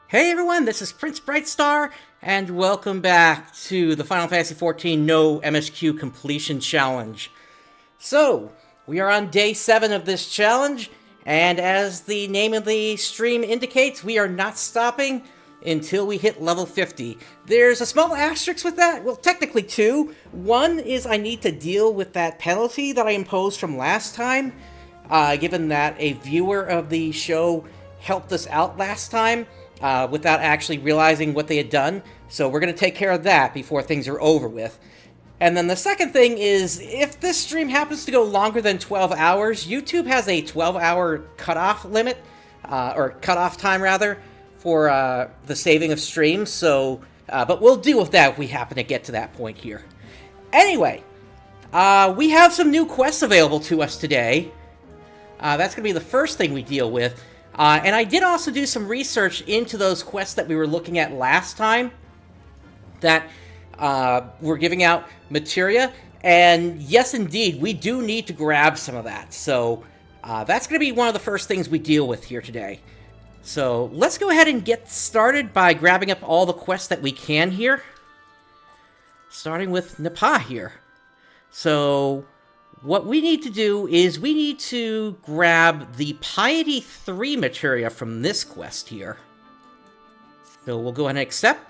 Hey everyone, this is PrinceBrightstar, and welcome back to the Final Fantasy XIV No MSQ Completion Challenge. So, we are on day 7 of this challenge, and as the name of the stream indicates, we are not stopping until we hit level 50. There's a small asterisk with that, well technically two. One is I need to deal with that penalty that I imposed from last time, given that a viewer of the show helped us out last time. Without actually realizing what they had done. So we're going to take care of that before things are over with. And then the second thing is, if this stream happens to go longer than 12 hours, YouTube has a 12-hour cutoff limit, or cutoff time rather, for the saving of streams. So, but we'll deal with that if we happen to get to that point here. Anyway, we have some new quests available to us today. That's going to be the first thing we deal with. And I did also do some research into those quests that we were looking at last time that were giving out materia. And yes, indeed, we do need to grab some of that. So that's going to be one of the first things we deal with here today. So let's go ahead and get started by grabbing up all the quests that we can here. Starting with Napa here. So what we need to do is we need to grab the Piety 3 materia from this quest here. So we'll go ahead and accept.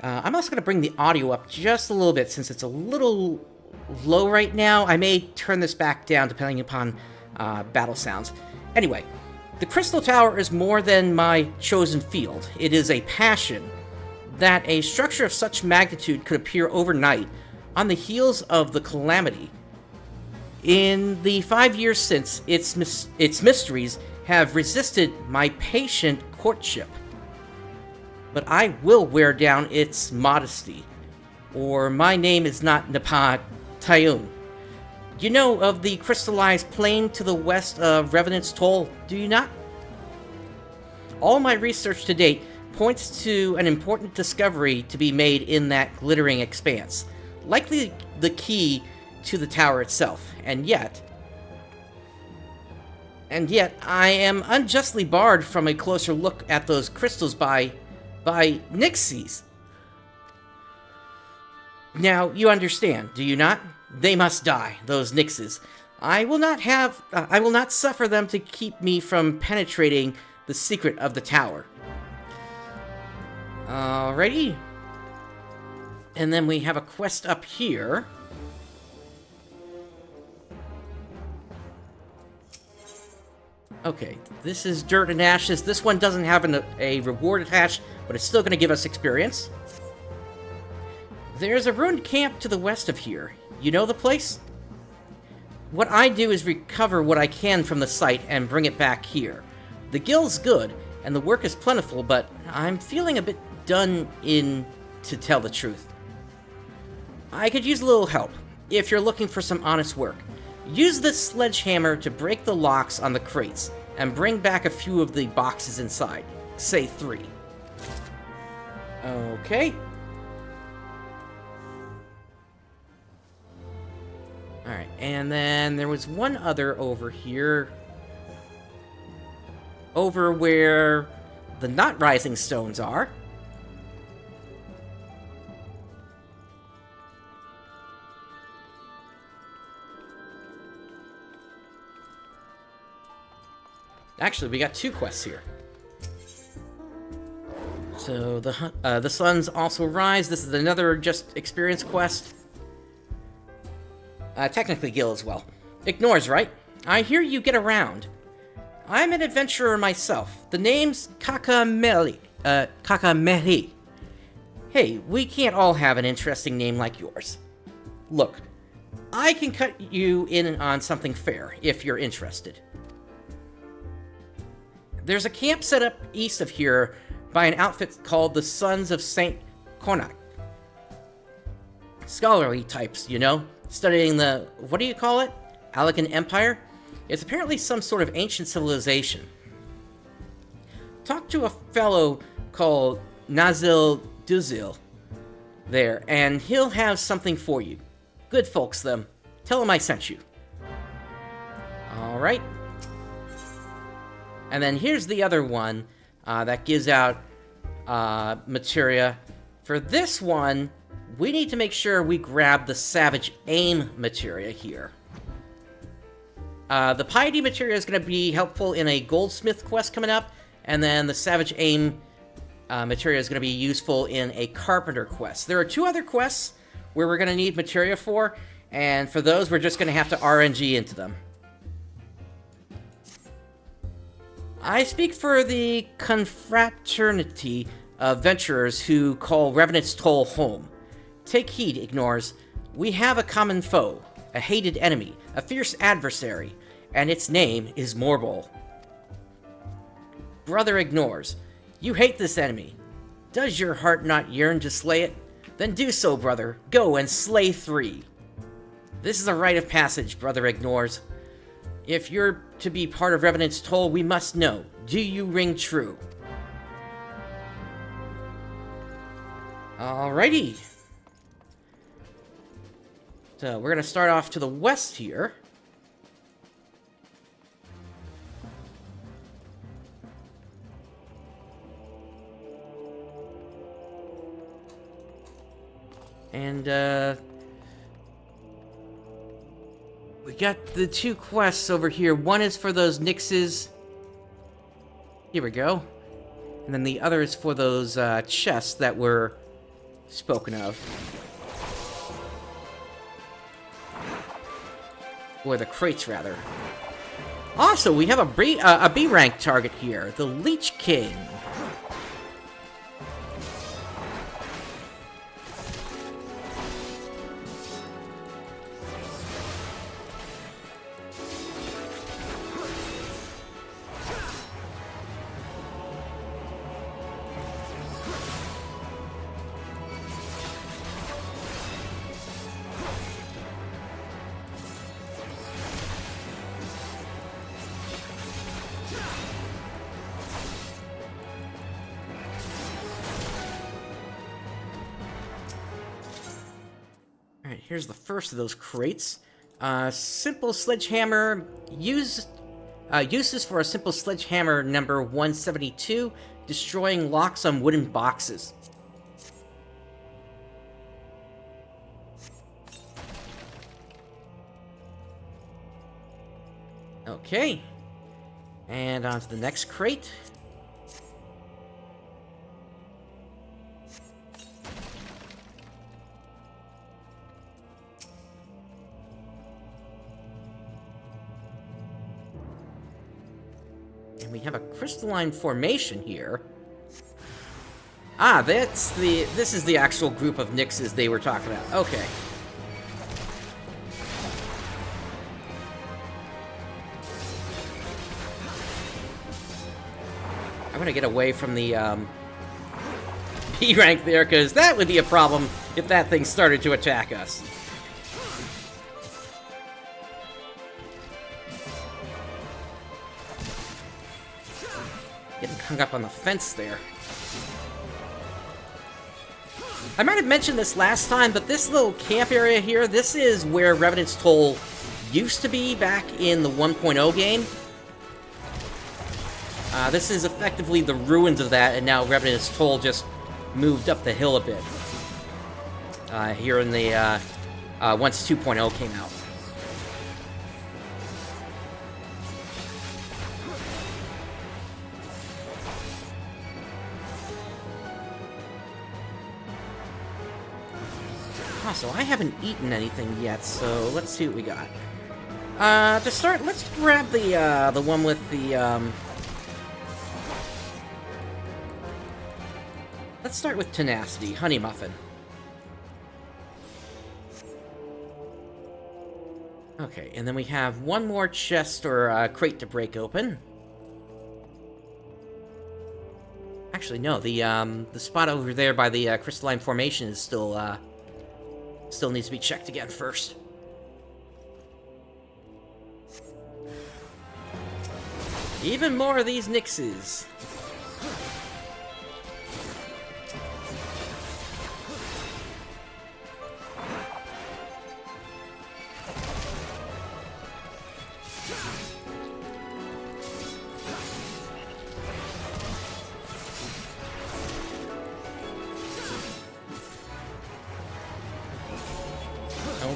I'm also going to bring the audio up just a little bit since it's a little low right now. I may turn this back down depending upon battle sounds. Anyway, the Crystal Tower is more than my chosen field. It is a passion that a structure of such magnitude could appear overnight on the heels of the calamity. In the 5 years since, its mysteries have resisted my patient courtship. But I will wear down its modesty, or my name is not Napa Tayun. You know of the crystallized plain to the west of Revenant's Toll, do you not? All my research to date points to an important discovery to be made in that glittering expanse. Likely the key to the tower itself, and yet I am unjustly barred from a closer look at those crystals by Nixies. Now, you understand, do you not? They must die, those Nixes. I will not suffer them to keep me from penetrating the secret of the tower. Alrighty. And then we have a quest up here. Okay, this is Dirt and Ashes. This one doesn't have a reward attached, but it's still going to give us experience. There's a ruined camp to the west of here. You know the place? What I do is recover what I can from the site and bring it back here. The guild's good, and the work is plentiful, but I'm feeling a bit done in, to tell the truth. I could use a little help, if you're looking for some honest work. Use this sledgehammer to break the locks on the crates, and bring back a few of the boxes inside. Say 3. Okay. Alright, and then there was one other over here. Over where the Not Rising Stones are. Actually, we got 2 quests here. So, the suns also rise. This is another just experience quest. Technically Gil as well. Ignores, right? I hear you get around. I'm an adventurer myself. The name's Kakameli. Hey, we can't all have an interesting name like yours. Look, I can cut you in on something fair, if you're interested. There's a camp set up east of here by an outfit called the Sons of St. Konak. Scholarly types, you know, studying the, what do you call it? Alakan Empire? It's apparently some sort of ancient civilization. Talk to a fellow called Nazil Duzil there, and he'll have something for you. Good folks, them. Tell him I sent you. Alright. And then here's the other one. that gives out materia. For this one, we need to make sure we grab the Savage Aim materia here. The Piety materia is going to be helpful in a Goldsmith quest coming up, and then the Savage Aim materia is going to be useful in a Carpenter quest. There are 2 other quests where we're going to need materia for, and for those, we're just going to have to RNG into them. I speak for the confraternity of venturers who call Revenant's Toll home. Take heed, Ignores. We have a common foe, a hated enemy, a fierce adversary, and its name is Morbol. Brother Ignores, you hate this enemy. Does your heart not yearn to slay it? Then do so, brother. Go and slay 3. This is a rite of passage, Brother Ignores. If you're to be part of Revenant's Toll, we must know. Do you ring true? Alrighty. So, we're going to start off to the west here. And, we got the 2 quests over here. One is for those Nixes. Here we go. And then the other is for those chests that were spoken of. Or the crates, rather. Also, we have a B rank target here. The Leech King. Alright, here's the first of those crates. Simple sledgehammer. Uses for a simple sledgehammer number 172, destroying locks on wooden boxes. Okay. And on to the next crate. And we have a crystalline formation here. Ah, this is the actual group of Nixes they were talking about. Okay. I'm gonna get away from the B rank there, because that would be a problem if that thing started to attack us. Getting hung up on the fence there. I might have mentioned this last time, but this little camp area here, this is where Revenant's Toll used to be back in the 1.0 game. This is effectively the ruins of that, and now Revenant's Toll just moved up the hill a bit. Here in the, once 2.0 came out. So I haven't eaten anything yet, so let's see what we got. To start, let's grab the one with the, let's start with Tenacity, Honey Muffin. Okay, and then we have one more chest or crate to break open. Actually, no, the spot over there by the crystalline formation is still needs to be checked again first. Even more of these Nixes.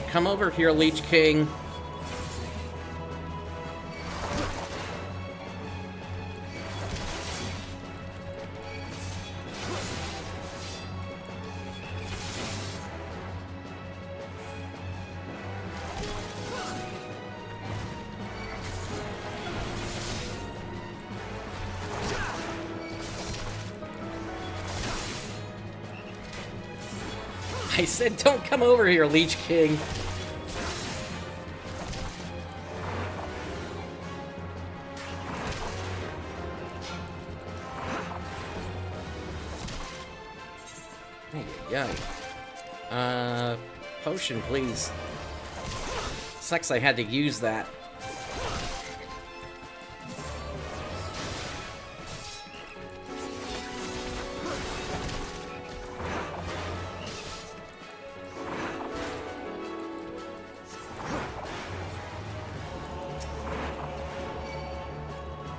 come over here, Leech King. I said, don't come over here, Leech King. Hey, potion, please. Sucks I had to use that.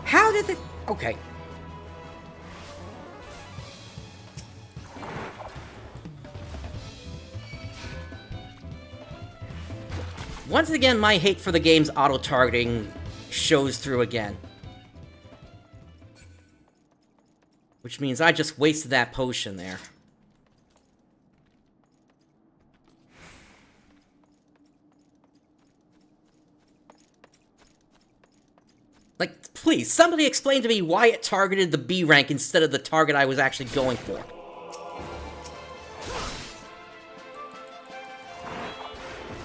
How did it... Okay. Once again, my hate for the game's auto-targeting shows through again. Which means I just wasted that potion there. Like, please, somebody explain to me why it targeted the B rank instead of the target I was actually going for.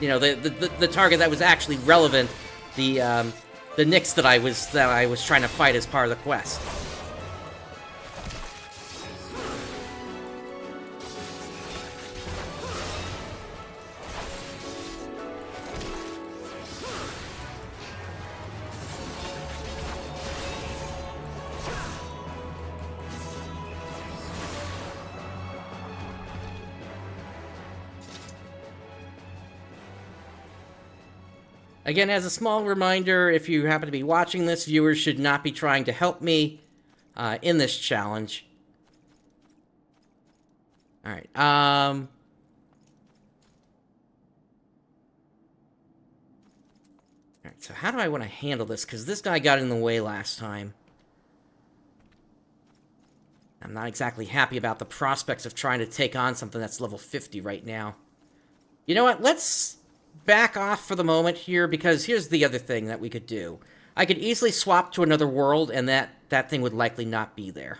You know, the target that was actually relevant, the Nyx that I was trying to fight as part of the quest. Again, as a small reminder, if you happen to be watching this, viewers should not be trying to help me in this challenge. Alright, Alright, so how do I want to handle this? Because this guy got in the way last time. I'm not exactly happy about the prospects of trying to take on something that's level 50 right now. You know what? Let's back off for the moment here, because here's the other thing that we could do. I could easily swap to another world, and that thing would likely not be there.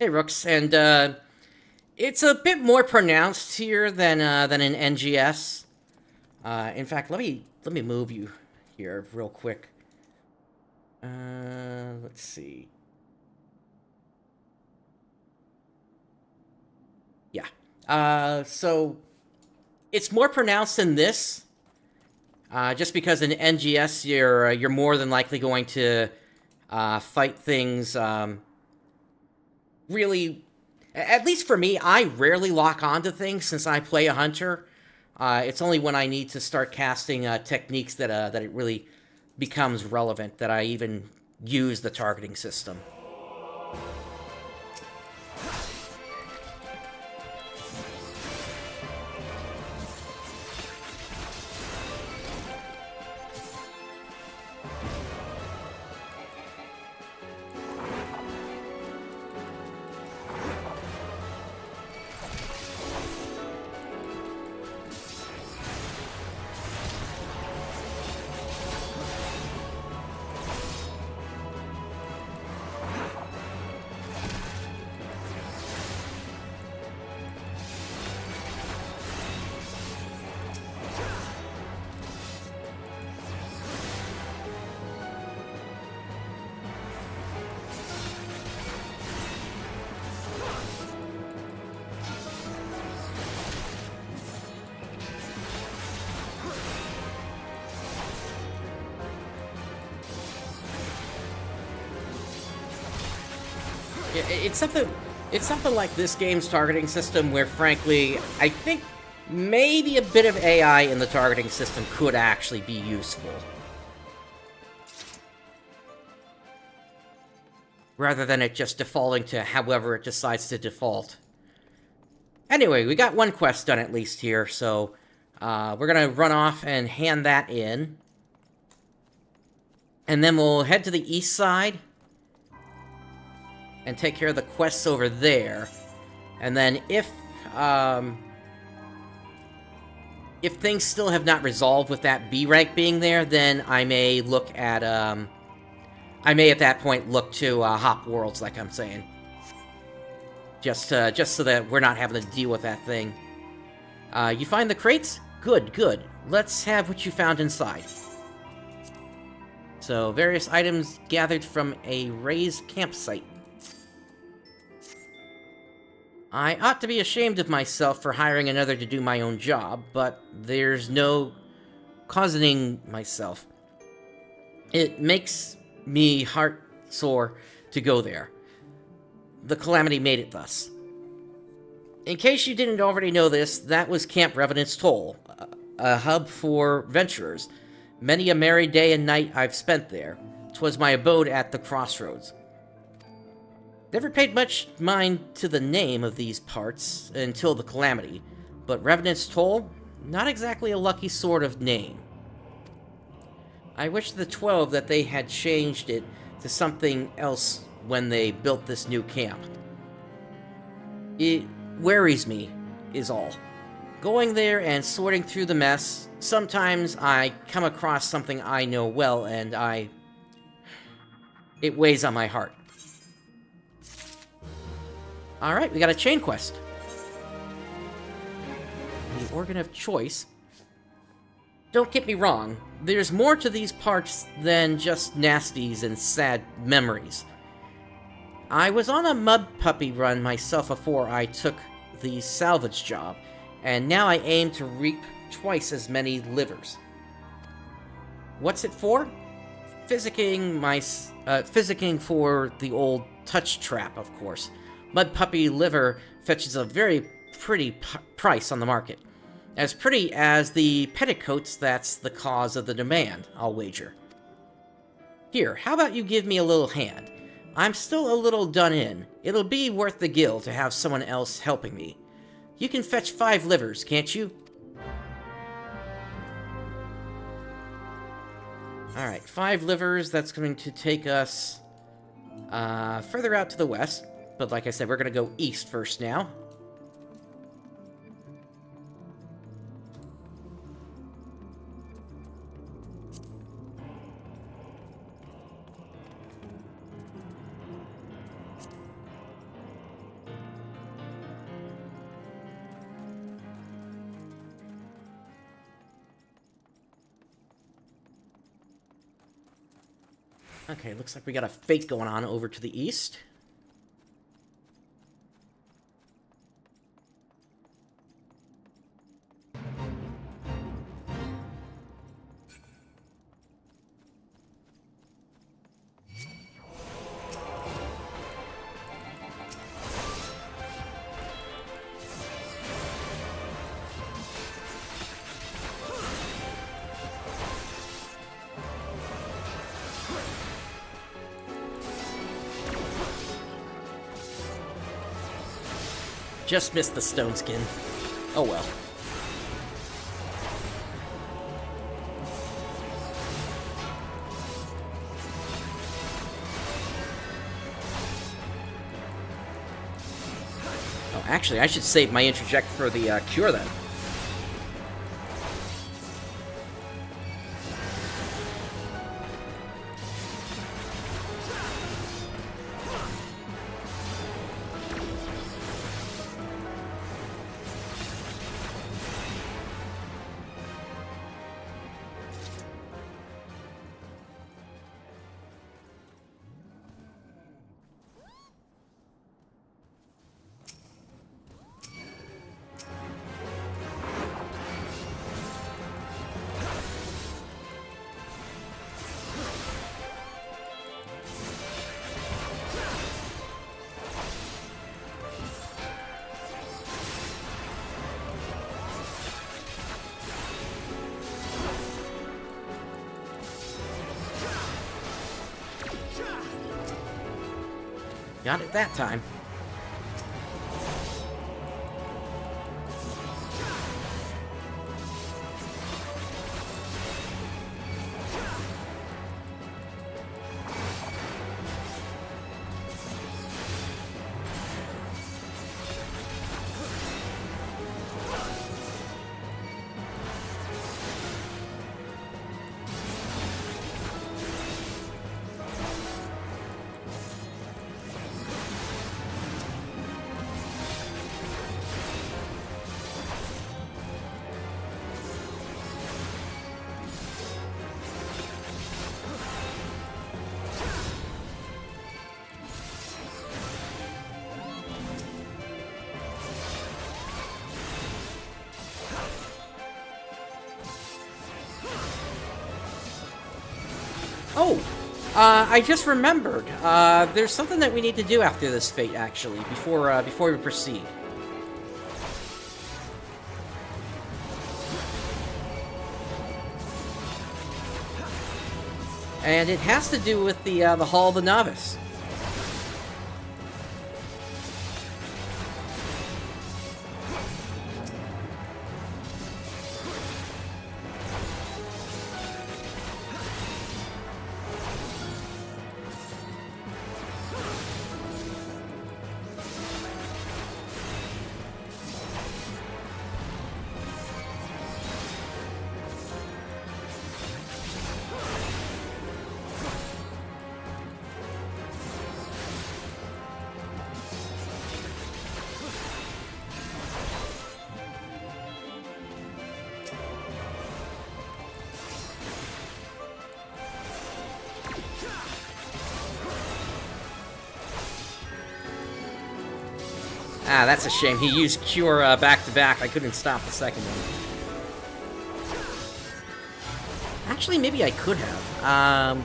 Hey, Rooks, and it's a bit more pronounced here than in NGS. In fact, let me move you here real quick. Let's see. Yeah. So it's more pronounced in this, just because in NGS you're more than likely going to fight things. Really, at least for me, I rarely lock onto things since I play a hunter. It's only when I need to start casting techniques that it really becomes relevant that I even use the targeting system. It's something like this game's targeting system where, frankly, I think maybe a bit of AI in the targeting system could actually be useful. Rather than it just defaulting to however it decides to default. Anyway, we got one quest done at least here, so we're going to run off and hand that in. And then we'll head to the east side and take care of the quests over there. And then if things still have not resolved with that B rank being there, then I may look at, I may at that point look to hop worlds, like I'm saying. Just so that we're not having to deal with that thing. You find the crates? Good, good. Let's have what you found inside. So, various items gathered from a raised campsite. I ought to be ashamed of myself for hiring another to do my own job, but there's no cautioning myself. It makes me heart sore to go there. The calamity made it thus. In case you didn't already know this, that was Camp Revenant's Toll, a hub for venturers. Many a merry day and night I've spent there. 'Twas my abode at the crossroads. Never paid much mind to the name of these parts until the calamity, but Revenant's Toll, not exactly a lucky sort of name. I wish the 12 that they had changed it to something else when they built this new camp. It worries me, is all. Going there and sorting through the mess, sometimes I come across something I know well, and it weighs on my heart. Alright, we got a chain quest. The Organ of Choice. Don't get me wrong, there's more to these parts than just nasties and sad memories. I was on a mud puppy run myself before I took the salvage job, and now I aim to reap twice as many livers. What's it for? Physicking for the old touch trap, of course. Mud puppy liver fetches a very pretty price on the market. As pretty as the petticoats that's the cause of the demand, I'll wager. Here, how about you give me a little hand? I'm still a little done in. It'll be worth the gil to have someone else helping me. You can fetch 5 livers, can't you? Alright, 5 livers. That's going to take us further out to the west. But like I said, we're going to go east first now. Okay, looks like we got a fake going on over to the east. Just missed the stone skin. Oh well. Oh, actually, I should save my interject for the cure then. Got it that time. Oh, I just remembered. There's something that we need to do after this fate, actually, before we proceed. And it has to do with the Hall of the Novice. Ah, that's a shame. He used Cure back-to-back. I couldn't stop the second one. Actually, maybe I could have.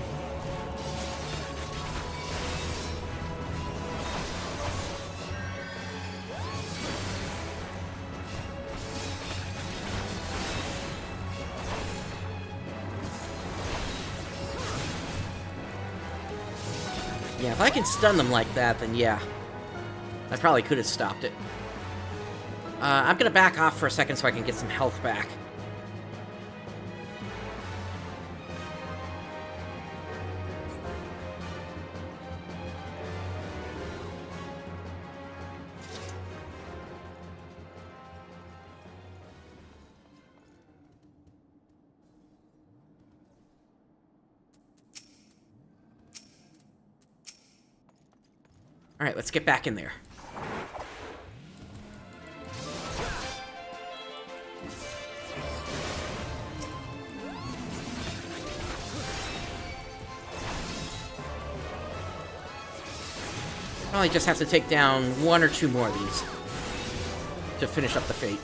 Yeah, if I can stun them like that, then yeah. I probably could have stopped it. I'm gonna back off for a second so I can get some health back. Alright, let's get back in there. Probably just have to take down one or two more of these to finish up the fate.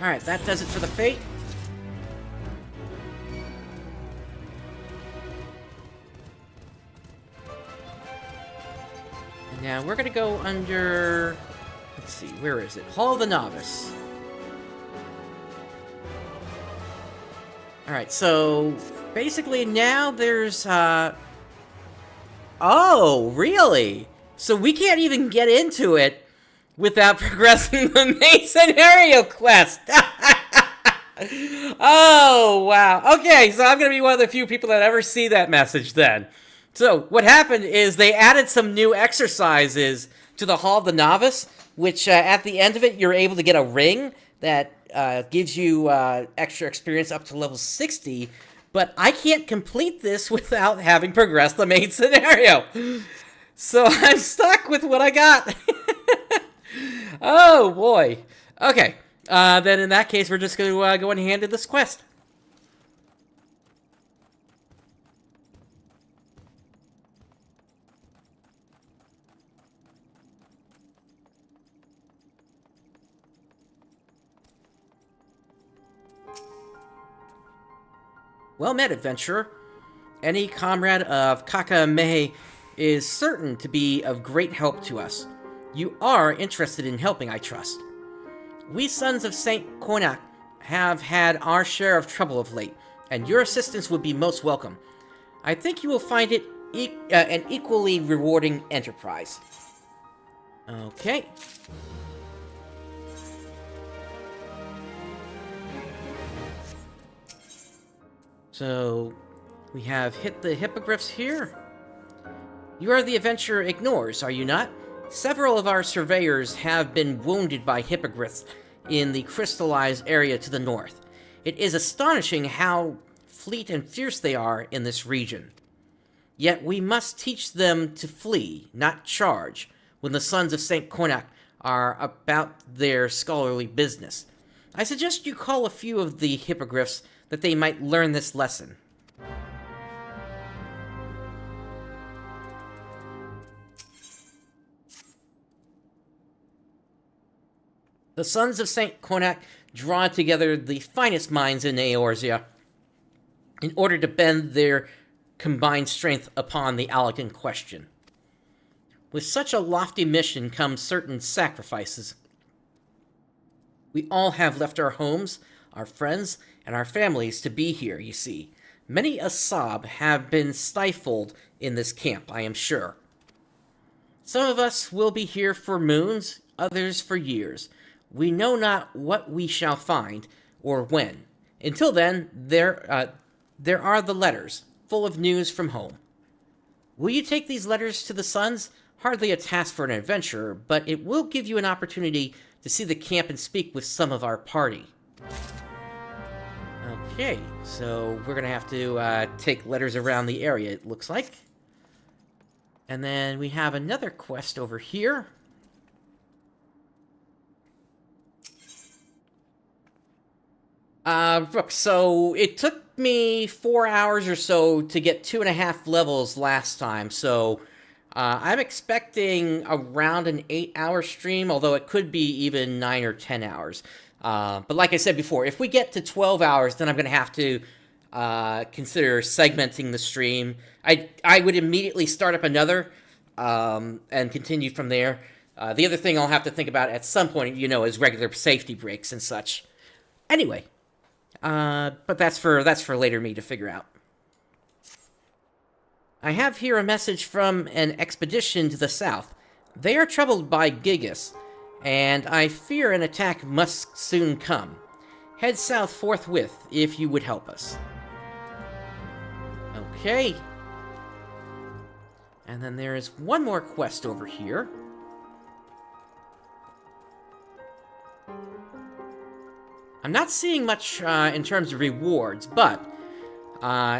Alright, that does it for the fate. Now we're gonna go under... Let's see, where is it? Hall of the Novice. Alright, so... Basically now there's, Oh, really? So we can't even get into it without progressing the main scenario quest. Oh, wow. Okay, so I'm going to be one of the few people that ever see that message then. So what happened is they added some new exercises to the Hall of the Novice, which at the end of it, you're able to get a ring that gives you extra experience up to level 60, but I can't complete this without having progressed the main scenario. So I'm stuck with what I got. Oh, boy. Okay. Then in that case, we're just going to go and handle this quest. Well met, adventurer. Any comrade of Kakamei is certain to be of great help to us. You are interested in helping, I trust. We sons of Saint Konak have had our share of trouble of late, and your assistance would be most welcome. I think you will find it an equally rewarding enterprise. Okay. So, we have hit the hippogriffs here. You are the adventurer Ignores, are you not? Several of our surveyors have been wounded by hippogriffs in the crystallized area to the north. It is astonishing how fleet and fierce they are in this region. Yet we must teach them to flee, not charge, when the sons of St. Konak are about their scholarly business. I suggest you call a few of the hippogriffs that they might learn this lesson. The sons of St. Konak draw together the finest minds in Eorzea in order to bend their combined strength upon the Allagan question. With such a lofty mission comes certain sacrifices. We all have left our homes, our friends, and our families to be here, you see. Many a sob have been stifled in this camp, I am sure. Some of us will be here for moons, others for years. We know not what we shall find, or when. Until then, there are the letters, full of news from home. Will you take these letters to the sons? Hardly a task for an adventurer, but it will give you an opportunity to see the camp and speak with some of our party. Okay, so we're gonna have to take letters around the area, it looks like. And then we have another quest over here. Look, so it took me 4 hours or so to get 2.5 levels last time, so I'm expecting around an 8-hour stream, although it could be even 9 or 10 hours. But like I said before, if we get to 12 hours, then I'm going to have to consider segmenting the stream. I would immediately start up another and continue from there. The other thing I'll have to think about at some point, you know, is regular safety breaks and such. Anyway, but that's for later me to figure out. I have here a message from an expedition to the south. They are troubled by Gigas, and I fear an attack must soon come. Head south forthwith, if you would help us. Okay. And then there is one more quest over here. I'm not seeing much in terms of rewards, but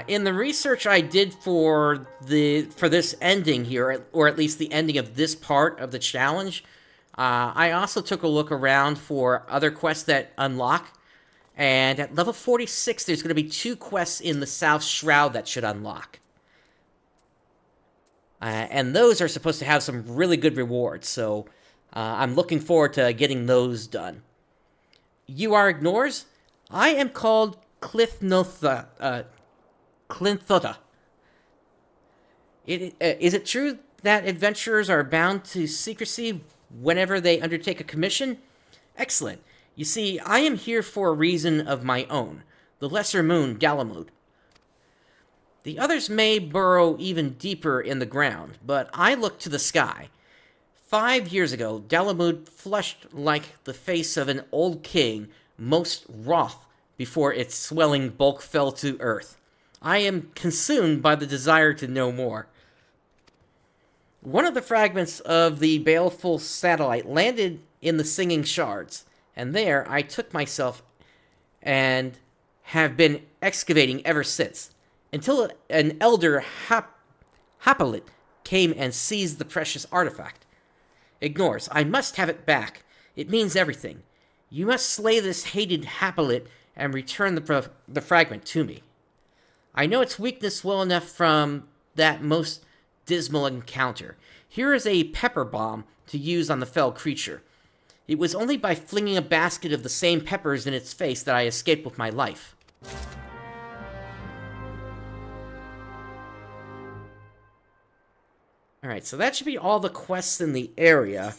in the research I did for this ending here, or at least the ending of this part of the challenge, I also took a look around for other quests that unlock, and at level 46 there's going to be 2 quests in the South Shroud that should unlock. And those are supposed to have some really good rewards, so I'm looking forward to getting those done. You are Ignores? I am called Clinthotha. Is it true that adventurers are bound to secrecy whenever they undertake a commission? Excellent. You see, I am here for a reason of my own. The lesser moon, Dalamud. The others may burrow even deeper in the ground, but I look to the sky. 5 years ago, Dalamud flushed like the face of an old king, most wroth before its swelling bulk fell to earth. I am consumed by the desire to know more. One of the fragments of the baleful satellite landed in the Singing Shards, and there I took myself and have been excavating ever since, until an elder Hapalit came and seized the precious artifact. Ignores. I must have it back. It means everything. You must slay this hated Hapilit and return the fragment to me. I know its weakness well enough from that most dismal encounter. Here is a pepper bomb to use on the fell creature. It was only by flinging a basket of the same peppers in its face that I escaped with my life. Alright, so that should be all the quests in the area.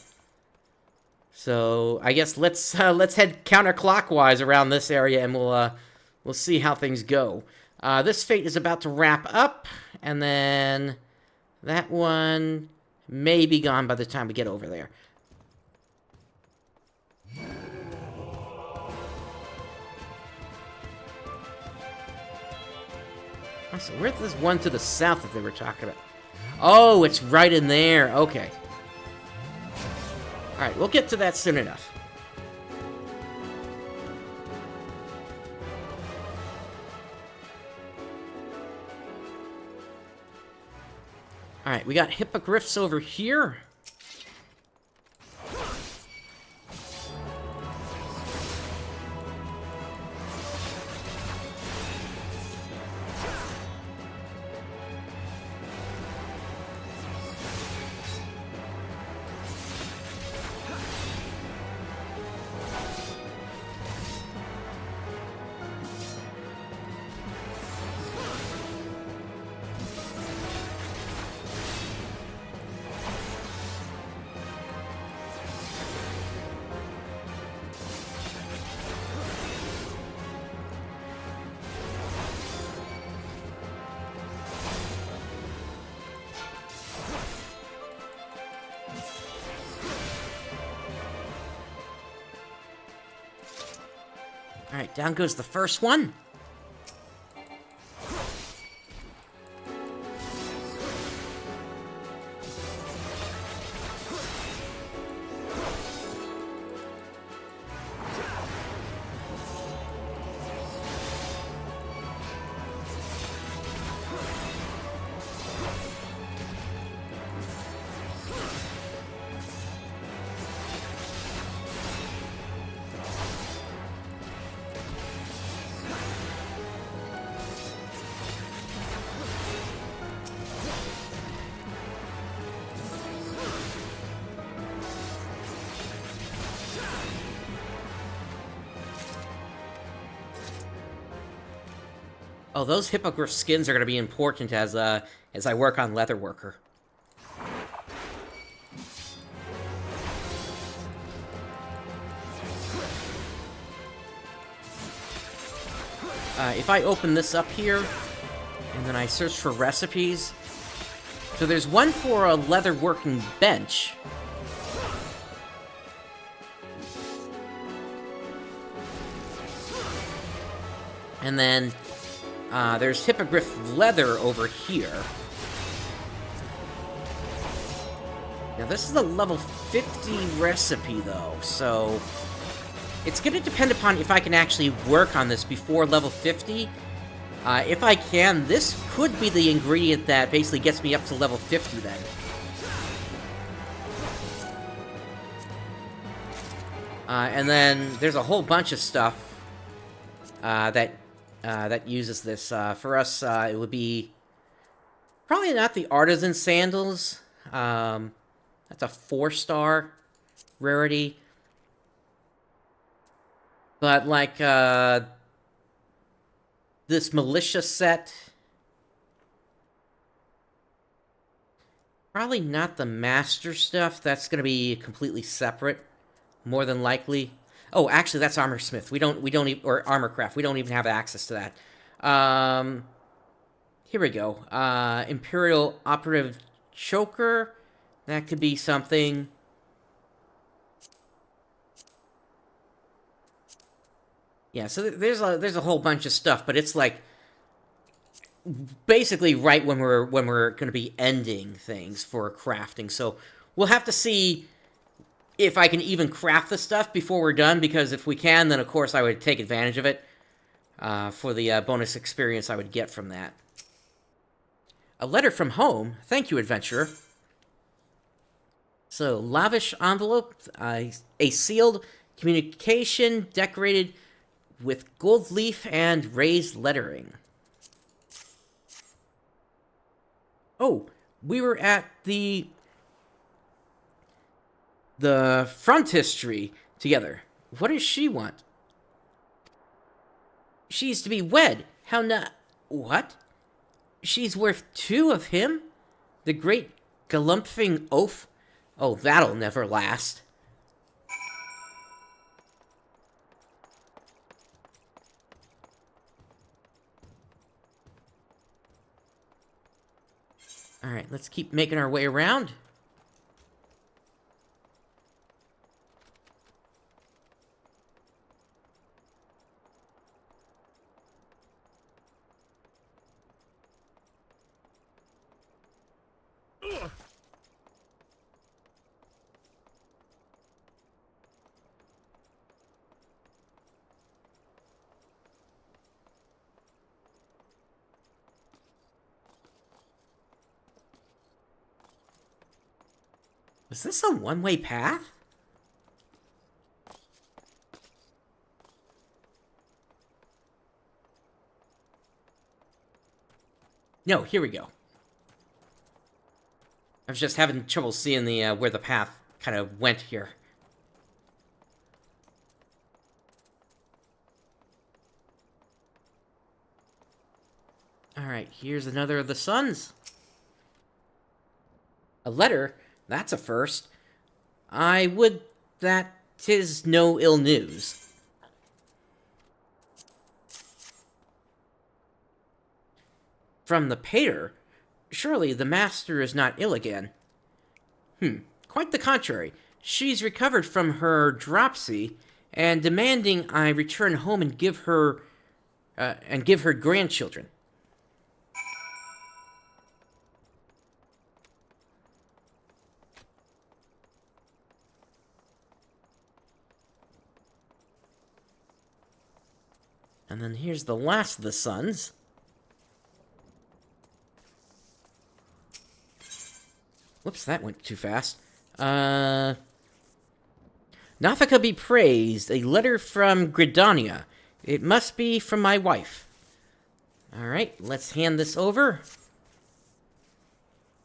So, I guess let's head counterclockwise around this area and we'll see how things go. This fate is about to wrap up, and then that one may be gone by the time we get over there. So where's this one to the south that they were talking about? Oh, it's right in there. Okay. Alright, we'll get to that soon enough. Alright, we got hippogriffs over here. Alright, down goes the first one. Oh, those hippogriff skins are going to be important as I work on Leatherworker. If I open this up here, and then I search for recipes, so there's one for a leatherworking bench. And then there's hippogriff leather over here. Now this is a level 50 recipe though, so it's going to depend upon if I can actually work on this before level 50. If I can, this could be the ingredient that basically gets me up to level 50 then. And then there's a whole bunch of stuff that uses this. For us, it would be probably not the artisan sandals. That's a 4-star rarity. But like this militia set, probably not the master stuff. That's going to be completely separate, more than likely. Oh, actually, that's Armor Smith. We don't even, or Armor Craft. We don't even have access to that. Here we go. Imperial Operative Choker. That could be something. Yeah, so there's a whole bunch of stuff, but it's like basically right when we're going to be ending things for crafting. So we'll have to see if I can even craft the stuff before we're done, because if we can, then of course I would take advantage of it for the bonus experience I would get from that. A letter from home. Thank you, adventurer. So, lavish envelope, a sealed communication decorated with gold leaf and raised lettering. Oh, we were at the front history together. What does she want? She's to be wed. How not? What? She's worth 2 of him? The great galumphing oaf? Oh, that'll never last. Alright, let's keep making our way around. Was this a one-way path? No, here we go. I was just having trouble seeing the where the path kind of went here. Alright, here's another of the suns. A letter? That's a first. I would that 'tis no ill news. From the pater? Surely the master is not ill again. Quite the contrary. She's recovered from her dropsy, and demanding I return home and give her grandchildren. And then here's the last of the sons. Whoops, that went too fast. Nathaka be praised. A letter from Gridania. It must be from my wife. Alright, let's hand this over.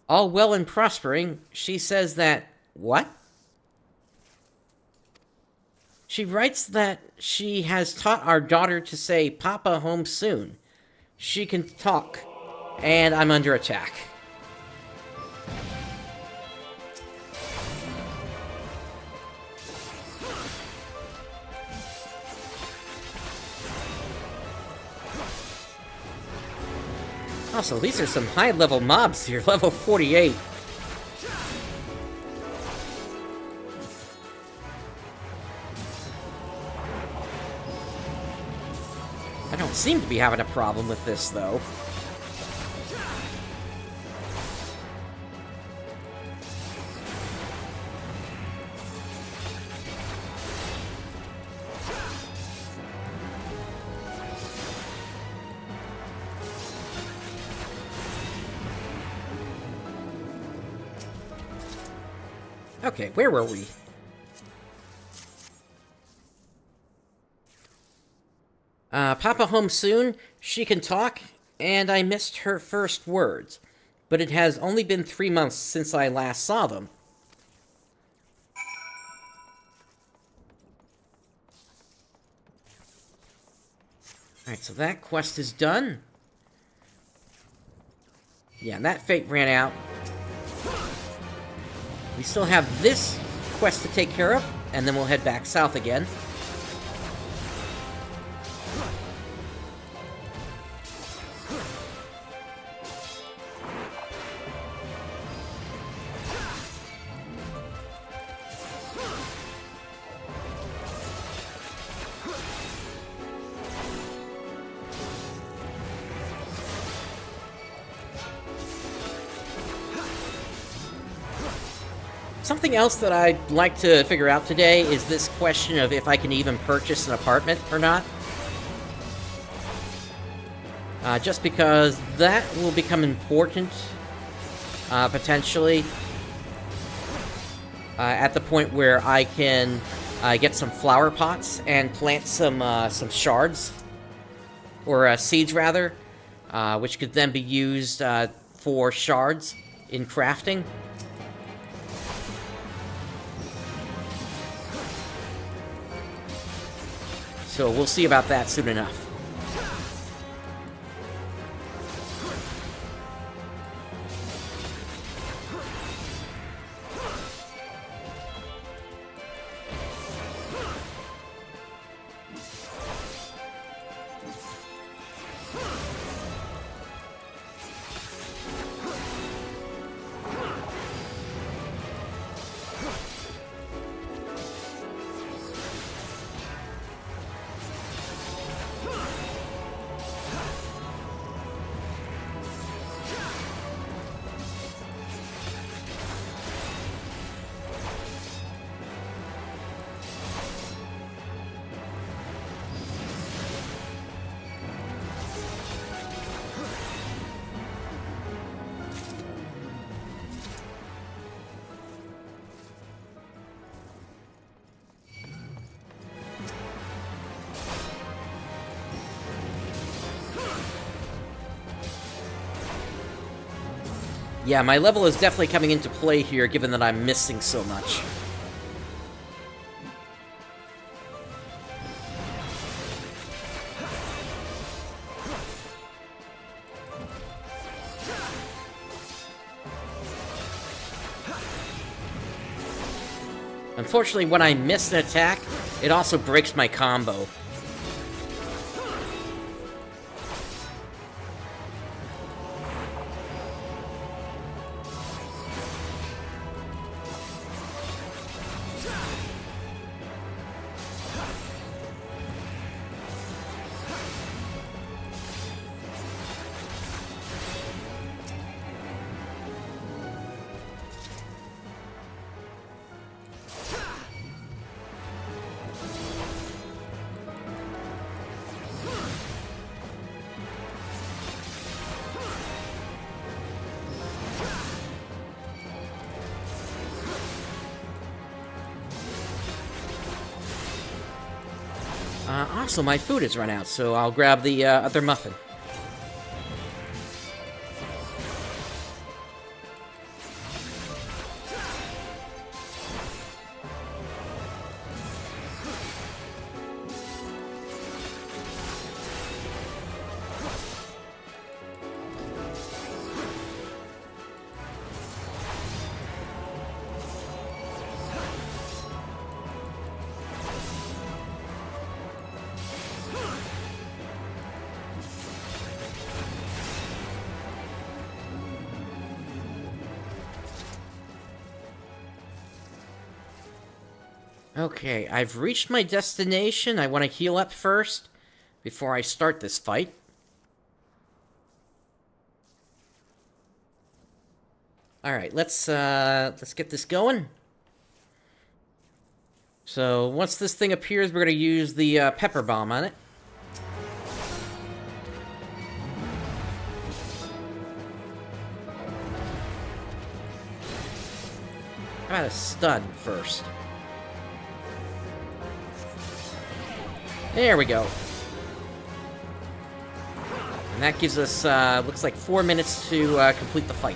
All well and prospering. She says that... What? She writes that she has taught our daughter to say, Papa home soon. She can talk, and I'm under attack. Also, these are some high-level mobs here, level 48. I don't seem to be having a problem with this, though. Okay, where were we? Papa home soon, she can talk, and I missed her first words. But it has only been 3 months since I last saw them. Alright, so that quest is done. Yeah, that fate ran out. We still have this quest to take care of, and then we'll head back south again. Something else that I'd like to figure out today is this question of if I can even purchase an apartment or not. just because that will become important, potentially, at the point where I can get some flower pots and plant some shards, or seeds rather, which could then be used for shards in crafting. So we'll see about that soon enough. Yeah, my level is definitely coming into play here, given that I'm missing so much. Unfortunately, when I miss an attack, it also breaks my combo. Also, my food has run out, so I'll grab the other muffin. Okay, I've reached my destination. I want to heal up first before I start this fight. All right, let's get this going. So once this thing appears, we're gonna use the pepper bomb on it. How about a stun first? There we go. And that gives us, looks like 4 minutes to complete the fight.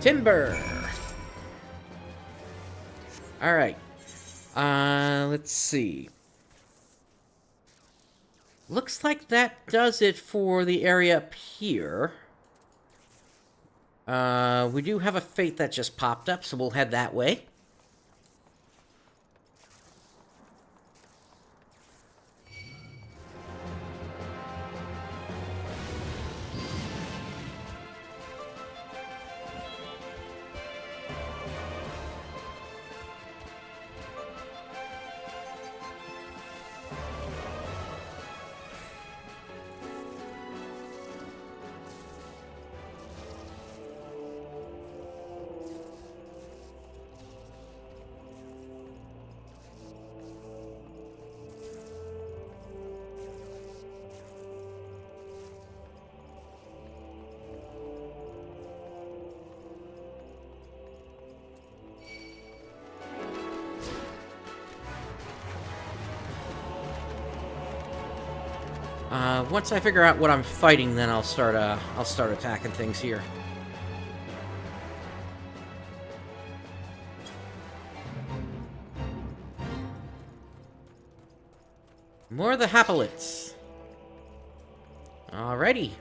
Timber! Alright. Let's see. Looks like that does it for the area up here. We do have a fate that just popped up, so we'll head that way. Once I figure out what I'm fighting, then I'll start attacking things here. More of the Hapolits. Alrighty.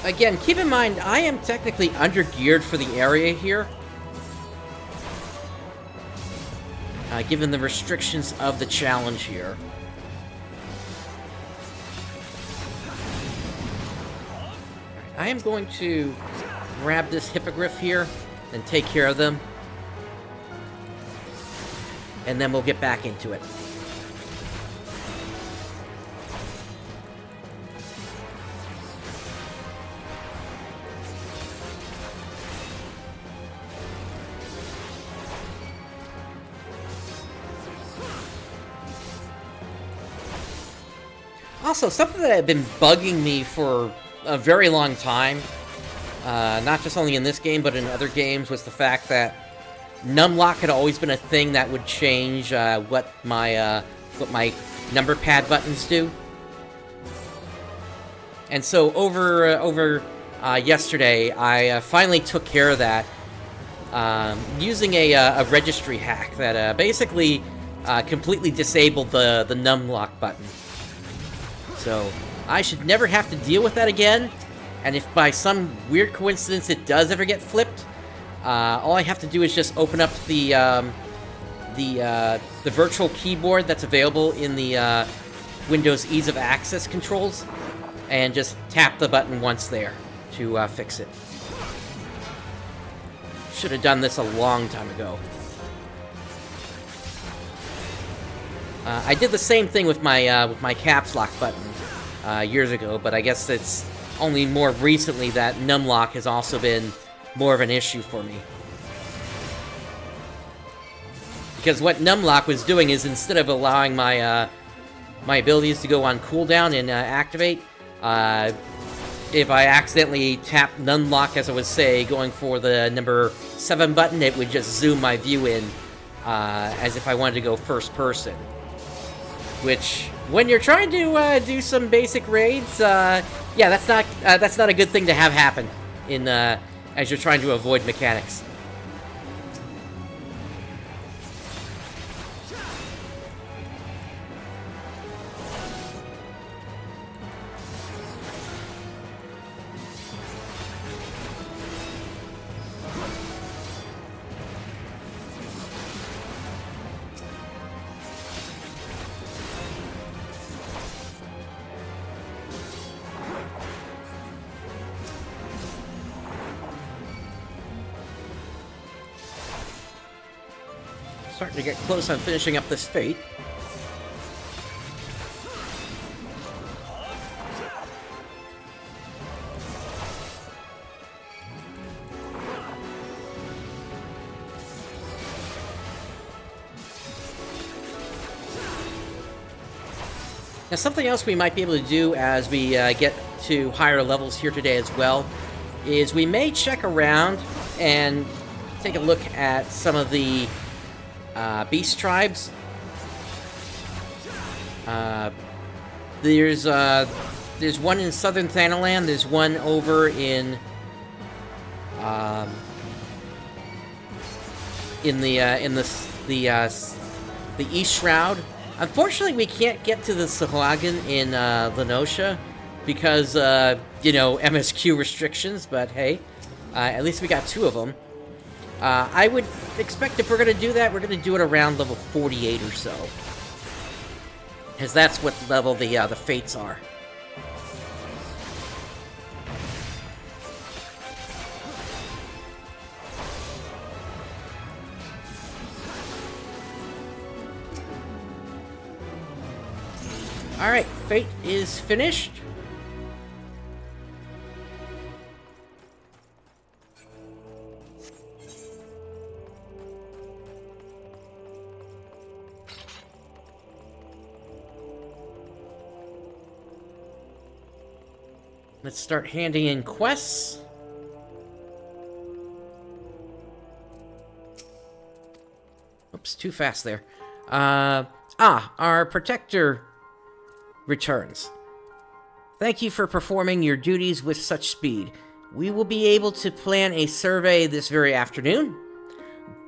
Again, keep in mind, I am technically under-geared for the area here. Given the restrictions of the challenge here. I am going to grab this hippogriff here and take care of them. And then we'll get back into it. Also, something that had been bugging me for a very long time, not just only in this game, but in other games, was the fact that numlock had always been a thing that would change what my number pad buttons do. And so over yesterday, I finally took care of that using a registry hack that basically completely disabled the numlock button. So I should never have to deal with that again. And if by some weird coincidence it does ever get flipped, all I have to do is just open up the virtual keyboard that's available in the Windows Ease of Access controls, and just tap the button once there to fix it. Should have done this a long time ago. I did the same thing with my caps lock button years ago, but I guess it's only more recently that numlock has also been more of an issue for me. Because what numlock was doing is, instead of allowing my my abilities to go on cooldown and activate, if I accidentally tapped numlock, as I would say, going for the number 7 button, it would just zoom my view in as if I wanted to go first person. Which, when you're trying to do some basic raids, yeah, that's not a good thing to have happen in as you're trying to avoid mechanics. Starting to get close on finishing up this fate. Now, something else we might be able to do as we get to higher levels here today as well is we may check around and take a look at some of the beast tribes. There's one in southern Thanalan. There's one over in the East Shroud. Unfortunately, we can't get to the Sahuagin in Lenosha because MSQ restrictions. But hey, at least we got 2 of them. I would expect if we're going to do that, we're going to do it around level 48 or so, because that's what level the fates are. Alright, fate is finished. Let's start handing in quests. Oops, too fast there. Our protector returns. Thank you for performing your duties with such speed. We will be able to plan a survey this very afternoon.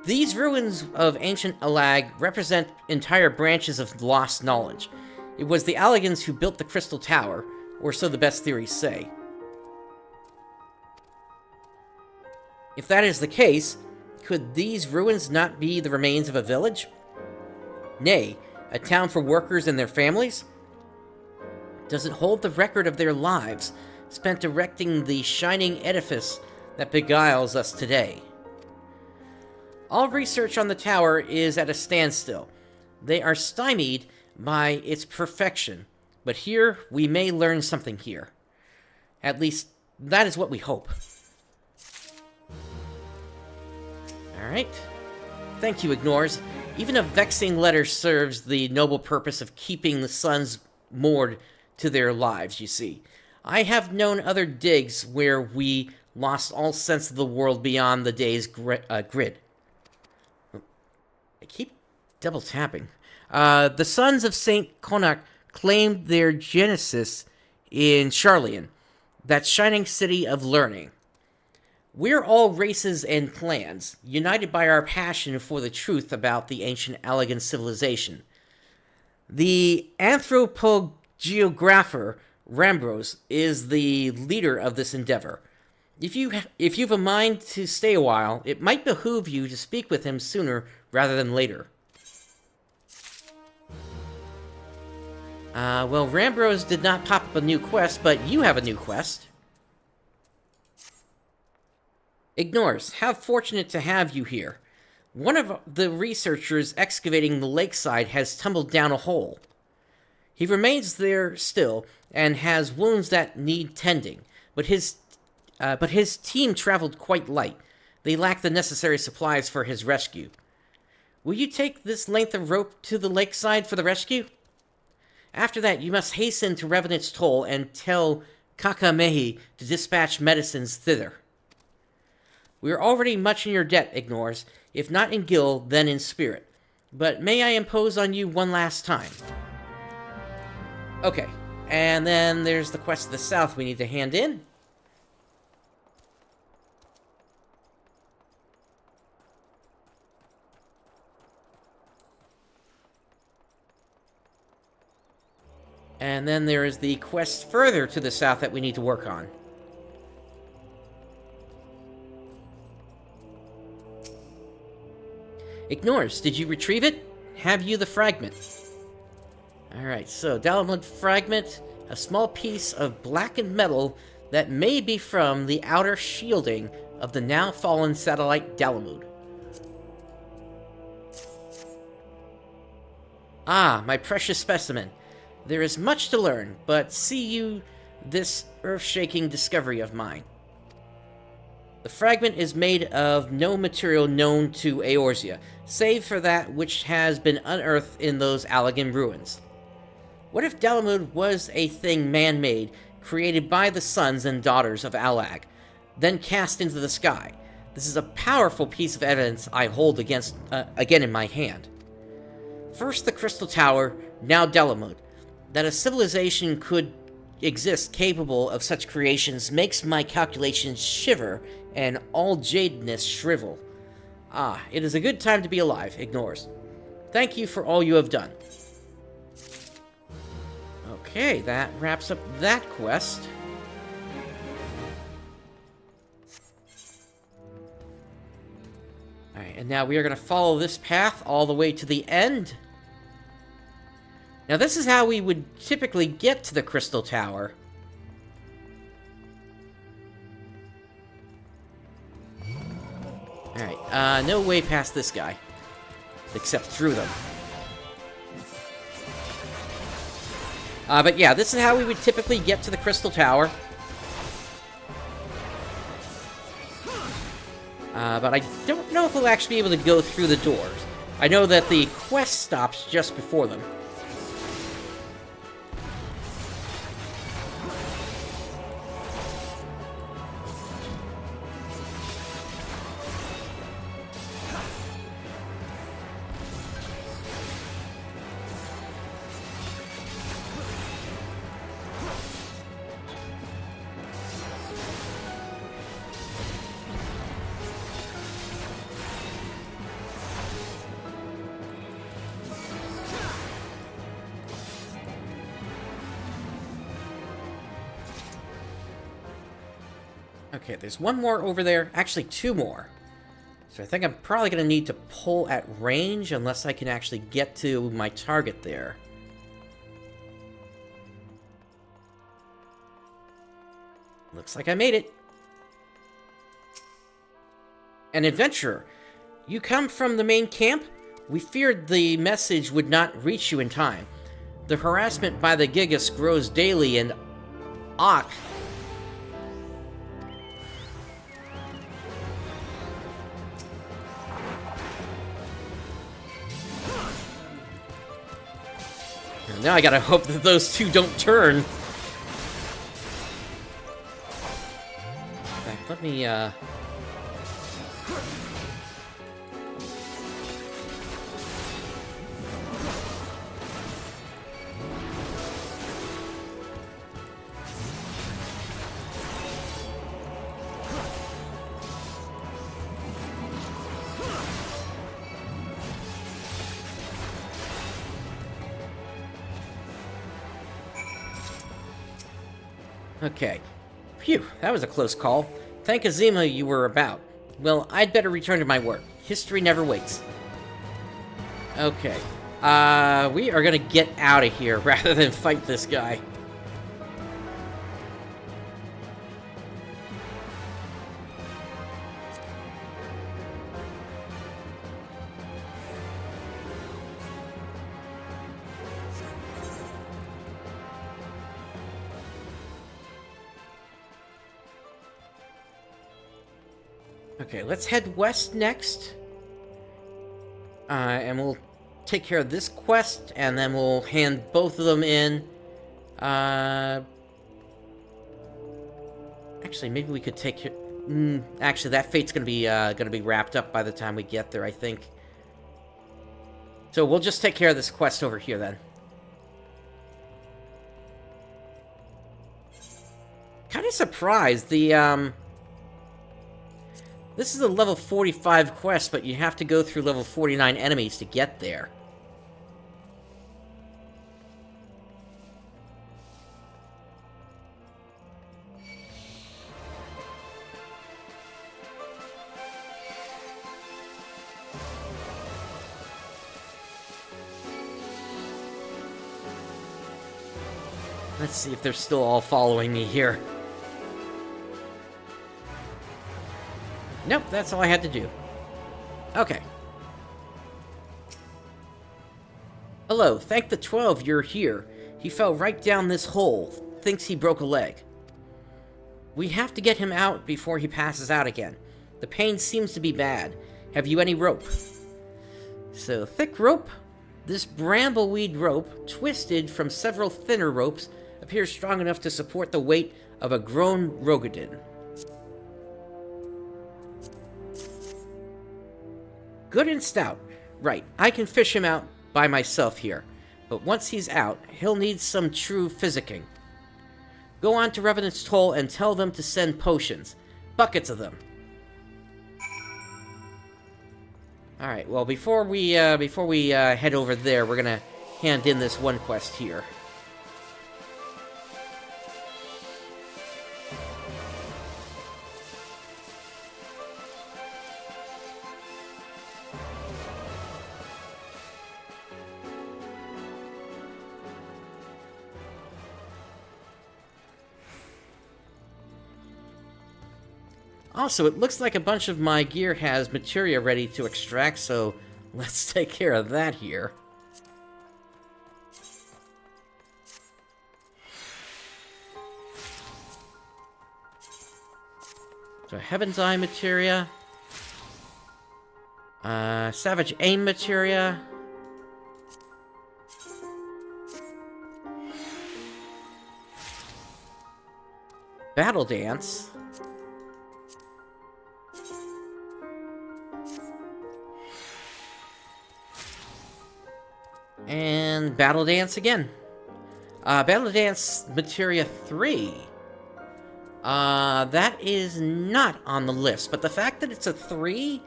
These ruins of ancient Ul'Dah represent entire branches of lost knowledge. It was the Allagans who built the Crystal Tower, or so the best theories say. If that is the case, could these ruins not be the remains of a village? Nay, a town for workers and their families? Does it hold the record of their lives, spent erecting the shining edifice that beguiles us today? All research on the tower is at a standstill. They are stymied by its perfection. But here, we may learn something here. At least, that is what we hope. Alright. Thank you, Ignores. Even a vexing letter serves the noble purpose of keeping the suns moored to their lives, you see. I have known other digs where we lost all sense of the world beyond the day's grid. I keep double tapping. The sons of Saint Connacht claimed their genesis in Charlian, that shining city of learning. We're all races and clans, united by our passion for the truth about the ancient Allagan civilization. The anthropogeographer Rambros is the leader of this endeavor. If you've a mind to stay a while, it might behoove you to speak with him sooner rather than later. Well, Rambros did not pop up a new quest, but you have a new quest. Ignores, how fortunate to have you here. One of the researchers excavating the lakeside has tumbled down a hole. He remains there still, and has wounds that need tending, but his team traveled quite light. They lack the necessary supplies for his rescue. Will you take this length of rope to the lakeside for the rescue? After that, you must hasten to Revenant's Toll and tell Kakamehi to dispatch medicines thither. We are already much in your debt, Ignores, if not in gil, then in spirit. But may I impose on you one last time? Okay, and then there's the quest to the south we need to hand in. And then there is the quest further to the south that we need to work on. Ignores, did you retrieve it? Have you the fragment? Alright, so Dalamud fragment, a small piece of blackened metal that may be from the outer shielding of the now fallen satellite Dalamud. Ah, my precious specimen. There is much to learn, but see you this earth-shaking discovery of mine. The fragment is made of no material known to Eorzea, save for that which has been unearthed in those Allagan ruins. What if Delamode was a thing man-made, created by the sons and daughters of Ul'Dah, then cast into the sky? This is a powerful piece of evidence I hold again in my hand. First the Crystal Tower, now Delamode. That a civilization could exist capable of such creations makes my calculations shiver and all jadedness shrivel. Ah, it is a good time to be alive, Ignores. Thank you for all you have done. Okay, that wraps up that quest. Alright, and now we are going to follow this path all the way to the end. Now this is how we would typically get to the Crystal Tower. Alright, no way past this guy. Except through them. But yeah, this is how we would typically get to the Crystal Tower. But I don't know if we'll actually be able to go through the doors. I know that the quest stops just before them. Okay, there's one more over there. Actually, two more. So I think I'm probably going to need to pull at range unless I can actually get to my target there. Looks like I made it. An adventurer. You come from the main camp? We feared the message would not reach you in time. The harassment by the Gigas grows daily and Ak. Now I gotta hope that those two don't turn. In fact, let me, Okay. Phew, that was a close call. Thank Azima you were about. Well, I'd better return to my work. History never waits. Okay. We are gonna get out of here rather than fight this guy. Okay, let's head west next. And we'll take care of this quest, and then we'll hand both of them in. Actually, maybe we could take care... actually, that fate's gonna be wrapped up by the time we get there, I think. So we'll just take care of this quest over here, then. Kind of surprised, this is a level 45 quest, but you have to go through level 49 enemies to get there. Let's see if they're still all following me here. Nope, that's all I had to do. Okay. Hello, thank the 12 you're here. He fell right down this hole. Thinks he broke a leg. We have to get him out before he passes out again. The pain seems to be bad. Have you any rope? So, thick rope? This brambleweed rope, twisted from several thinner ropes, appears strong enough to support the weight of a grown Rogadin. Good and stout. Right, I can fish him out by myself here. But once he's out, he'll need some true physicking. Go on to Revenant's Toll and tell them to send potions. Buckets of them. Alright, well, before we head over there, we're gonna hand in this one quest here. Also, it looks like a bunch of my gear has materia ready to extract, so let's take care of that here. So, Heaven's Eye materia. Savage Aim materia. Battle Dance. And Battle Dance again. Battle Dance Materia 3. That is not on the list, but the fact that it's a 3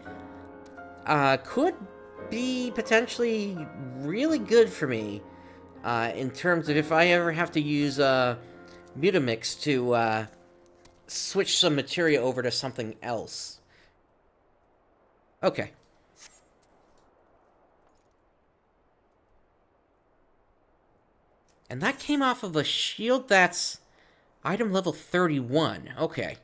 could be potentially really good for me in terms of if I ever have to use Mutamix to switch some materia over to something else. Okay. And that came off of a shield that's item level 31. Okay.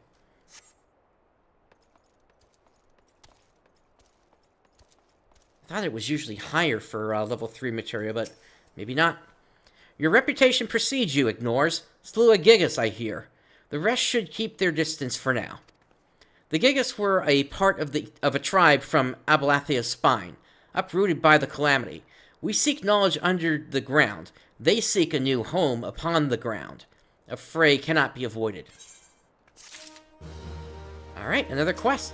I thought it was usually higher for level 3 materia, but maybe not. Your reputation precedes you, Ignores. Slew a Gigas, I hear. The rest should keep their distance for now. The Gigas were a part of a tribe from Abalathia's spine, uprooted by the Calamity. We seek knowledge under the ground. They seek a new home upon the ground. A fray cannot be avoided. Alright, another quest.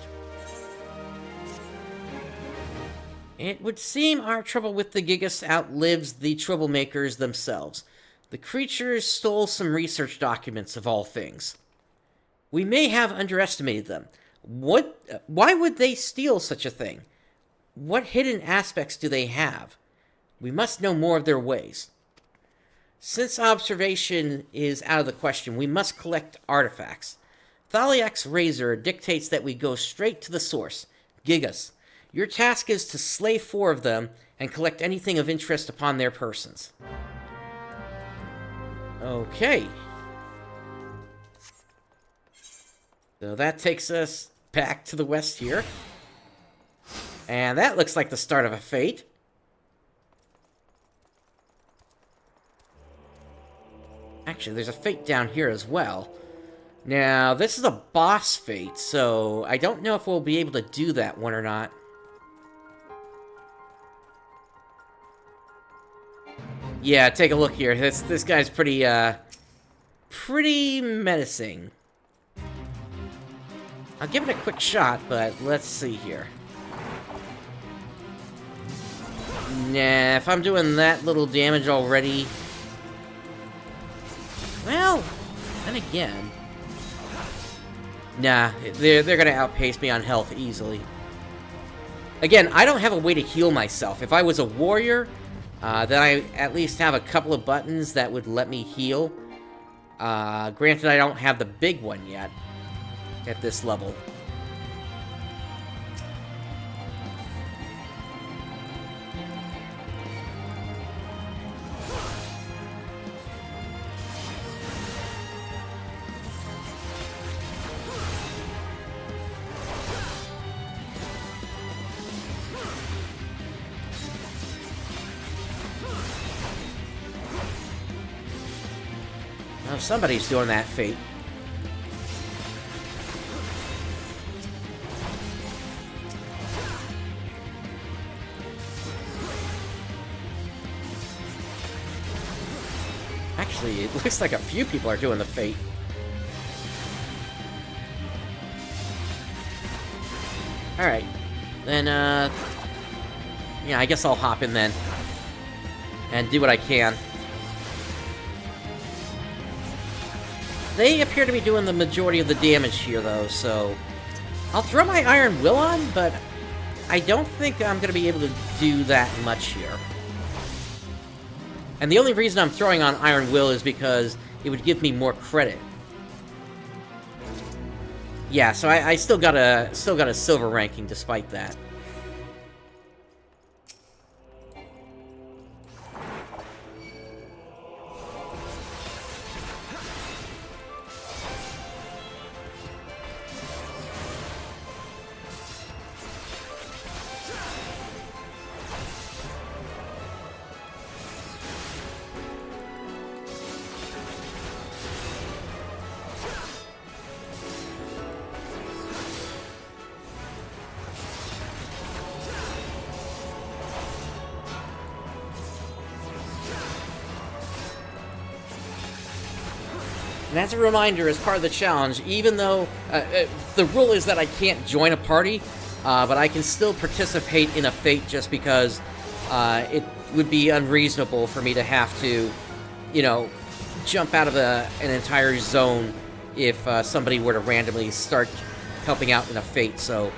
It would seem our trouble with the Gigas outlives the troublemakers themselves. The creatures stole some research documents of all things. We may have underestimated them. Why would they steal such a thing? What hidden aspects do they have? We must know more of their ways. Since observation is out of the question, we must collect artifacts. Thaliak's razor dictates that we go straight to the source, Gigas. Your task is to slay 4 of them and collect anything of interest upon their persons. Okay. So that takes us back to the west here. And that looks like the start of a fate. Actually, there's a fate down here as well. Now, this is a boss fate, so I don't know if we'll be able to do that one or not. Yeah, take a look here. This guy's pretty menacing. I'll give it a quick shot, but let's see here. Nah, if I'm doing that little damage already... Well, then again... Nah, they're gonna outpace me on health easily. Again, I don't have a way to heal myself. If I was a warrior, then I at least have a couple of buttons that would let me heal. Granted, I don't have the big one yet at this level. Oh, somebody's doing that fate. Actually, it looks like a few people are doing the Fate. Alright. Then, yeah, I guess I'll hop in then. And do what I can. They appear to be doing the majority of the damage here, though, so... I'll throw my Iron Will on, but I don't think I'm going to be able to do that much here. And the only reason I'm throwing on Iron Will is because it would give me more credit. Yeah, so I still got a silver ranking despite that. And as a reminder, as part of the challenge, even though the rule is that I can't join a party, but I can still participate in a Fate just because it would be unreasonable for me to have to, you know, jump out of an entire zone if somebody were to randomly start helping out in a Fate. So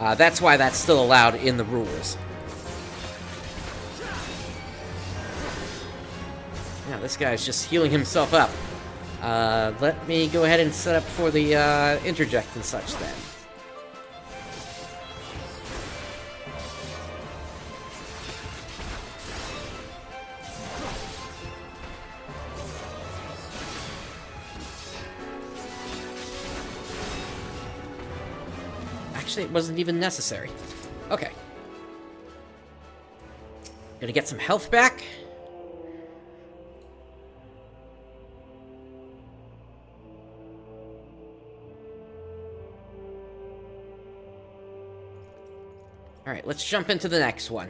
that's why that's still allowed in the rules. Now this guy's just healing himself up. Let me go ahead and set up for the interject and such then. Actually, it wasn't even necessary. Okay. Gonna get some health back. Alright, let's jump into the next one.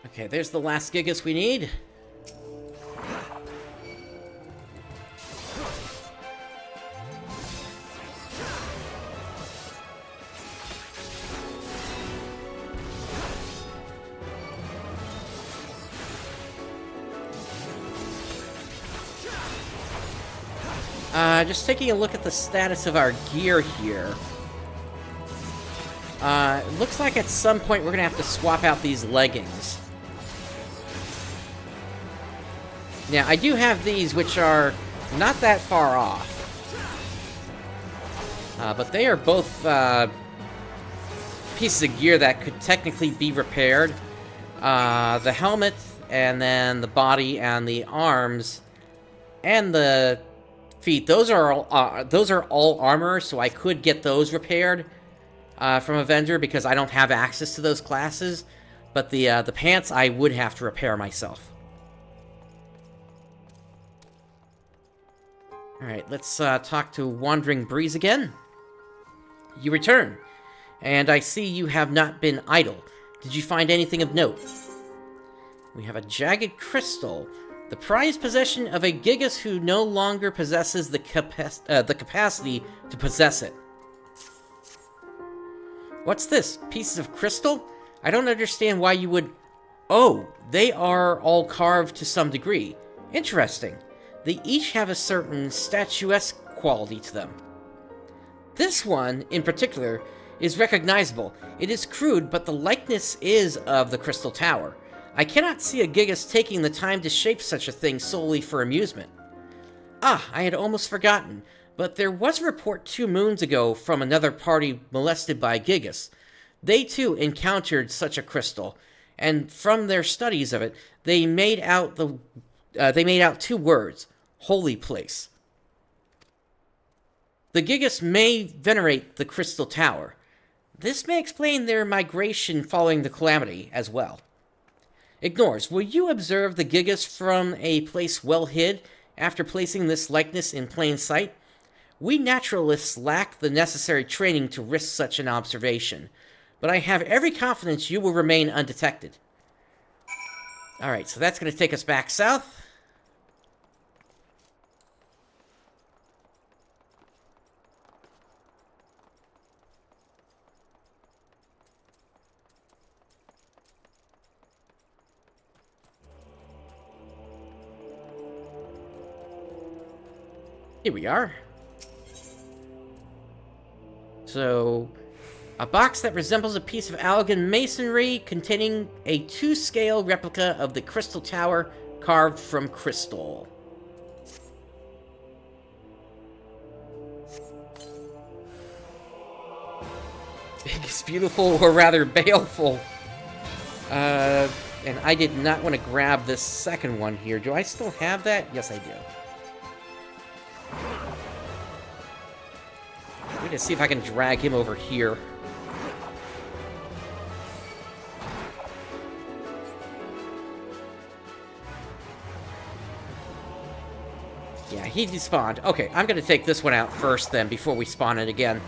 Okay, there's the last Gigas we need. Just taking a look at the status of our gear here. It looks like at some point we're gonna have to swap out these leggings. Now, I do have these, which are not that far off. But they are both pieces of gear that could technically be repaired. The helmet, and then the body, and the arms, and the feet. Those are all armor, so I could get those repaired from a vendor because I don't have access to those classes. But the pants I would have to repair myself. Alright, let's talk to Wandering Breeze again. You return, and I see you have not been idle. Did you find anything of note? We have a jagged crystal, the prized possession of a Gigas who no longer possesses the capacity to possess it. What's this? Pieces of crystal? I don't understand why you would... Oh, they are all carved to some degree. Interesting. They each have a certain statuesque quality to them. This one, in particular, is recognizable. It is crude, but the likeness is of the Crystal Tower. I cannot see a Gigas taking the time to shape such a thing solely for amusement. Ah, I had almost forgotten, but there was a report 2 moons ago from another party molested by Gigas. They too encountered such a crystal, and from their studies of it, they made out 2 words: holy place. The Gigas may venerate the crystal tower. This may explain their migration following the calamity as well. Ignores, will you observe the Gigas from a place well hid after placing this likeness in plain sight? We naturalists lack the necessary training to risk such an observation, but I have every confidence you will remain undetected. Alright, so that's going to take us back south. Here we are. So, a box that resembles a piece of Allegan masonry containing a 2-scale replica of the crystal tower carved from crystal. Big is beautiful, or rather baleful. And I did not want to grab this second one here. Do I still have that? Yes, I do. Let me just see if I can drag him over here. Yeah, he despawned. Okay, I'm going to take this one out first then, before we spawn it again.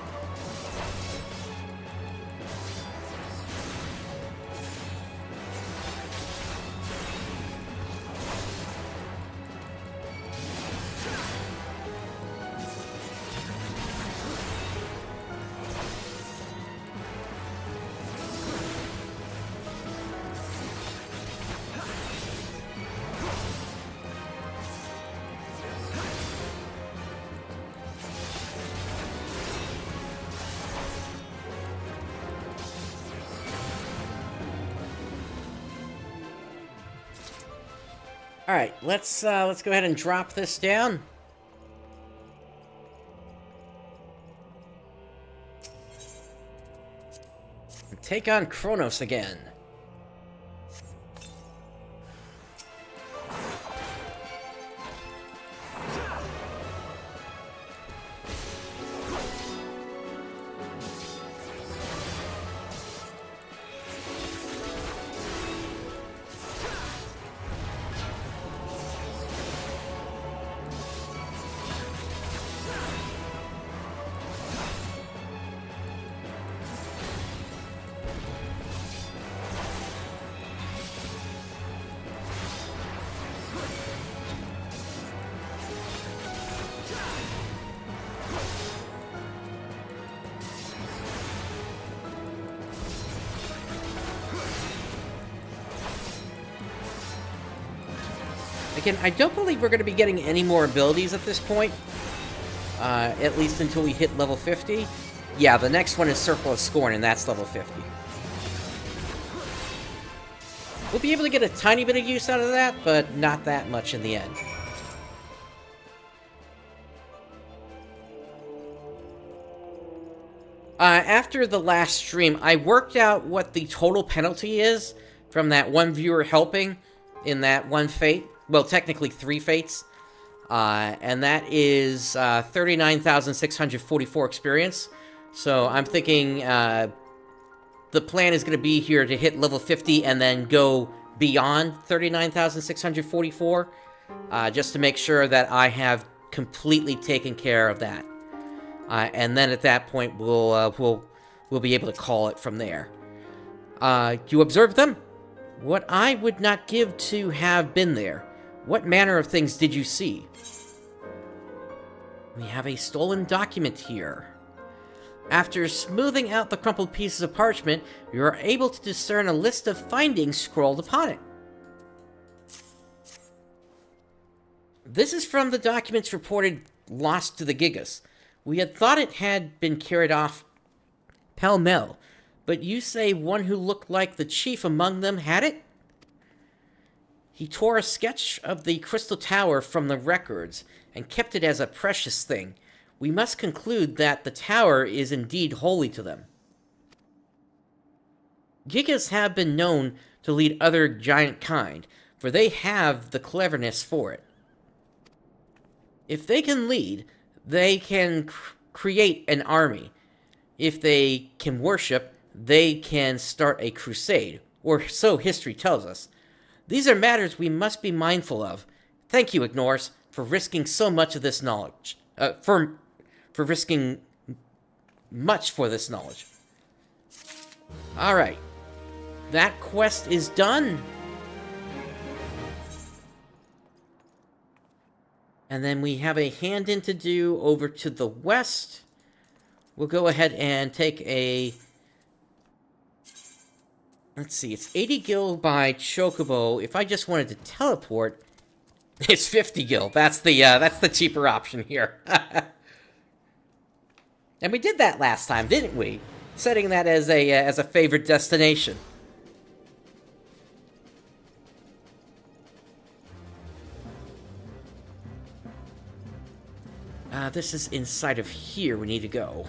Alright, let's go ahead and drop this down. And take on Kronos again. Again, I don't believe we're going to be getting any more abilities at this point. At least until we hit level 50. Yeah, the next one is Circle of Scorn, and that's level 50. We'll be able to get a tiny bit of use out of that, but not that much in the end. After the last stream, I worked out what the total penalty is from that one viewer helping in that one fate. Well, technically 3 fates. And that is 39,644 experience. So I'm thinking the plan is going to be here to hit level 50 and then go beyond 39,644. Just to make sure that I have completely taken care of that. And then at that point, we'll be able to call it from there. You observed them? What I would not give to have been there. What manner of things did you see? We have a stolen document here. After smoothing out the crumpled pieces of parchment, you are able to discern a list of findings scrawled upon it. This is from the documents reported lost to the Gigas. We had thought it had been carried off pell-mell, but you say one who looked like the chief among them had it? He tore a sketch of the Crystal Tower from the records and kept it as a precious thing. We must conclude that the tower is indeed holy to them. Gigas have been known to lead other giant kind, for they have the cleverness for it. If they can lead, they can create an army. If they can worship, they can start a crusade, or so history tells us. These are matters we must be mindful of. Thank you, Ignores, for risking so much of this knowledge. For risking much for this knowledge. Alright. That quest is done. And then we have a hand-in to do over to the west. We'll go ahead and take a... Let's see, it's 80 gil by Chocobo. If I just wanted to teleport, it's 50 gil. That's the cheaper option here. And we did that last time, didn't we? Setting that as a favorite destination. This is inside of here we need to go.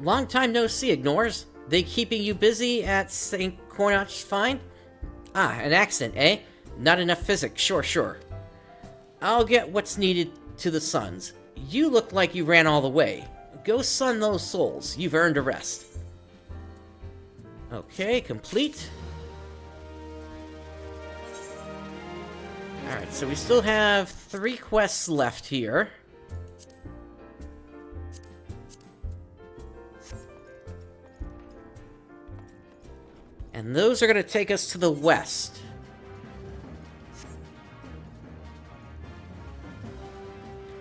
Long time no see, Ignores. They keeping you busy at St. Cornach's Find? Ah, an accident, eh? Not enough physics, sure. I'll get what's needed to the Suns. You look like you ran all the way. Go sun those souls. You've earned a rest. Okay, complete. Alright, so we still have 3 quests left here. And those are going to take us to the west.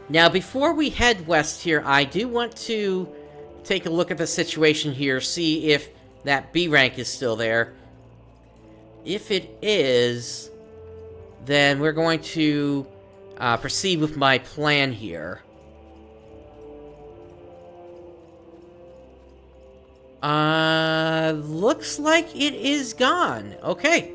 Now, before we head west here, I do want to take a look at the situation here, see if that B rank is still there. If it is, then we're going to proceed with my plan here. Looks like it is gone. Okay.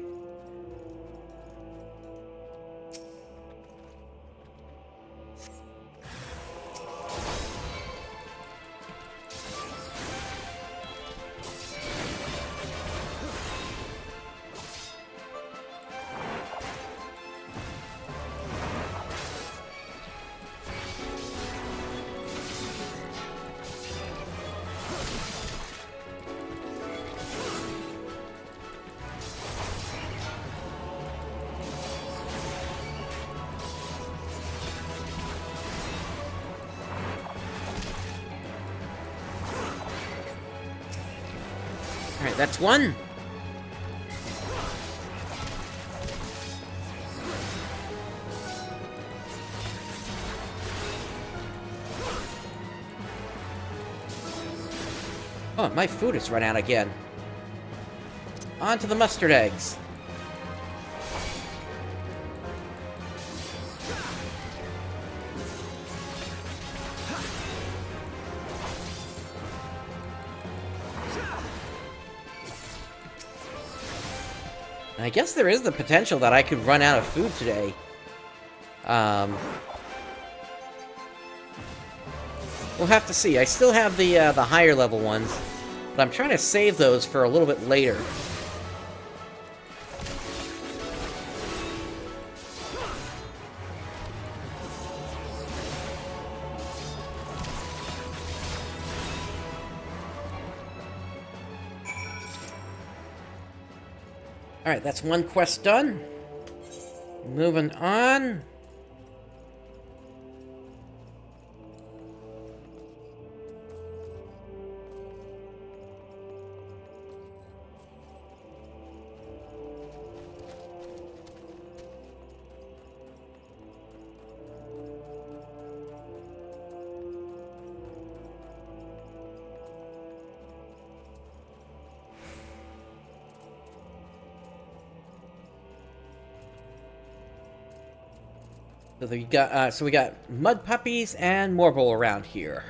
Alright, that's one. Oh, my food has run out again. On to the mustard eggs. I guess there is the potential that I could run out of food today. We'll have to see. I still have the higher level ones, but I'm trying to save those for a little bit later. Alright, that's one quest done. Moving on. So we got mud puppies and Morble around here.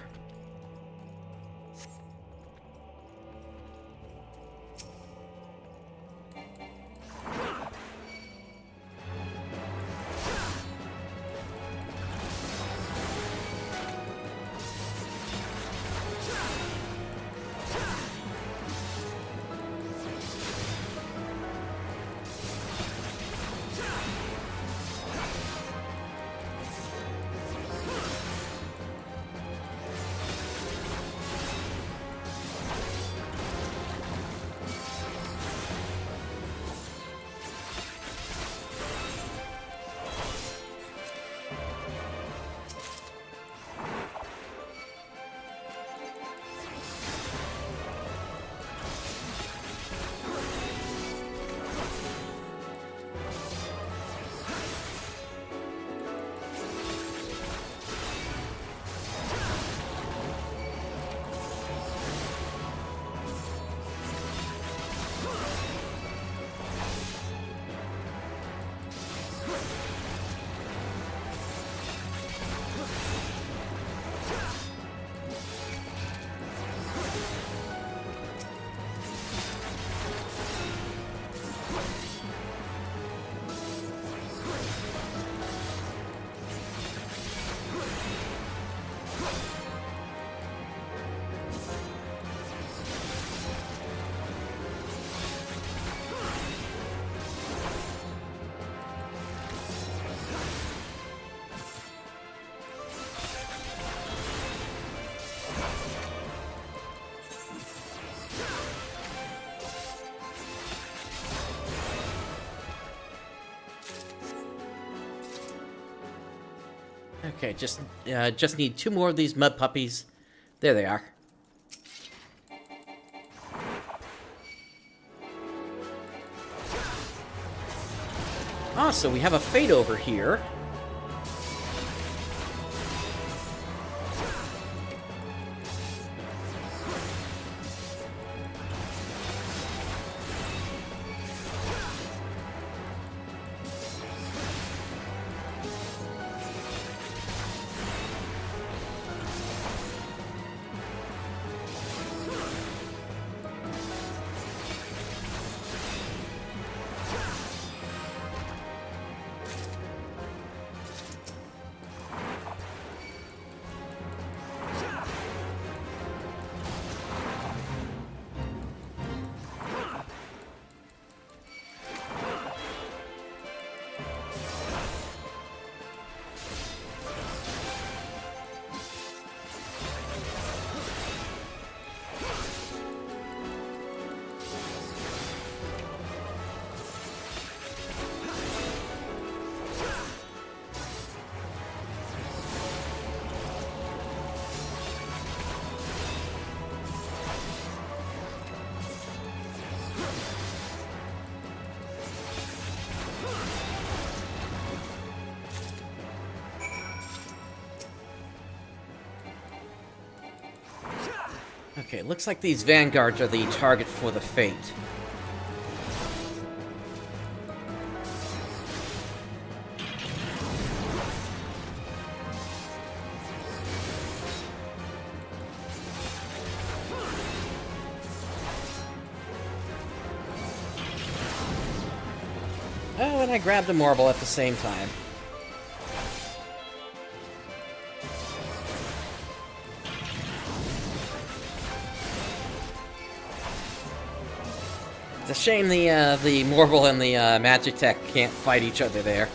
Okay, just need 2 more of these mud puppies. There they are. Ah, so we have a fate over here. Okay, looks like these vanguards are the target for the fate. Oh, and I grabbed a marble at the same time. It's a shame the Morble and the Magitech can't fight each other there.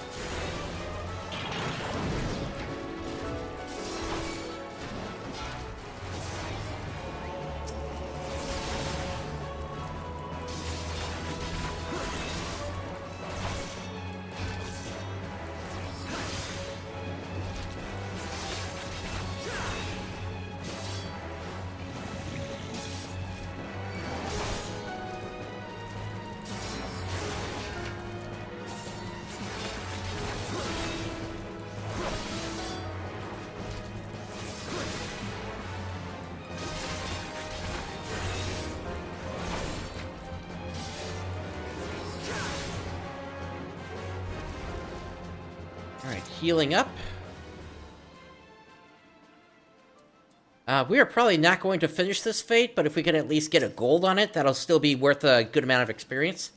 Alright, healing up. We are probably not going to finish this fate, but if we can at least get a gold on it, that'll still be worth a good amount of experience.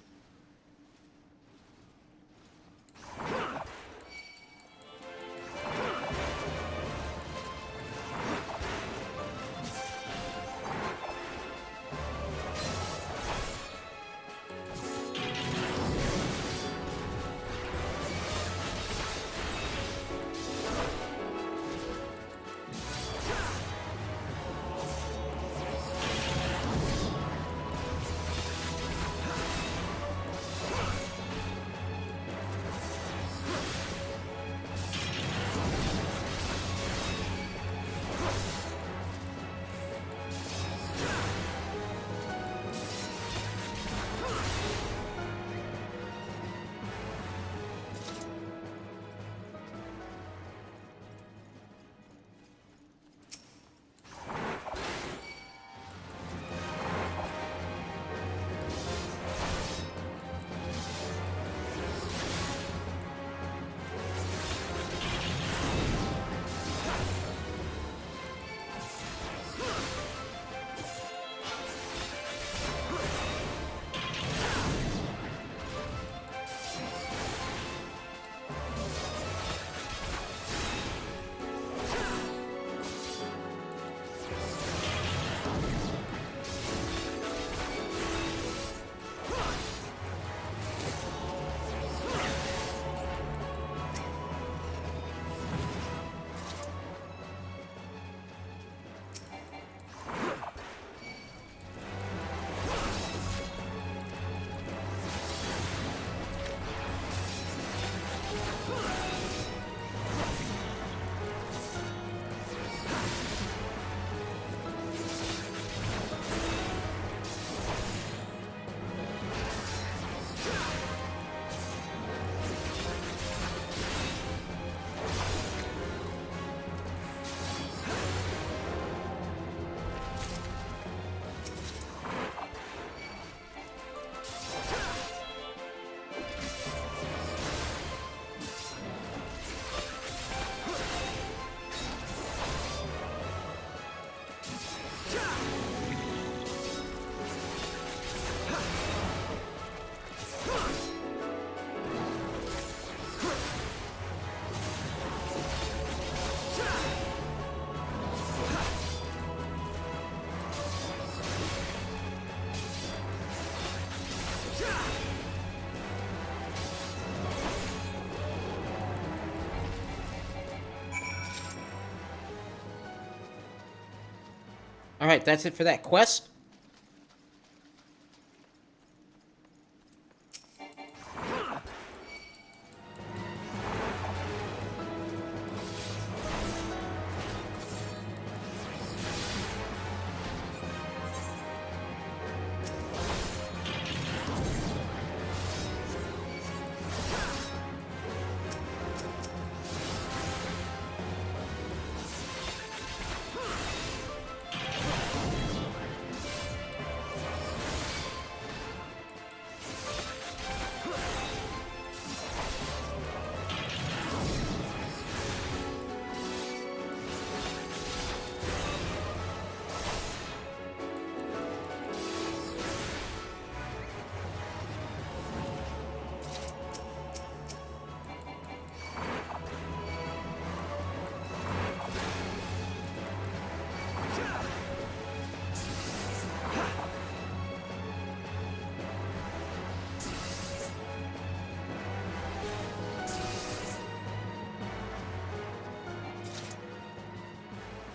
Alright, that's it for that quest.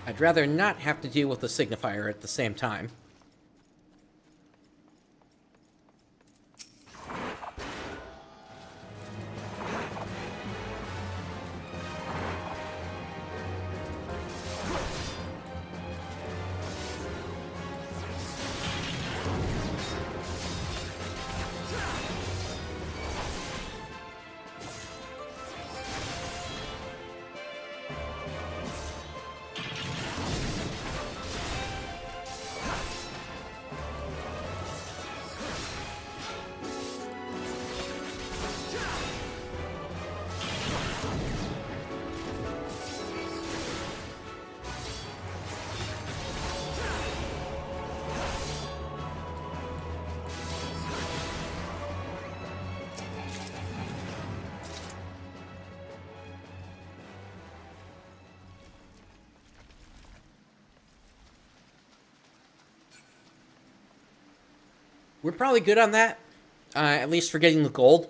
I'd rather not have to deal with the signifier at the same time. We're probably good on that, at least for getting the gold.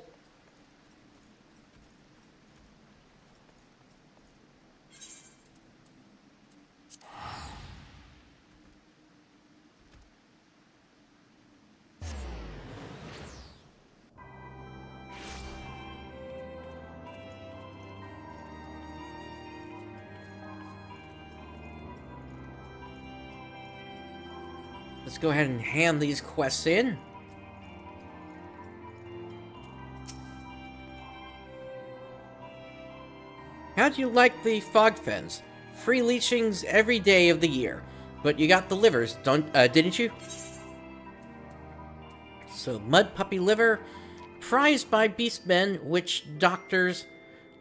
Let's go ahead and hand these quests in. How do you like the fog fens? Free leechings every day of the year. But you got the livers, didn't you? So, mud puppy liver, prized by beastmen, witch doctors,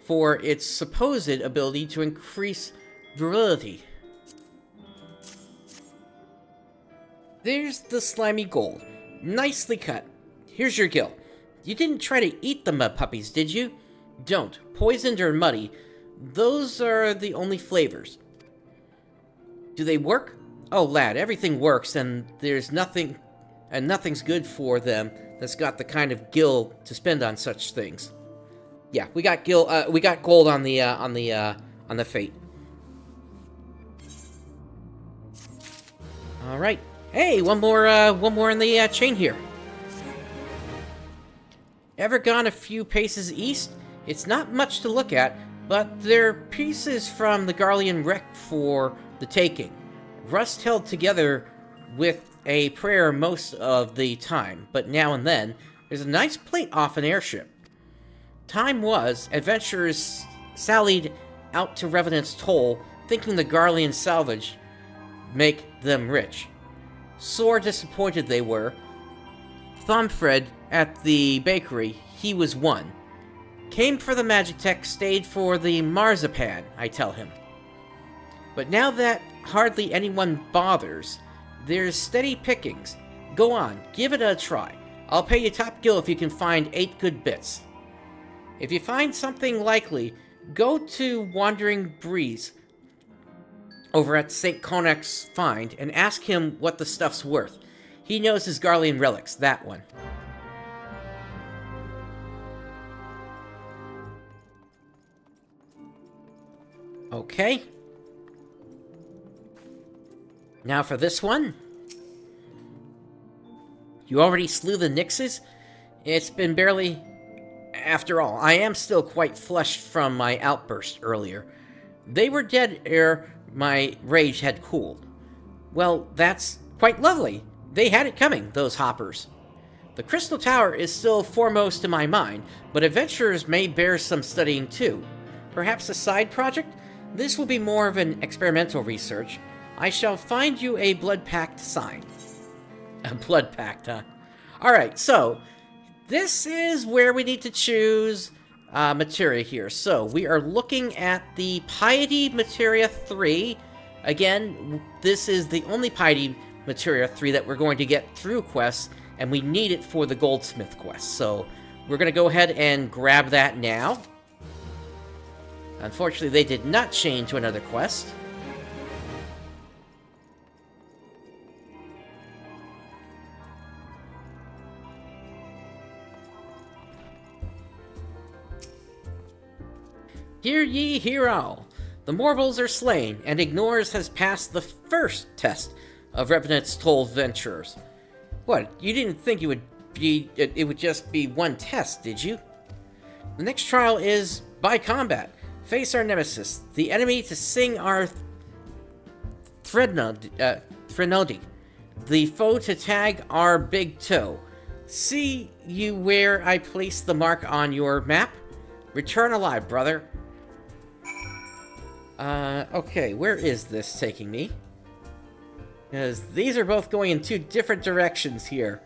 for its supposed ability to increase virility. There's the slimy gold. Nicely cut. Here's your gill. You didn't try to eat the mud puppies, did you? Don't. Poisoned or muddy. Those are the only flavors. Do they work? Oh, lad, everything works, and there's nothing, and nothing's good for them that's got the kind of gill to spend on such things. Yeah, we got we got gold on the fate. All right. Hey, one more in the chain here. Ever gone a few paces east? It's not much to look at, but they're pieces from the Garlean wreck for the taking. Rust held together with a prayer most of the time, but now and then, there's a nice plate off an airship. Time was, adventurers sallied out to Revenant's Toll, thinking the Garlean salvage make them rich. Sore disappointed they were. Thomfred at the bakery, he was one. Came for the magic tech, stayed for the marzipan, I tell him. But now that hardly anyone bothers, there's steady pickings. Go on, give it a try. I'll pay you top gill if you can find 8 good bits. If you find something likely, go to Wandering Breeze over at St. Conach's Find and ask him what the stuff's worth. He knows his Garlean relics, that one. Okay. Now for this one. You already slew the Nixes? It's been barely... After all, I am still quite flushed from my outburst earlier. They were dead ere my rage had cooled. Well, that's quite lovely. They had it coming, those hoppers. The Crystal Tower is still foremost in my mind, but adventurers may bear some studying too. Perhaps a side project? This will be more of an experimental research. I shall find you a blood pact sign. A blood pact, huh? Alright, so... this is where we need to choose materia here. So, we are looking at the Piety Materia 3. Again, this is the only Piety Materia 3 that we're going to get through quests, and we need it for the Goldsmith quest. So, we're going to go ahead and grab that now. Unfortunately, they did not chain to another quest. Hear ye, hear all. The Morbles are slain, and Ignores has passed the first test of Revenant's Toll Venturers. What, you didn't think it would just be one test, did you? The next trial is by combat. Face our nemesis, the enemy to sing our Threnody, the foe to tag our big toe. See you where I place the mark on your map? Return alive, brother. Okay, where is this taking me? Because these are both going in two different directions here.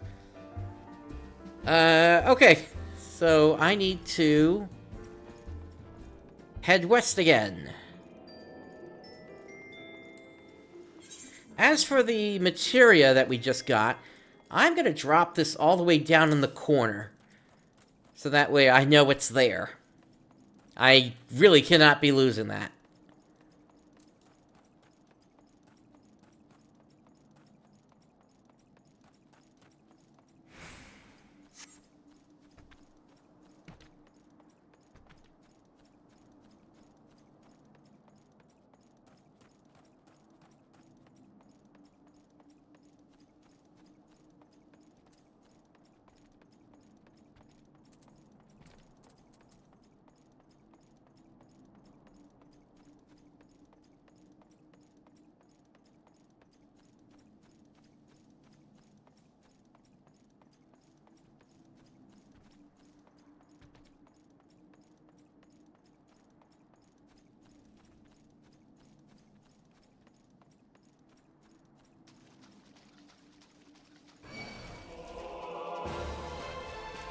Okay. So, I need to... head west again. As for the materia that we just got, I'm gonna drop this all the way down in the corner. So that way I know it's there. I really cannot be losing that.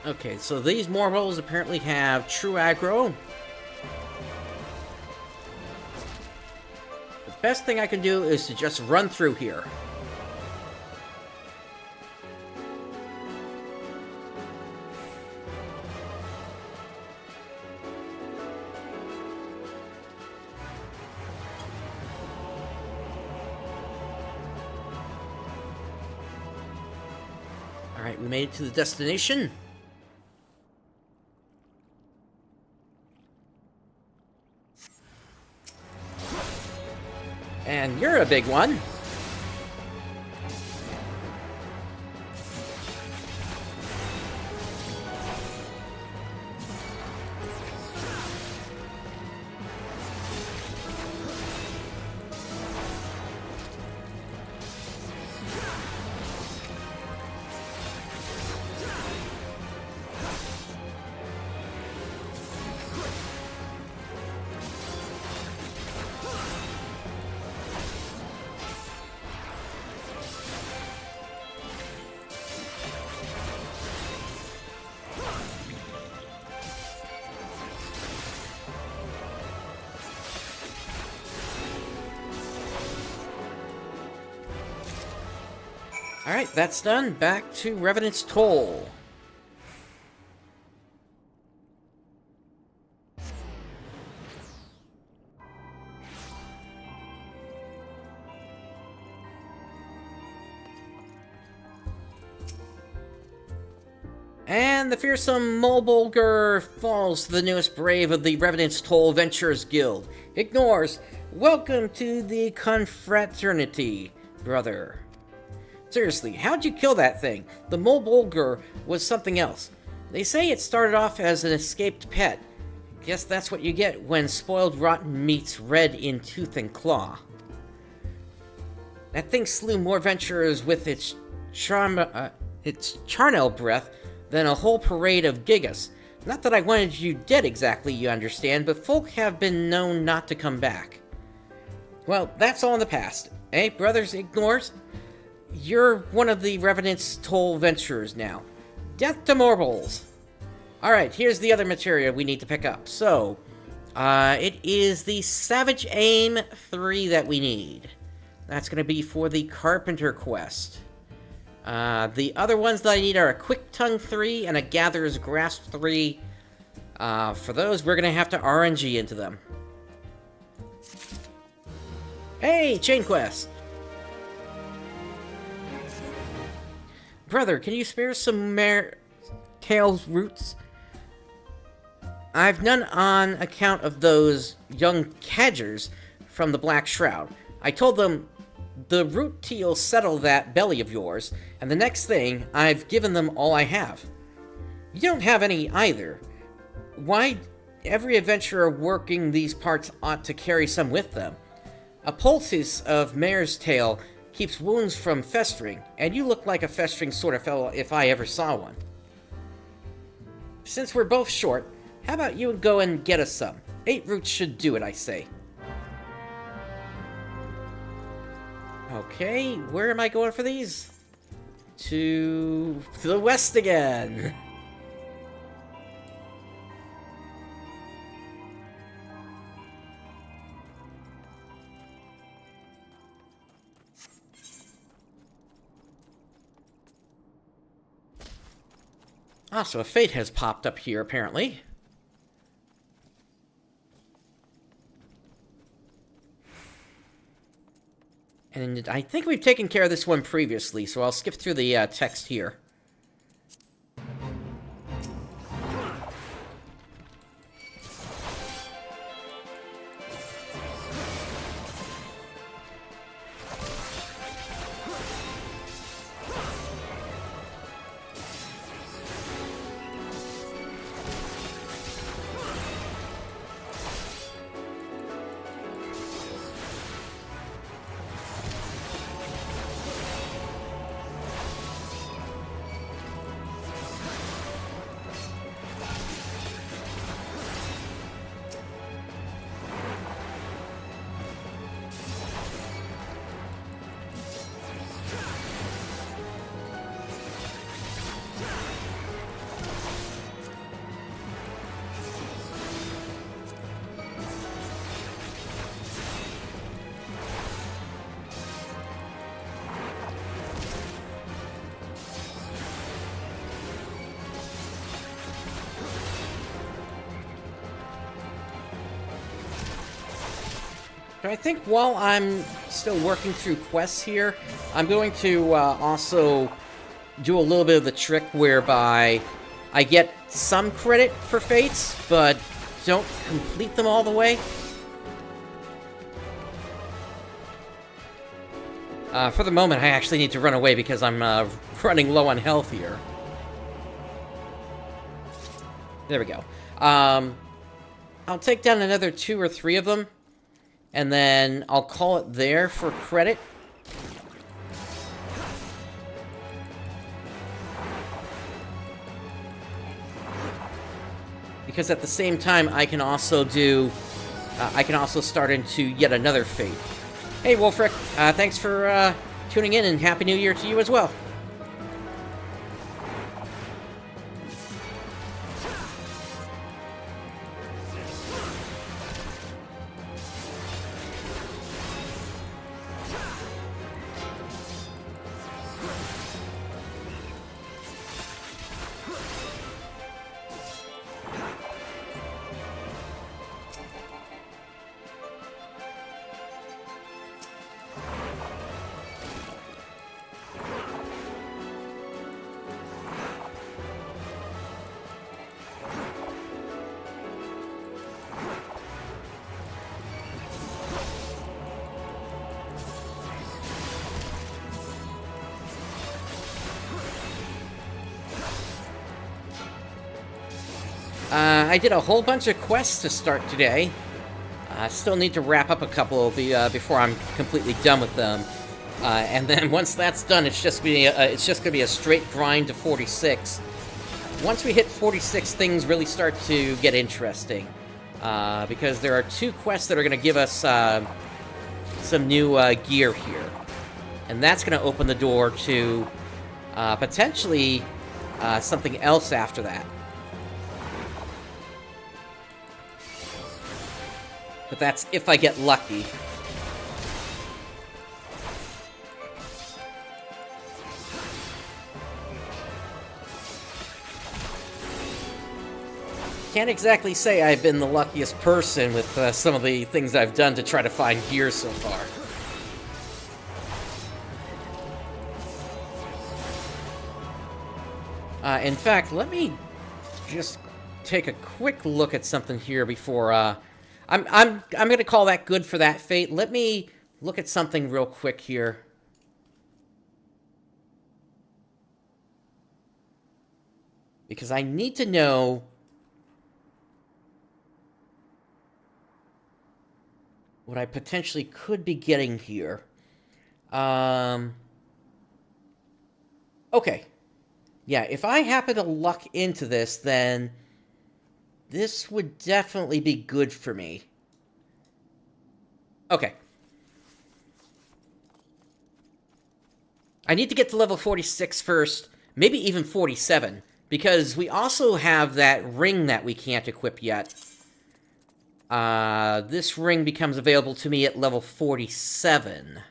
Okay, so these Morbles apparently have true aggro. The best thing I can do is to just run through here. Alright, we made it to the destination. And you're a big one. Alright, that's done. Back to Revenant's Toll. And the fearsome Mulbolger falls to the newest brave of the Revenant's Toll Venturers Guild. Ignores. Welcome to the confraternity. Brother. Seriously, how'd you kill that thing? The Mulbolger was something else. They say it started off as an escaped pet. Guess that's what you get when spoiled rotten meat's red in tooth and claw. That thing slew more venturers with its charnel breath than a whole parade of gigas. Not that I wanted you dead exactly, you understand, but folk have been known not to come back. Well, that's all in the past. Eh, brothers ignores? You're one of the Revenant's toll venturers now. Death to mortals! Alright, here's the other material we need to pick up. So, it is the Savage Aim 3 that we need. That's going to be for the Carpenter quest. The other ones that I need are a Quick Tongue 3 and a Gatherer's Grasp 3. For those, we're going to have to RNG into them. Hey, chain quest! Brother, can you spare some Tails roots? I've none on account of those young cadgers from the Black Shroud. I told them the root teal settle that belly of yours, and the next thing, I've given them all I have. You don't have any either. Why, every adventurer working these parts ought to carry some with them. A poultice of mare's tail keeps wounds from festering, and you look like a festering sort of fellow if I ever saw one. Since we're both short, how about you go and get us some? 8 roots should do it, I say. Okay, where am I going for these? To the west again. Ah, so a fate has popped up here, apparently. And I think we've taken care of this one previously, so I'll skip through the text here. I think while I'm still working through quests here, I'm going to also do a little bit of the trick whereby I get some credit for fates, but don't complete them all the way. For the moment, I actually need to run away because I'm running low on health here. There we go. I'll take down another 2 or 3 of them, and then I'll call it there for credit. Because at the same time, I can also do... I can also start into yet another fate. Hey, Wolfric, thanks for tuning in, and Happy New Year to you as well. I did a whole bunch of quests to start today. I still need to wrap up a couple before I'm completely done with them. And then once that's done, it's just gonna be a straight grind to 46. Once we hit 46, things really start to get interesting. Because there are 2 quests that are gonna give us some new gear here. And that's gonna open the door to potentially something else after that. But that's if I get lucky. Can't exactly say I've been the luckiest person with some of the things I've done to try to find gear so far. In fact, let me just take a quick look at something here before I'm gonna call that good for that fate. Let me look at something real quick here. Because I need to know what I potentially could be getting here. Okay. Yeah, if I happen to luck into this, then this would definitely be good for me. Okay. I need to get to level 46 first, maybe even 47, because we also have that ring that we can't equip yet. This ring becomes available to me at level 47.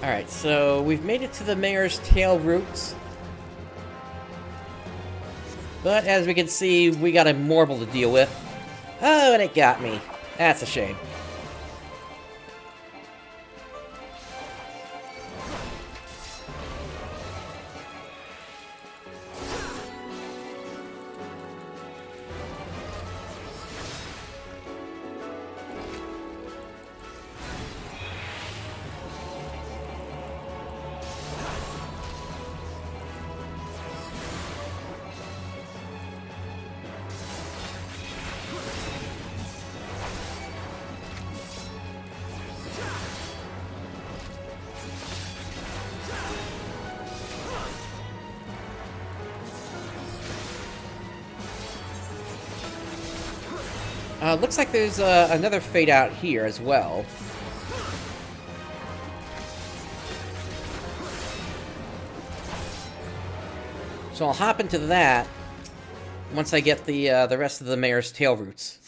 Alright, so we've made it to the mayor's tail roots. But as we can see, we got a Morble to deal with. Oh, and it got me. That's a shame. Looks like there's another fade out here as well. So I'll hop into that once I get the rest of the mayor's tail roots.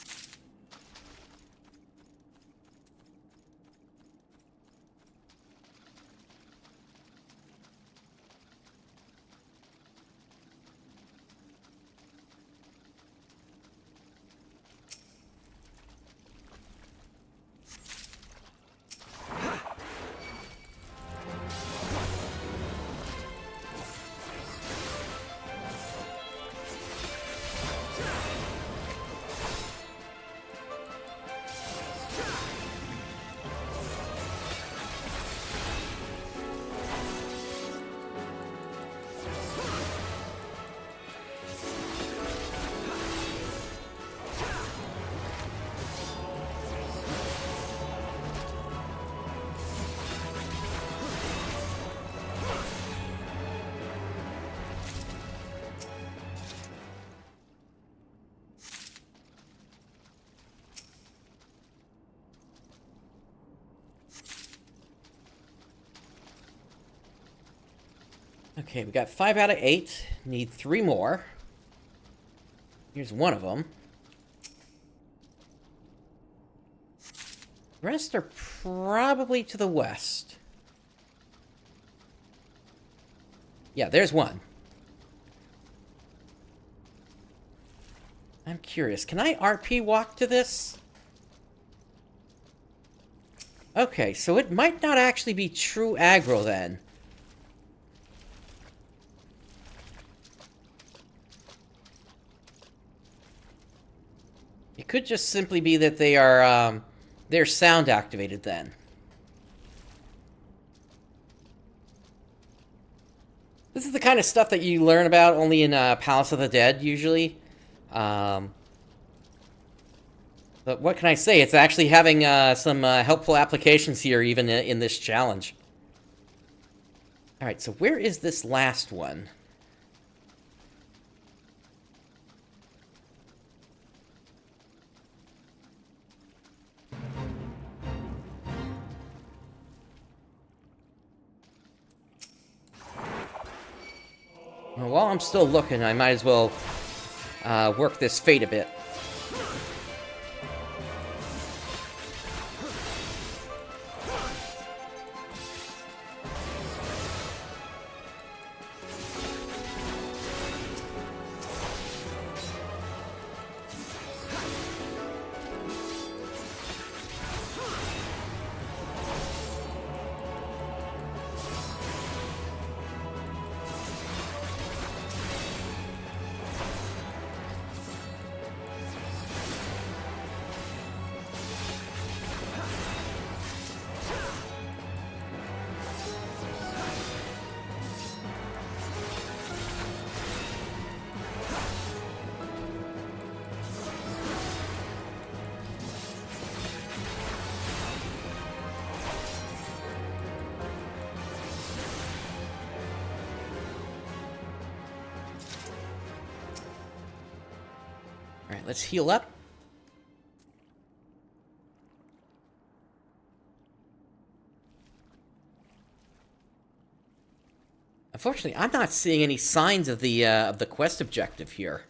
Okay, we got 5 out of 8. Need 3 more. Here's one of them. The rest are probably to the west. Yeah, there's one. I'm curious. Can I RP walk to this? Okay, so it might not actually be true aggro then. It could just simply be that they are, they're sound activated then. This is the kind of stuff that you learn about only in Palace of the Dead, usually. But what can I say? It's actually having some helpful applications here, even in this challenge. Alright, so where is this last one? Well, while I'm still looking, I might as well work this fate a bit. Alright, let's heal up. Unfortunately, I'm not seeing any signs of the quest objective here.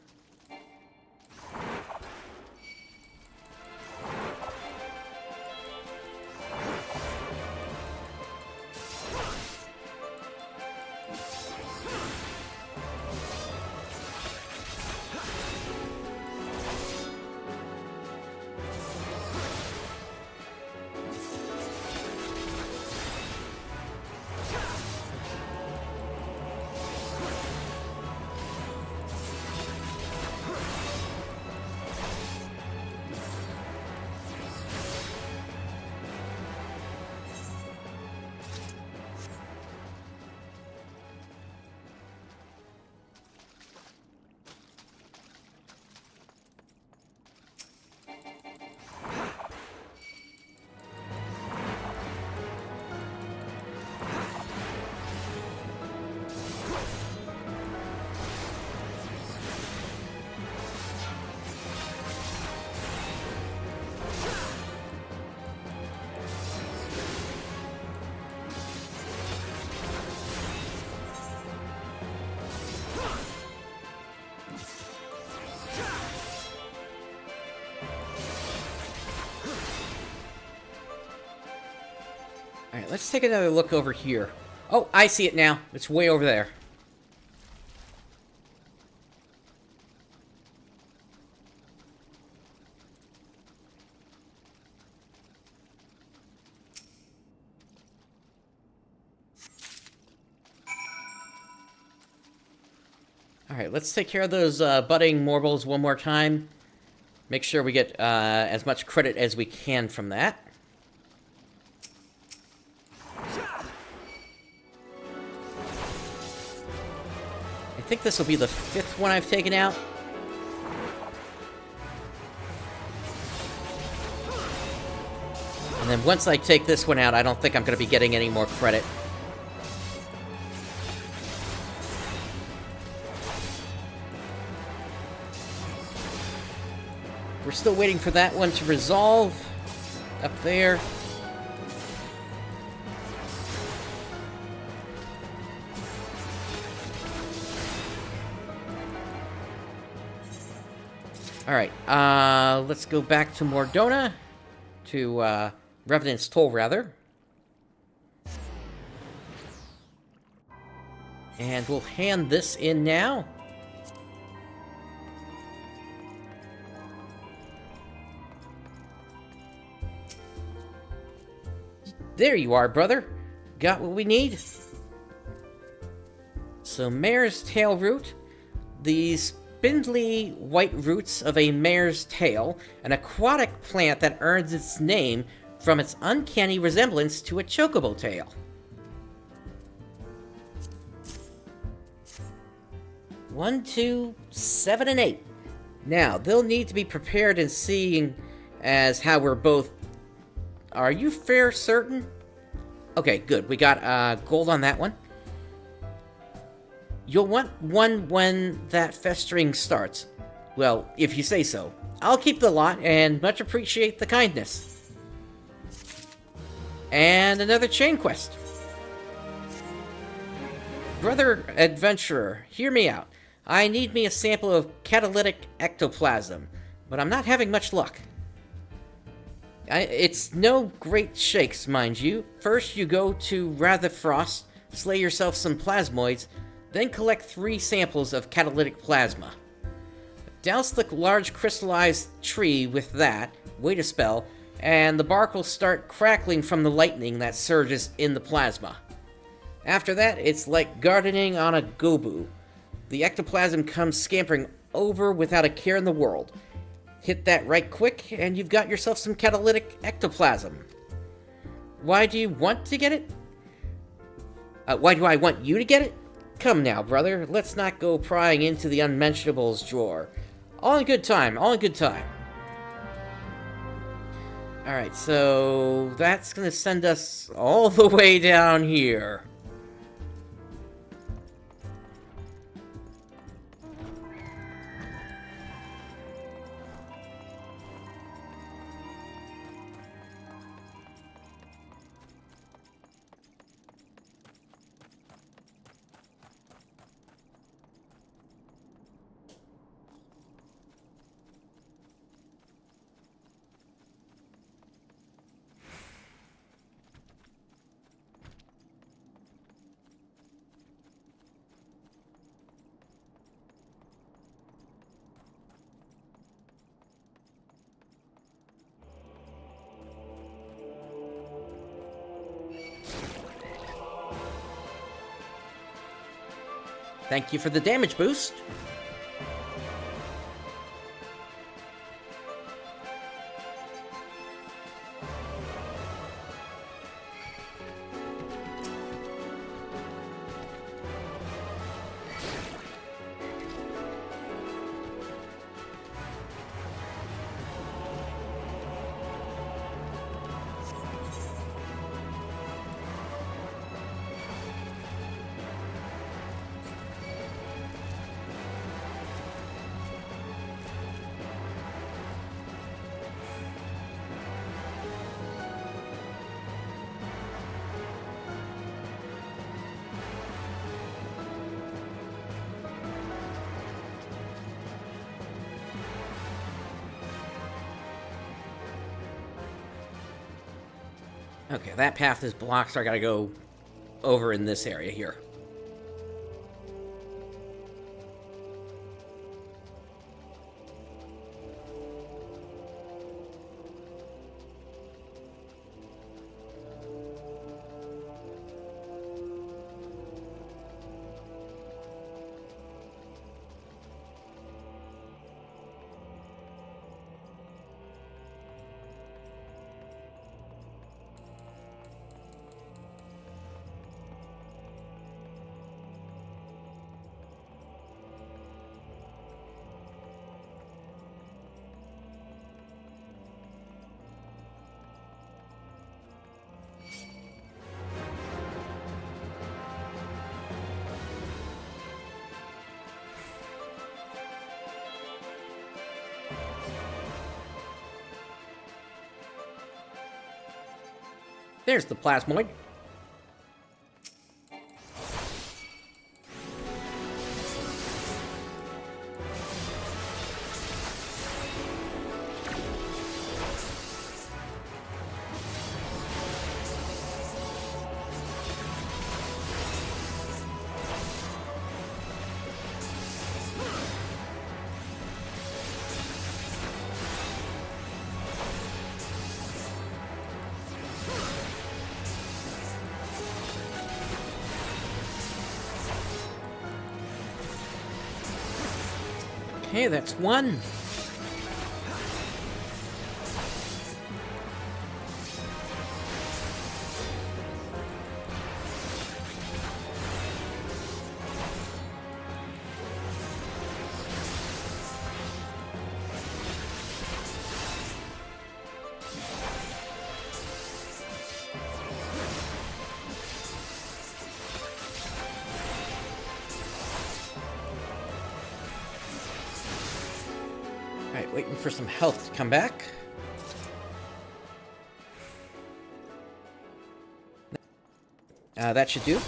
Alright, let's take another look over here. Oh, I see it now. It's way over there. Alright, let's take care of those budding morbles one more time. Make sure we get as much credit as we can from that. I think this will be the 5th one I've taken out. And then once I take this one out, I don't think I'm going to be getting any more credit. We're still waiting for that one to resolve up there. Alright, let's go back to Mordona, to Revenant's Toll, rather. And we'll hand this in now. There you are, brother. Got what we need? So, mare's tail root. These spindly white roots of a mare's tail, an aquatic plant that earns its name from its uncanny resemblance to a chocobo tail. 1, 2, 7, and 8. Now, they'll need to be prepared and seeing as how we're both... Are you fair certain? Okay, good. We got gold on that one. You'll want one when that festering starts. Well, if you say so. I'll keep the lot and much appreciate the kindness. And another chain quest. Brother adventurer, hear me out. I need me a sample of catalytic ectoplasm, but I'm not having much luck. It's no great shakes, mind you. First you go to Ratherfrost, slay yourself some plasmoids, then collect 3 samples of catalytic plasma. Douse the large crystallized tree with that, wait a spell, and the bark will start crackling from the lightning that surges in the plasma. After that, it's like gardening on a gobu. The ectoplasm comes scampering over without a care in the world. Hit that right quick, and you've got yourself some catalytic ectoplasm. Why do you want to get it? Why do I want you to get it? Come now, brother, let's not go prying into the unmentionables drawer. All in good time, all in good time. Alright, so that's gonna send us all the way down here. Thank you for the damage boost. Okay, that path is blocked, so I gotta go over in this area here. There's the plasmoid. Okay, that's one. Alright, waiting for some health to come back. That should do.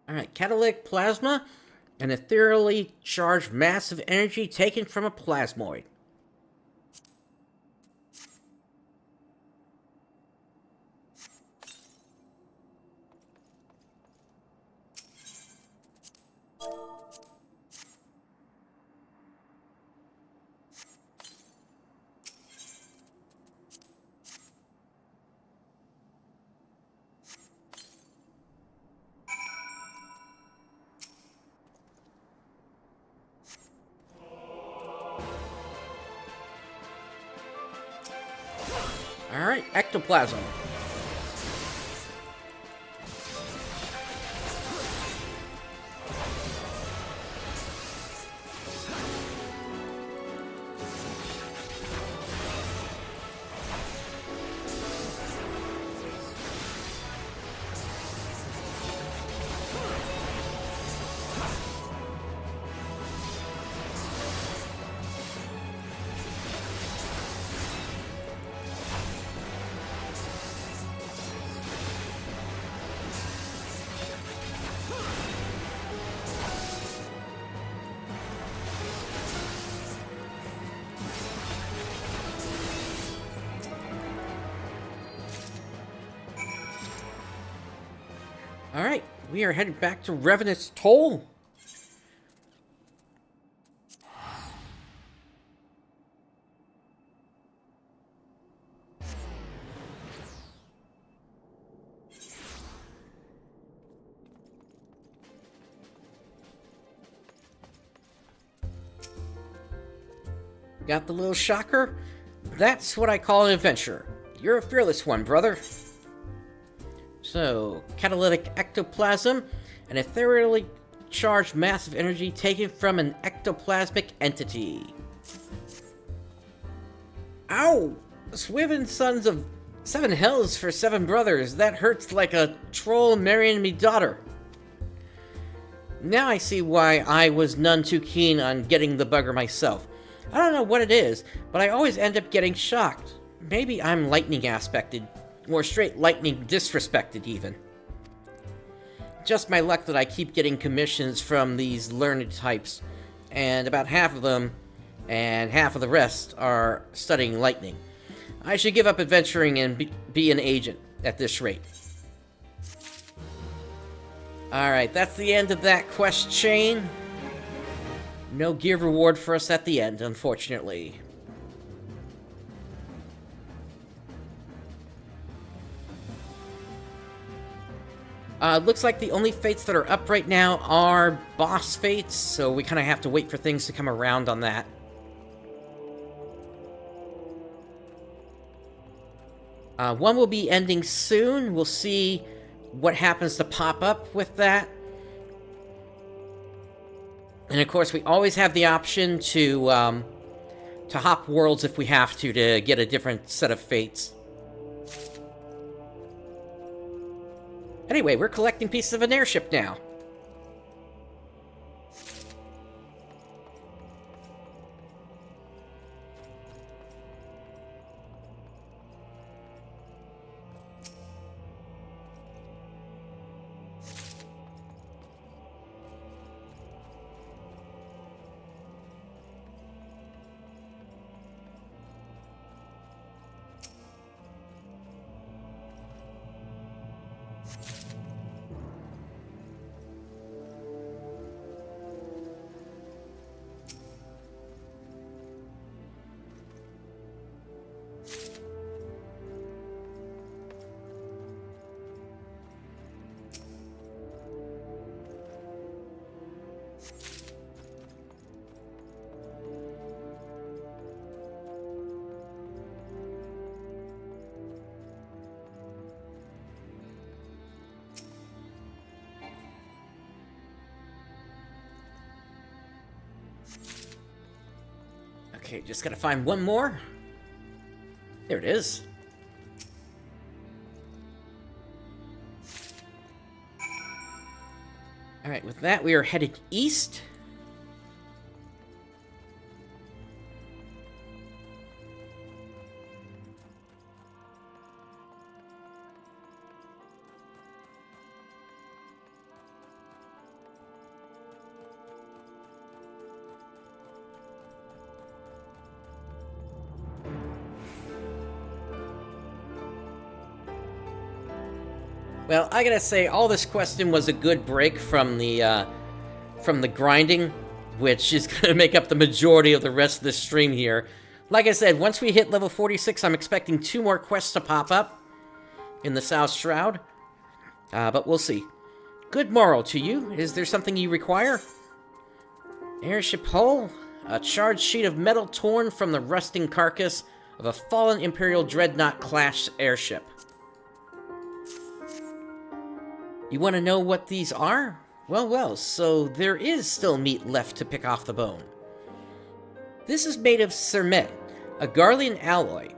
Alright, catalytic plasma, an ethereally charged mass of energy taken from a plasmoid. Alright, ectoplasm. Alright, we are headed back to Revenant's Toll. Got the little shocker? That's what I call an adventurer. You're a fearless one, brother. So, catalytic ectoplasm, an ethereally charged mass of energy taken from an ectoplasmic entity. Ow! Swiven sons of 7 hells for 7 brothers. That hurts like a troll marrying me daughter. Now I see why I was none too keen on getting the bugger myself. I don't know what it is, but I always end up getting shocked. Maybe I'm lightning aspected. Or straight lightning disrespected, even. Just my luck that I keep getting commissions from these learned types, and about half of them, and half of the rest, are studying lightning. I should give up adventuring and be an agent at this rate. Alright, that's the end of that quest chain. No gear reward for us at the end, unfortunately. Looks like the only fates that are up right now are boss fates, so we kind of have to wait for things to come around on that. One will be ending soon. We'll see what happens to pop up with that. And of course, we always have the option to hop worlds if we have to get a different set of fates. Anyway, we're collecting pieces of an airship now. Okay, just gotta find one more. There it is. Alright, with that, we are headed east. Well, I gotta say, all this questing was a good break from the grinding, which is gonna make up the majority of the rest of the stream here. Like I said, once we hit level 46, I'm expecting 2 more quests to pop up in the South Shroud. But we'll see. Good morrow to you. Is there something you require? Airship hull? A charred sheet of metal torn from the rusting carcass of a fallen Imperial Dreadnought-class airship. You want to know what these are? Well, well, so there is still meat left to pick off the bone. This is made of cermet, a Garlean alloy,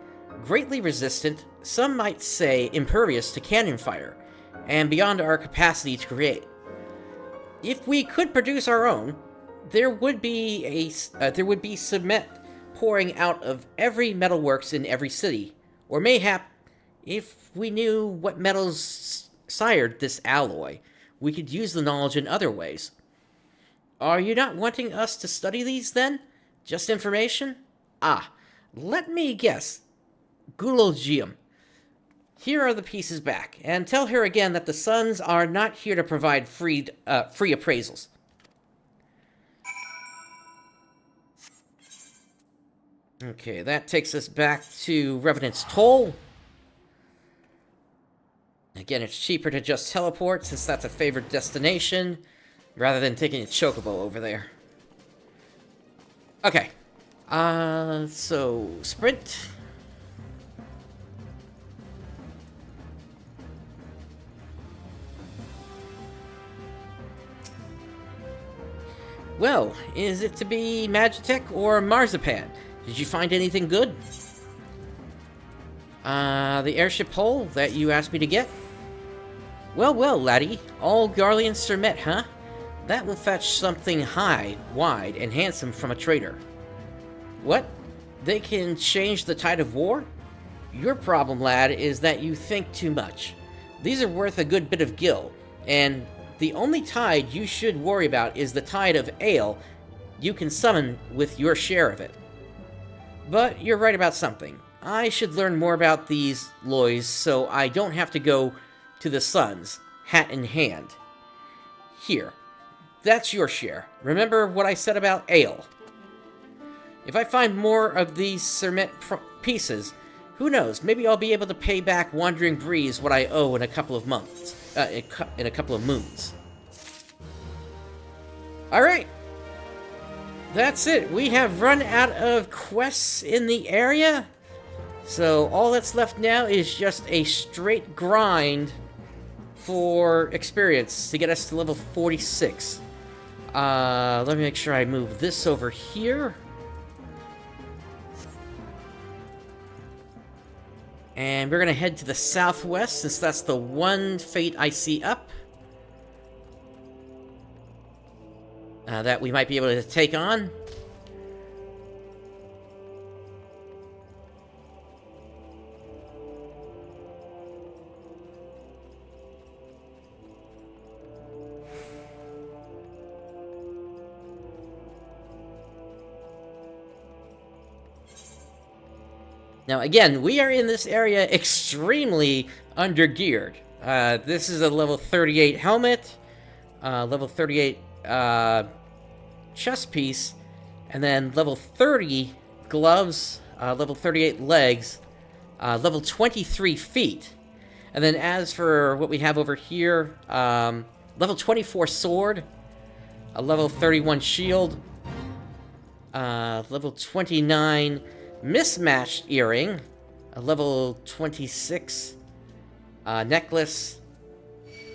greatly resistant, some might say impervious to cannon fire, and beyond our capacity to create. If we could produce our own, there would be cement pouring out of every metalworks in every city, or mayhap, if we knew what metals sired this alloy, we could use the knowledge in other ways. Are you not wanting us to study these, then? Just information? Ah, let me guess. Gulolgium. Here are the pieces back, and tell her again that the Sons are not here to provide free appraisals. Okay, that takes us back to Revenant's Toll. Again, it's cheaper to just teleport, since that's a favored destination, rather than taking a chocobo over there. Okay. So, sprint. Well, is it to be Magitech or Marzipan? Did you find anything good? The airship hull that you asked me to get? Well, well, laddie. All Garlean cermet, huh? That will fetch something high, wide, and handsome from a trader. What? They can change the tide of war? Your problem, lad, is that you think too much. These are worth a good bit of gil, and the only tide you should worry about is the tide of ale you can summon with your share of it. But you're right about something. I should learn more about these loys so I don't have to go to the Sons, hat in hand. Here. That's your share. Remember what I said about ale. If I find more of these cermet pieces, who knows, maybe I'll be able to pay back Wandering Breeze what I owe in a couple of months. In a couple of moons. Alright. That's it. We have run out of quests in the area. So all that's left now is just a straight grind for experience to get us to level 46. Let me make sure I move this over here. And we're going to head to the southwest, since that's the one fate I see up. That we might be able to take on. Now, again, we are in this area extremely undergeared. This is a level 38 helmet, level 38 chest piece, and then level 30 gloves, level 38 legs, level 23 feet. And then as for what we have over here, level 24 sword, a level 31 shield, level 29 mismatched earring, a level 26 necklace,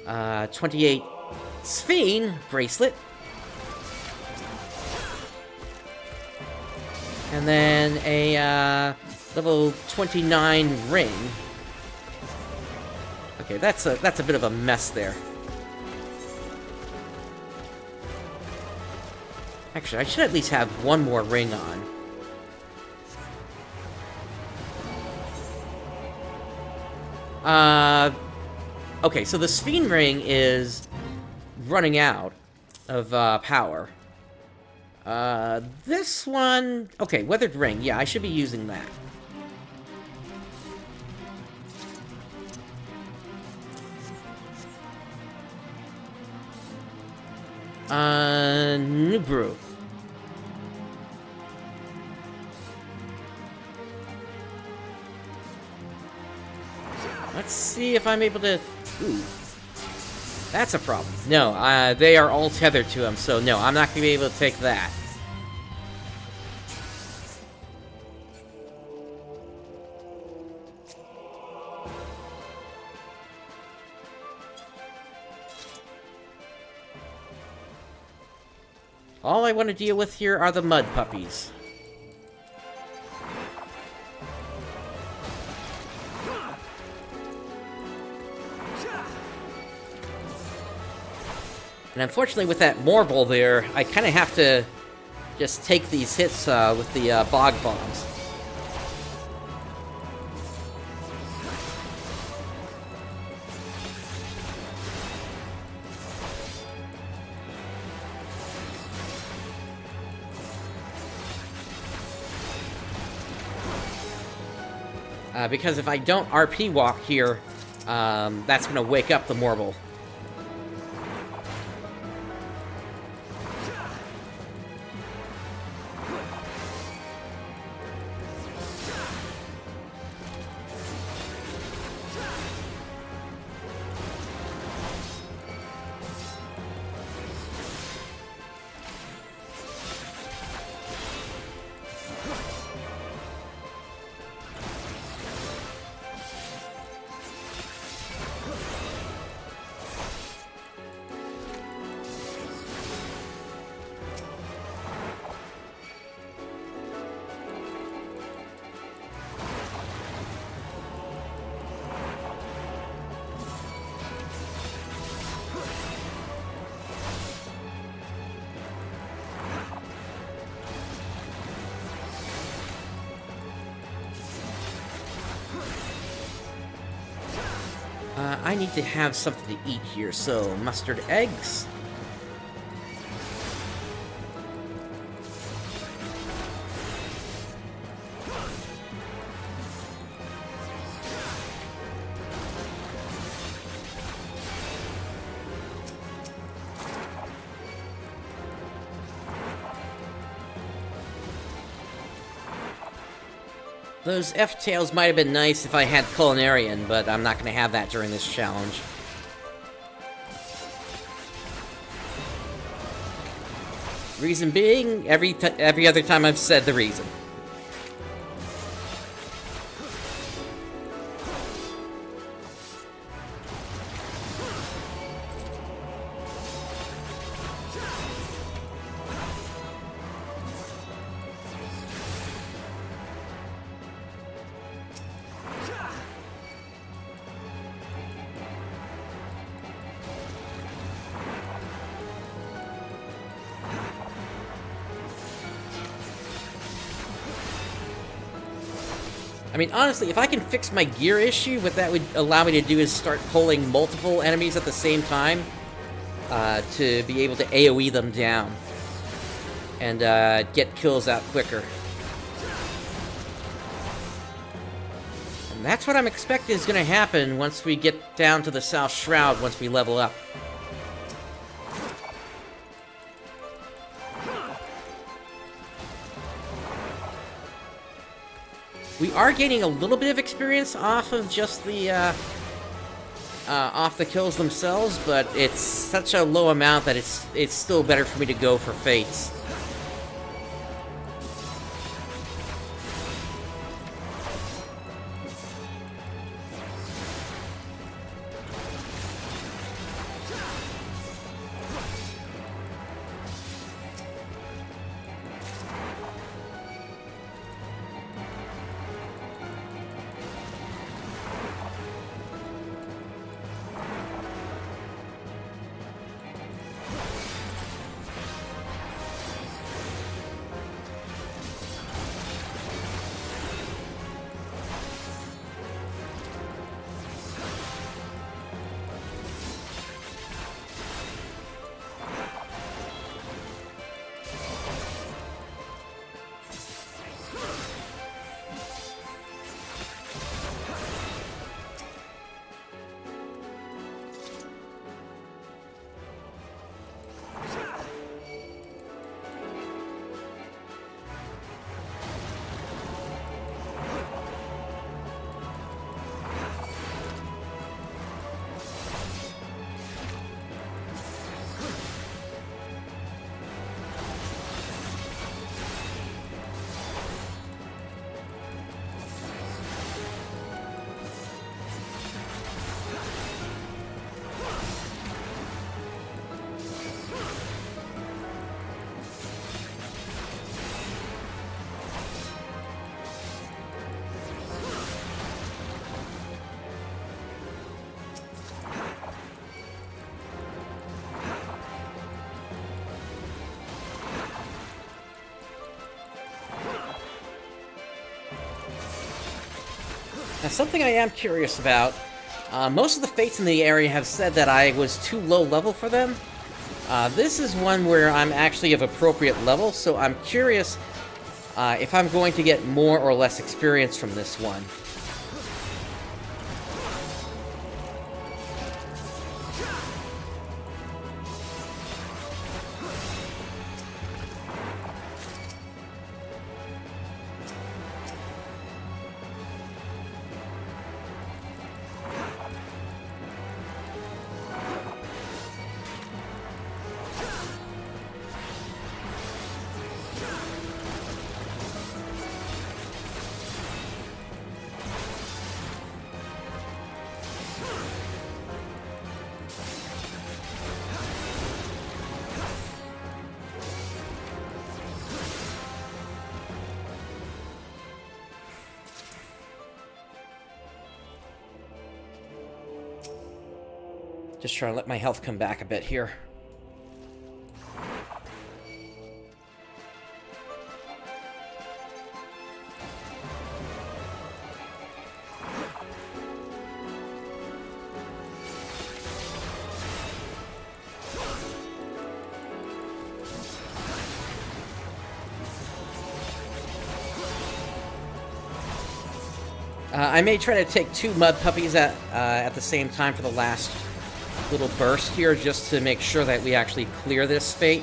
28 Sphene bracelet, and then a level 29 ring. Okay, that's a bit of a mess there. Actually, I should at least have one more ring on. Okay, so the Sphene ring is running out of power. This one... Okay, weathered ring. Yeah, I should be using that. Nubru. Let's see if I'm able to... Ooh. That's a problem. No, they are all tethered to him, so no, I'm not going to be able to take that. All I want to deal with here are the mud puppies. And unfortunately with that Morble there, I kind of have to just take these hits with the bog bombs. Because if I don't RP walk here, that's going to wake up the Morble. I need to have something to eat here, so mustard eggs. Those F-tails might have been nice if I had Culinarian, but I'm not going to have that during this challenge. Reason being, every other time I've said the reason. I mean, honestly, if I can fix my gear issue, what that would allow me to do is start pulling multiple enemies at the same time to be able to AoE them down and get kills out quicker. And that's what I'm expecting is going to happen once we get down to the South Shroud, once we level up. We are gaining a little bit of experience off of just the off the kills themselves, but it's such a low amount that it's still better for me to go for fates. Now, something I am curious about, most of the fates in the area have said that I was too low level for them. This is one where I'm actually of appropriate level, so I'm curious if I'm going to get more or less experience from this one. Just trying to let my health come back a bit here. I may try to take 2 mud puppies at the same time for the last little burst here, just to make sure that we actually clear this fate.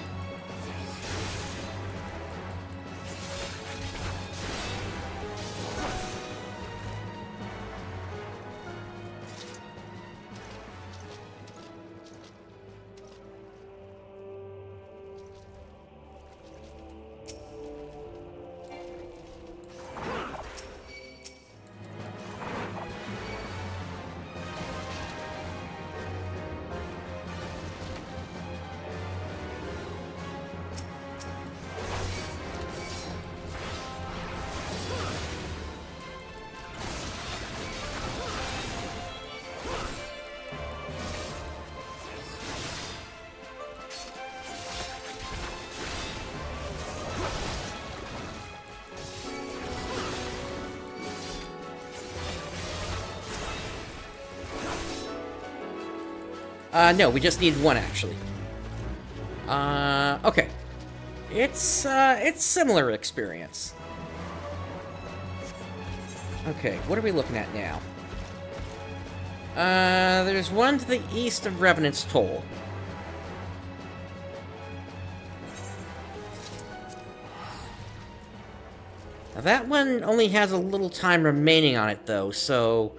No, we just need 1, actually. Okay. It's similar experience. Okay, what are we looking at now? There's one to the east of Revenant's Toll. Now, that one only has a little time remaining on it, though, so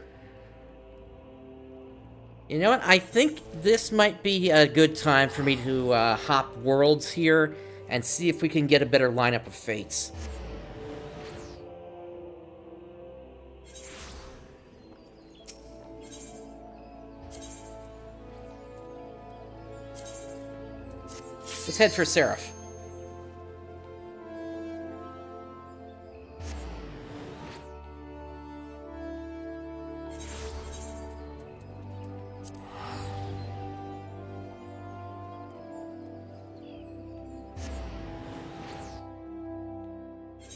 You know what? I think this might be a good time for me to hop worlds here and see if we can get a better lineup of fates. Let's head for Seraph.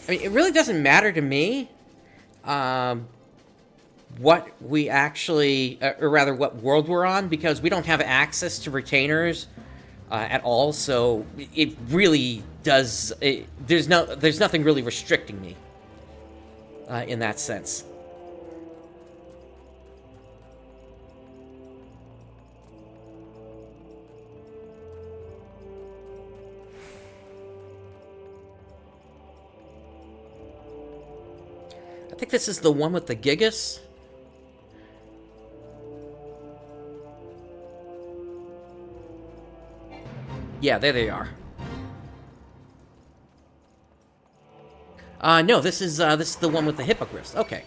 I mean, it really doesn't matter to me what we actually, or rather what world we're on, because we don't have access to retainers at all, so it really does, there's nothing really restricting me in that sense. I think this is the one with the Gigas. Yeah, there they are. No, this is the one with the hippogriffs. Okay.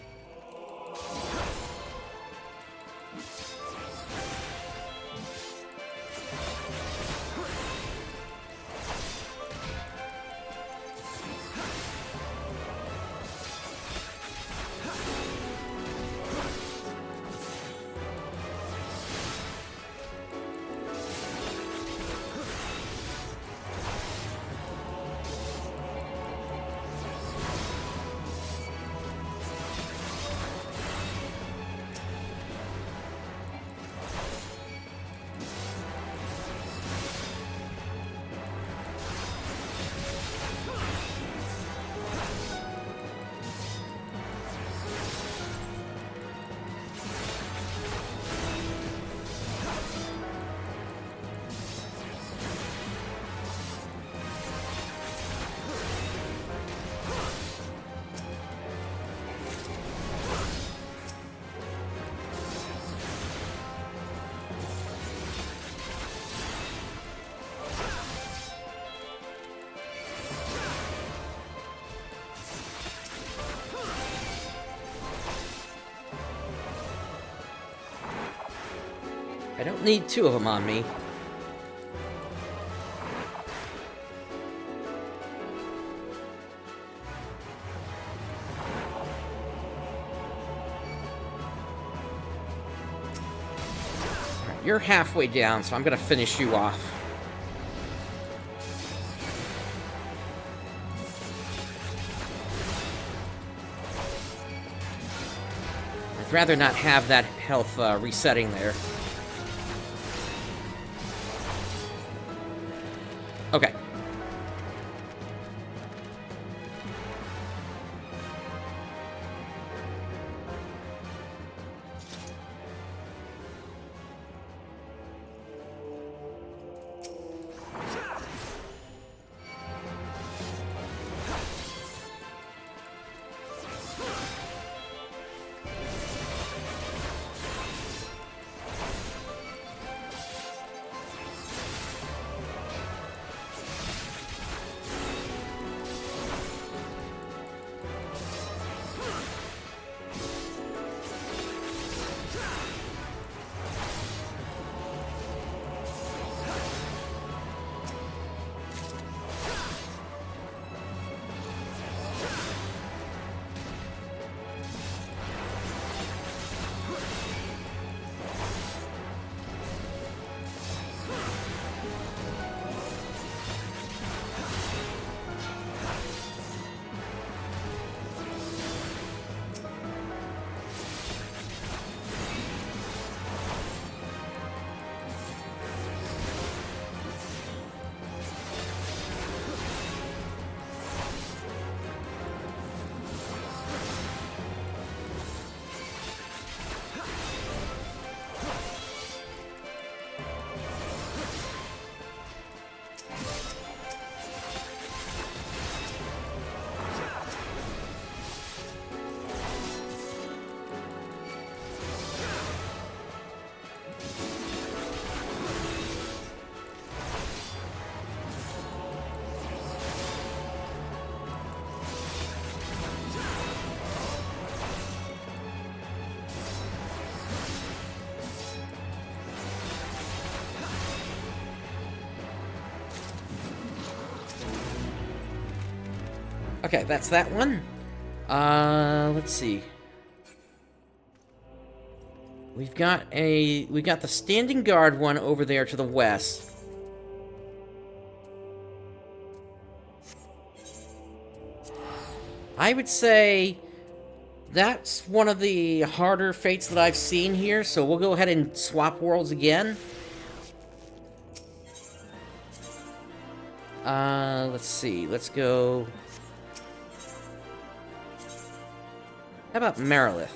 I don't need two of them on me. Alright, you're halfway down, so I'm gonna finish you off. I'd rather not have that health resetting there. Okay. Okay, that's that one. Let's see. We've got the standing guard one over there to the west. I would say that's one of the harder fates that I've seen here, so we'll go ahead and swap worlds again. Let's see. Let's go... How about Merilith?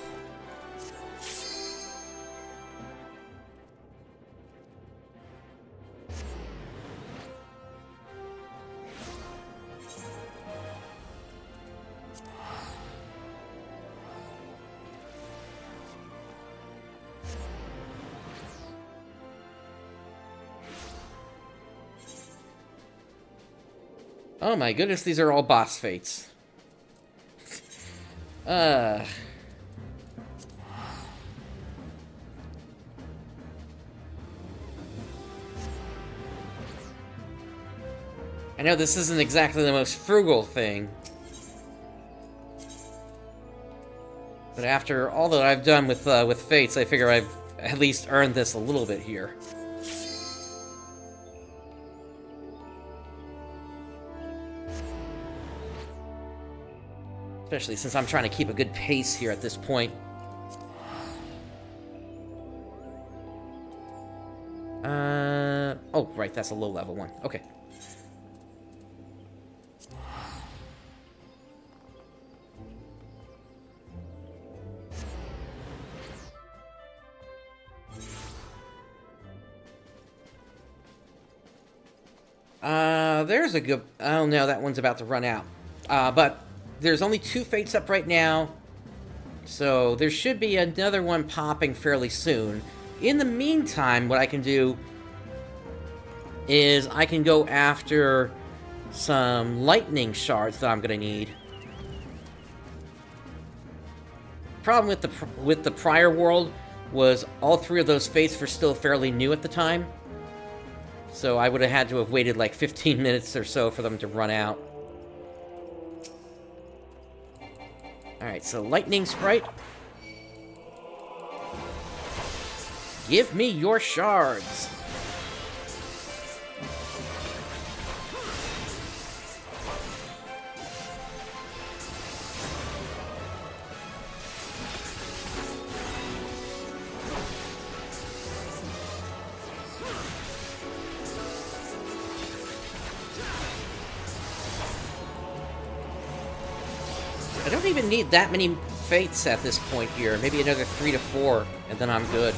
Oh my goodness, these are all boss fates. I know this isn't exactly the most frugal thing. But after all that I've done with fates, I figure I've at least earned this a little bit here. Especially since I'm trying to keep a good pace here at this point. Oh, right, that's a low-level one. Okay. There's a good... Oh, no, that one's about to run out. But there's only 2 fates up right now, so there should be another one popping fairly soon. In the meantime, what I can do is I can go after some lightning shards that I'm going to need. Problem with the prior world was all 3 of those fates were still fairly new at the time. So I would have had to have waited like 15 minutes or so for them to run out. Alright, so Lightning Sprite. Give me your shards. I don't even need that many fates at this point here. Maybe another 3 to 4, and then I'm good.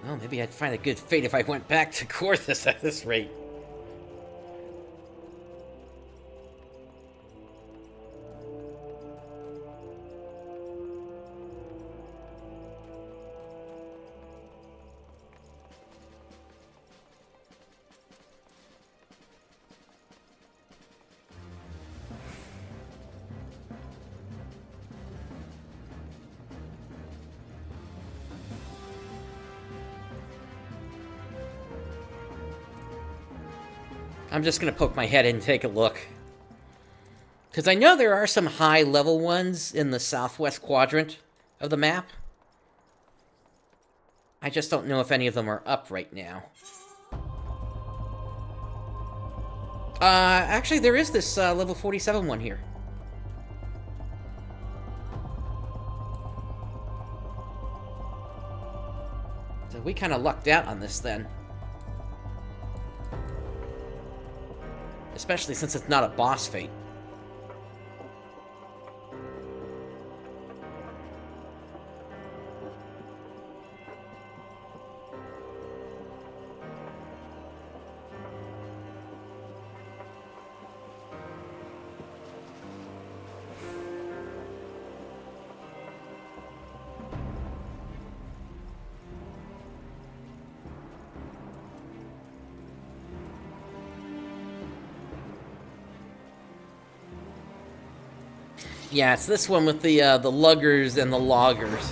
Well, maybe I'd find a good fate if I went back to Korthus at this rate. I'm just going to poke my head in and take a look. Because I know there are some high-level ones in the southwest quadrant of the map. I just don't know if any of them are up right now. Actually, there is this level 47 one here. So we kind of lucked out on this then. especially since it's not a boss fate. Yeah, it's this one with the luggers and the loggers.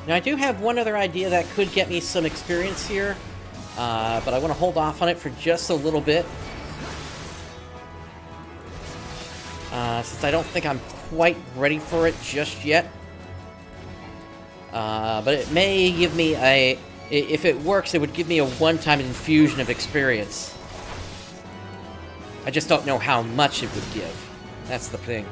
Now, I do have one other idea that could get me some experience here, but I want to hold off on it for just a little bit. Since I don't think I'm quite ready for it just yet. But it may give me a... If it works, it would give me a one-time infusion of experience. I just don't know how much it would give. That's the thing.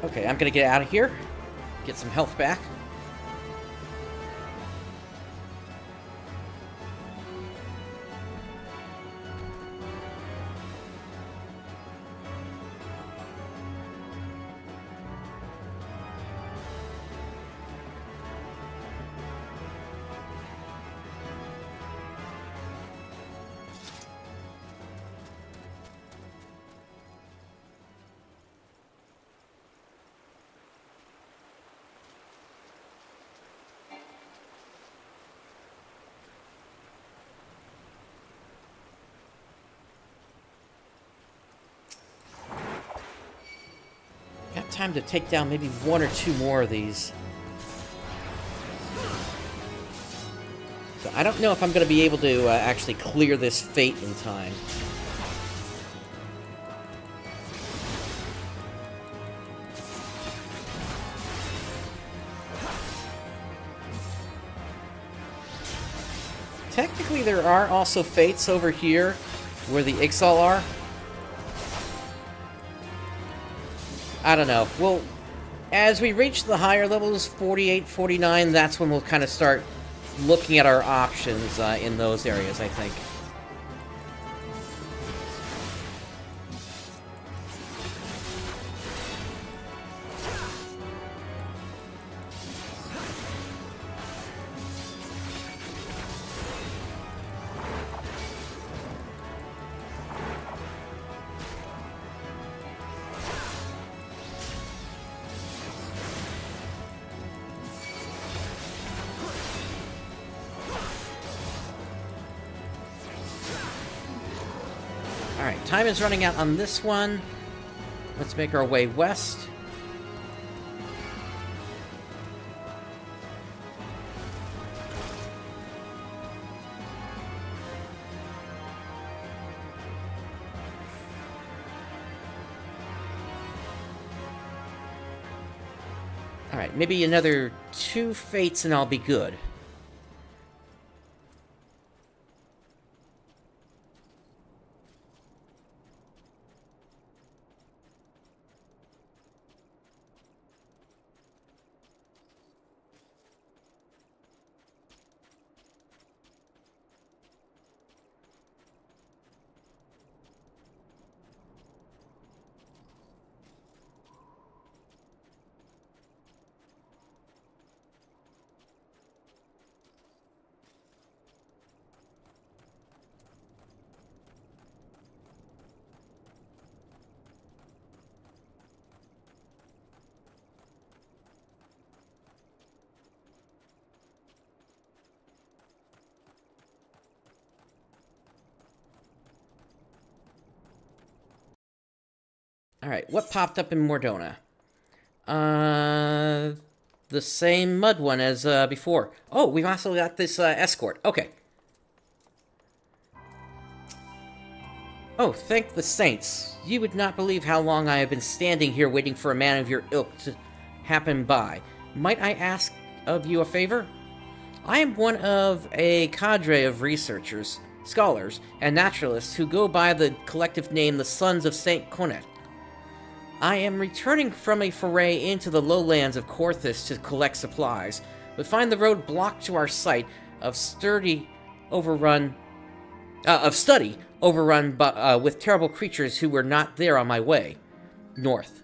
Okay, I'm gonna get out of here, get some health back. Got time to take down maybe one or two more of these. So I don't know if I'm going to be able to actually clear this fate in time. Technically, there are also fates over here where the Ixal are. I don't know. Well, as we reach the higher levels, 48, 49, that's when we'll kind of start looking at our options in those areas, I think. Alright, time is running out on this one. Let's make our way west. Alright, maybe another 2 fates and I'll be good. Alright, what popped up in Mordona? The same mud one as before. Oh, we've also got this escort. Okay. Oh, thank the saints. You would not believe how long I have been standing here waiting for a man of your ilk to happen by. Might I ask of you a favor? I am one of a cadre of researchers, scholars, and naturalists who go by the collective name the Sons of Saint Conet. I am returning from a foray into the lowlands of Corthus to collect supplies, but find the road blocked to our site of study overrun with terrible creatures who were not there on my way north.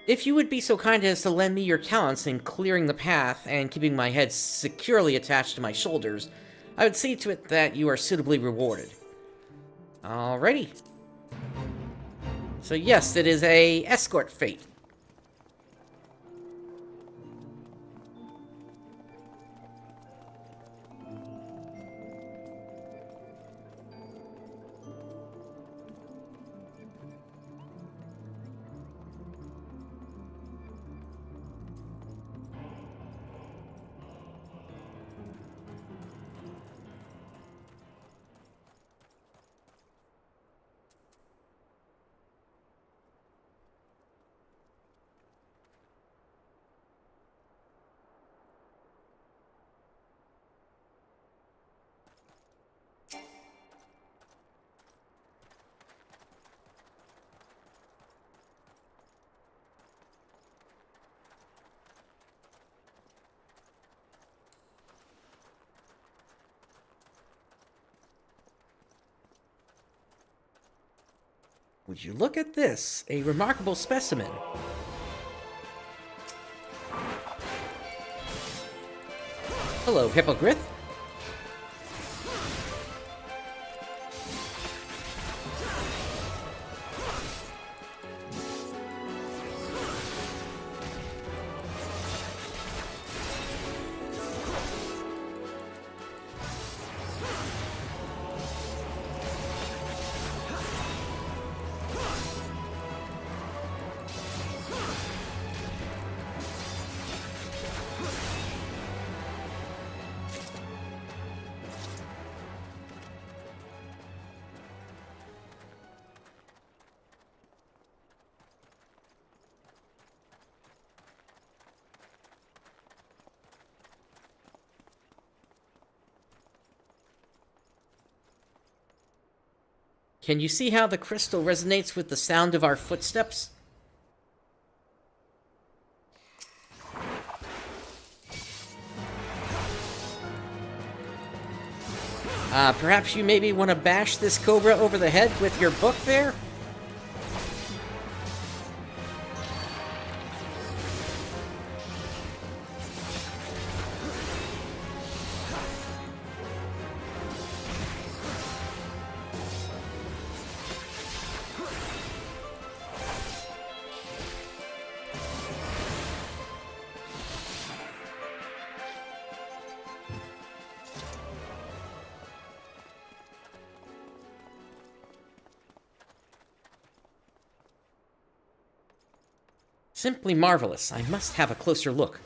If you would be so kind as to lend me your talents in clearing the path and keeping my head securely attached to my shoulders, I would see to it that you are suitably rewarded. Alrighty. So yes, it is a escort fate. Would you look at this? A remarkable specimen. Hello, Hippogriff. Can you see how the crystal resonates with the sound of our footsteps? Perhaps you maybe want to bash this cobra over the head with your book there? Simply marvelous. I must have a closer look.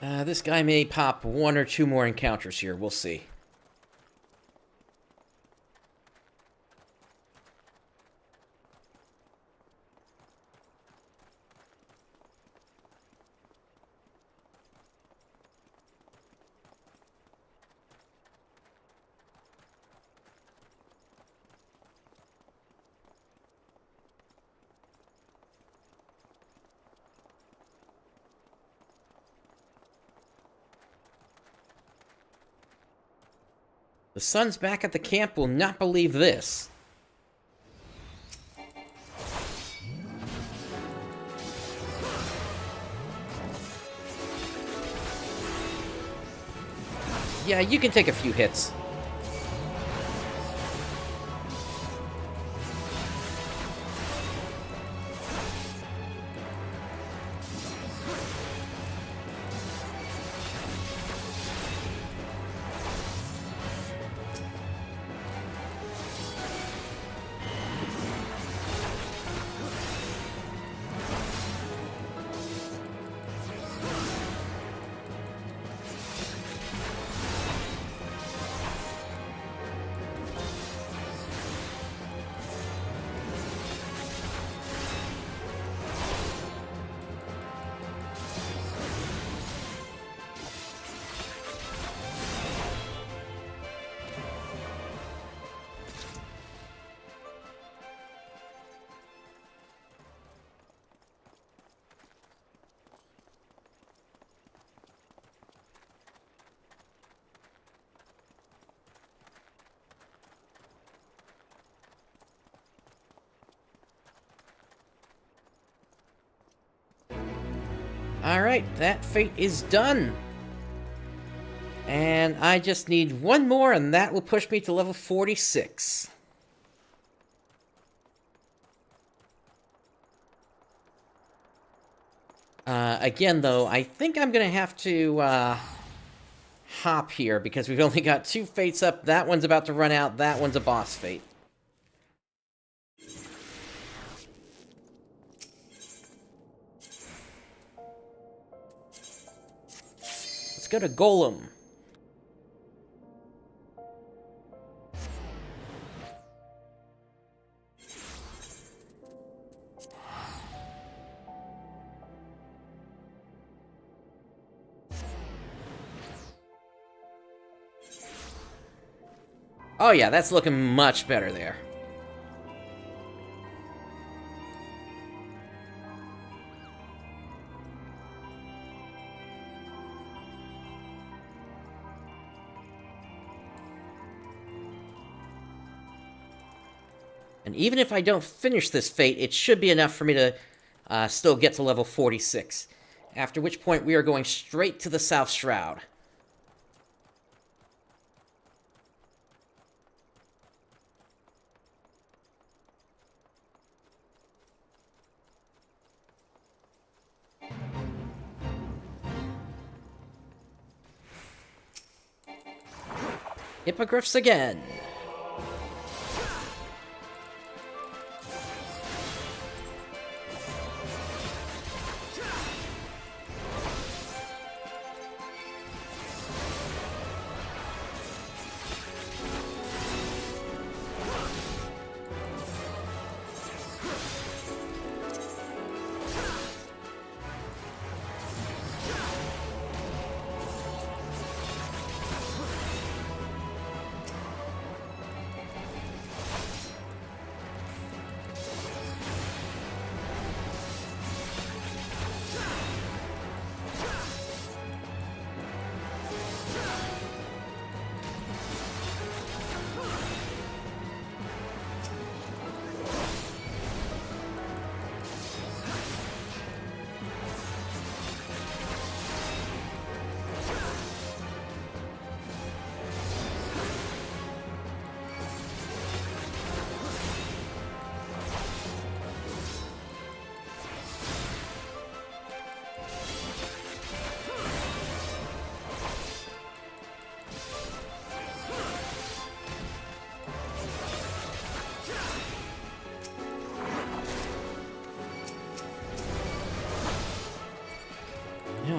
This guy may pop 1 or 2 more encounters here. We'll see. The Sons back at the camp will not believe this. Yeah, you can take a few hits. Alright, that fate is done. And I just need 1 more, and that will push me to level 46. Again, though, I think I'm going to have to hop here, because we've only got 2 fates up. That one's about to run out. That one's a boss fate. Let's go to Golem. Oh yeah, that's looking much better there. And even if I don't finish this fate, it should be enough for me to still get to level 46. After which point we are going straight to the South Shroud. Hippogriffs again.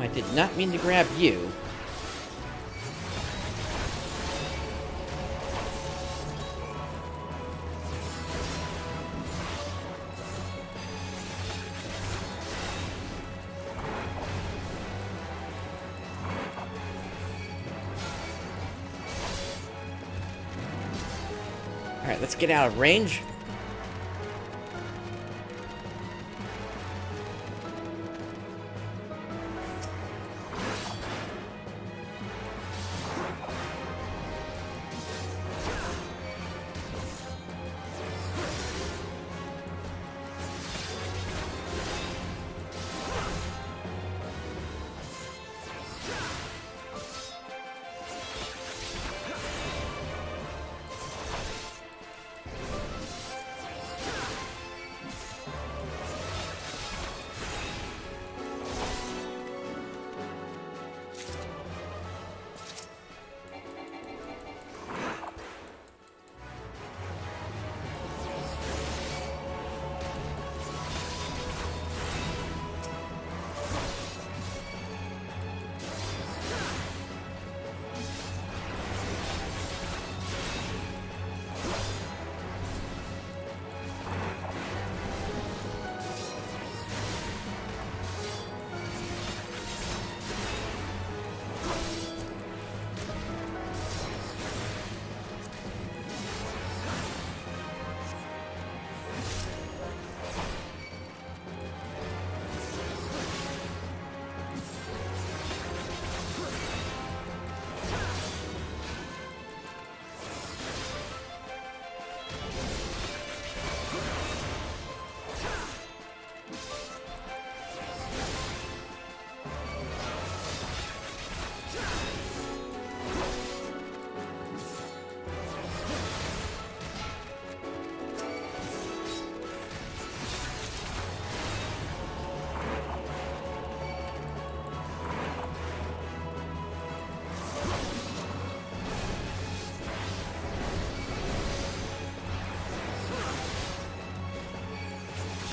I did not mean to grab you. Alright, let's get out of range.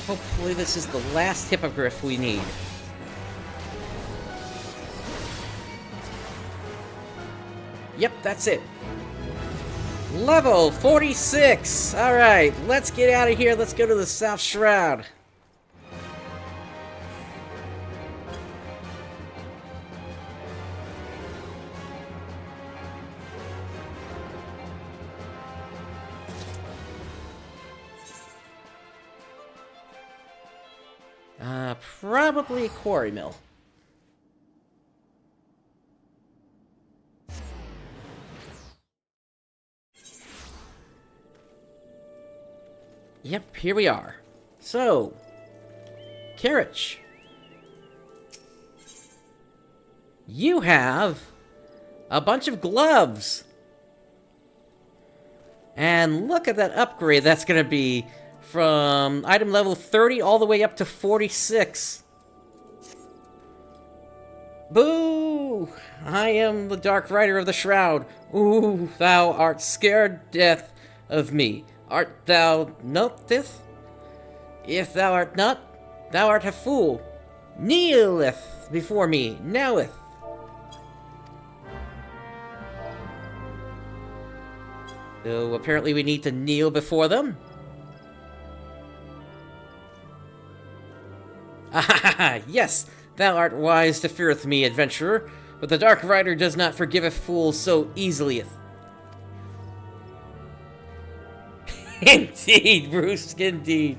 Hopefully this is the last hippogriff we need. Yep, that's it. Level 46! Alright, let's get out of here. Let's go to the South Shroud. Probably a quarry mill. Yep, here we are. So, Carriage, you have a bunch of gloves. And look at that upgrade that's going to be from item level 30 all the way up to 46. Boo! I am the Dark Rider of the Shroud. Ooh, thou art scared death of me. Art thou not this? If thou art not, thou art a fool. Kneeleth before me, noweth. So apparently we need to kneel before them. Ah, yes, thou art wise to feareth me, adventurer, but the Dark Rider does not forgive a fool so easily. Indeed, Bruce, indeed.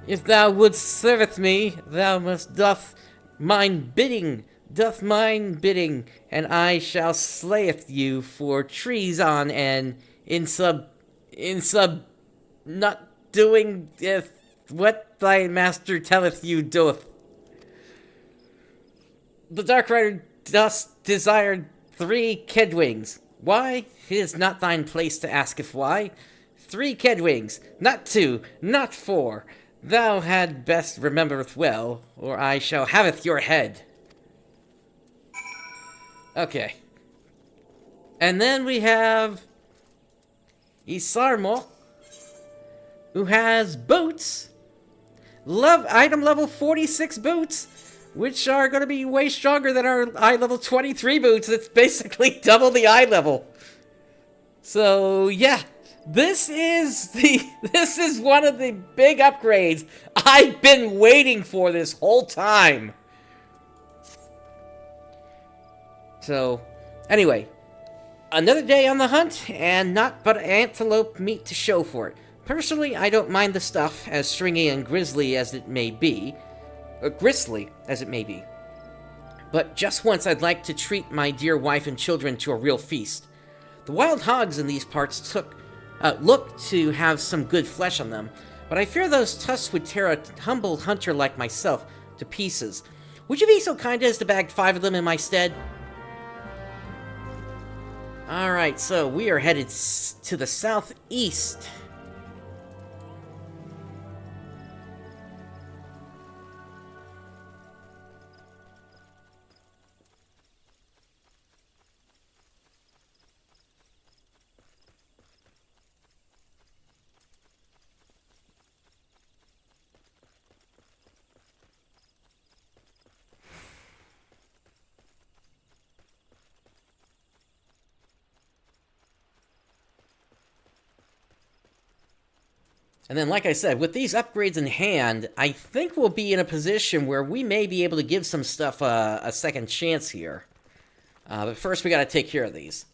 If thou wouldst serveth me, thou must doth mine bidding, and I shall slayeth you for treason and in sub not doing what thy master telleth you doeth. The Dark Rider doth desire 3 Kedwings. Why? It is not thine place to asketh why. 3 Kedwings, not 2, not 4. Thou had best remembereth well, or I shall haveth your head. Okay. And then we have Isarmo, who has boots. Item level 46 boots. which are going to be way stronger than our eye level 23 boots. It's basically double the eye level. So yeah, this is one of the big upgrades I've been waiting for this whole time. So anyway, another day on the hunt, and not but antelope meat to show for it. Personally, I don't mind the stuff, as stringy and grisly as it may be. Gristly as it may be. But just once I'd like to treat my dear wife and children to a real feast. The wild hogs in these parts look to have some good flesh on them, but I fear those tusks would tear a humble hunter like myself to pieces. Would you be so kind as to bag 5 of them in my stead? Alright, so we are headed to the southeast. And then, like I said, with these upgrades in hand, I think we'll be in a position where we may be able to give some stuff a second chance here. But first, we gotta take care of these.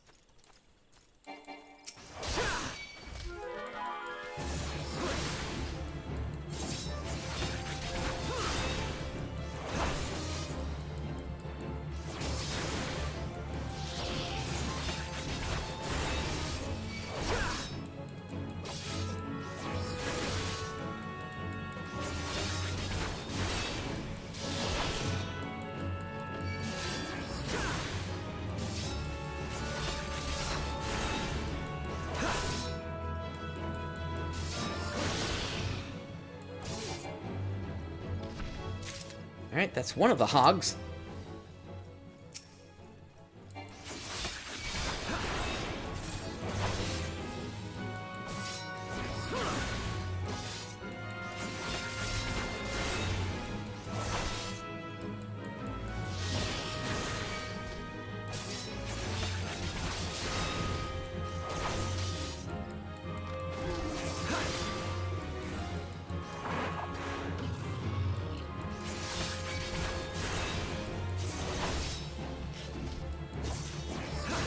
Alright, that's one of the hogs.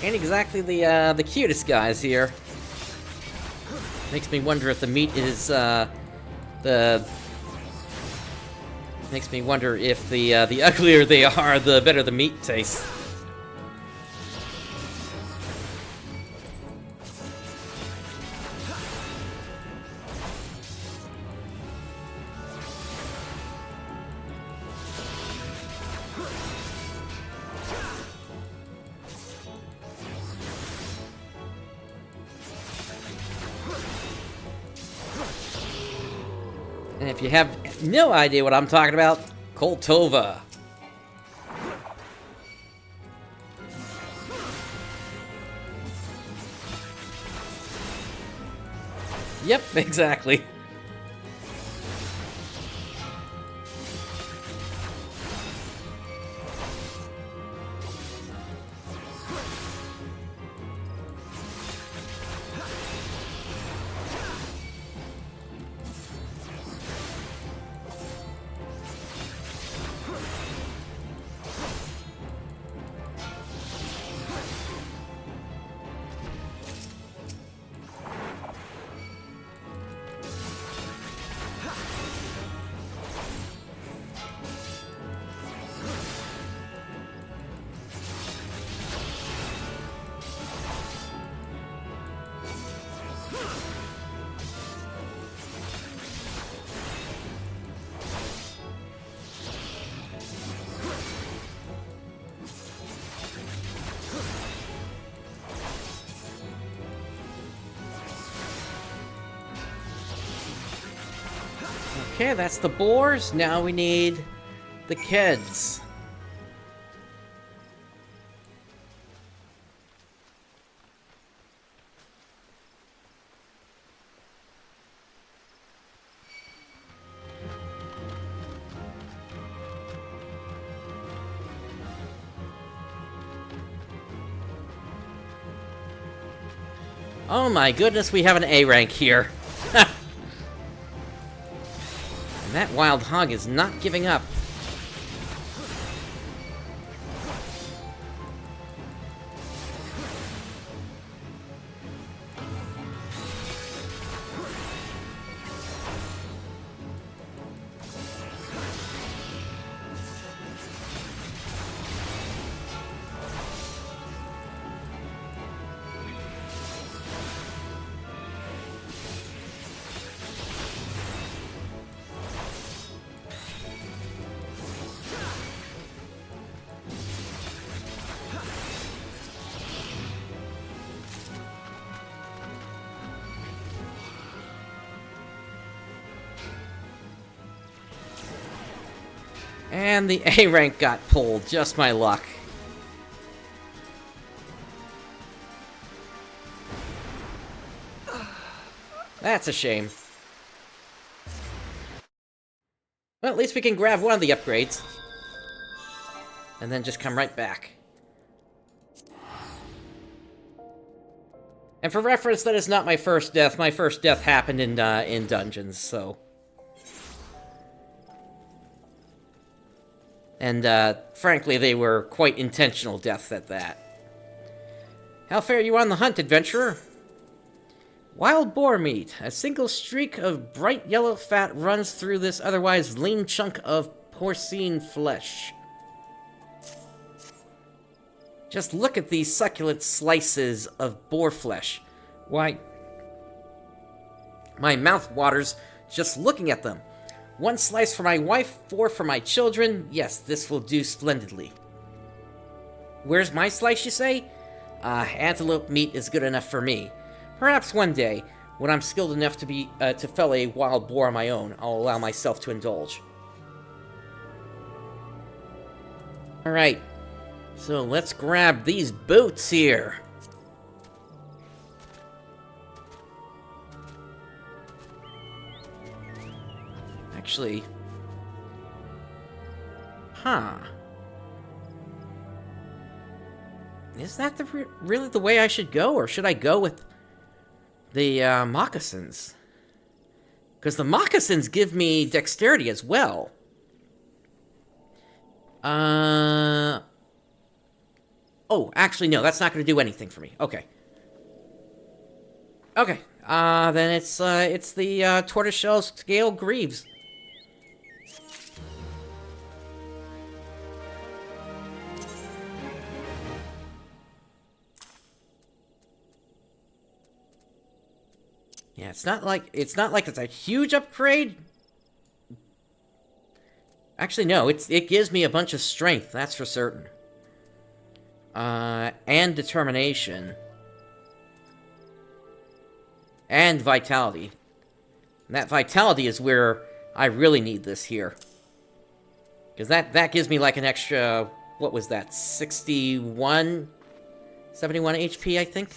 Ain't exactly the cutest guys here. Makes me wonder if the meat is Makes me wonder if the uglier they are, the better the meat tastes. And if you have no idea what I'm talking about, Koltova. Yep, exactly. Okay, that's the boars. Now we need the kids. Oh my goodness, we have an A rank here. And that wild hog is not giving up. And the A rank got pulled, just my luck. That's a shame. Well, at least we can grab one of the upgrades. And then just come right back. And for reference, that is not my first death. My first death happened in dungeons, so... And, frankly, they were quite intentional deaths at that. How fare you on the hunt, adventurer? Wild boar meat. A single streak of bright yellow fat runs through this otherwise lean chunk of porcine flesh. Just look at these succulent slices of boar flesh. Why, my mouth waters just looking at them. 1 slice for my wife, 4 for my children. Yes, this will do splendidly. Where's my slice, you say? Antelope meat is good enough for me. Perhaps one day, when I'm skilled enough to fell a wild boar on my own, I'll allow myself to indulge. Alright, so let's grab these boots here. Actually... Huh. Is that really the way I should go, or should I go with the moccasins? Because the moccasins give me dexterity as well. Oh, actually, no, that's not going to do anything for me. Okay. Okay, then it's the tortoiseshell scale greaves. Yeah, it's not like it's a huge upgrade. Actually, no, it gives me a bunch of strength, that's for certain. And determination. And vitality. And that vitality is where I really need this here. Because that gives me like an extra, what was that, 71 HP, I think?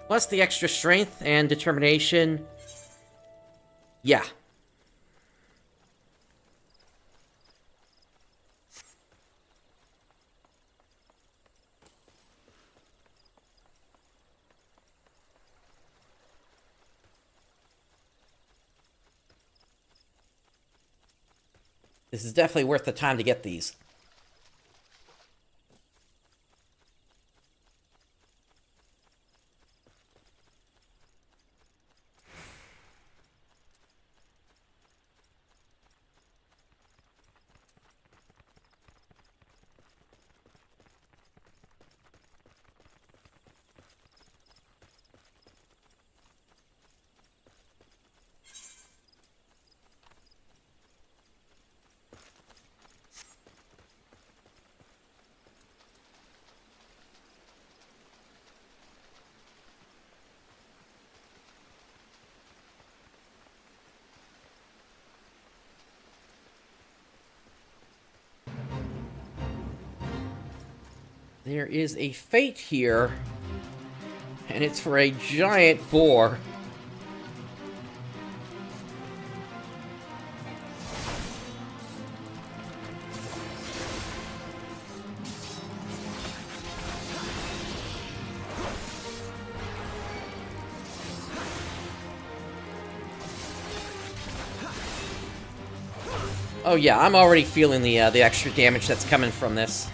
Plus the extra strength and determination. Yeah. This is definitely worth the time to get these. There is a fate here, and it's for a giant boar. Oh yeah, I'm already feeling the extra damage that's coming from this.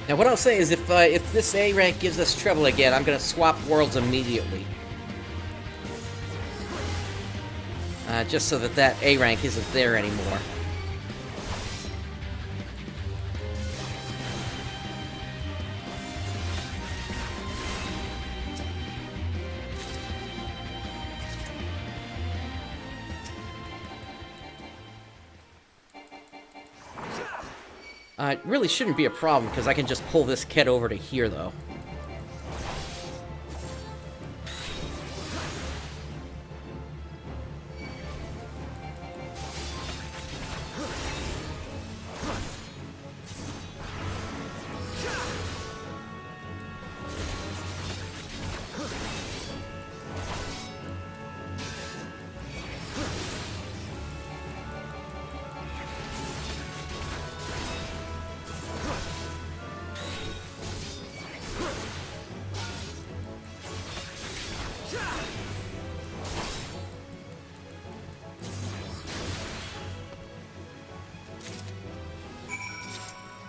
Now, what I'll say is, if this A rank gives us trouble again, I'm gonna swap worlds immediately. Just so that that A rank isn't there anymore. It really shouldn't be a problem, because I can just pull this kid over to here, though.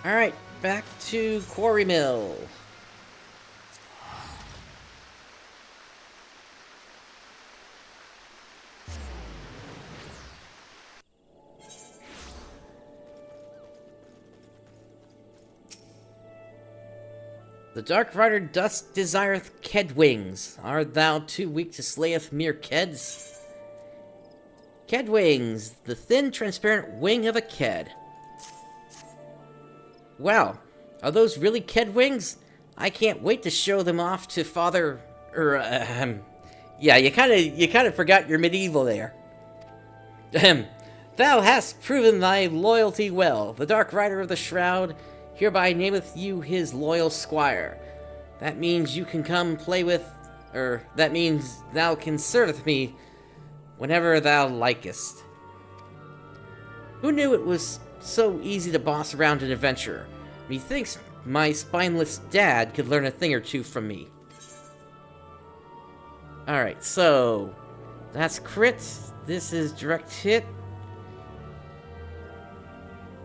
Alright, back to Quarry Mill. The Dark Rider dost desireth Ked wings. Art thou too weak to slayeth mere Keds? Ked wings, the thin, transparent wing of a Ked. Wow, are those really Ked wings? I can't wait to show them off to Father... yeah, you kinda forgot your medieval there. Thou hast proven thy loyalty well. The Dark Rider of the Shroud hereby nameth you his loyal squire. That means you can come play with... that means thou can serveth me whenever thou likest. Who knew it was so easy to boss around an adventurer? Methinks my spineless dad could learn a thing or two from me. Alright, so... that's crit. This is direct hit.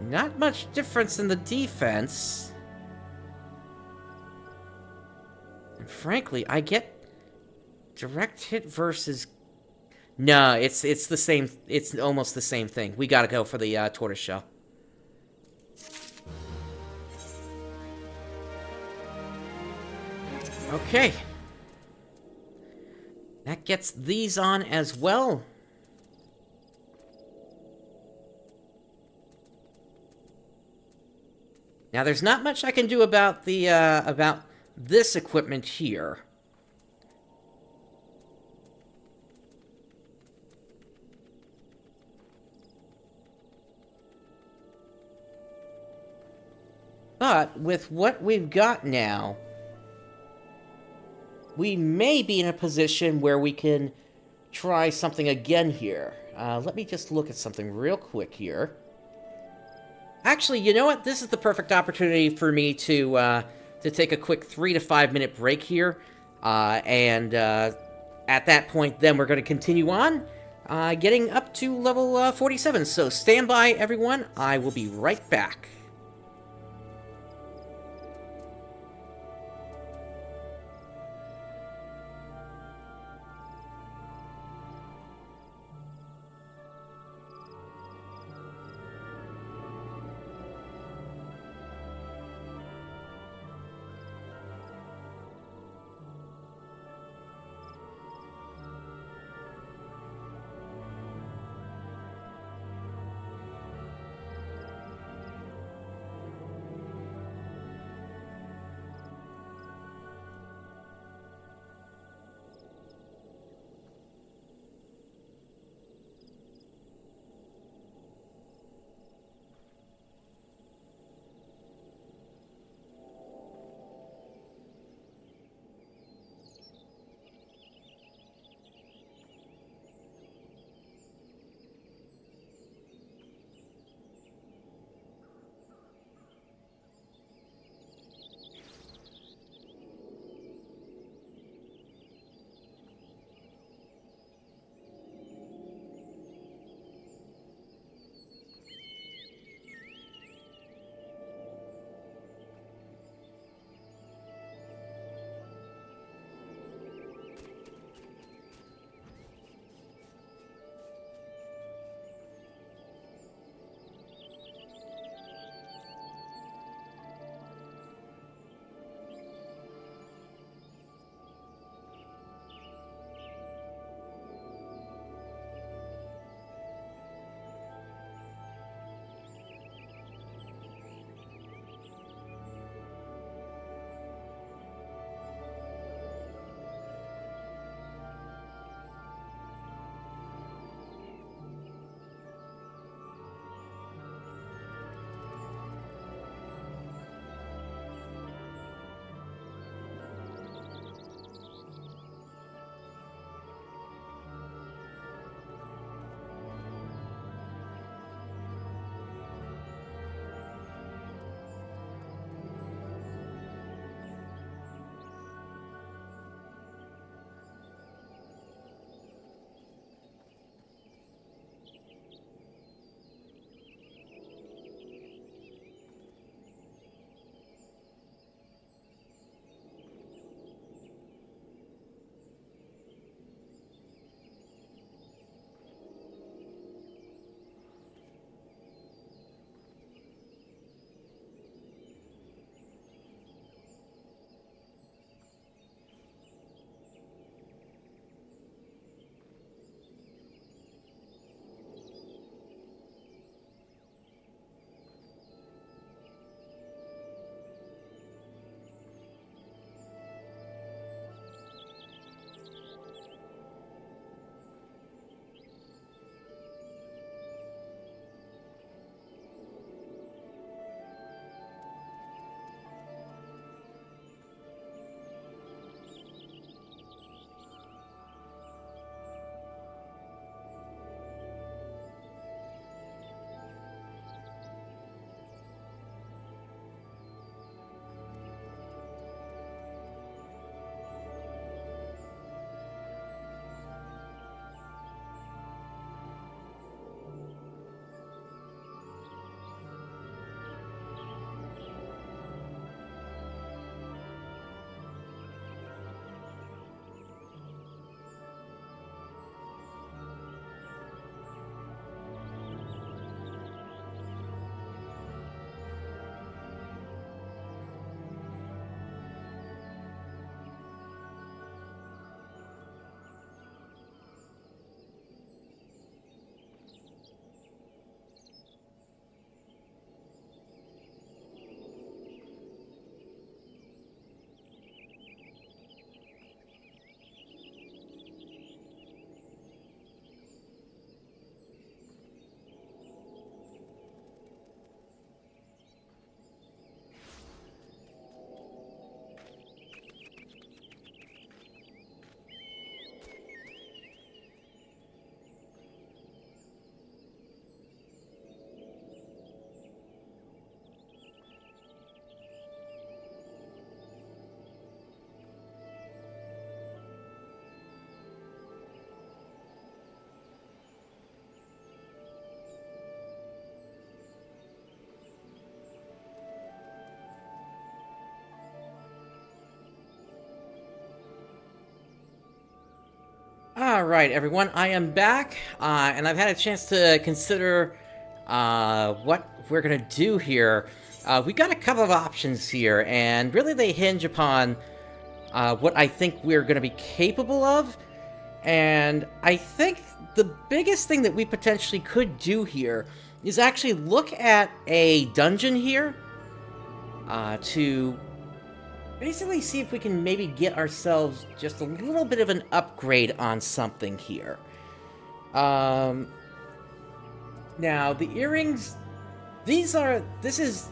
Not much difference in the defense. And frankly, I get direct hit versus... No, it's the same. It's almost the same thing. We gotta go for the tortoiseshell. Okay. That gets these on as well. Now, there's not much I can do about the about this equipment here. But with what we've got now, we may be in a position where we can try something again here. Let me just look at something real quick here. Actually, you know what? This is the perfect opportunity for me to take a quick 3 to 5 minute break here. At that point, then we're going to continue on, getting up to level 47. So stand by, everyone. I will be right back. Alright, everyone, I am back, and I've had a chance to consider what we're gonna do here. We got a couple of options here, and really they hinge upon what I think we're gonna be capable of. And I think the biggest thing that we potentially could do here is actually look at a dungeon here to basically see if we can maybe get ourselves just a little bit of an upgrade on something here. Now, the earrings, this is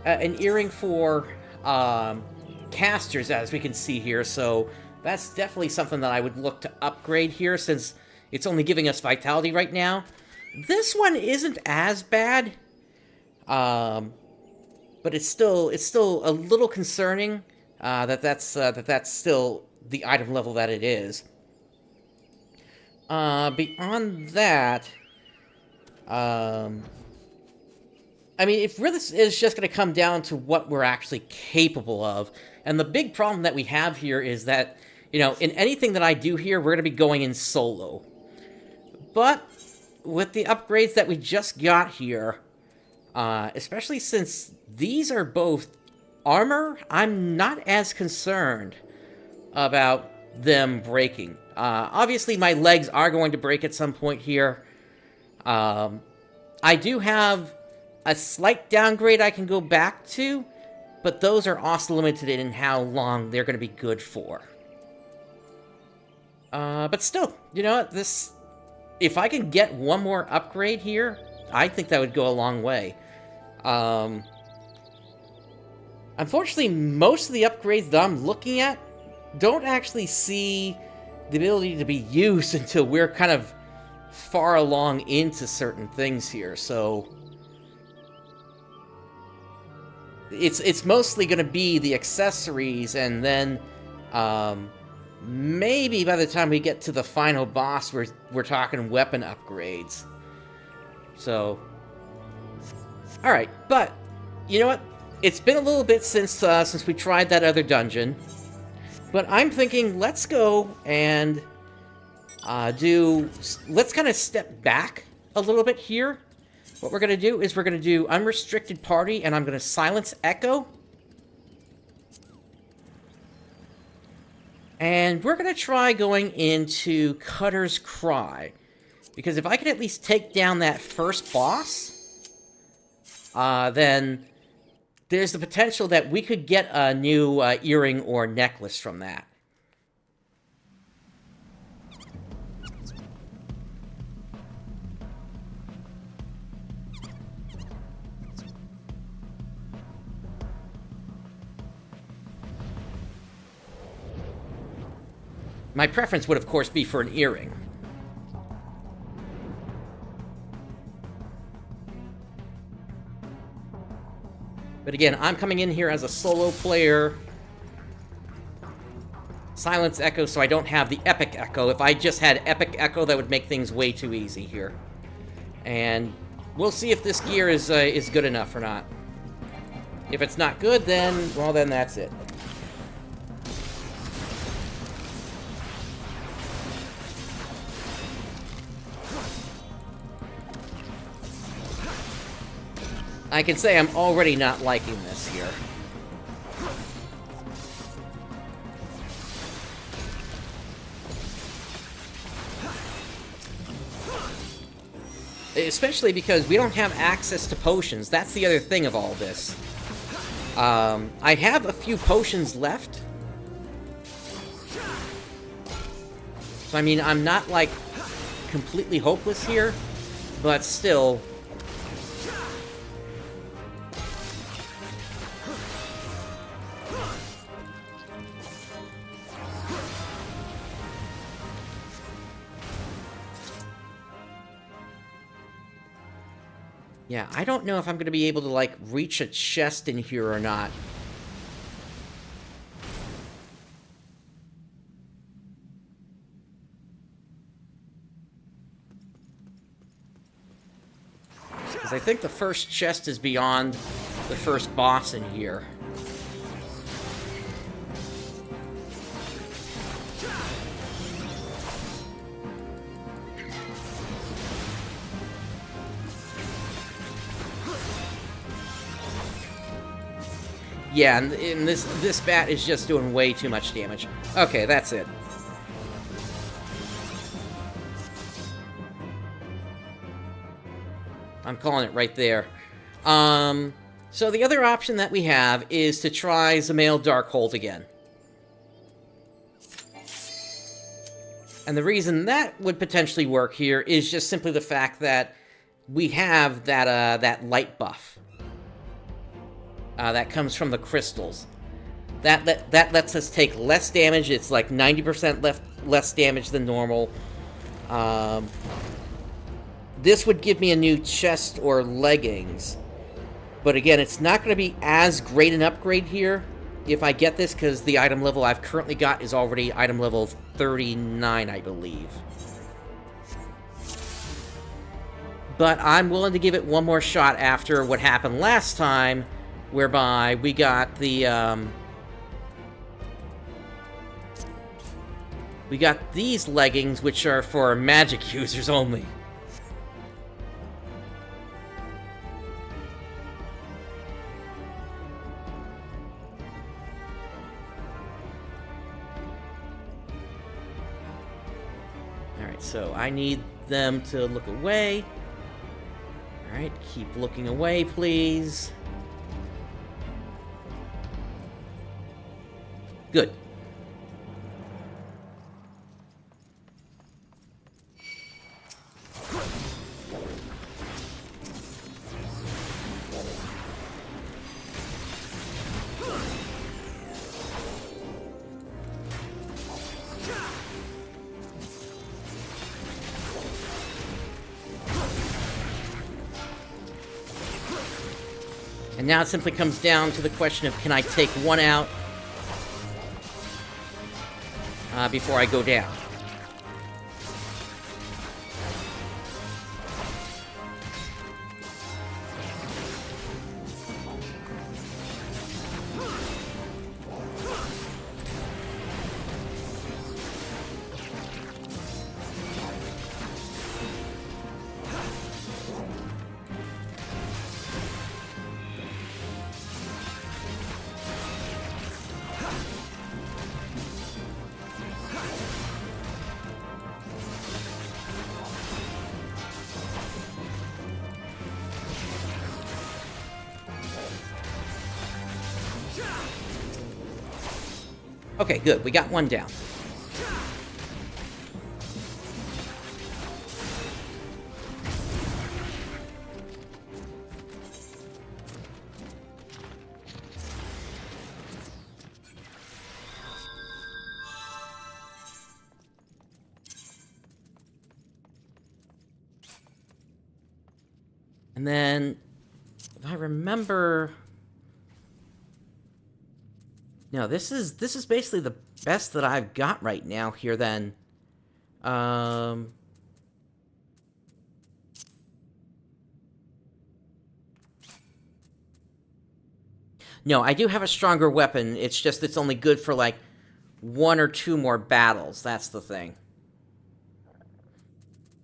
an earring for casters, as we can see here, so that's definitely something that I would look to upgrade here, since it's only giving us vitality right now. This one isn't as bad, but it's still a little concerning that's still the item level that it is. Beyond that, I mean, it really is just going to come down to what we're actually capable of. And the big problem that we have here is that, you know, in anything that I do here, we're going to be going in solo. But with the upgrades that we just got here, especially since these are both armor, I'm not as concerned about them breaking. Obviously, my legs are going to break at some point here. I do have a slight downgrade I can go back to, but those are also limited in how long they're going to be good for. But still, you know what, if I can get one more upgrade here, I think that would go a long way. Unfortunately, most of the upgrades that I'm looking at don't actually see the ability to be used until we're kind of far along into certain things here, so it's mostly going to be the accessories, and then maybe by the time we get to the final boss, we're talking weapon upgrades. So, alright, but you know what? It's been a little bit since we tried that other dungeon, but I'm thinking let's go and let's kind of step back a little bit here. What we're going to do is we're going to do unrestricted party, and I'm going to silence echo. And we're going to try going into Cutter's Cry, because if I can at least take down that first boss, then there's the potential that we could get a new earring or necklace from that. My preference would, of course, be for an earring. But again, I'm coming in here as a solo player. Silence echo, so I don't have the epic echo. If I just had epic echo, that would make things way too easy here. And we'll see if this gear is good enough or not. If it's not good, then, well, then that's it. I can say I'm already not liking this here. Especially because we don't have access to potions. That's the other thing of all this. I have a few potions left. So, I mean, I'm not, like, completely hopeless here, but still. Yeah, I don't know if I'm going to be able to, like, reach a chest in here or not. Because I think the first chest is beyond the first boss in here. Yeah, and this bat is just doing way too much damage. Okay, that's it. I'm calling it right there. So the other option that we have is to try Zamail Darkhold again. And the reason that would potentially work here is just simply the fact that we have that light buff that comes from the crystals. That lets us take less damage. It's like 90% less damage than normal. This would give me a new chest or leggings. But again, it's not going to be as great an upgrade here if I get this, because the item level I've currently got is already item level 39, I believe. But I'm willing to give it one more shot after what happened last time, whereby we got the, we got these leggings, which are for magic users only. Alright, so I need them to look away. Alright, keep looking away, please. Good. And now it simply comes down to the question of, can I take one out before I go down? Okay, good. We got one down. And then, if I remember... No, this is basically the best that I've got right now here, then. No, I do have a stronger weapon. It's just it's only good for, like, 1 or 2 more battles. That's the thing.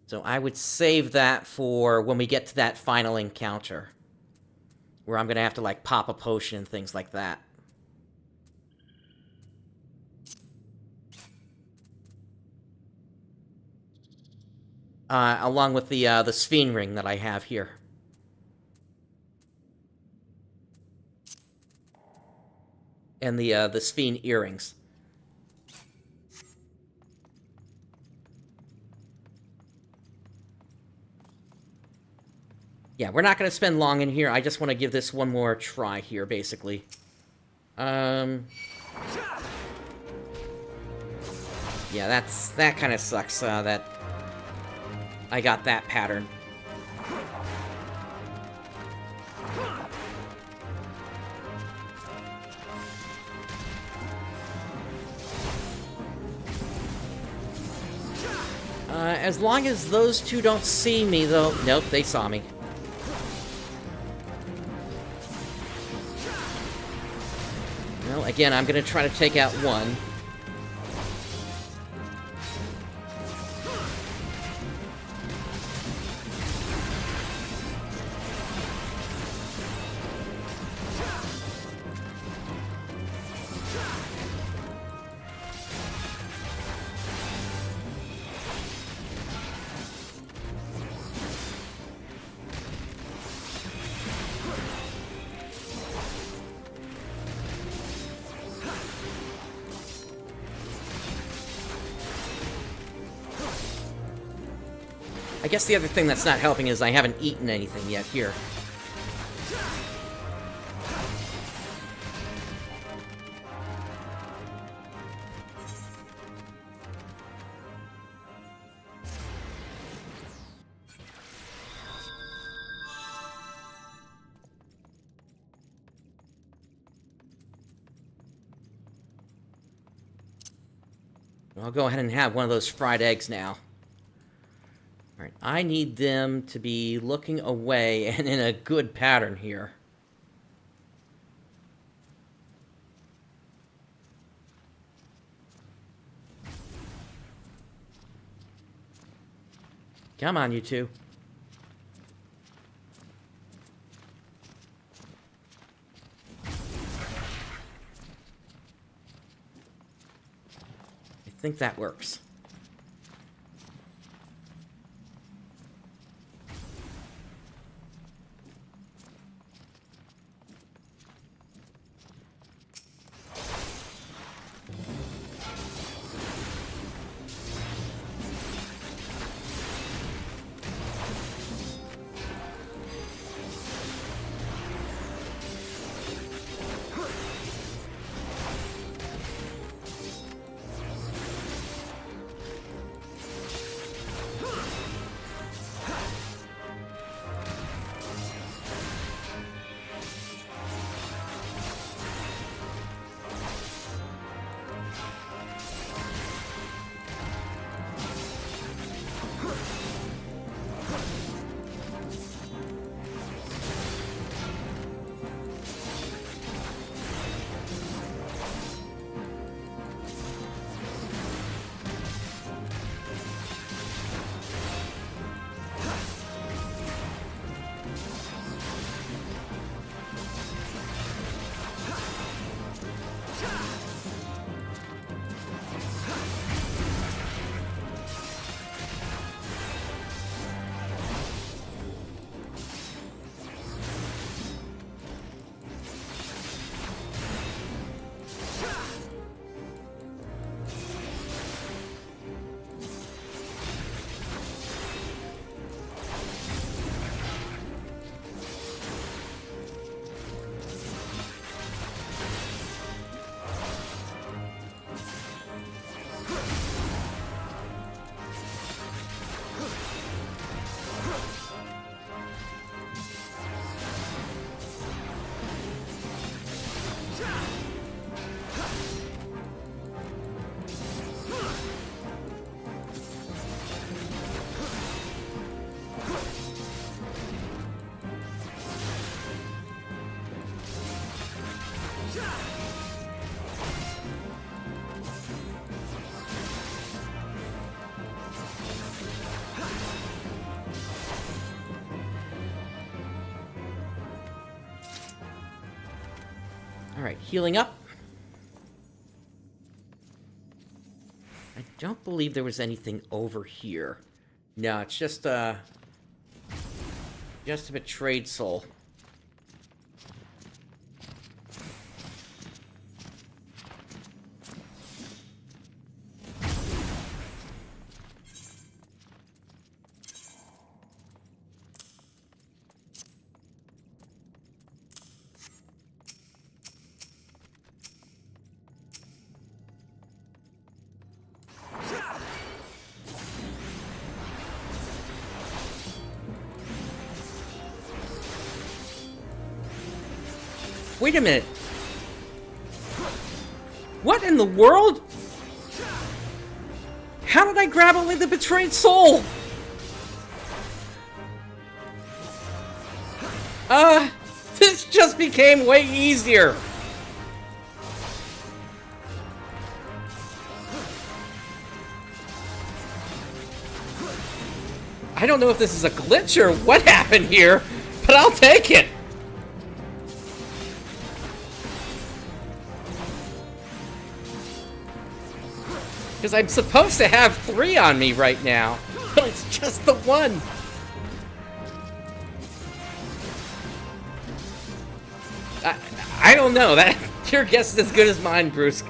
So I would save that for when we get to that final encounter, where I'm going to have to, like, pop a potion and things like that. Along with the Sphene ring that I have here. And the Sphene earrings. Yeah, we're not going to spend long in here. I just want to give this one more try here, basically. Yeah, that kind of sucks, that I got that pattern. As long as those two don't see me, though... Nope, they saw me. Well, again, I'm gonna try to take out one. I guess the other thing that's not helping is I haven't eaten anything yet here. I'll go ahead and have one of those fried eggs now. Alright, I need them to be looking away and in a good pattern here. Come on, you two. I think that works. Alright, healing up. I don't believe there was anything over here. No, it's just a betrayed soul. Wait a minute. What in the world? How did I grab only the betrayed soul? This just became way easier. I don't know if this is a glitch or what happened here, but I'll take it. Because I'm supposed to have 3 on me right now, but it's just the one. I don't know. That your guess is as good as mine, Bruce.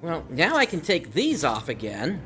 Well, now I can take these off again.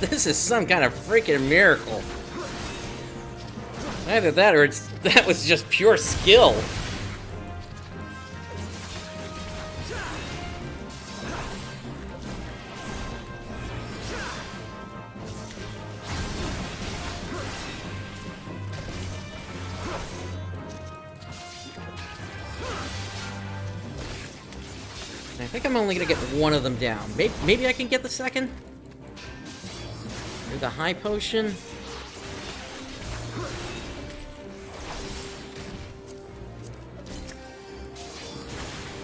This is some kind of freaking miracle. Either that or that was just pure skill. I think I'm only gonna get one of them down. Maybe I can get the second? Or the high potion?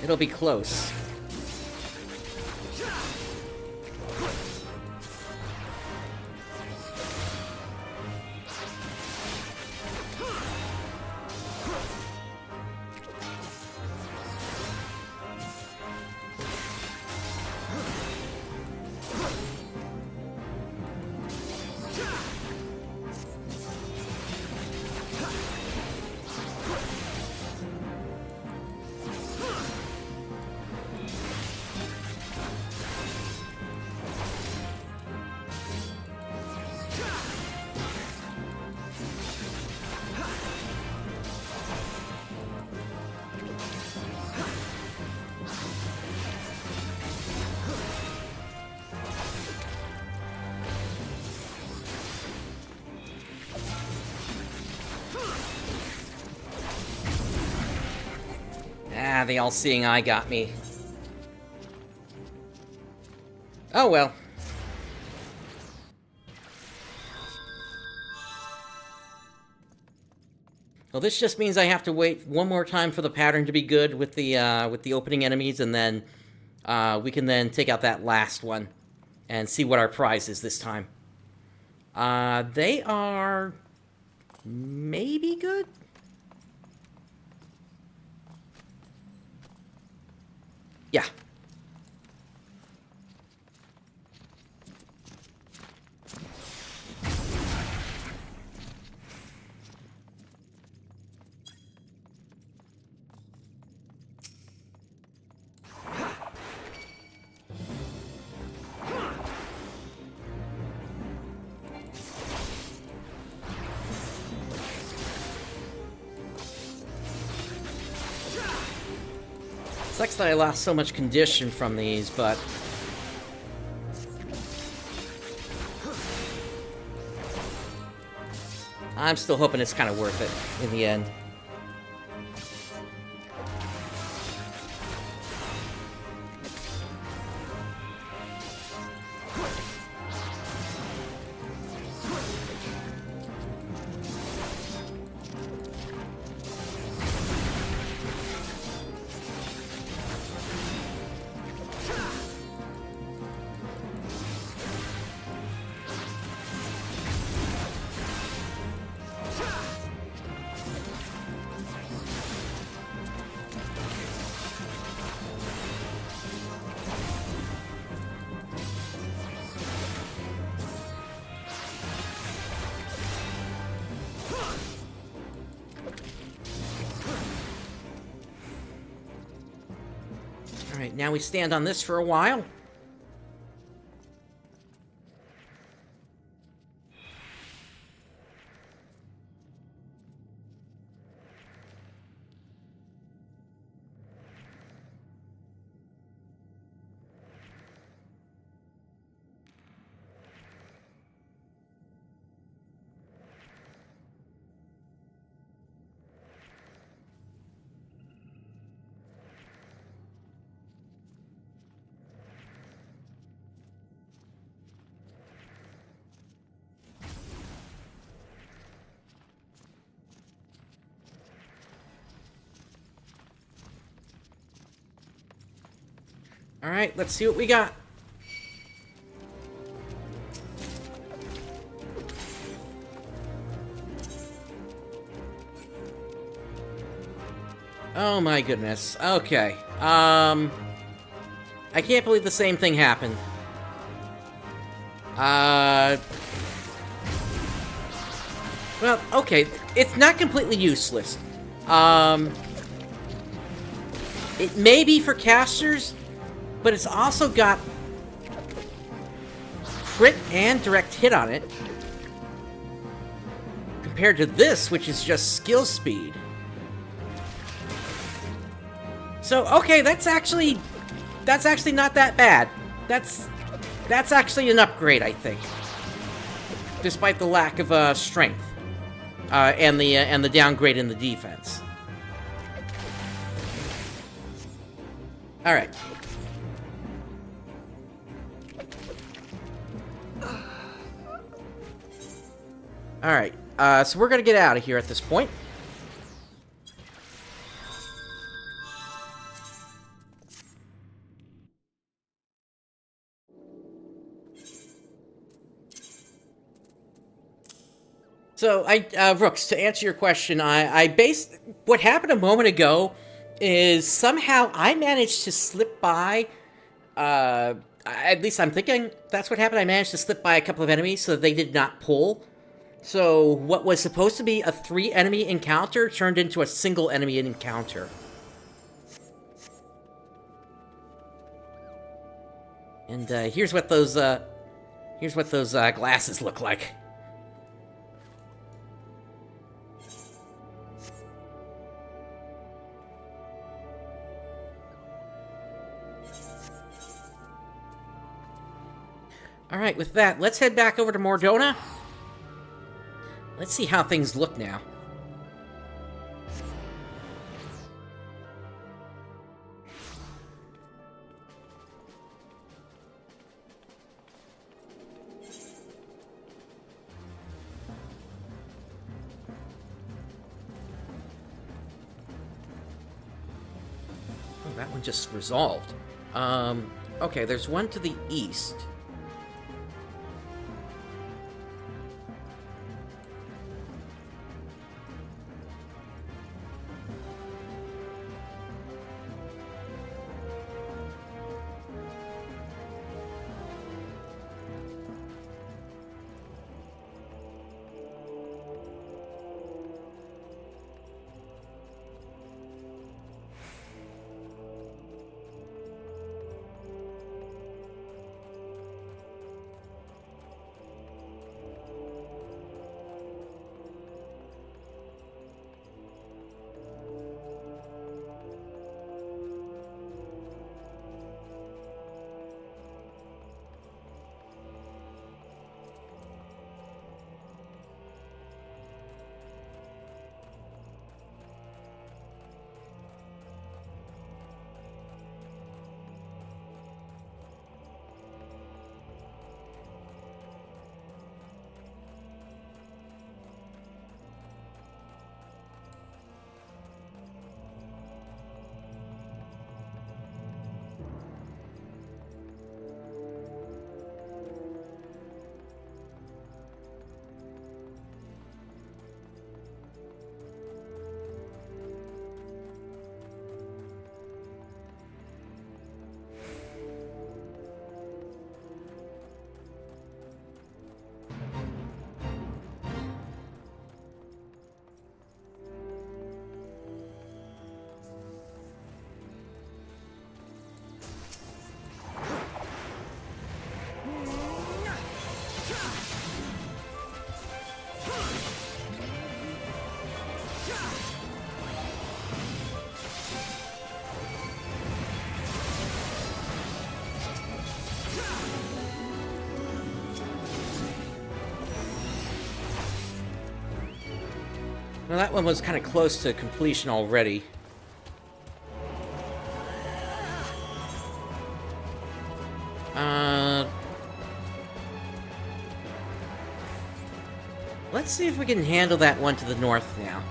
It'll be close. Ah, the all-seeing eye got me. Oh well. Well, this just means I have to wait one more time for the pattern to be good with the opening enemies, and then we can then take out that last one and see what our prize is this time. They are maybe good. Yeah. Sucks that I lost so much condition from these, but I'm still hoping it's kind of worth it in the end. Alright, now we stand on this for a while. Alright, let's see what we got. Oh my goodness. Okay. I can't believe the same thing happened. Well, okay. It's not completely useless. It may be for casters, but it's also got crit and direct hit on it. Compared to this, which is just skill speed. So, okay, that's actually not that bad. That's actually an upgrade, I think. Despite the lack of strength and the downgrade in the defense. All right. All right. So we're gonna get out of here at this point. So, Rooks, to answer your question, I based... What happened a moment ago is somehow I managed to slip by... at least I'm thinking that's what happened. I managed to slip by a couple of enemies so that they did not pull. So, what was supposed to be a 3-enemy encounter turned into a single enemy encounter. And, here's what those glasses look like. Alright, with that, let's head back over to Mordona. Let's see how things look now. Oh, that one just resolved. Okay, there's one to the east. Well, that one was kind of close to completion already. Let's see if we can handle that one to the north now.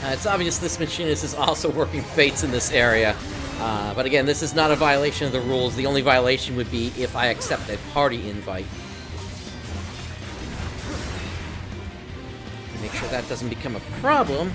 It's obvious this machinist is also working fates in this area. But again, this is not a violation of the rules. The only violation would be if I accept a party invite. Make sure that doesn't become a problem.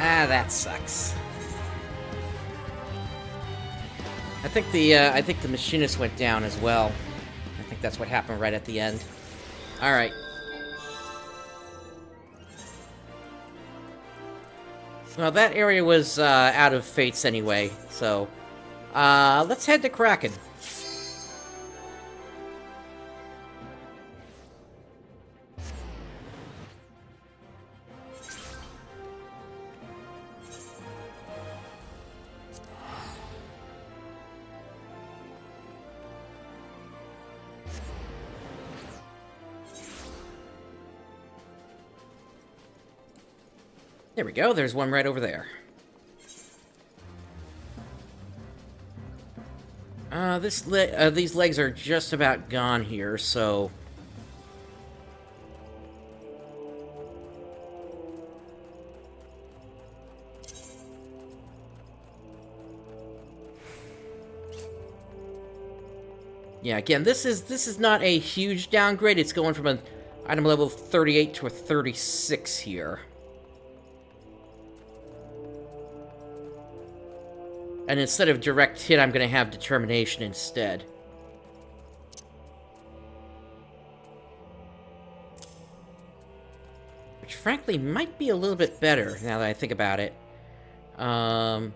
Ah, that sucks. I think the machinist went down as well. I think that's what happened right at the end. All right. Well, that area was out of fates anyway, so let's head to Kraken. There we go, there's one right over there. These legs are just about gone here, so... Yeah, again, this is not a huge downgrade. It's going from an item level 38 to a 36 here. And instead of direct hit, I'm going to have determination instead. Which, frankly, might be a little bit better, now that I think about it. The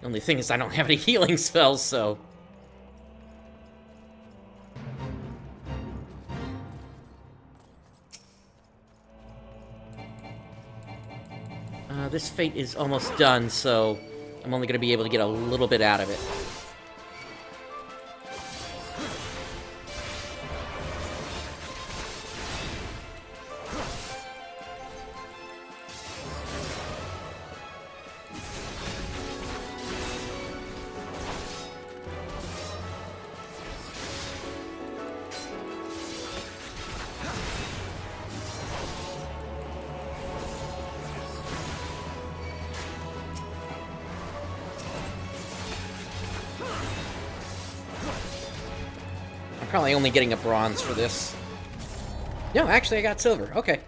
only thing is I don't have any healing spells, so... This fate is almost done, so I'm only going to be able to get a little bit out of it. Probably only getting a bronze for this. No, actually I got silver. Okay.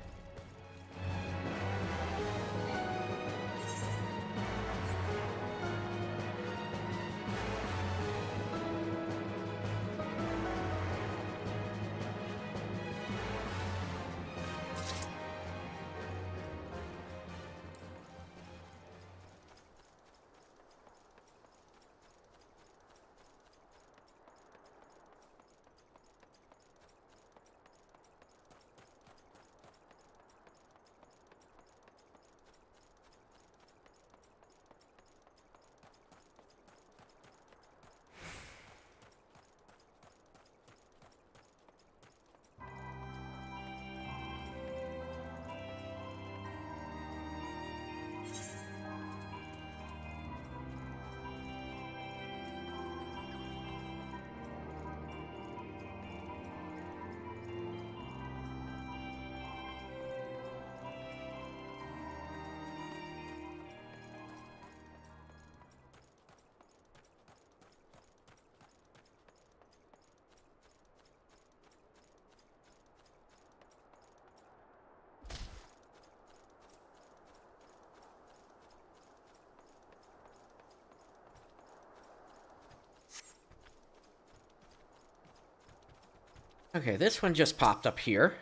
Okay, this one just popped up here.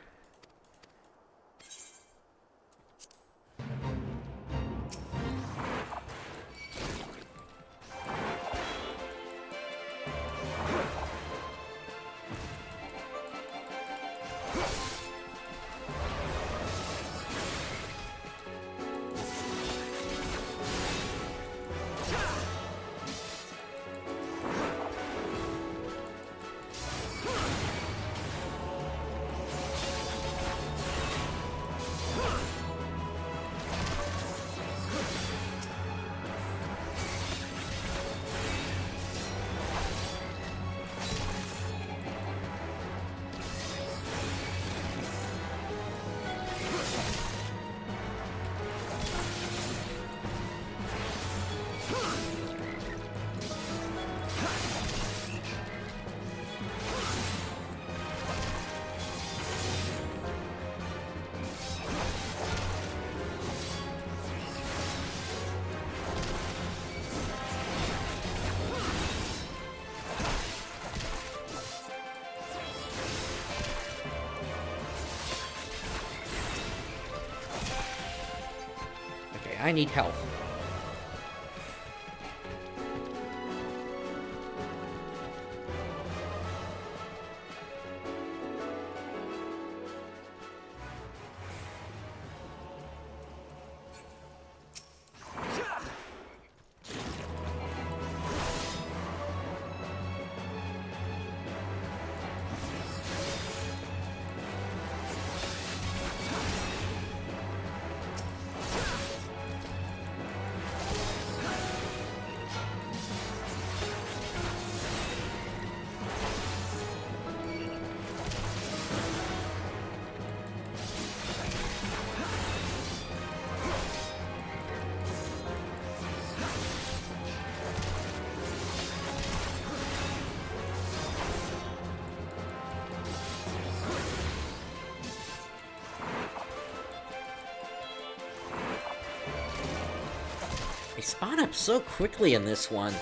I need help. They spawn up so quickly in this one.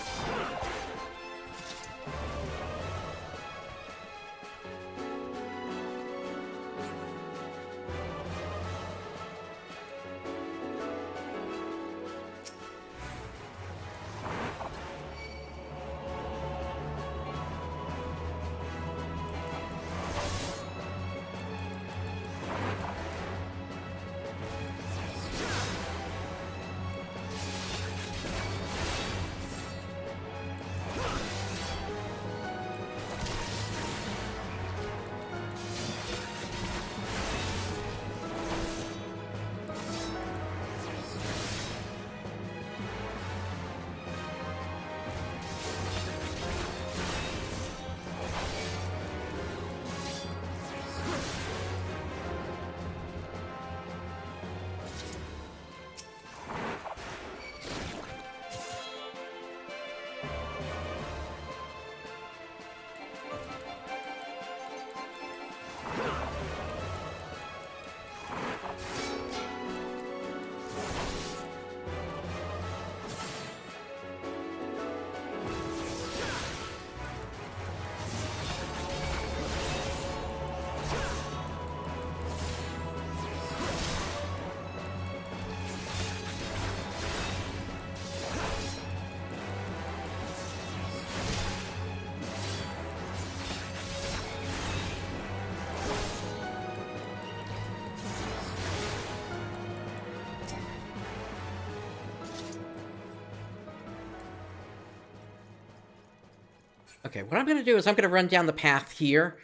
Okay, what I'm going to do is I'm going to run down the path here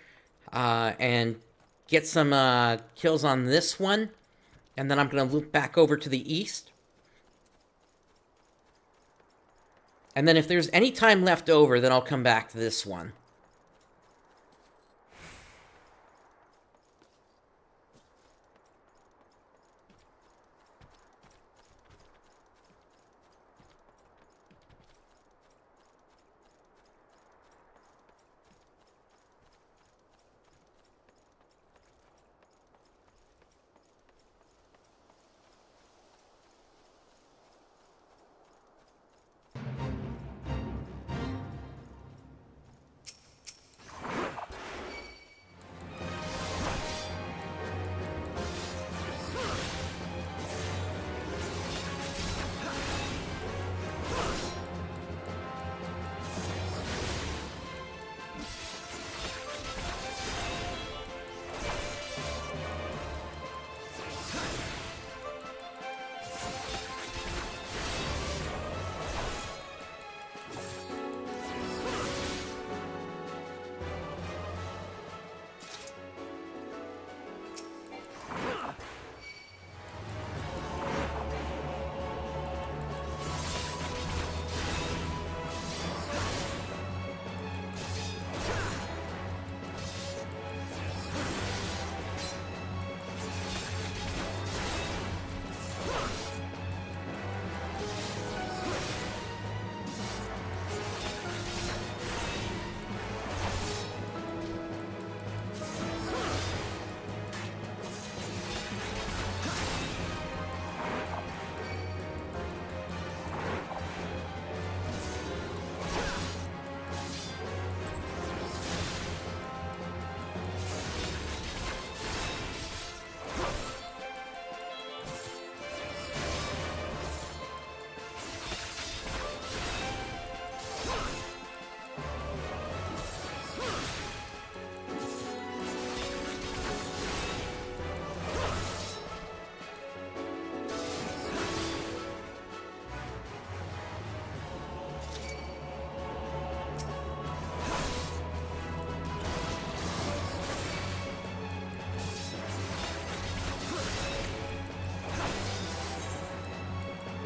and get some kills on this one, and then I'm going to loop back over to the east. And then if there's any time left over, then I'll come back to this one.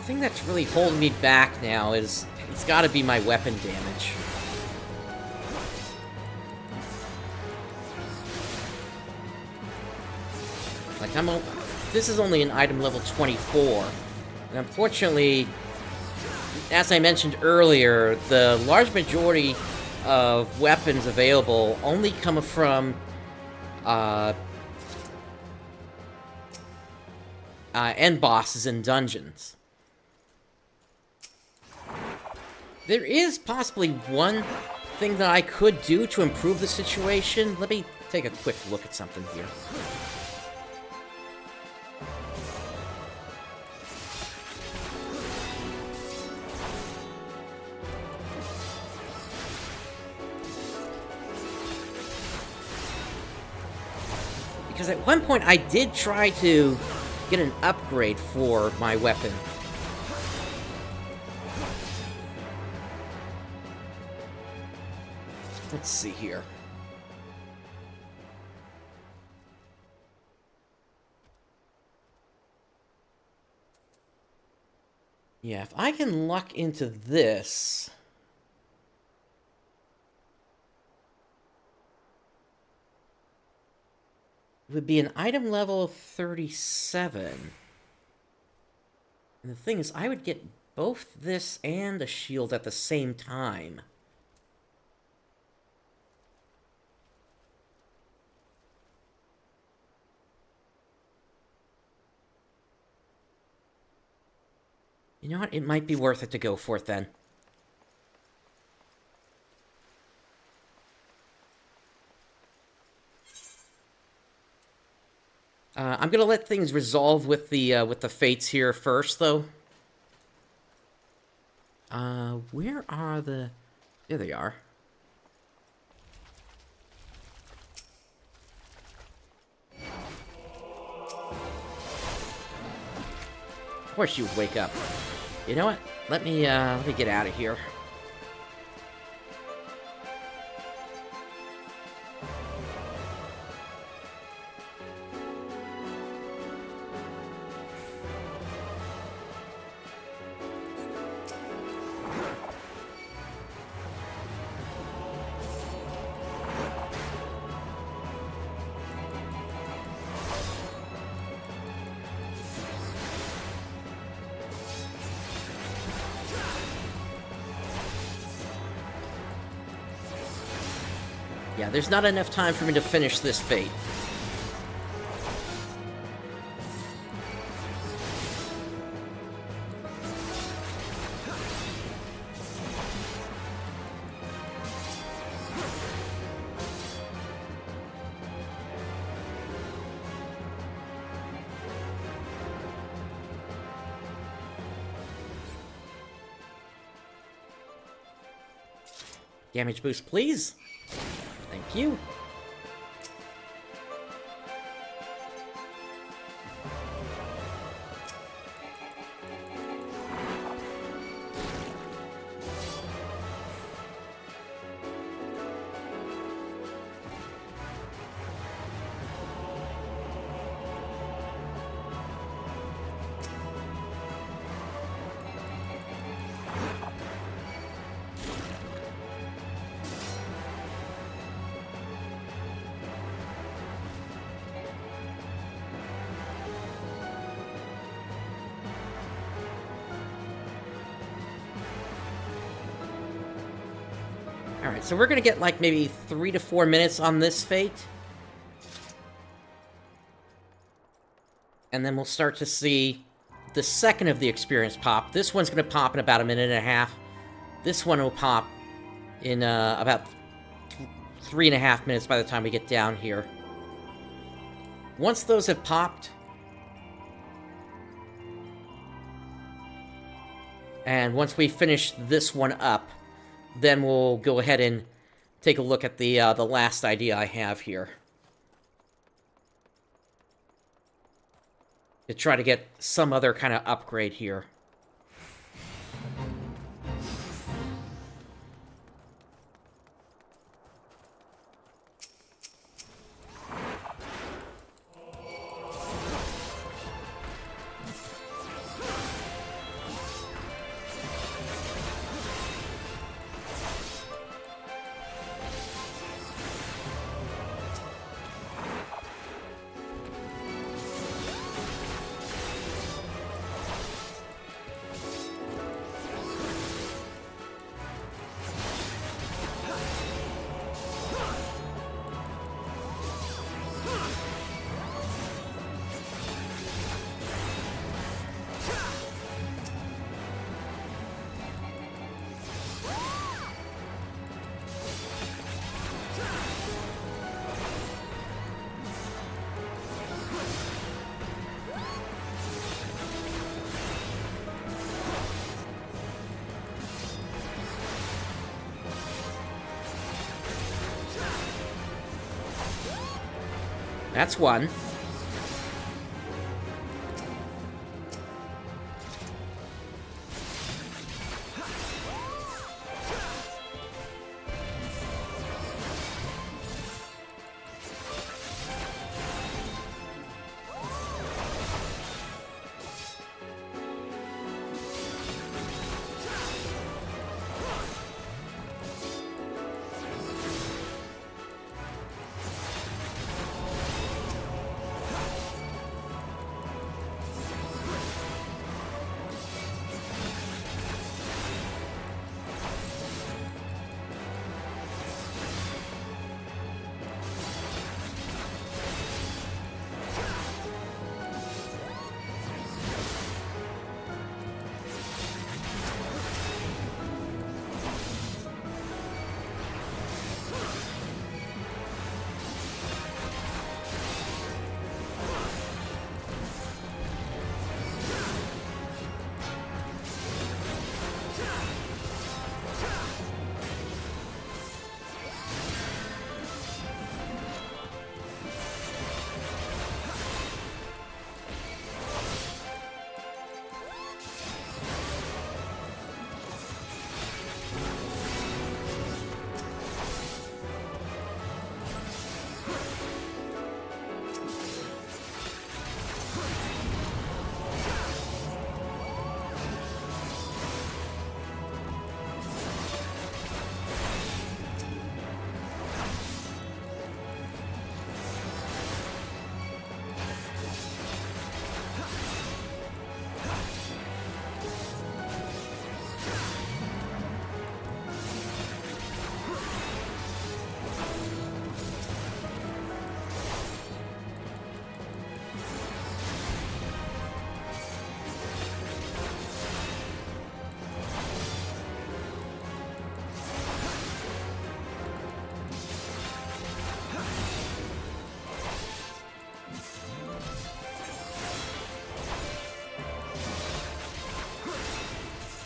thing that's really holding me back now is it's got to be my weapon damage. Like this is only an item level 24, and unfortunately, as I mentioned earlier, the large majority of weapons available only come from end bosses in dungeons. There is possibly one thing that I could do to improve the situation. Let me take a quick look at something here. Because at one point I did try to get an upgrade for my weapon. Let's see here. Yeah, if I can luck into this... it would be an item level 37. And the thing is, I would get both this and a shield at the same time. You know what? It might be worth it to go for it then. I'm gonna let things resolve with the fates here first, though. Where are the... there they are. Of course you would wake up. You know what? Let me get out of here. Yeah, there's not enough time for me to finish this fate. Damage boost, please. Thank you. Alright, so we're gonna get like maybe 3 to 4 minutes on this fate. And then we'll start to see the second of the experience pop. This one's gonna pop in about 1.5 minutes. This one will pop in about 3.5 minutes by the time we get down here. Once those have popped, and once we finish this one up, then we'll go ahead and take a look at the last idea I have here. To try to get some other kind of upgrade here. That's one.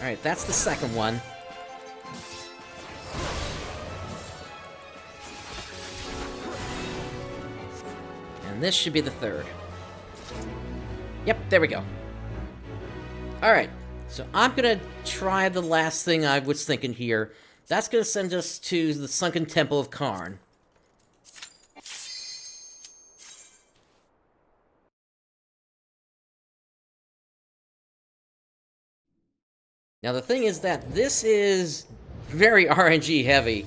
Alright, that's the second one. And this should be the third. Yep, there we go. Alright, so I'm gonna try the last thing I was thinking here. That's gonna send us to the Sunken Temple of Karn. Now, the thing is that this is very RNG heavy,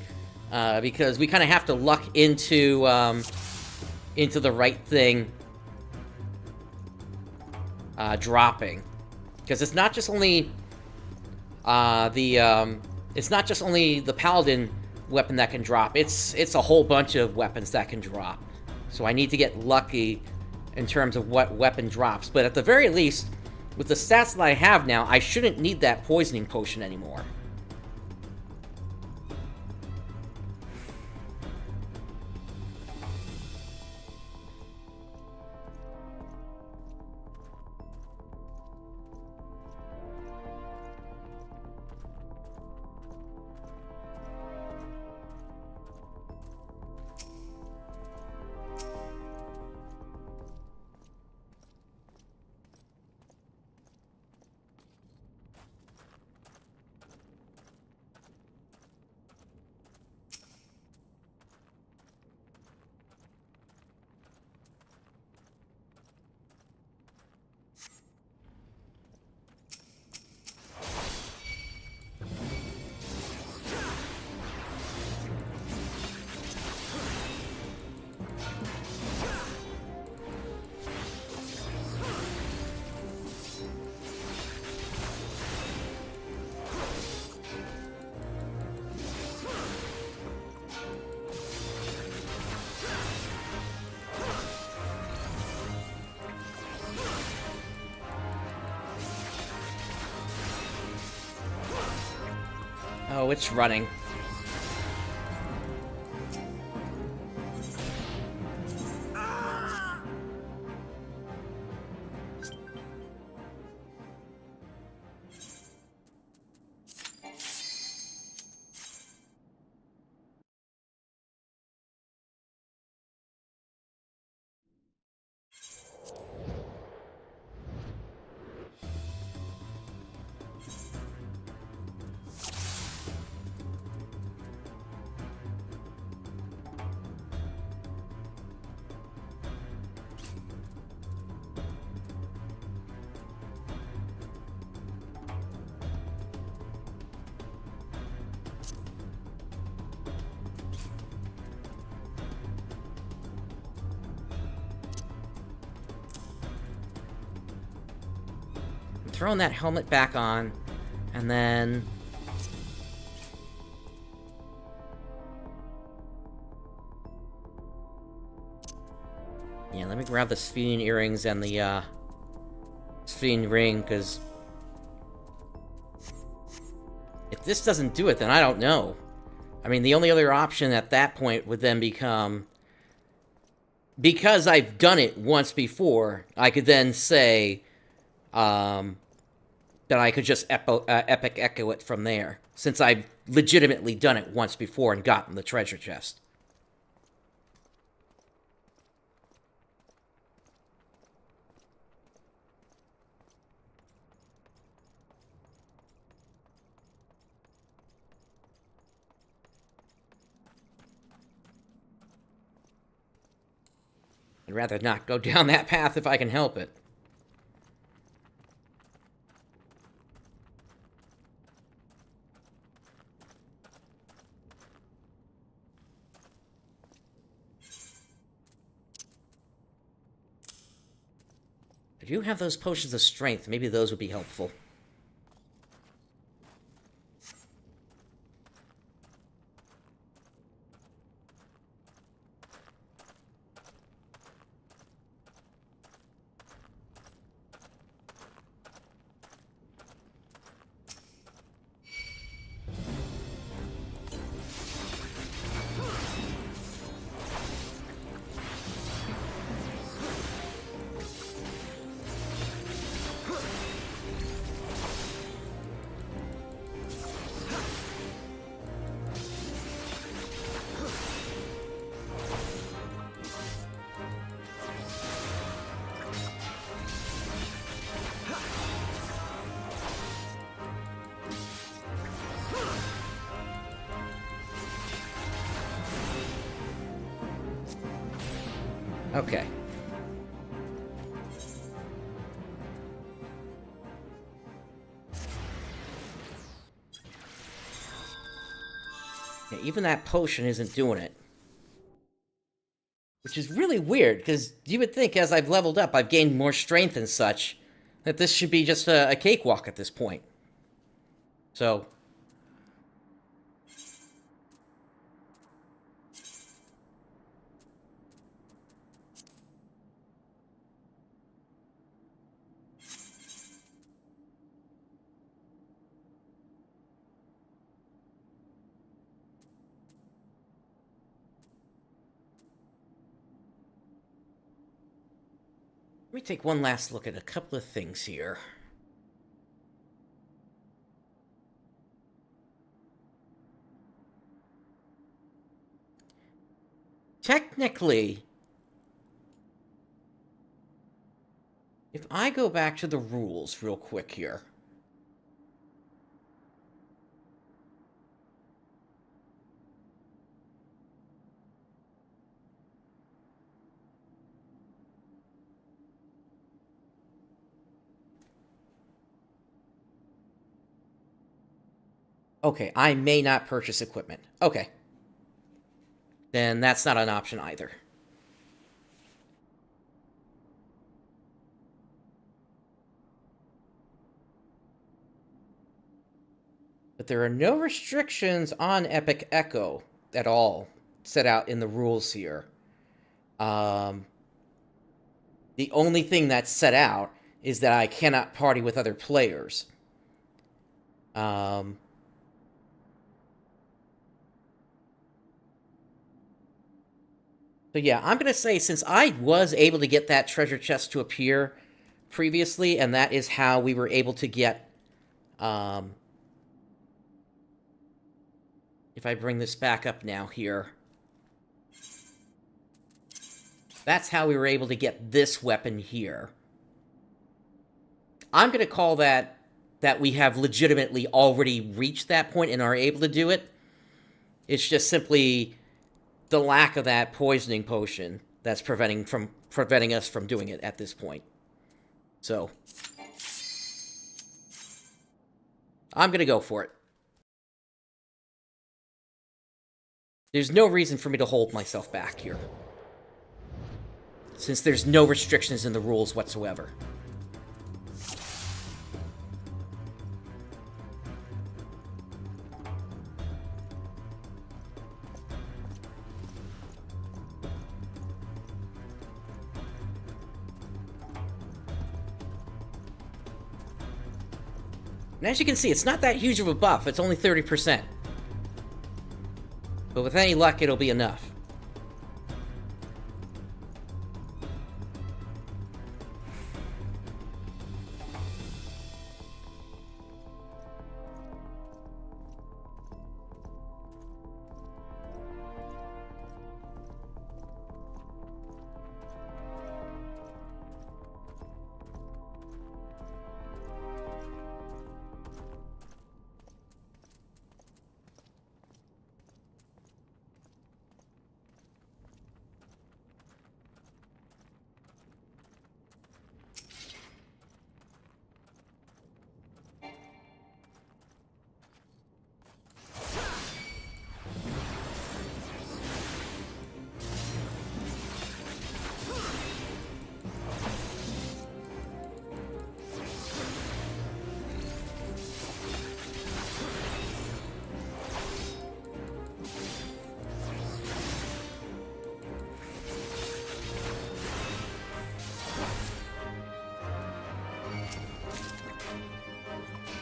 because we kind of have to luck into the right thing dropping. Because it's not just only it's not just only the Paladin weapon that can drop. It's a whole bunch of weapons that can drop. So I need to get lucky in terms of what weapon drops. But at the very least, with the stats that I have now, I shouldn't need that poisoning potion anymore. Oh, it's running. throwing that helmet back on, and then... yeah, let me grab the Sphene earrings and the, Sphene ring, because... if this doesn't do it, then I don't know. I mean, the only other option at that point would then become... because I've done it once before, I could then say... that I could just Epic Echo it from there, since I've legitimately done it once before and gotten the treasure chest. I'd rather not go down that path if I can help it. I do have those potions of strength. Maybe those would be helpful. Okay. Yeah, even that potion isn't doing it. Which is really weird, because you would think as I've leveled up, I've gained more strength and such, that this should be just a cakewalk at this point. So... let me take one last look at a couple of things here. Technically, if I go back to the rules real quick here. Okay, I may not purchase equipment. Okay. Then that's not an option either. But there are no restrictions on Epic Echo at all set out in the rules here. The only thing that's set out is that I cannot party with other players. So yeah, I'm going to say, since I was able to get that treasure chest to appear previously, and that is how we were able to get, if I bring this back up now here, that's how we were able to get this weapon here. I'm going to call that we have legitimately already reached that point and are able to do it. It's just simply the lack of that poisoning potion that's preventing us from doing it at this point. So I'm going to go for it. There's no reason for me to hold myself back here, since there's no restrictions in the rules whatsoever. And as you can see, it's not that huge of a buff. It's only 30%. But with any luck, it'll be enough.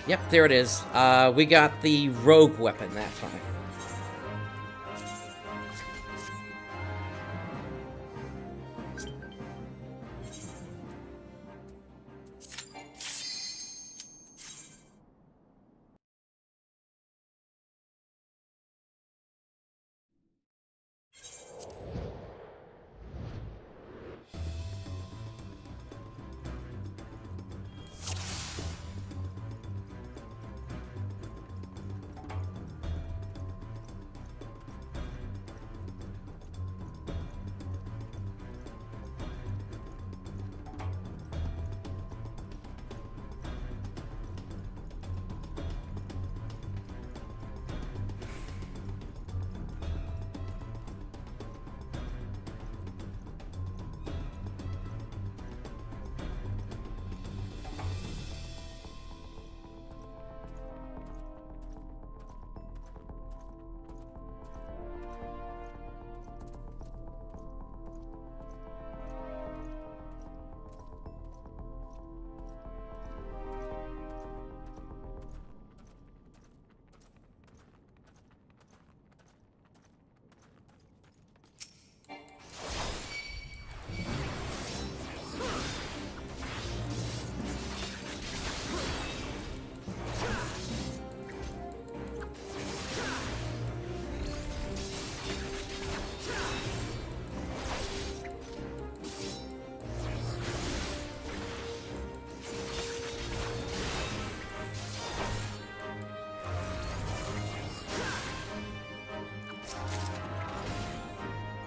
Yep, there it is. We got the rogue weapon that time.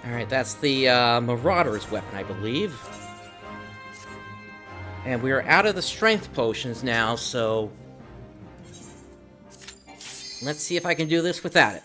Alright, that's the Marauder's weapon, I believe. And we're out of the strength potions now, so let's see if I can do this without it.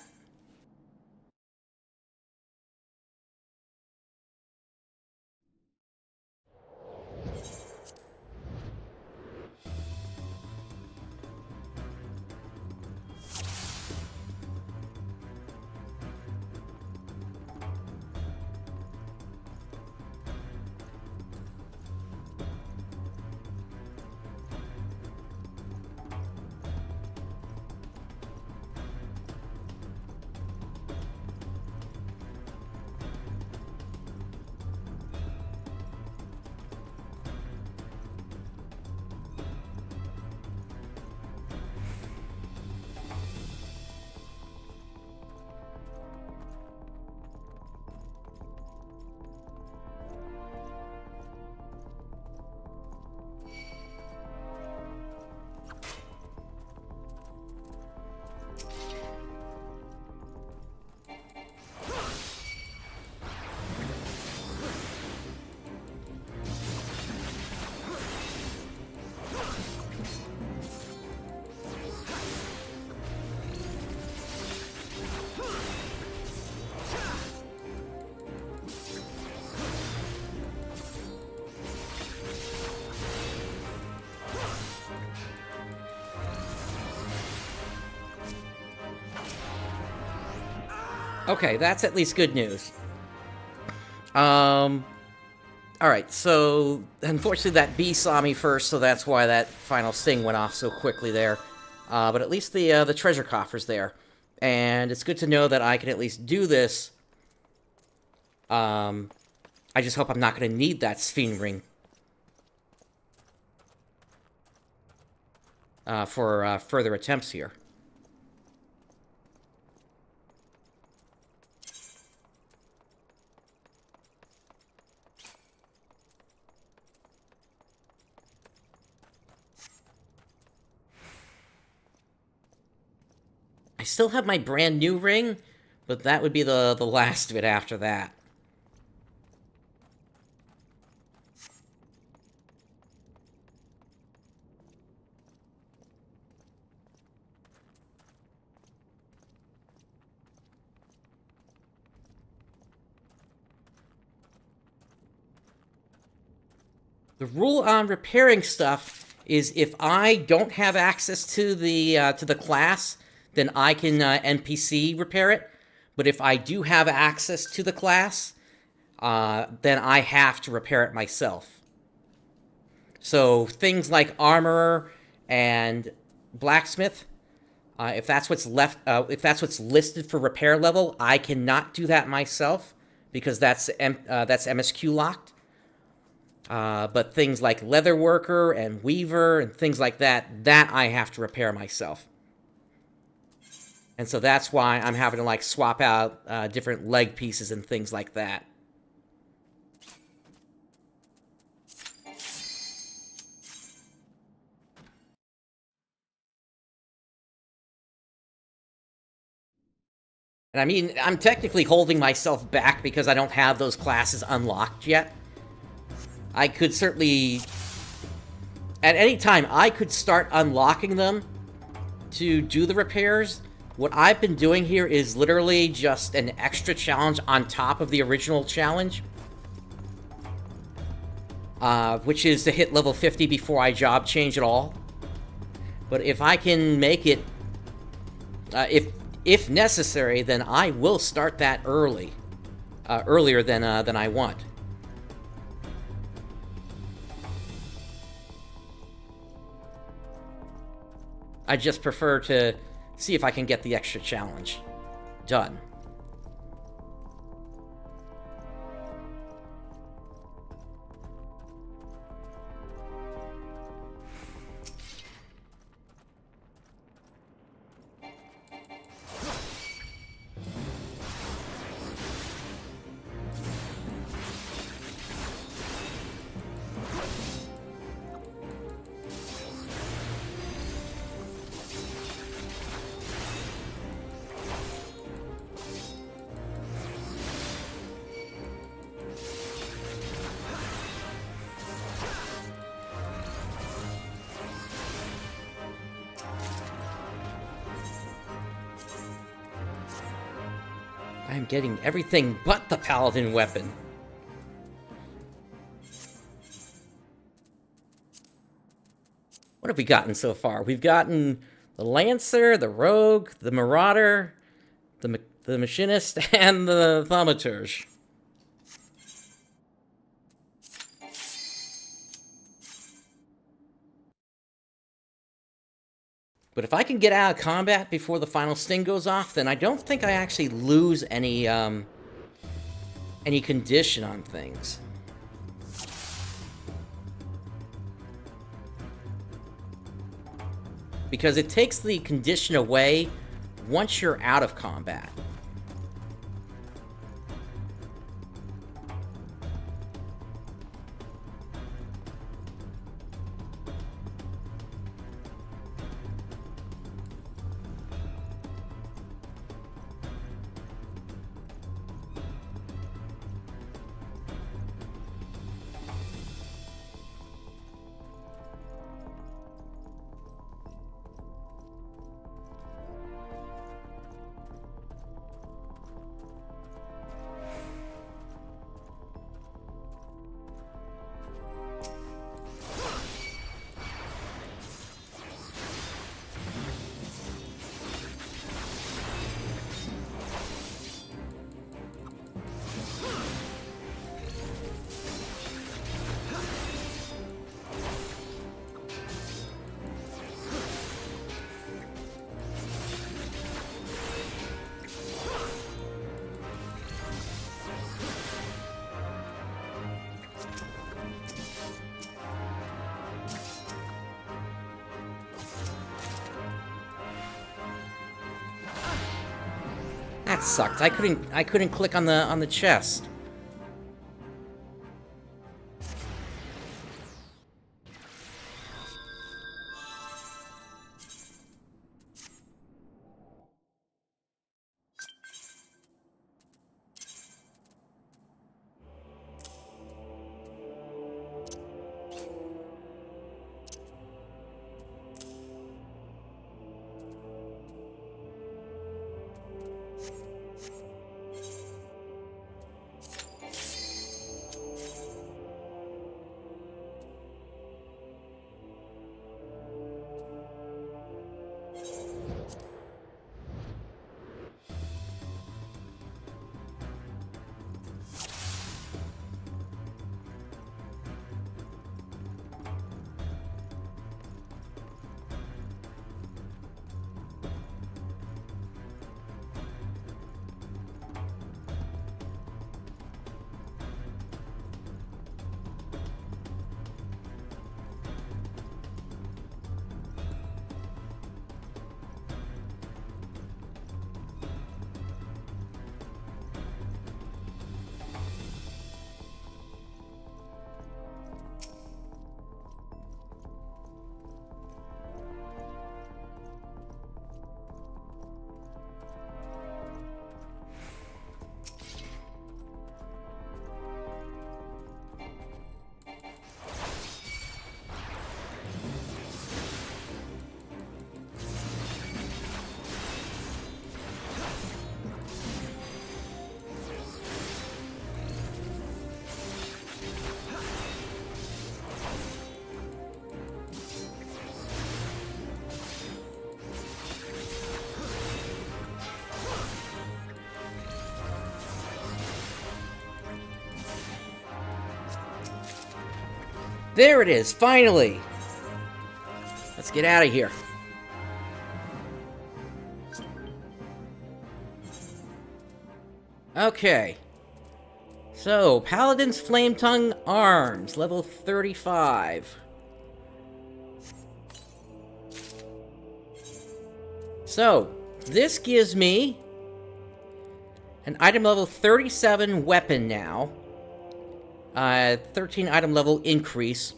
Okay, that's at least good news. Alright, so unfortunately that bee saw me first, so that's why that final sting went off so quickly there. But at least the treasure coffer's there. And it's good to know that I can at least do this. I just hope I'm not going to need that Sphinx ring. For further attempts here. I still have my brand new ring, but that would be the last of it after that. The rule on repairing stuff is if I don't have access to the class, then I can NPC repair it. But if I do have access to the class, then I have to repair it myself. So things like armorer and blacksmith, if that's what's listed for repair level, I cannot do that myself because that's MSQ locked. But things like leatherworker and weaver and things like that I have to repair myself. And so that's why I'm having to, like, swap out different leg pieces and things like that. And I mean, I'm technically holding myself back because I don't have those classes unlocked yet. I could certainly... At any time, I could start unlocking them to do the repairs. What I've been doing here is literally just an extra challenge on top of the original challenge. Which is to hit level 50 before I job change at all. But if I can make it... if necessary, then I will start that early. Earlier than I want. I just prefer to see if I can get the extra challenge done. I'm getting everything but the paladin weapon. What have we gotten so far? We've gotten the Lancer, the Rogue, the Marauder, the Machinist, and the Thaumaturge. But if I can get out of combat before the final sting goes off, then I don't think I actually lose any condition on things. Because it takes the condition away once you're out of combat. That sucked. I couldn't click on the chest. There it is, finally! Let's get out of here. Okay. So, Paladin's Flame Tongue Arms, level 35. So, this gives me an item level 37 weapon now. 13 item level increase.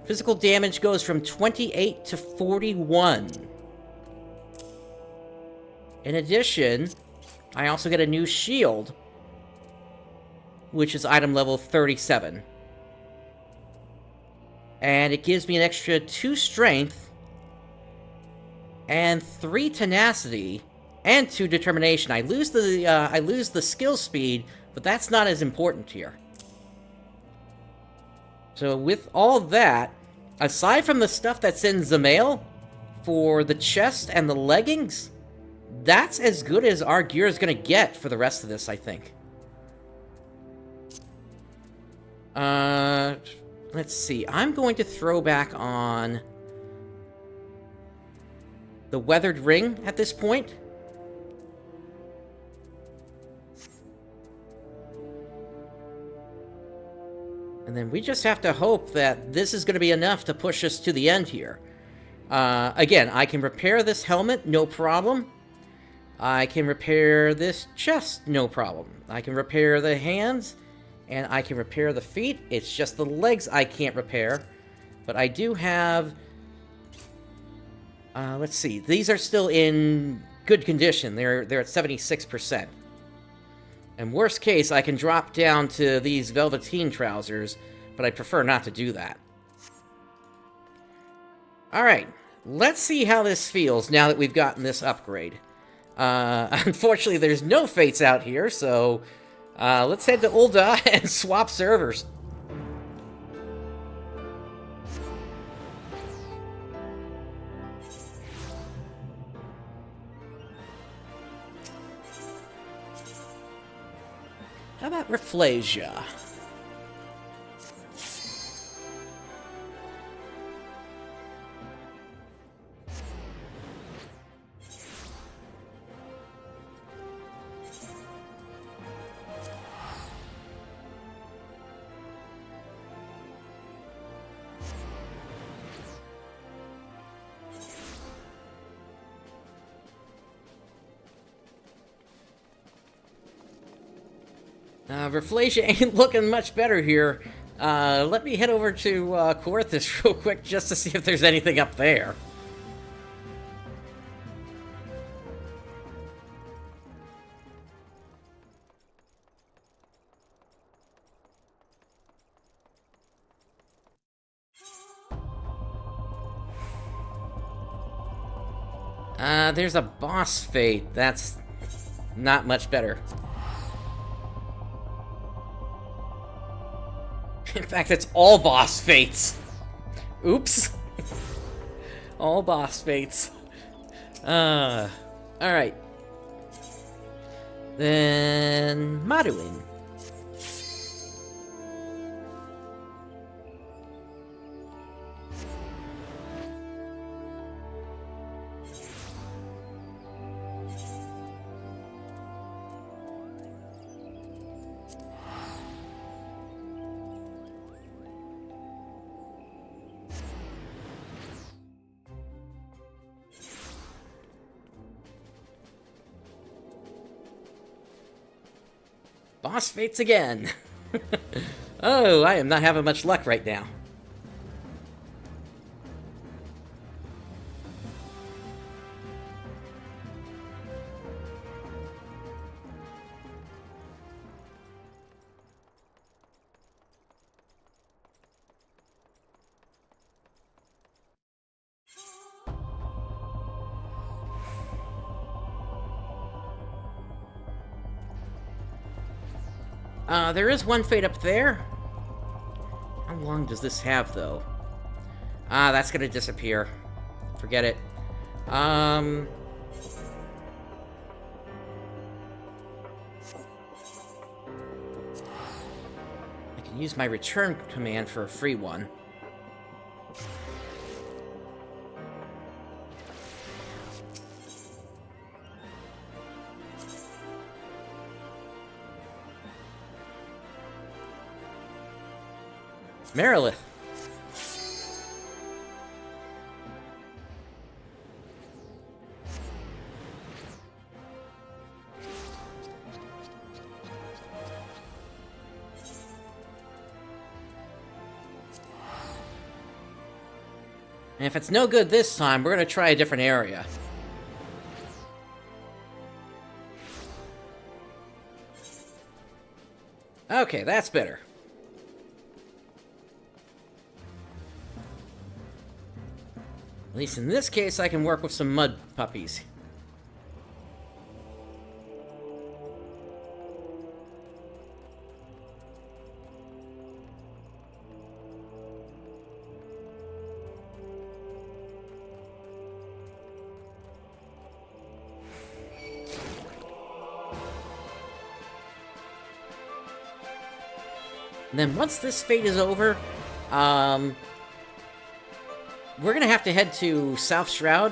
Physical damage goes from 28 to 41. In addition, I also get a new shield, which is item level 37. And it gives me an extra 2 strength, and 3 tenacity, and 2 determination. I lose the skill speed, but that's not as important here. So with all that, aside from the stuff that's in Zamail, for the chest and the leggings, that's as good as our gear is going to get for the rest of this, I think. Let's see. I'm going to throw back on the weathered ring at this point. And then we just have to hope that this is going to be enough to push us to the end here. Again, I can repair this helmet, no problem. I can repair this chest, no problem. I can repair the hands, and I can repair the feet. It's just the legs I can't repair. But I do have... let's see. These are still in good condition. They're at 76%. And worst case, I can drop down to these velveteen trousers, but I prefer not to do that. Alright, let's see how this feels now that we've gotten this upgrade. Unfortunately, there's no fates out here, so let's head to Ul'Dah and swap servers. How about Rafflesia? Rafflesia ain't looking much better here. Let me head over to Corinthus real quick just to see if there's anything up there. There's a boss fate. That's not much better. In fact, it's all boss fates. Oops. All boss fates. Alright. Then... Maduin. Boss fates again. Oh, I am not having much luck right now. There is one fate up there. How long does this have, though? That's gonna disappear. Forget it. I can use my return command for a free one. Merilith. And if it's no good this time, we're gonna try a different area. Okay, that's better. At least in this case, I can work with some mud puppies. And then once this fate is over, we're gonna have to head to South Shroud,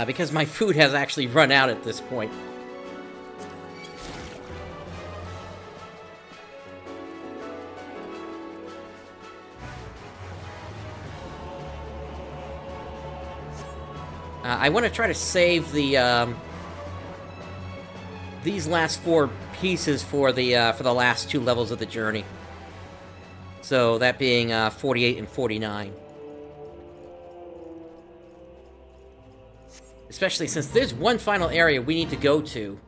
because my food has actually run out at this point. I want to try to save the these last 4 pieces for the last 2 levels of the journey. So that being 48 and 49. Especially since there's one final area we need to go to.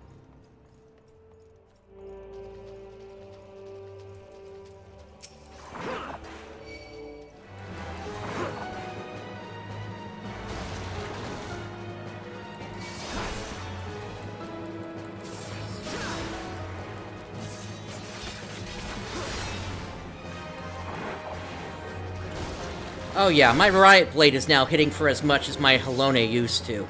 Oh yeah, my Riot Blade is now hitting for as much as my Halone used to.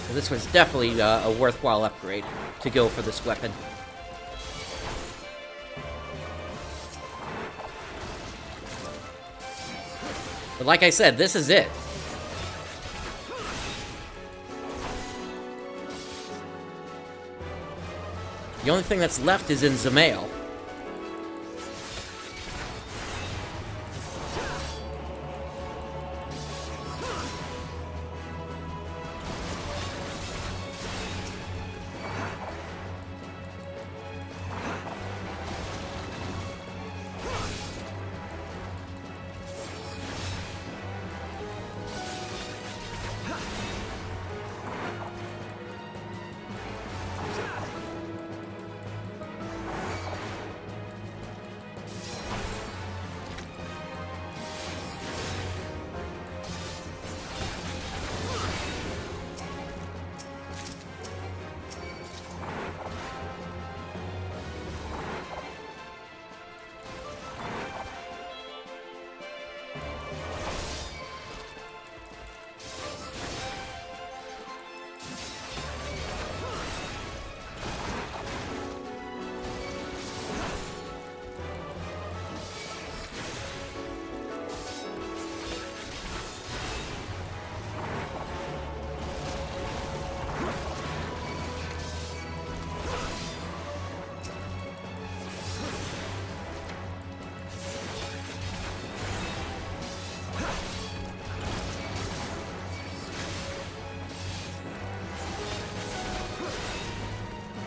So this was definitely a worthwhile upgrade to go for this weapon. But like I said, this is it. The only thing that's left is in Zamail.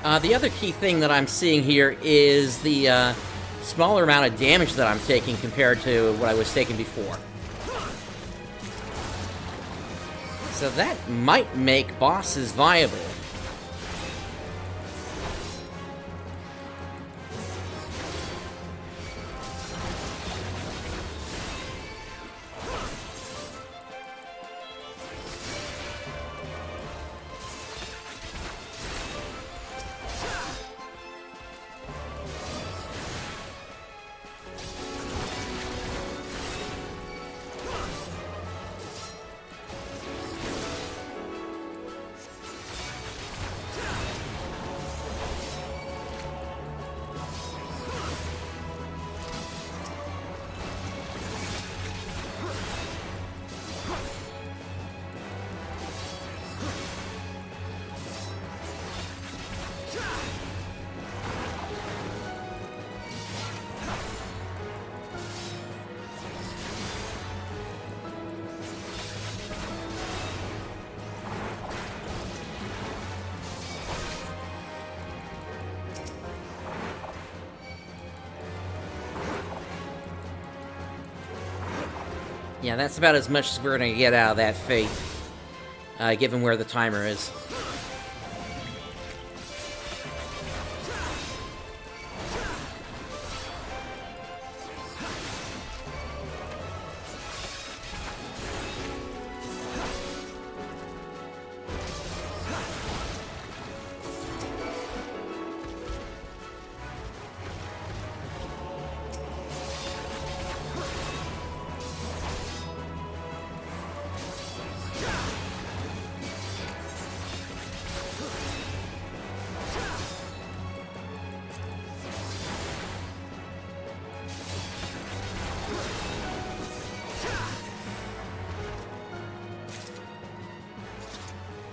The other key thing that I'm seeing here is the smaller amount of damage that I'm taking compared to what I was taking before. So that might make bosses viable. Yeah, that's about as much as we're gonna get out of that fate, given where the timer is.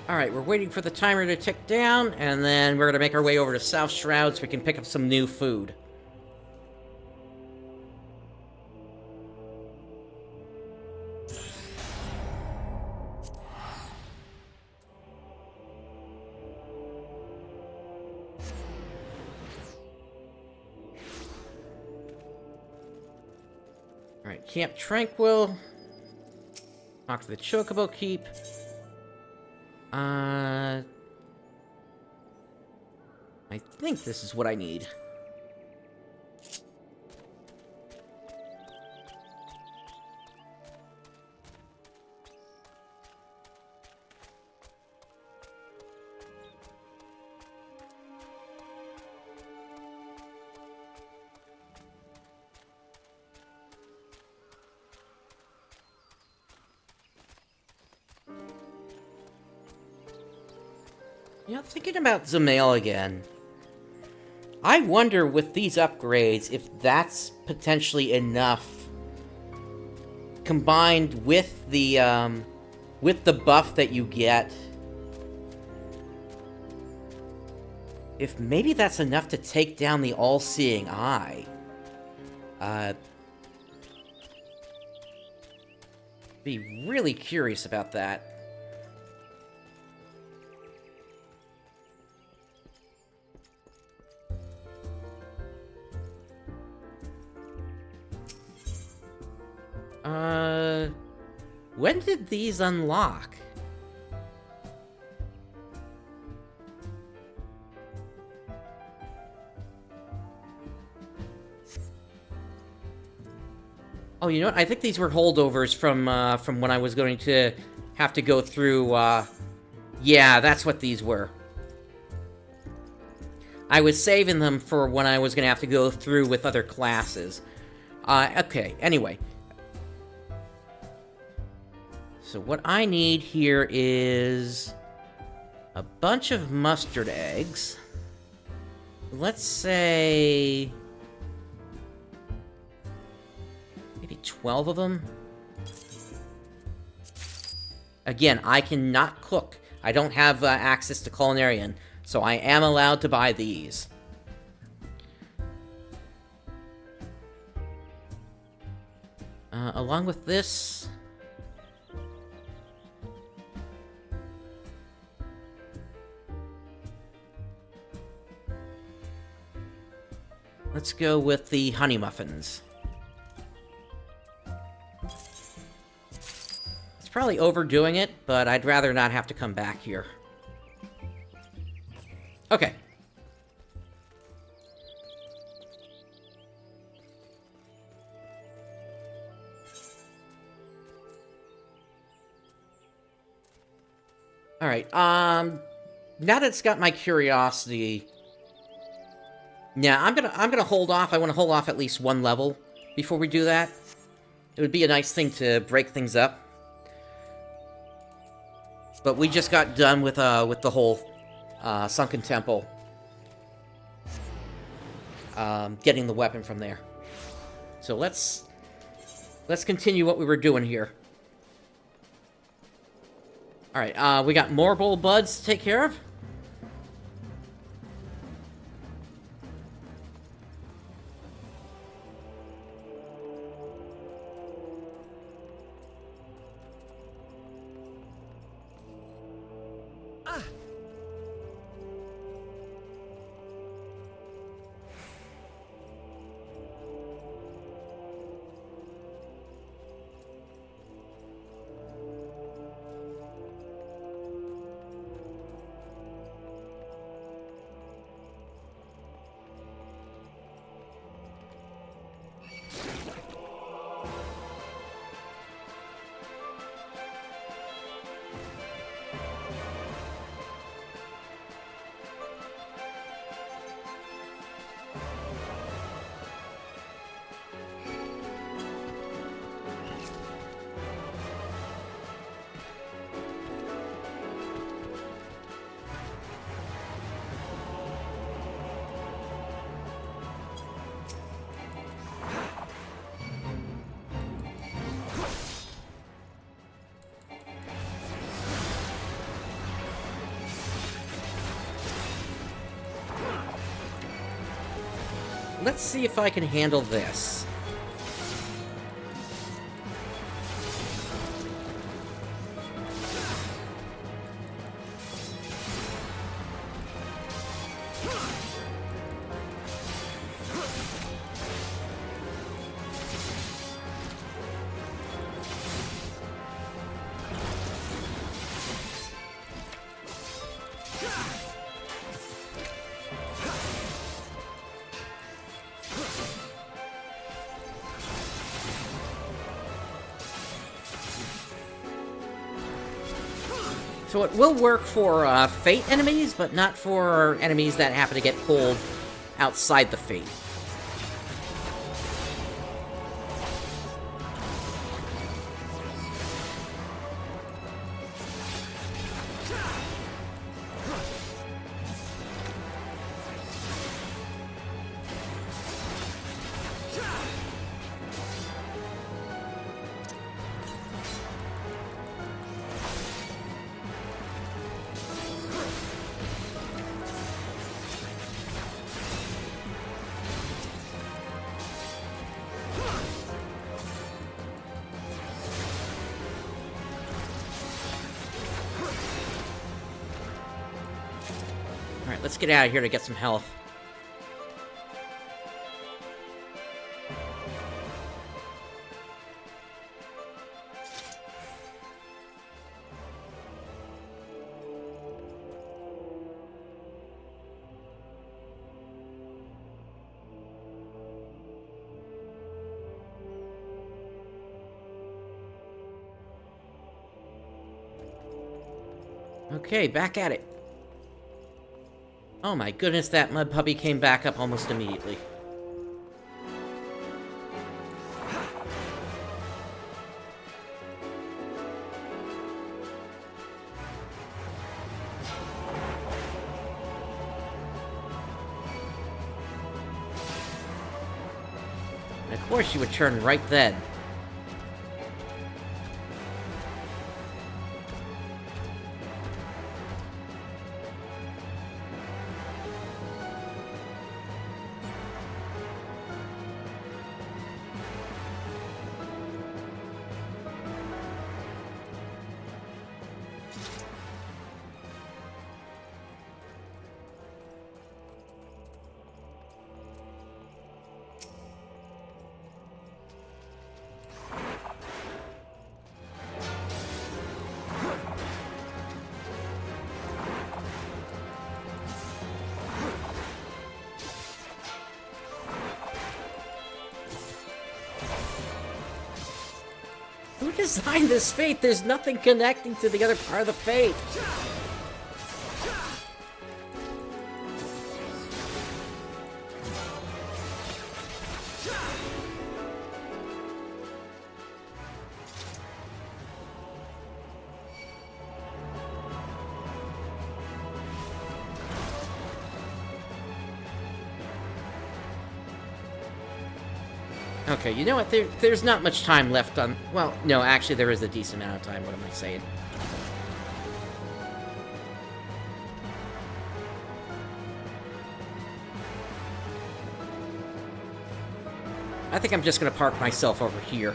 Alright, we're waiting for the timer to tick down, and then we're gonna make our way over to South Shroud so we can pick up some new food. Alright, Camp Tranquil. Talk to the Chocobo Keep. I think this is what I need. You know, thinking about Zamail again, I wonder with these upgrades if that's potentially enough, combined with the buff that you get, if maybe that's enough to take down the All-Seeing Eye. Be really curious about that. When did these unlock? Oh, you know what? I think these were holdovers from when I was going to have to go through, yeah, that's what these were. I was saving them for when I was going to have to go through with other classes. Okay, anyway. So what I need here is a bunch of mustard eggs. Let's say maybe 12 of them. Again, I cannot cook. I don't have access to Culinarian, so I am allowed to buy these. Along with this, let's go with the honey muffins. It's probably overdoing it, but I'd rather not have to come back here. Okay. Alright, now that it's got my curiosity... Yeah, I'm gonna hold off. I want to hold off at least one level before we do that. It would be a nice thing to break things up. But we just got done with the whole Sunken Temple. Getting the weapon from there. So let's continue what we were doing here. Alright, we got more bowl buds to take care of. Let's see if I can handle this. So it will work for Fate enemies, but not for enemies that happen to get pulled outside the Fate. Alright, let's get out of here to get some health. Okay, back at it. Oh my goodness, that mud puppy came back up almost immediately. And of course you would turn right then. Who designed this fate? There's nothing connecting to the other part of the fate. Okay, you know what? There's not much time left on... Well, no, actually there is a decent amount of time. What am I saying? I think I'm just gonna park myself over here.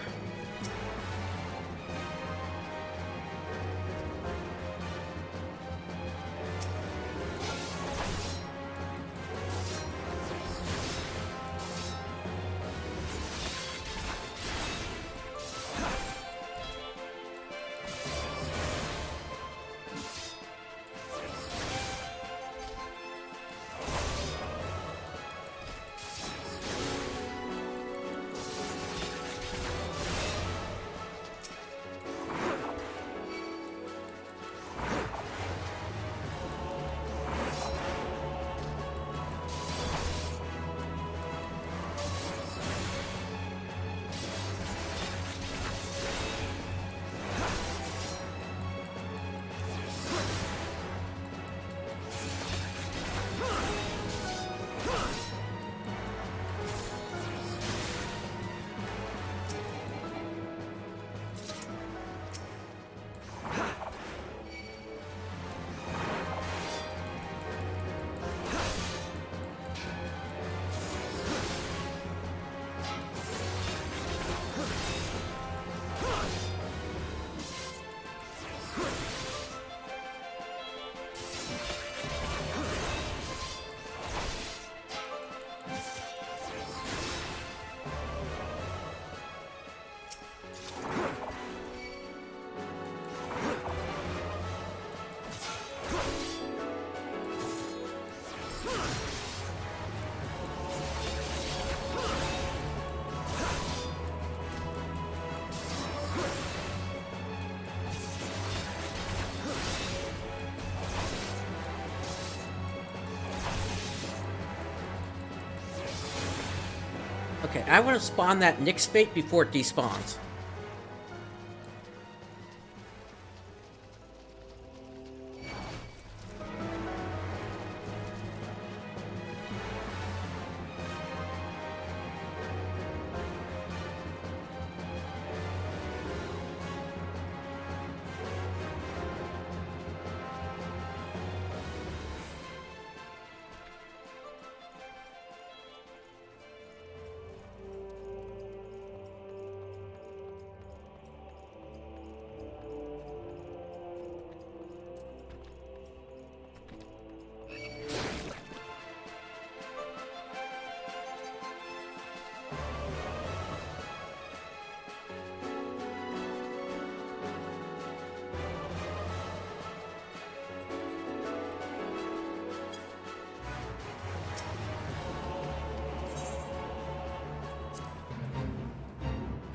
Okay, I want to spawn that Nyx Fate before it despawns.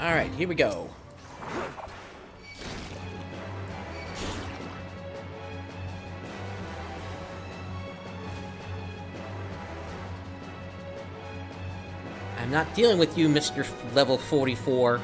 Alright, here we go. I'm not dealing with you, Mr. Level 44.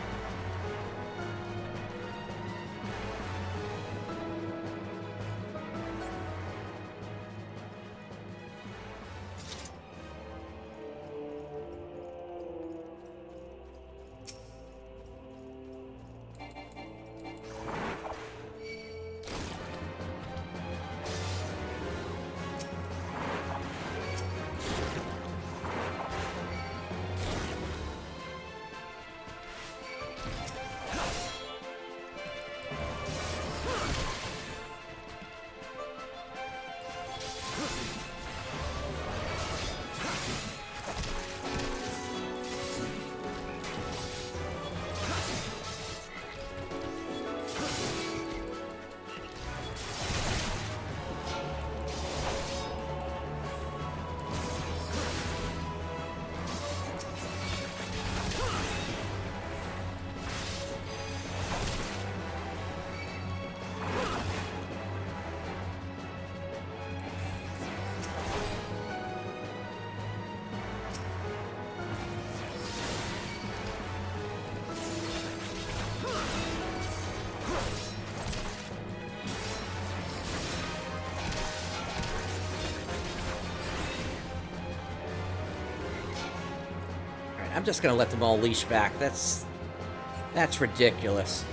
I'm just gonna let them all leash back. That's ridiculous.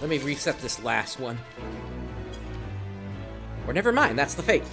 Let me reset this last one. Or never mind, that's the fate.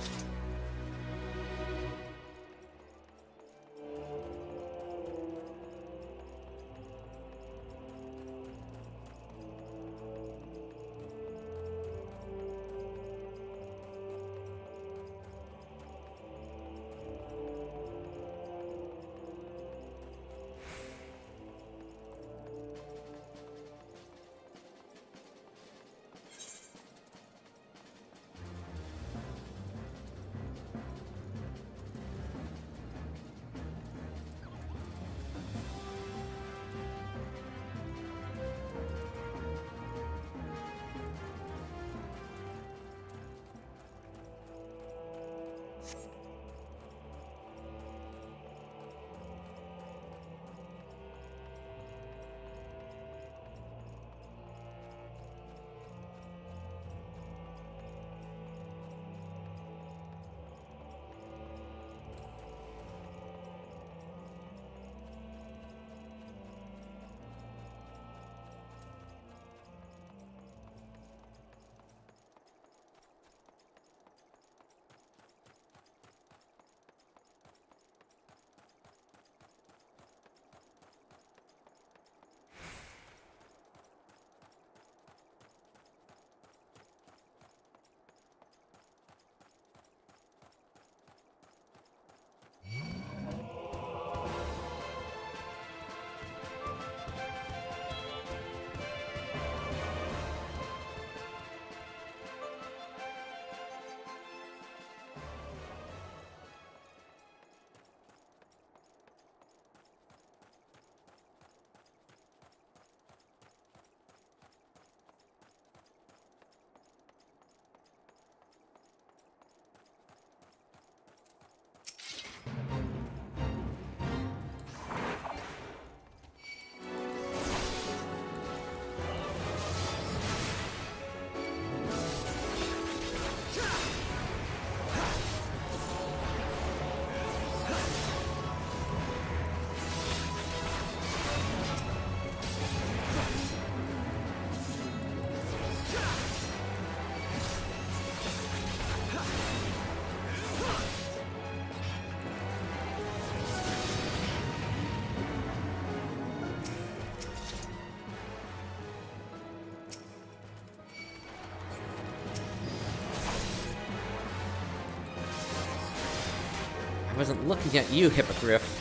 I wasn't looking at you, Hippogriff.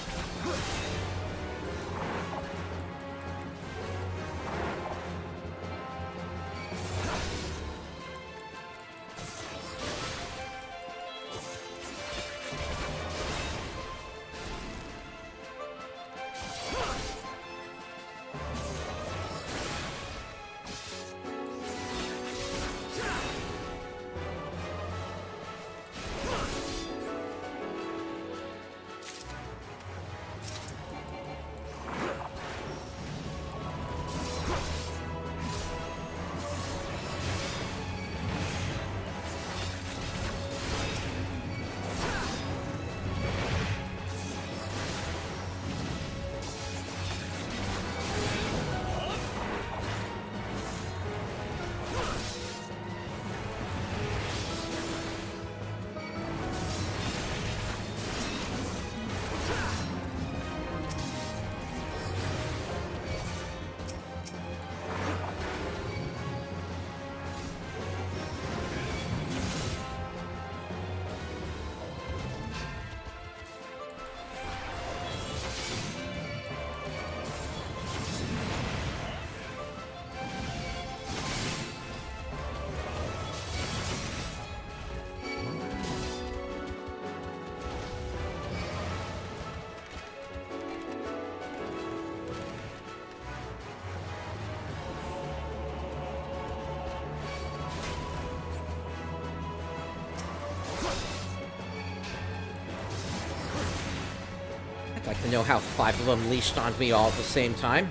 I'd like to know how 5 of them leashed onto me all at the same time.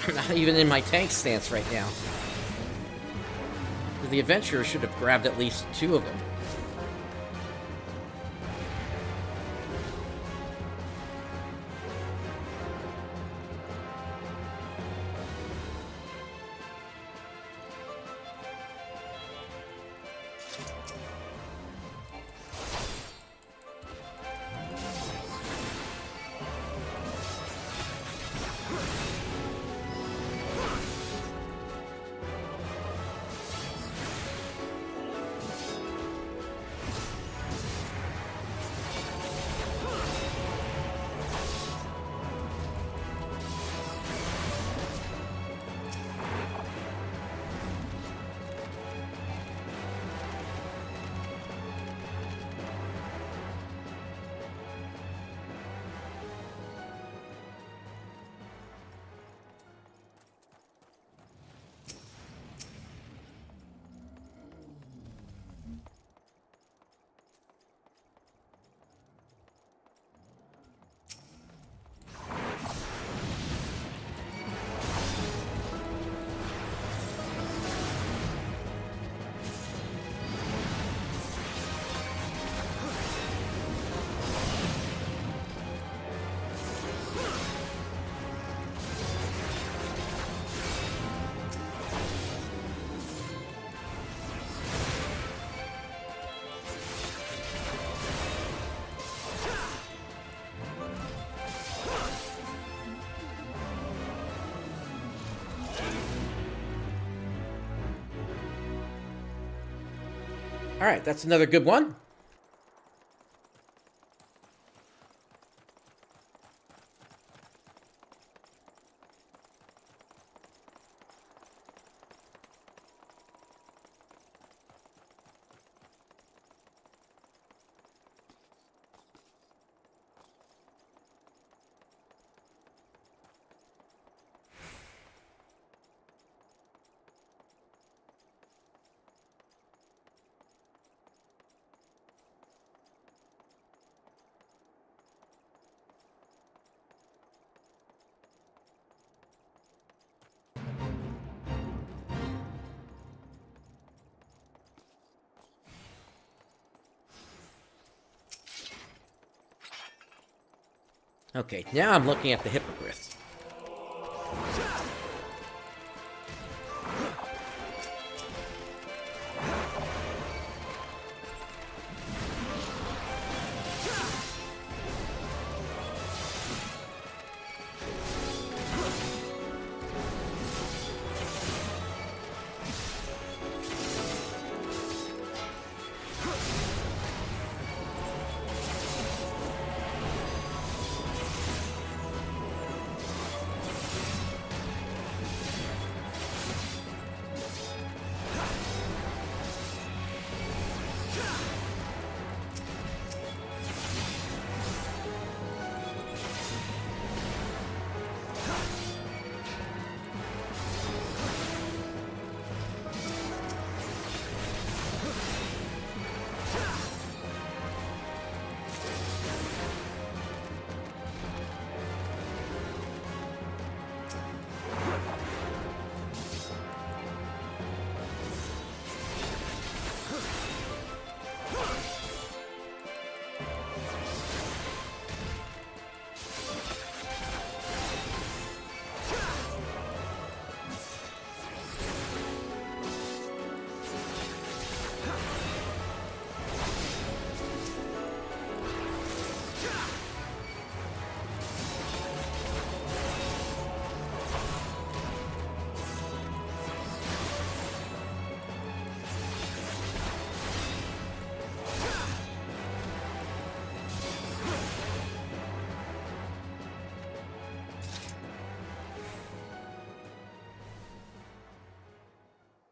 I'm not even in my tank stance right now. The adventurer should have grabbed at least 2 of them. Alright, that's another good one. Okay, now I'm looking at the hippogriff.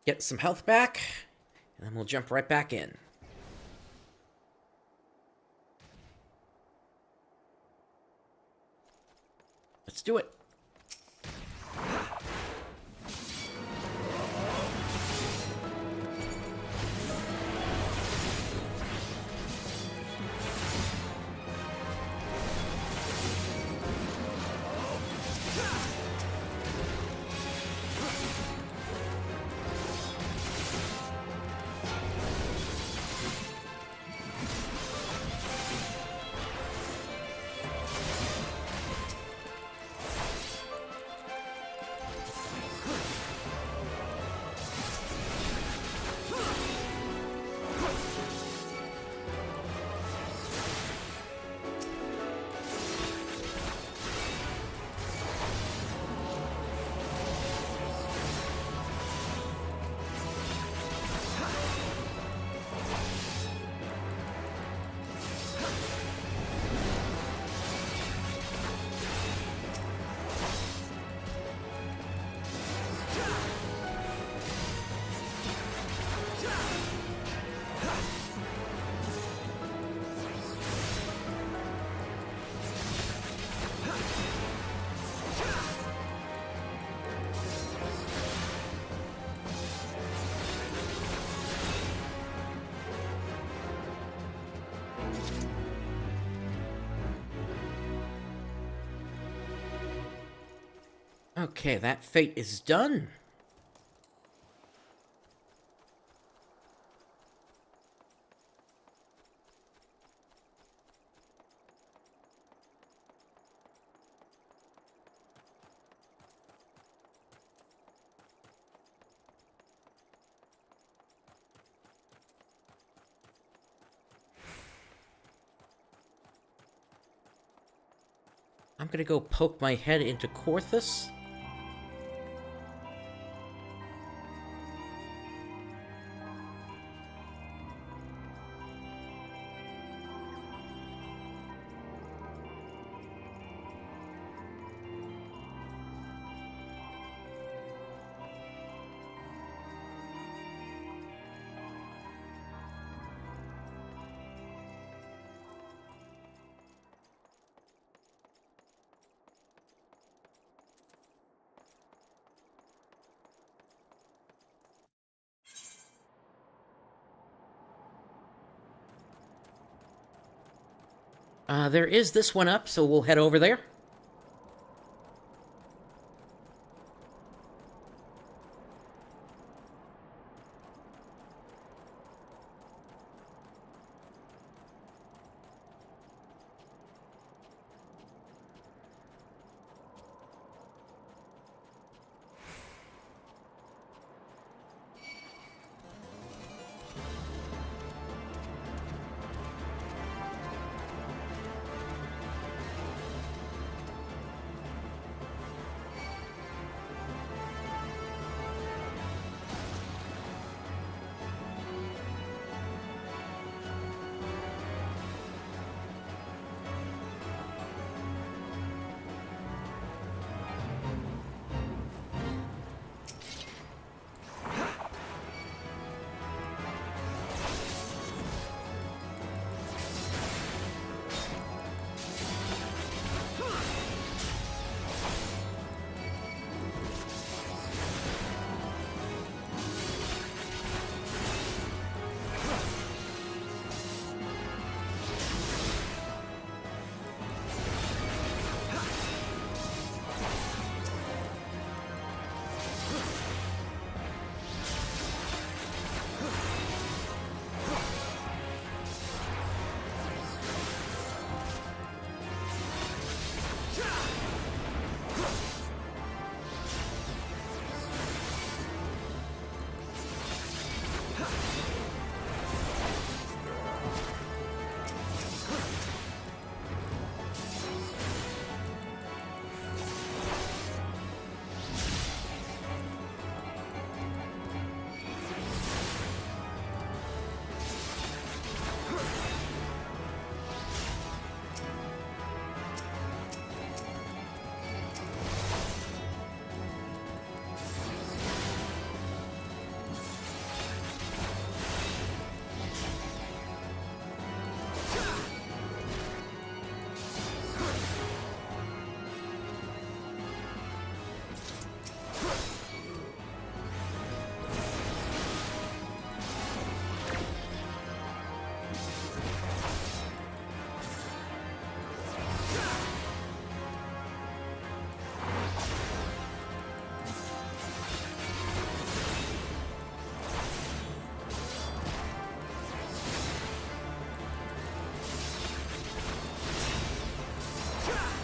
Get some health back, and then we'll jump right back in. Let's do it. Okay, that fate is done. I'm gonna go poke my head into Corthus. There is this one up, so we'll head over there.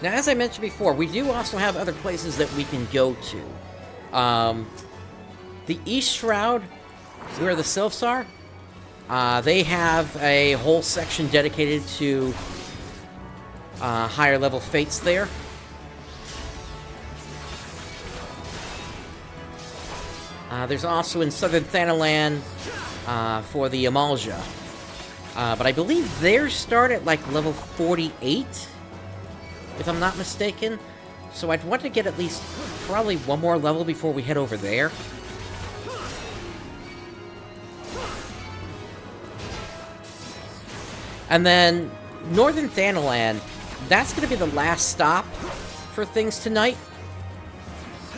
Now, as I mentioned before, we do also have other places that we can go to. The East Shroud, where the Sylphs are, they have a whole section dedicated to higher level fates there. There's also in Southern Thanalan for the Ul'Dah. But I believe theirs start at like level 48, if I'm not mistaken. So I'd want to get at least probably one more level before we head over there. And then Northern Thanalan, that's going to be the last stop for things tonight.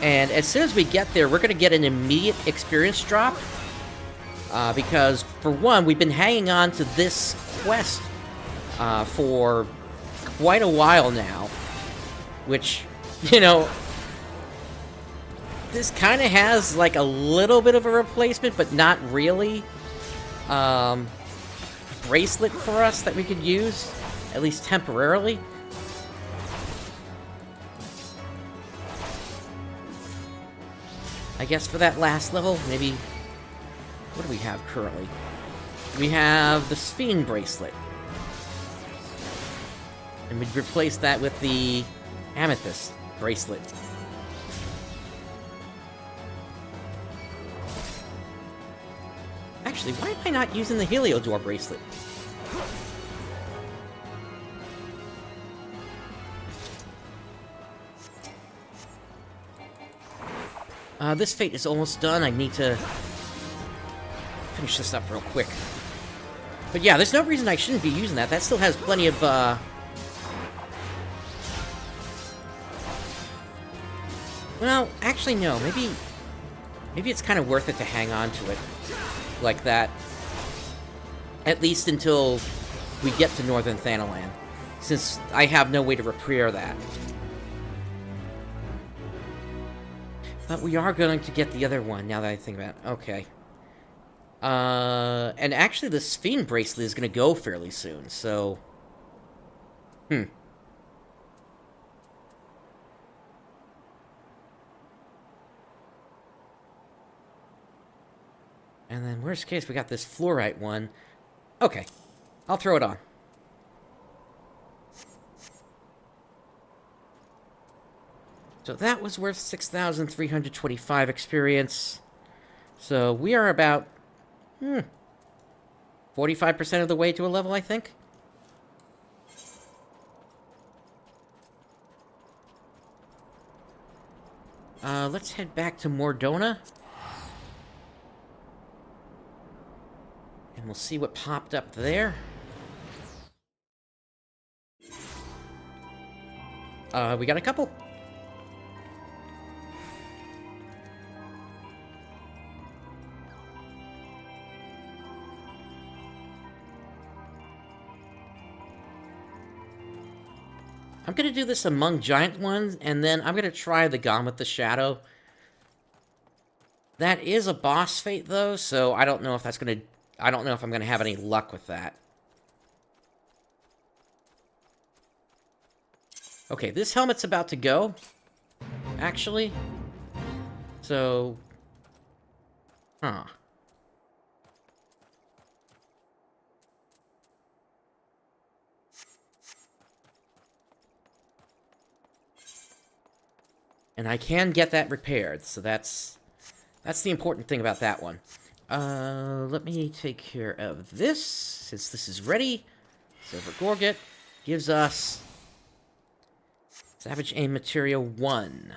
And as soon as we get there, we're going to get an immediate experience drop. Because, for one, we've been hanging on to this quest for quite a while now. Which, you know, this kind of has like a little bit of a replacement, but not really. Bracelet for us that we could use, at least temporarily. I guess for that last level, maybe... What do we have currently? We have the Sphinx bracelet. And we'd replace that with the Amethyst bracelet. Actually, why am I not using the Heliodor bracelet? This fate is almost done. I need to finish this up real quick. But yeah, there's no reason I shouldn't be using that. That still has plenty of, Well, actually, no. Maybe it's kind of worth it to hang on to it like that. At least until we get to Northern Thanalan. since I have no way to repair that. But we are going to get the other one, now that I think about it. Okay. And actually this Fiend Bracelet is going to go fairly soon, so... And then, worst case, we got this Fluorite one. Okay. I'll throw it on. So that was worth 6,325 experience. So we are about 45% of the way to a level, I think. Let's head back to Mordona. And we'll see what popped up there. We got a couple. I'm gonna do this among giant ones, and then I'm gonna try the Gone with the Shadow. That is a boss fate, though, so I don't know if that's gonna... I don't know if I'm gonna have any luck with that. Okay, this helmet's about to go, actually. So... Huh. And I can get that repaired, so that's the important thing about that one. Let me take care of this, since this is ready. Silver Gorget gives us Savage Aim Material 1.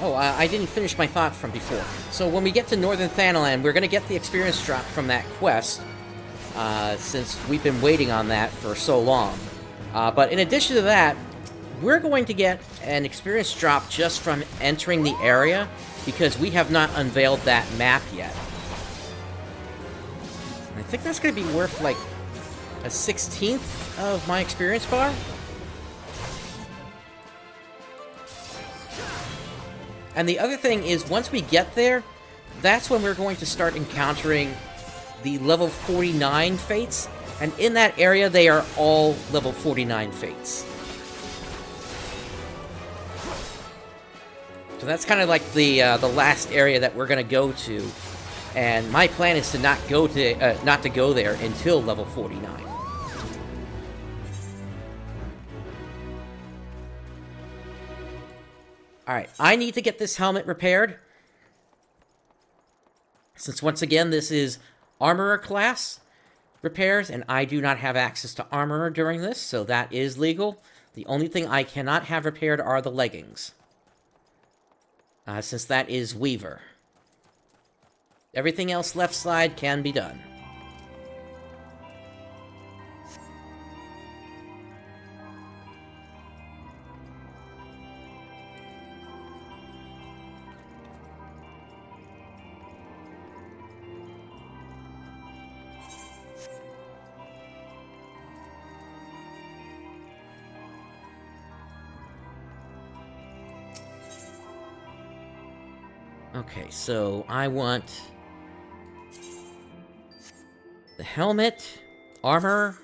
Oh, I didn't finish my thought from before. So when we get to Northern Thanalan, we're going to get the experience drop from that quest. since we've been waiting on that for so long. But in addition to that, we're going to get an experience drop just from entering the area, because we have not unveiled that map yet. I think that's going to be worth, like, a 16th of my experience bar. And the other thing is, once we get there, that's when we're going to start encountering the level 49 fates. And in that area, they are all level 49 fates. So that's kind of like the last area that we're going to go to. And my plan is to not go there until level 49. Alright, I need to get this helmet repaired. Since once again, this is Armorer class repairs, and I do not have access to Armorer during this, so that is legal. The only thing I cannot have repaired are the leggings. Since that is Weaver. Everything else left side can be done. Okay, so I want the helmet, armor,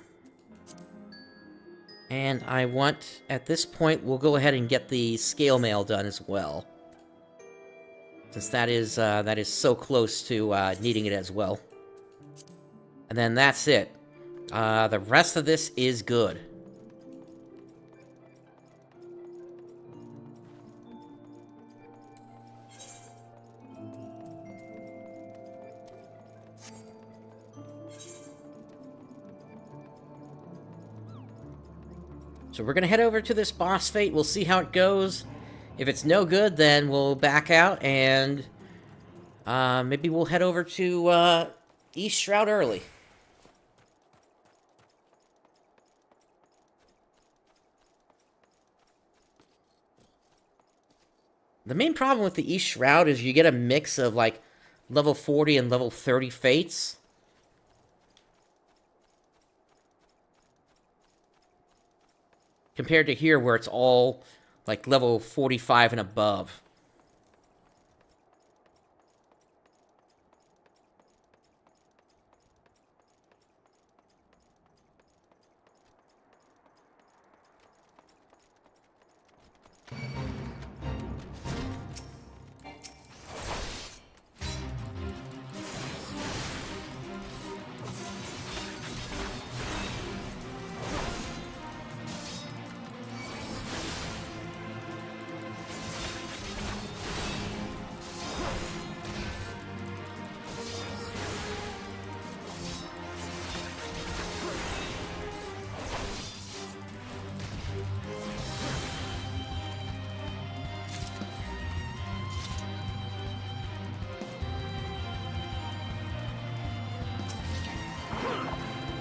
and I want, at this point, we'll go ahead and get the scale mail done as well. Since that is so close to needing it as well. And then that's it. The rest of this is good. So we're going to head over to this boss fate. We'll see how it goes. If it's no good, then we'll back out, and maybe we'll head over to East Shroud early. The main problem with the East Shroud is you get a mix of, like, level 40 and level 30 fates. Compared to here, where it's all, like, level 45 and above.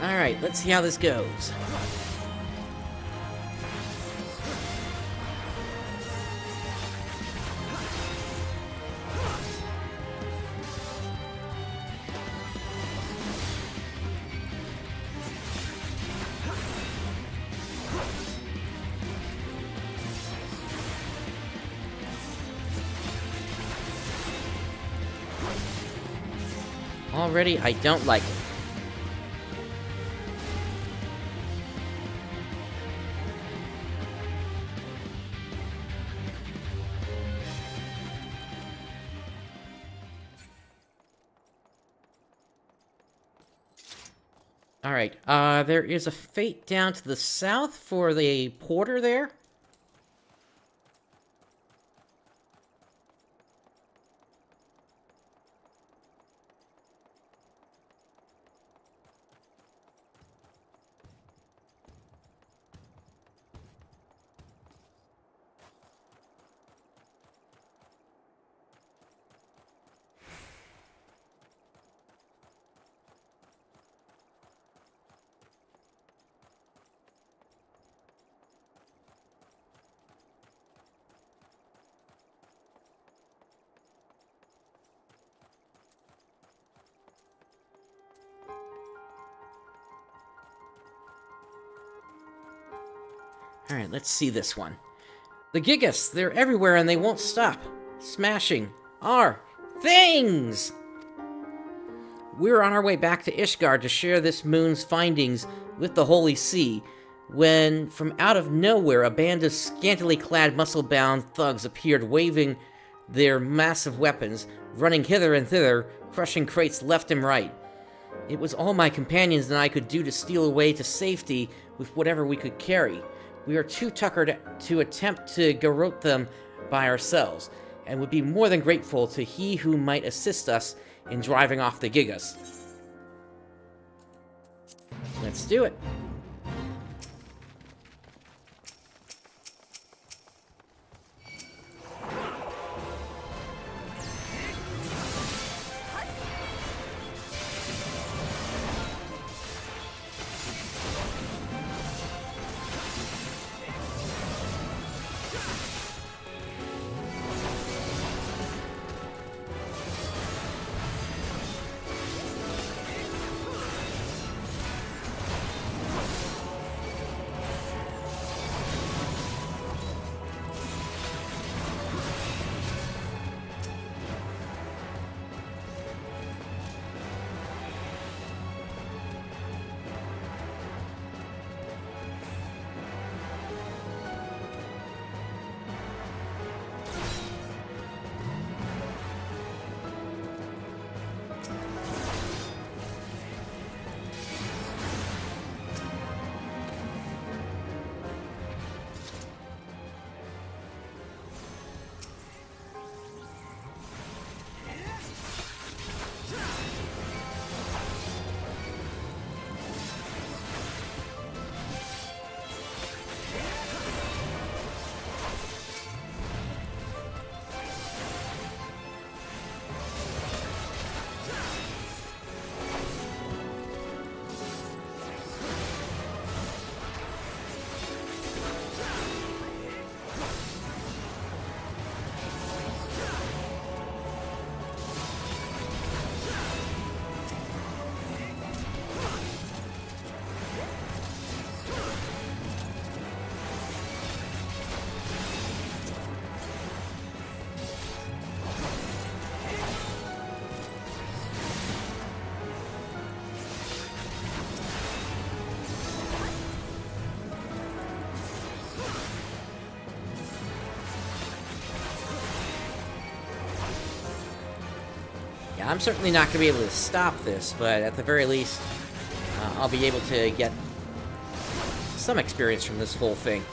Alright, let's see how this goes. Already, I don't like it. Alright, there is a fate down to the south for the porter there. Alright, let's see this one. The Gigas, they're everywhere and they won't stop. Smashing our things! We're on our way back to Ishgard to share this moon's findings with the Holy See, when, from out of nowhere, a band of scantily clad, muscle-bound thugs appeared, waving their massive weapons, running hither and thither, crushing crates left and right. It was all my companions and I could do to steal away to safety with whatever we could carry. We are too tuckered to attempt to garrote them by ourselves, and would be more than grateful to he who might assist us in driving off the Gigas. Let's do it. Yeah, I'm certainly not going to be able to stop this, but at the very least, I'll be able to get some experience from this whole thing.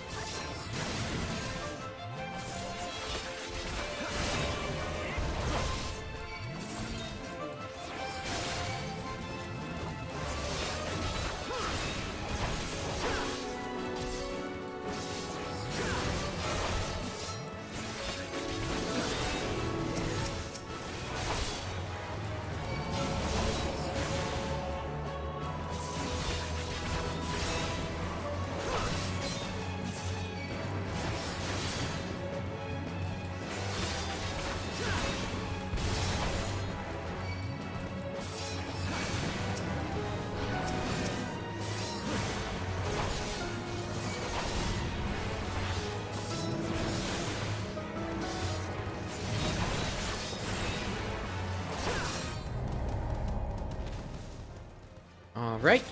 All right.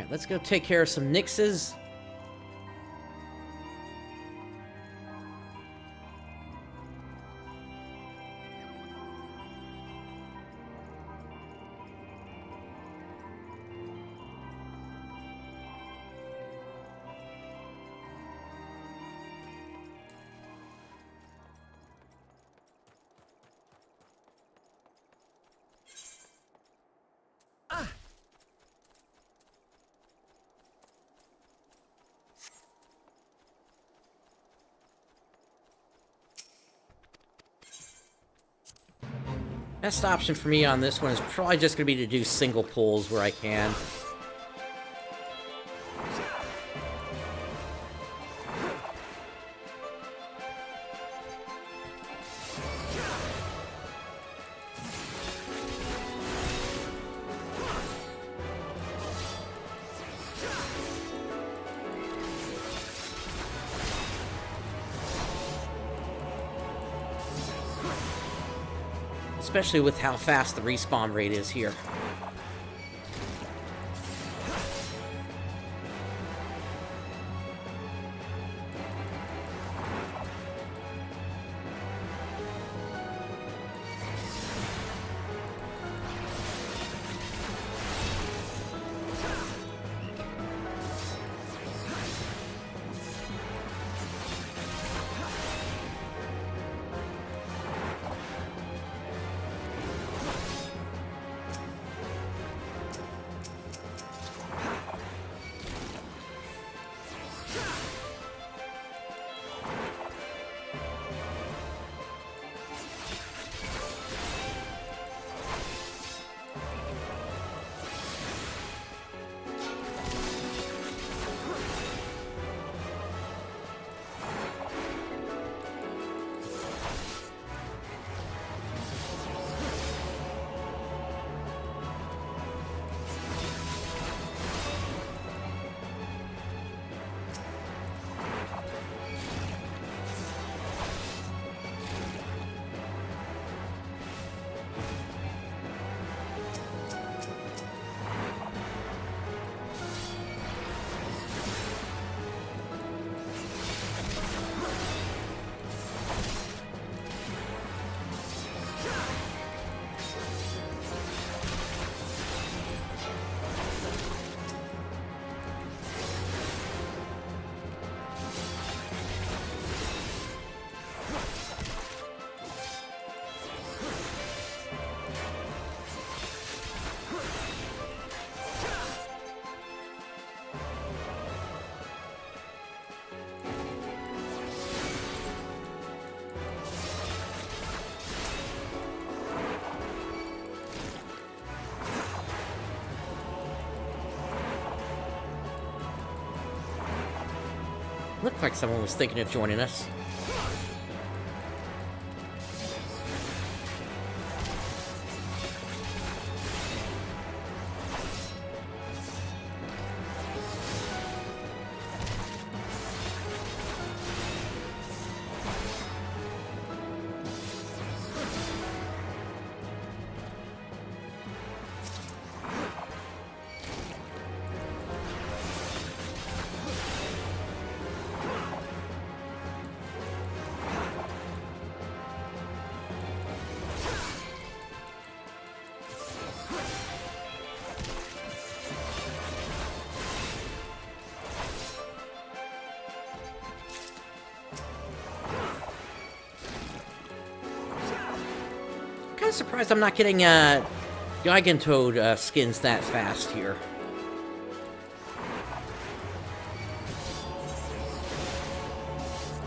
Alright, let's go take care of some Nixes. Best option for me on this one is probably just going to be to do single pulls where I can. Especially with how fast the respawn rate is here. Looked like someone was thinking of joining us. Surprised I'm not getting Gigantoad skins that fast here.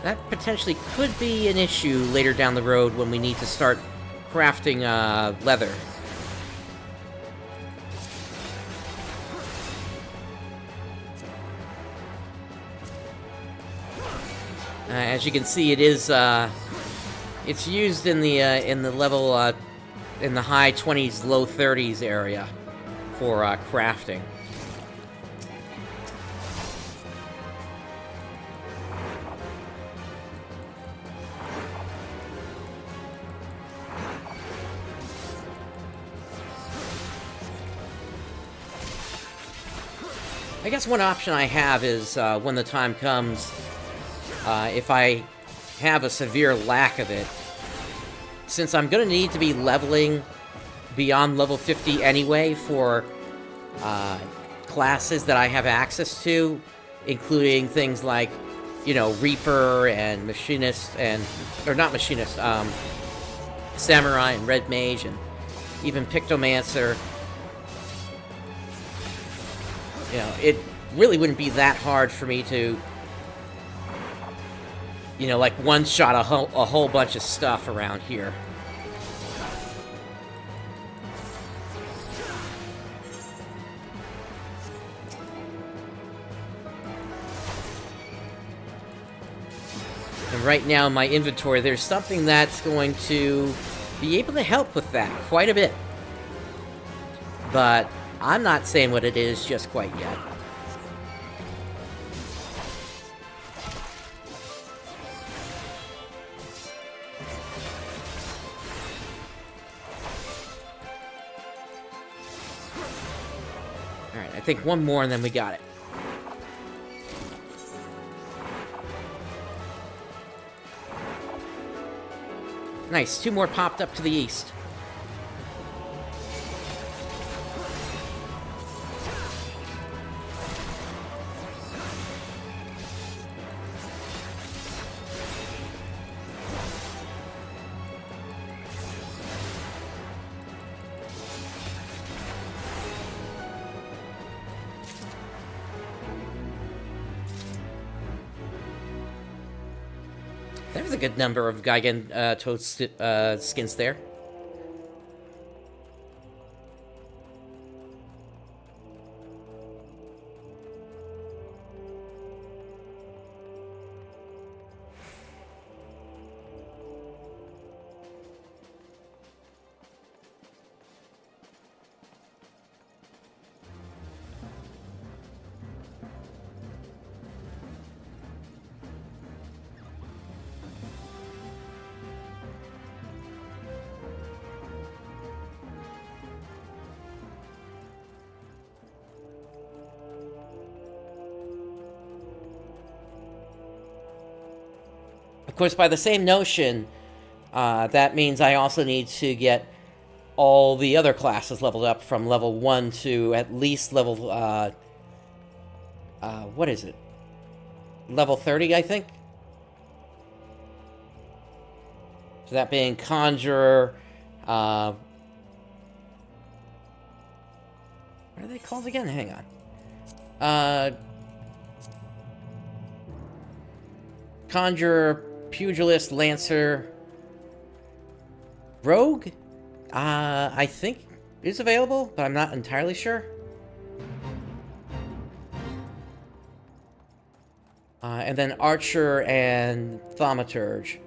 That potentially could be an issue later down the road when we need to start crafting leather. As you can see, it is it's used in the level in the high 20s, low 30s area for crafting. I guess one option I have is, when the time comes, if I have a severe lack of it, since I'm gonna need to be leveling beyond level 50 anyway for classes that I have access to, including things like, you know, Reaper and Machinist or not Machinist, Samurai and Red Mage and even Pictomancer. You know, it really wouldn't be that hard for me to, you know, like one-shot a whole bunch of stuff around here. And right now in my inventory, there's something that's going to be able to help with that quite a bit. But I'm not saying what it is just quite yet. Alright, I think one more and then we got it. Nice, 2 more popped up to the east. There's a good number of Gigan Toad skins there. Of course, by the same notion, that means I also need to get all the other classes leveled up from level 1 to at least level, what is it? Level 30, I think? So that being Conjurer, what are they called again? Hang on. Conjurer, Pugilist, Lancer, Rogue, I think is available, but I'm not entirely sure. And then Archer and Thaumaturge.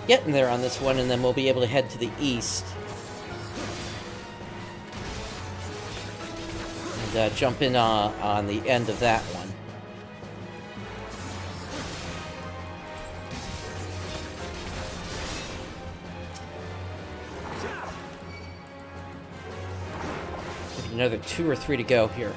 getting there on this one, and then we'll be able to head to the east. And jump in on the end of that one. Another 2 or 3 to go here.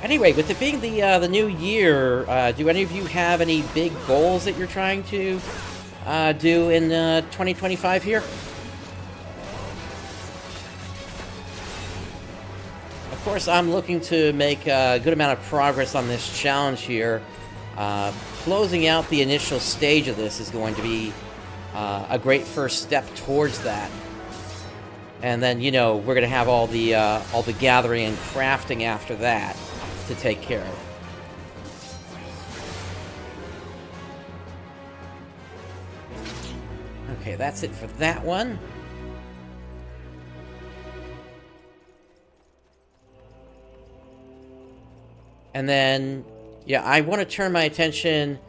Anyway, with it being the new year, do any of you have any big goals that you're trying to do in 2025 here? Of course, I'm looking to make a good amount of progress on this challenge here. Closing out the initial stage of this is going to be a great first step towards that. And then, you know, we're going to have all the gathering and crafting after that to take care of. Okay, that's it for that one. And then, yeah, I want to turn my attention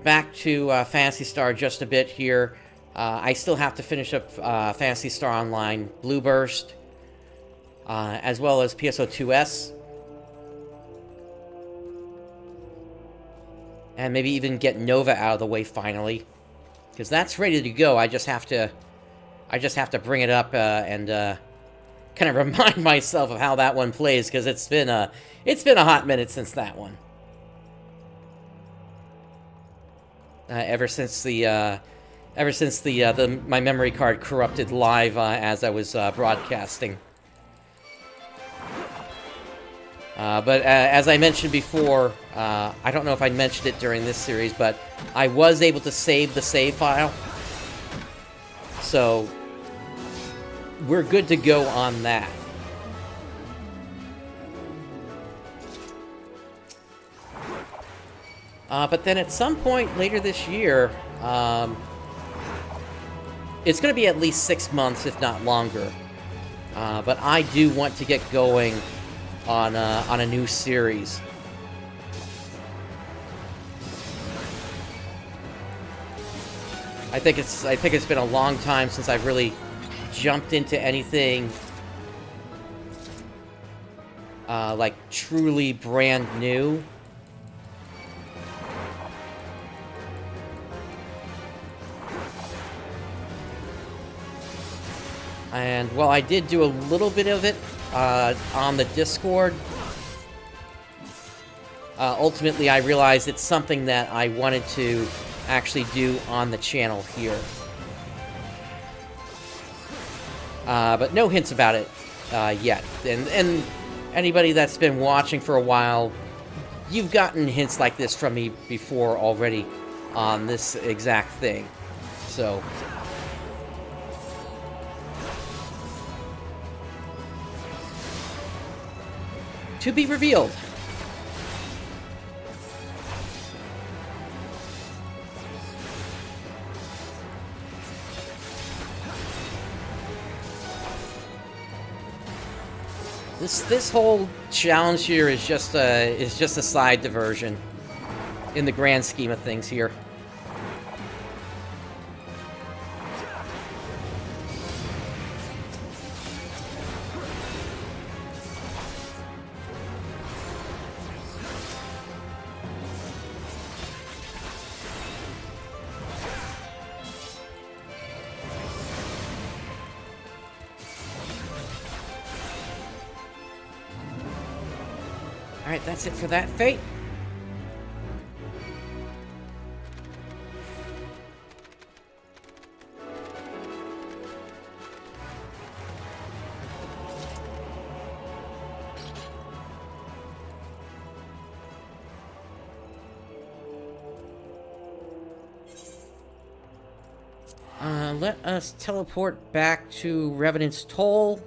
back to Phantasy Star just a bit here. I still have to finish up Phantasy Star Online Blue Burst, as well as PSO2S. And maybe even get Nova out of the way finally, because that's ready to go. I just have to bring it up and kind of remind myself of how that one plays, because it's been a hot minute since that one. Ever since my memory card corrupted live as I was broadcasting. But as I mentioned before, I don't know if I mentioned it during this series, but I was able to save the save file. So we're good to go on that. But then at some point later this year, it's going to be at least 6 months, if not longer. But I do want to get going on a new series. I think it's been a long time since I've really jumped into anything like truly brand new. And while I did do a little bit of it on the Discord, ultimately I realized it's something that I wanted to actually do on the channel here. But no hints about it yet. And anybody that's been watching for a while, you've gotten hints like this from me before already on this exact thing. So to be revealed. This whole challenge here is just a side diversion in the grand scheme of things here. Alright, that's it for that fate. Let us teleport back to Revenant's Toll.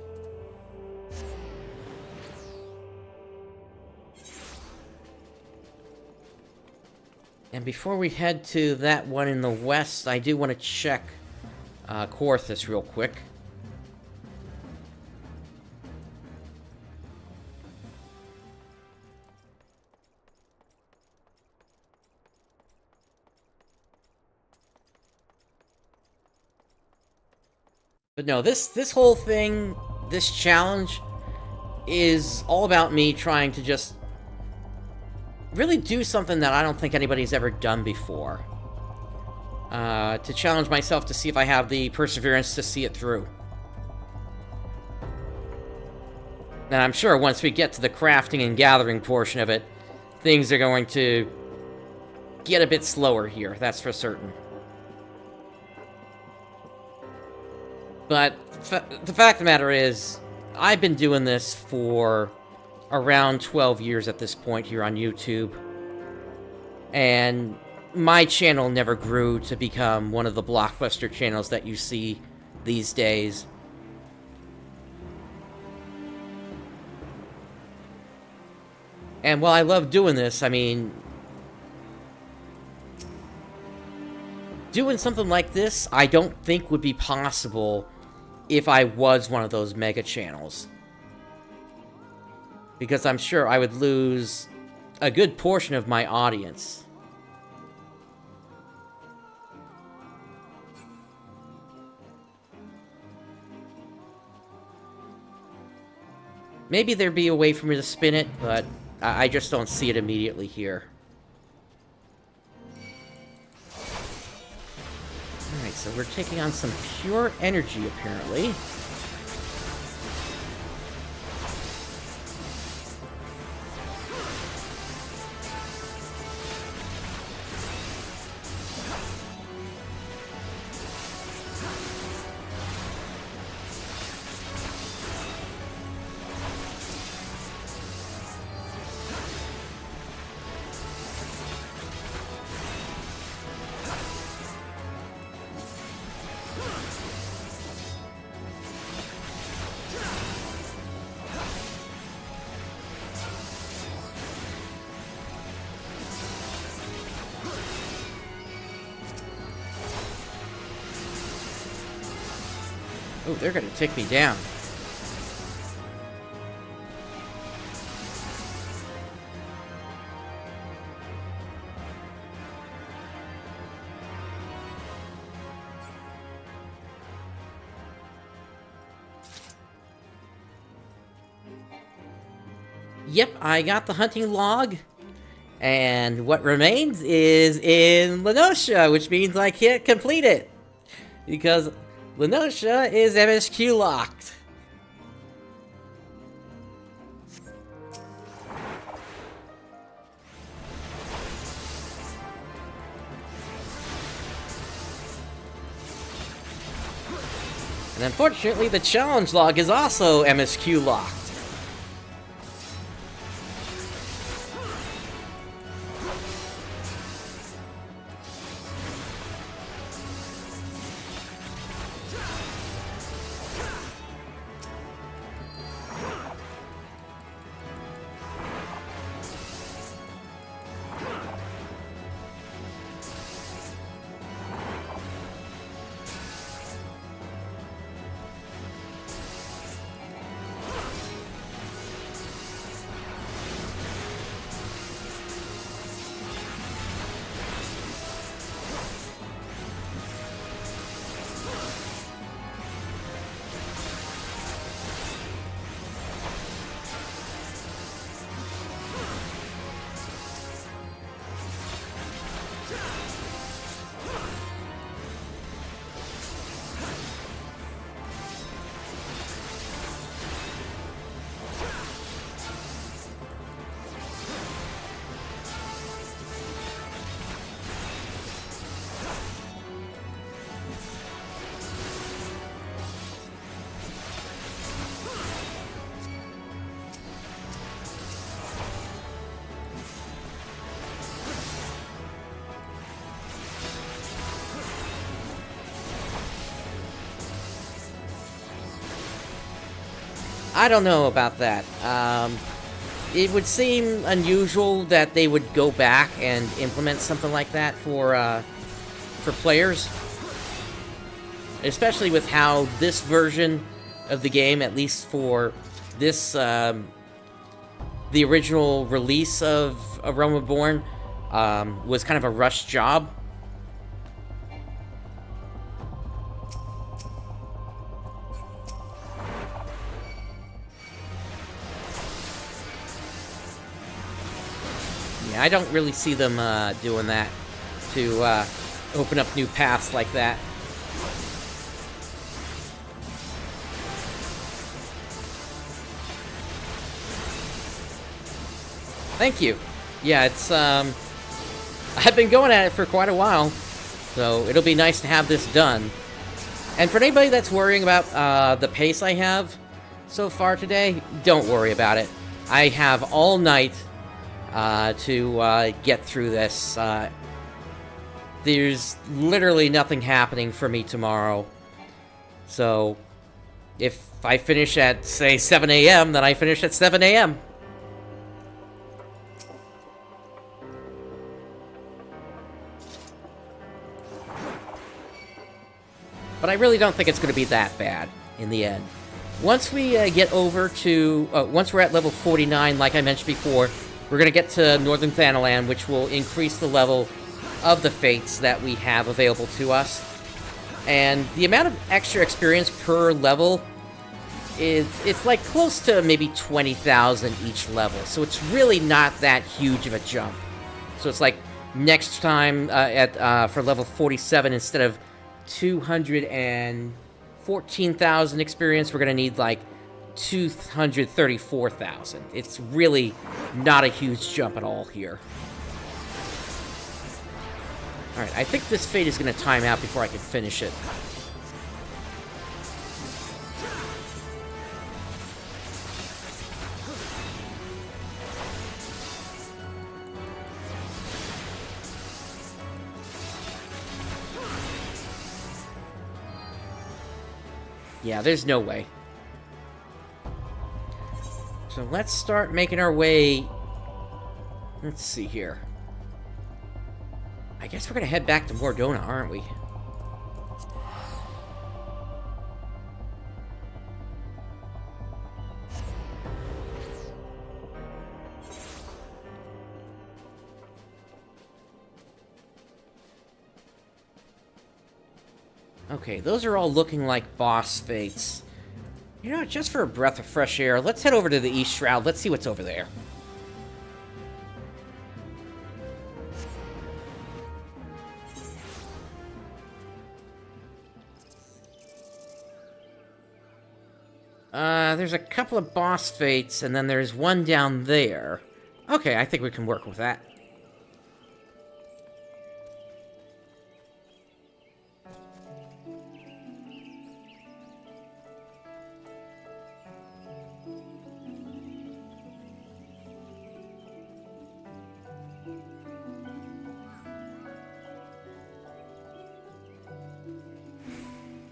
And before we head to that one in the west, I do want to check Corthus real quick. But no, this whole thing, this challenge, is all about me trying to just really do something that I don't think anybody's ever done before. To challenge myself to see if I have the perseverance to see it through. And I'm sure once we get to the crafting and gathering portion of it, things are going to get a bit slower here, that's for certain. But the fact of the matter is, I've been doing this for around 12 years at this point here on YouTube. And my channel never grew to become one of the blockbuster channels that you see these days. And while I love doing this, I mean, doing something like this, I don't think would be possible if I was one of those mega channels. Because I'm sure I would lose a good portion of my audience. Maybe there'd be a way for me to spin it, but I just don't see it immediately here. Alright, so we're taking on some pure energy, apparently. Oh, they're gonna take me down. Yep, I got the hunting log. And what remains is in Lenosha, which means I can't complete it. Because Lenosha is MSQ locked. And unfortunately, the challenge log is also MSQ locked. I don't know about that. it would seem unusual that they would go back and implement something like that for players. Especially with how this version of the game, at least for this, the original release of A Realm Reborn, was kind of a rushed job. Yeah, I don't really see them doing that to open up new paths like that. Thank you. Yeah, it's, I've been going at it for quite a while, so it'll be nice to have this done. And for anybody that's worrying about the pace I have so far today, don't worry about it. I have all night to get through this. There's literally nothing happening for me tomorrow. So, if I finish at, say, 7 a.m., then I finish at 7 a.m. But I really don't think it's going to be that bad in the end. Once we get over to... once we're at level 49, like I mentioned before, we're going to get to Northern Thanalan, which will increase the level of the fates that we have available to us. And the amount of extra experience per level it's like close to maybe 20,000 each level. So it's really not that huge of a jump. So it's like next time for level 47, instead of 214,000 experience, we're going to need like 234,000. It's really not a huge jump at all here. Alright, I think this fate is going to time out before I can finish it. Yeah, there's no way. So let's start making our way... Let's see here. I guess we're gonna head back to Mordona, aren't we? Okay, those are all looking like boss fates. You know, just for a breath of fresh air, let's head over to the East Shroud. Let's see what's over there. There's a couple of boss fates, and then there's one down there. Okay, I think we can work with that.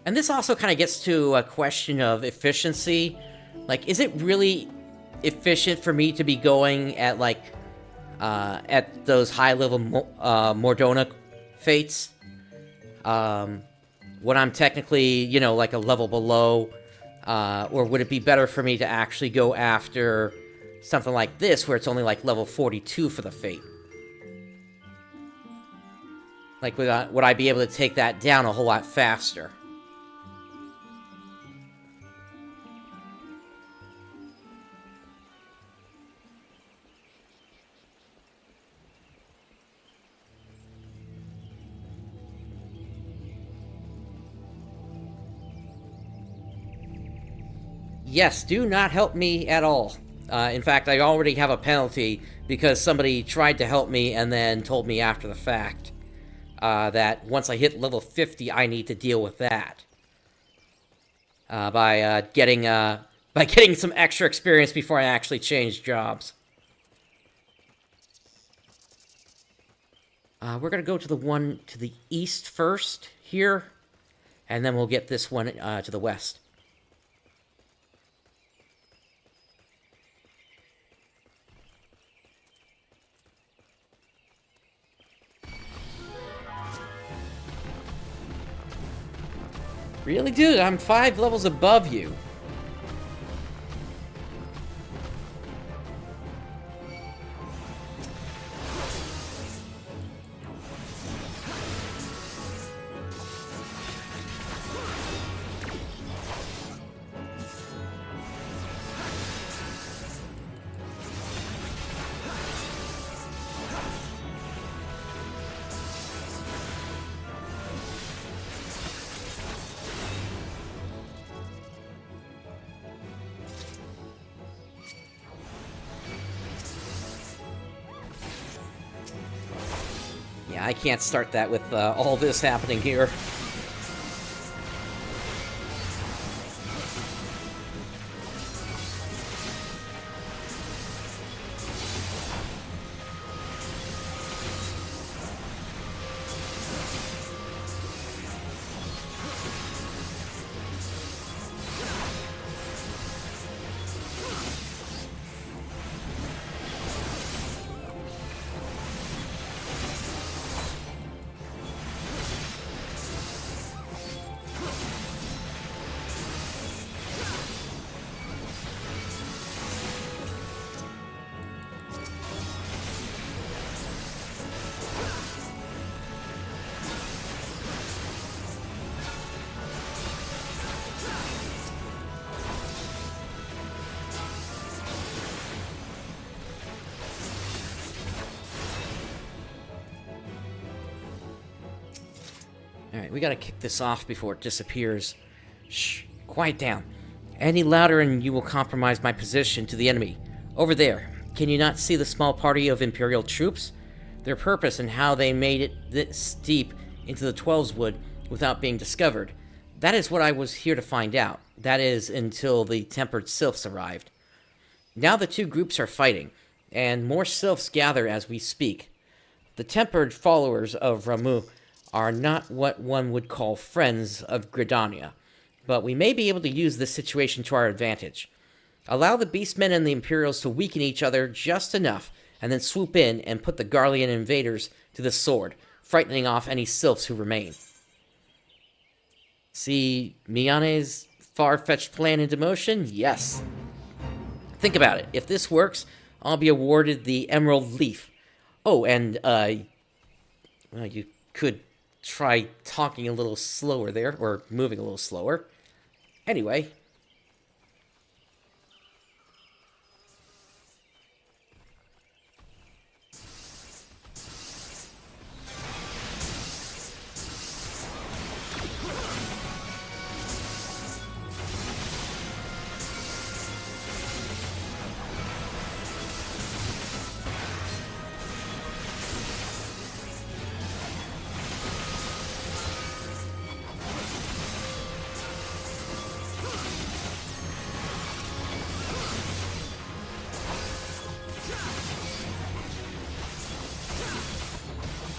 And this also kind of gets to a question of efficiency. Like, is it really efficient for me to be going at, like, at those high-level Mordona fates? When I'm technically, you know, like a level below? Or would it be better for me to actually go after something like this, where it's only, like, level 42 for the fate? Like, would I be able to take that down a whole lot faster? Yes, do not help me at all. In fact, I already have a penalty because somebody tried to help me and then told me after the fact that once I hit level 50, I need to deal with that. By getting some extra experience before I actually change jobs. We're gonna go to the one to the east first here, and then we'll get this one to the west. Really, dude? I'm 5 levels above you. Yeah, I can't start that with all this happening here. Alright, we gotta kick this off before it disappears. Shh, quiet down. Any louder and you will compromise my position to the enemy. Over there, can you not see the small party of Imperial troops? Their purpose and how they made it this deep into the Twelves Wood without being discovered. That is what I was here to find out. That is, until the tempered sylphs arrived. Now the two groups are fighting, and more sylphs gather as we speak. The tempered followers of Ramuh are not what one would call friends of Gridania, but we may be able to use this situation to our advantage. Allow the Beastmen and the Imperials to weaken each other just enough, and then swoop in and put the Garlean invaders to the sword, frightening off any sylphs who remain. See Miane's far-fetched plan into motion? Yes. Think about it. If this works, I'll be awarded the Emerald Leaf. Oh, and, well, you could try talking a little slower there, or moving a little slower. Anyway.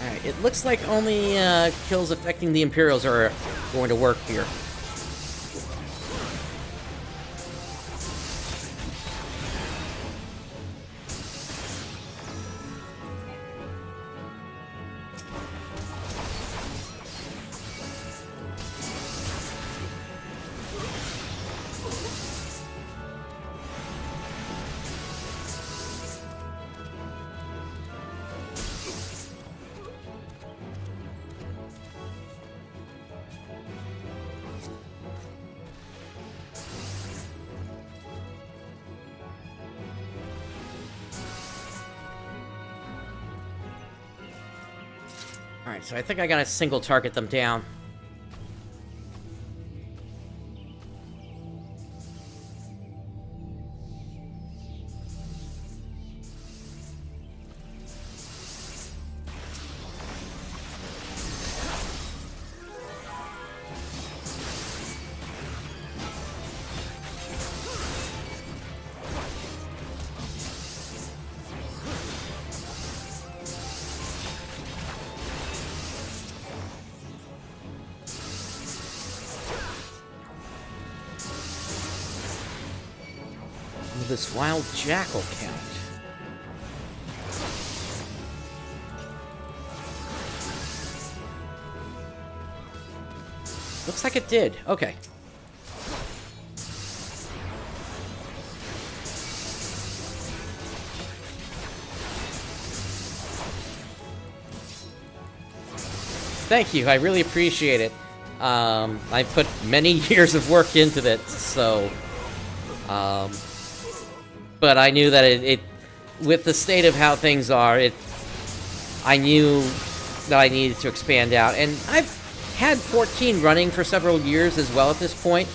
Alright, it looks like only kills affecting the Imperials are going to work here. Alright, so I think I gotta single target them down. This wild jackal count. Looks like it did. Okay. Thank you. I really appreciate it. I put many years of work into this, so... but I knew that it with the state of how things are, I knew that I needed to expand out. And I've had 14 running for several years as well at this point,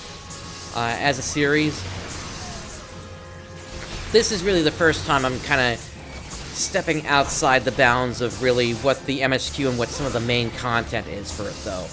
as a series. This is really the first time I'm kind of stepping outside the bounds of really what the MSQ and what some of the main content is for it, though.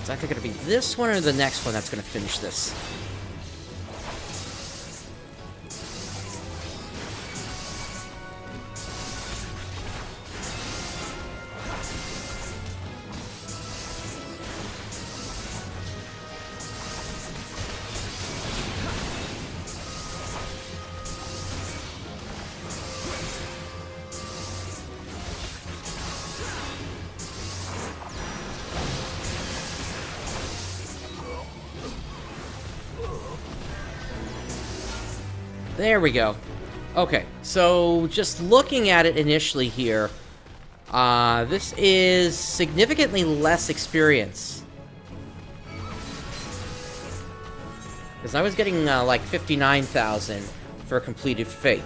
It's either going to be this one or the next one that's going to finish this. There we go. Okay, so just looking at it initially here, this is significantly less experience. Because I was getting like 59,000 for a completed Fate.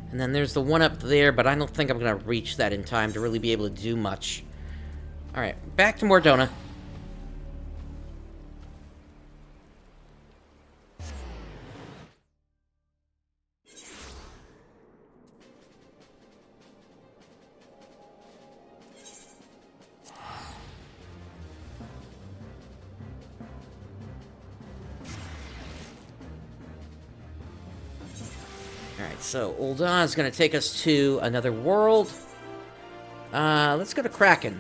And then there's the one up there, but I don't think I'm going to reach that in time to really be able to do much. Alright, back to Mordona. Alright, so Ul'Dah is going to take us to another world. Let's go to Kraken.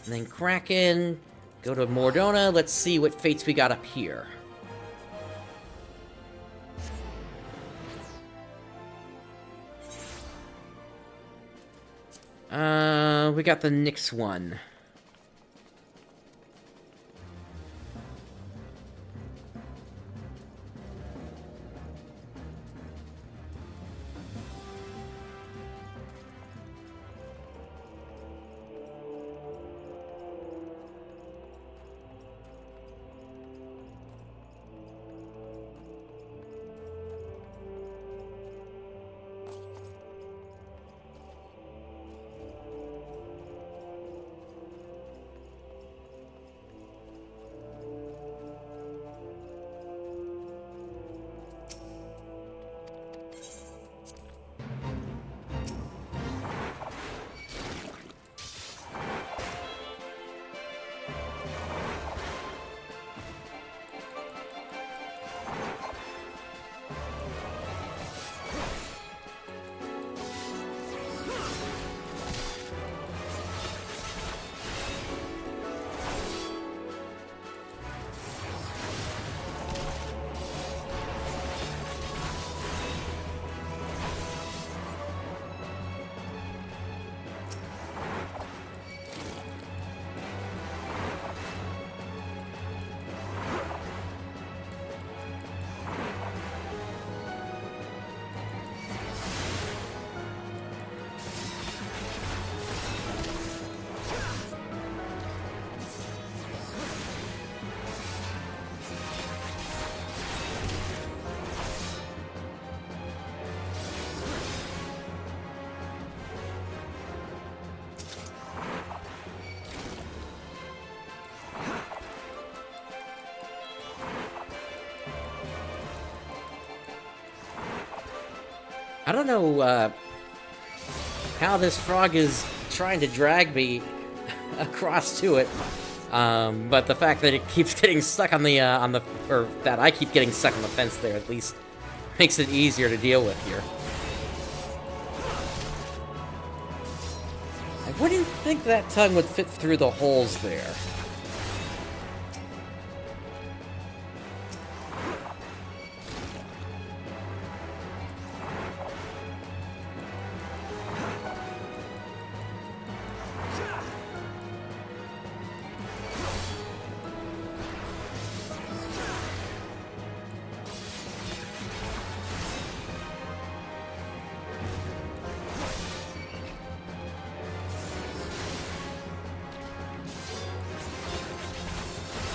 And then Kraken, go to Mordona. Let's see what fates we got up here. We got the Nyx one. I don't know how this frog is trying to drag me across to it, but the fact that it keeps getting stuck on the, or that I keep getting stuck on the fence there at least makes it easier to deal with here. I wouldn't think that tongue would fit through the holes there.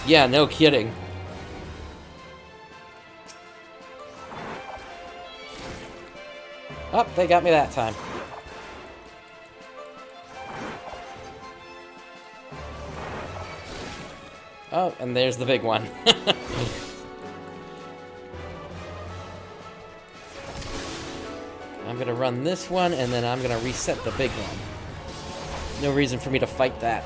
Yeah, no kidding. Oh, they got me that time. Oh, and there's the big one. I'm gonna run this one, and then I'm gonna reset the big one. No reason for me to fight that.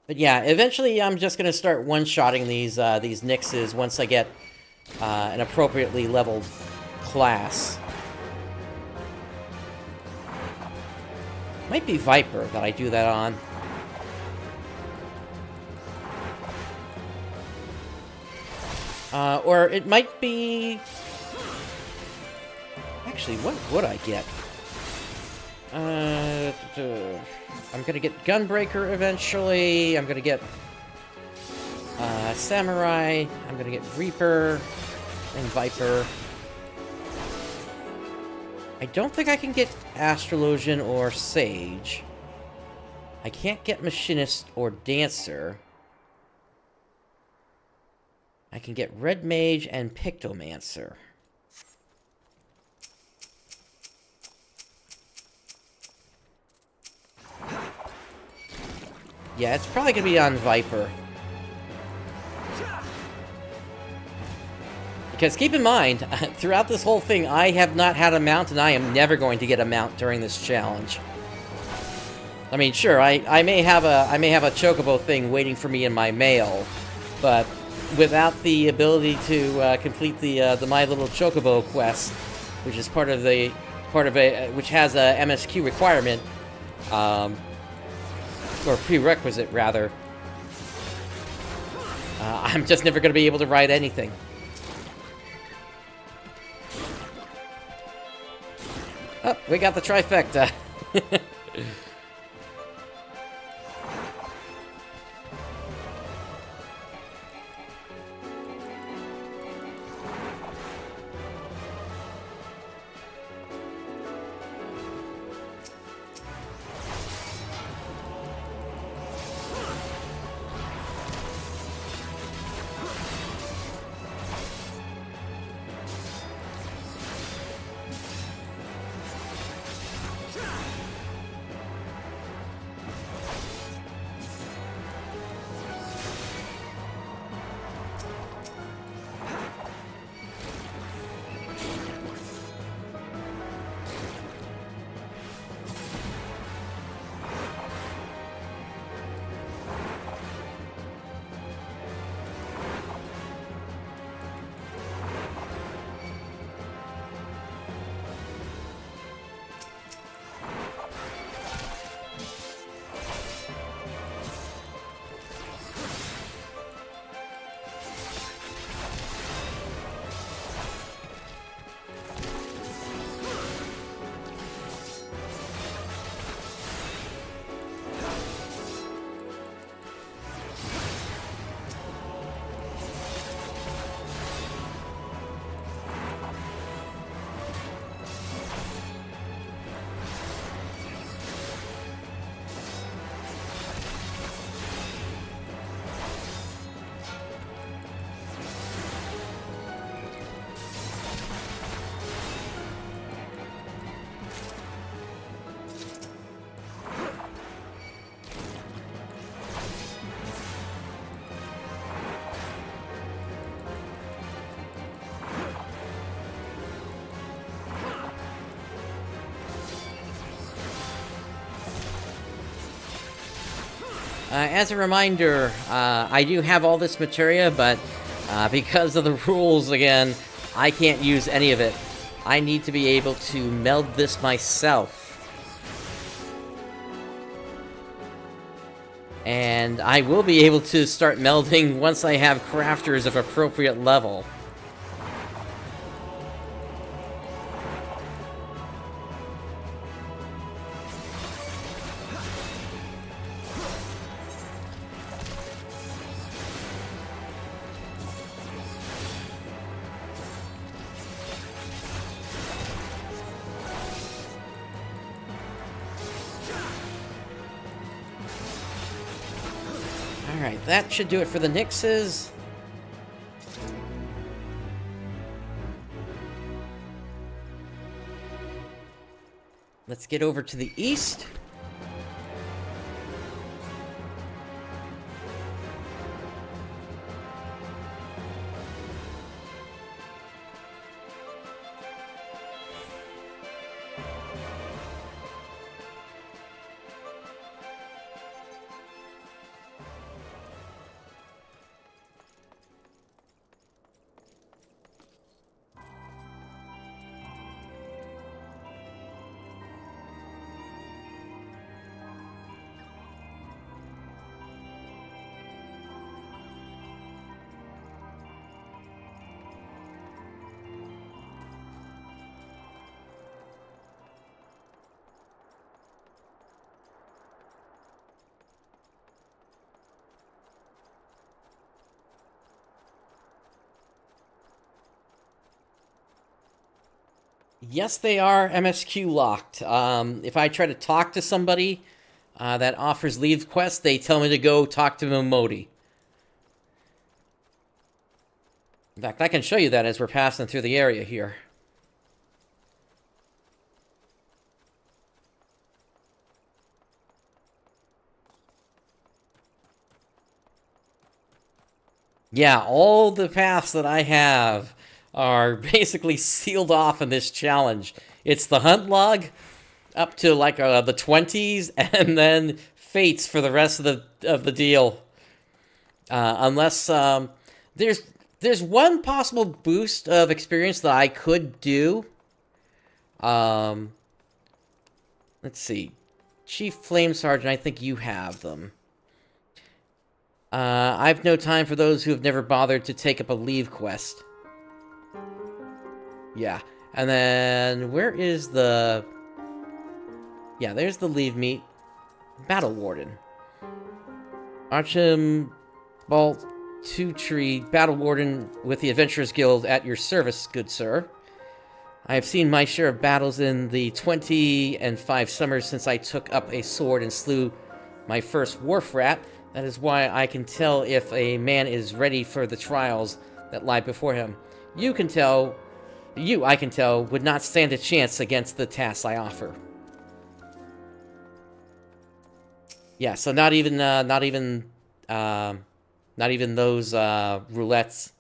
But yeah, eventually I'm just gonna start one-shotting these Nixes once I get an appropriately leveled class. Might be Viper that I do that on. Or it might be... Actually, what would I get? I'm gonna get Gunbreaker eventually. I'm gonna get Samurai. I'm gonna get Reaper and Viper. I don't think I can get Astrologian or Sage. I can't get Machinist or Dancer. I can get Red Mage and Pictomancer. Yeah, it's probably gonna be on Viper. Because keep in mind, throughout this whole thing, I have not had a mount, and I am never going to get a mount during this challenge. I mean, sure, I may have a Chocobo thing waiting for me in my mail, but without the ability to complete the My Little Chocobo quest, which is which has a MSQ requirement, or prerequisite, rather. I'm just never going to be able to ride anything. Oh, we got the trifecta. As a reminder, I do have all this materia, but because of the rules again, I can't use any of it. I need to be able to meld this myself. And I will be able to start melding once I have crafters of appropriate level. Alright, that should do it for the Nixes. Let's get over to the east. Yes, they are MSQ locked. If I try to talk to somebody that offers leave quests, they tell me to go talk to Momodi. In fact, I can show you that as we're passing through the area here. Yeah, all the paths that I have are basically sealed off in this challenge. It's the hunt log up to like the 20s, and then fates for the rest of the deal. Unless there's one possible boost of experience that I could do. Let's see, Chief Flame Sergeant. I think you have them. I've no time for those who have never bothered to take up a leave quest. Yeah, and then where is the... Yeah, there's the leave meet. Battle Warden. Archibald Two Tree, Battle Warden with the Adventurers Guild at your service, good sir. I have seen my share of battles in the 25 summers since I took up a sword and slew my first wharf rat. That is why I can tell if a man is ready for the trials that lie before him. I can tell, would not stand a chance against the tasks I offer. Yeah, so not even those roulettes.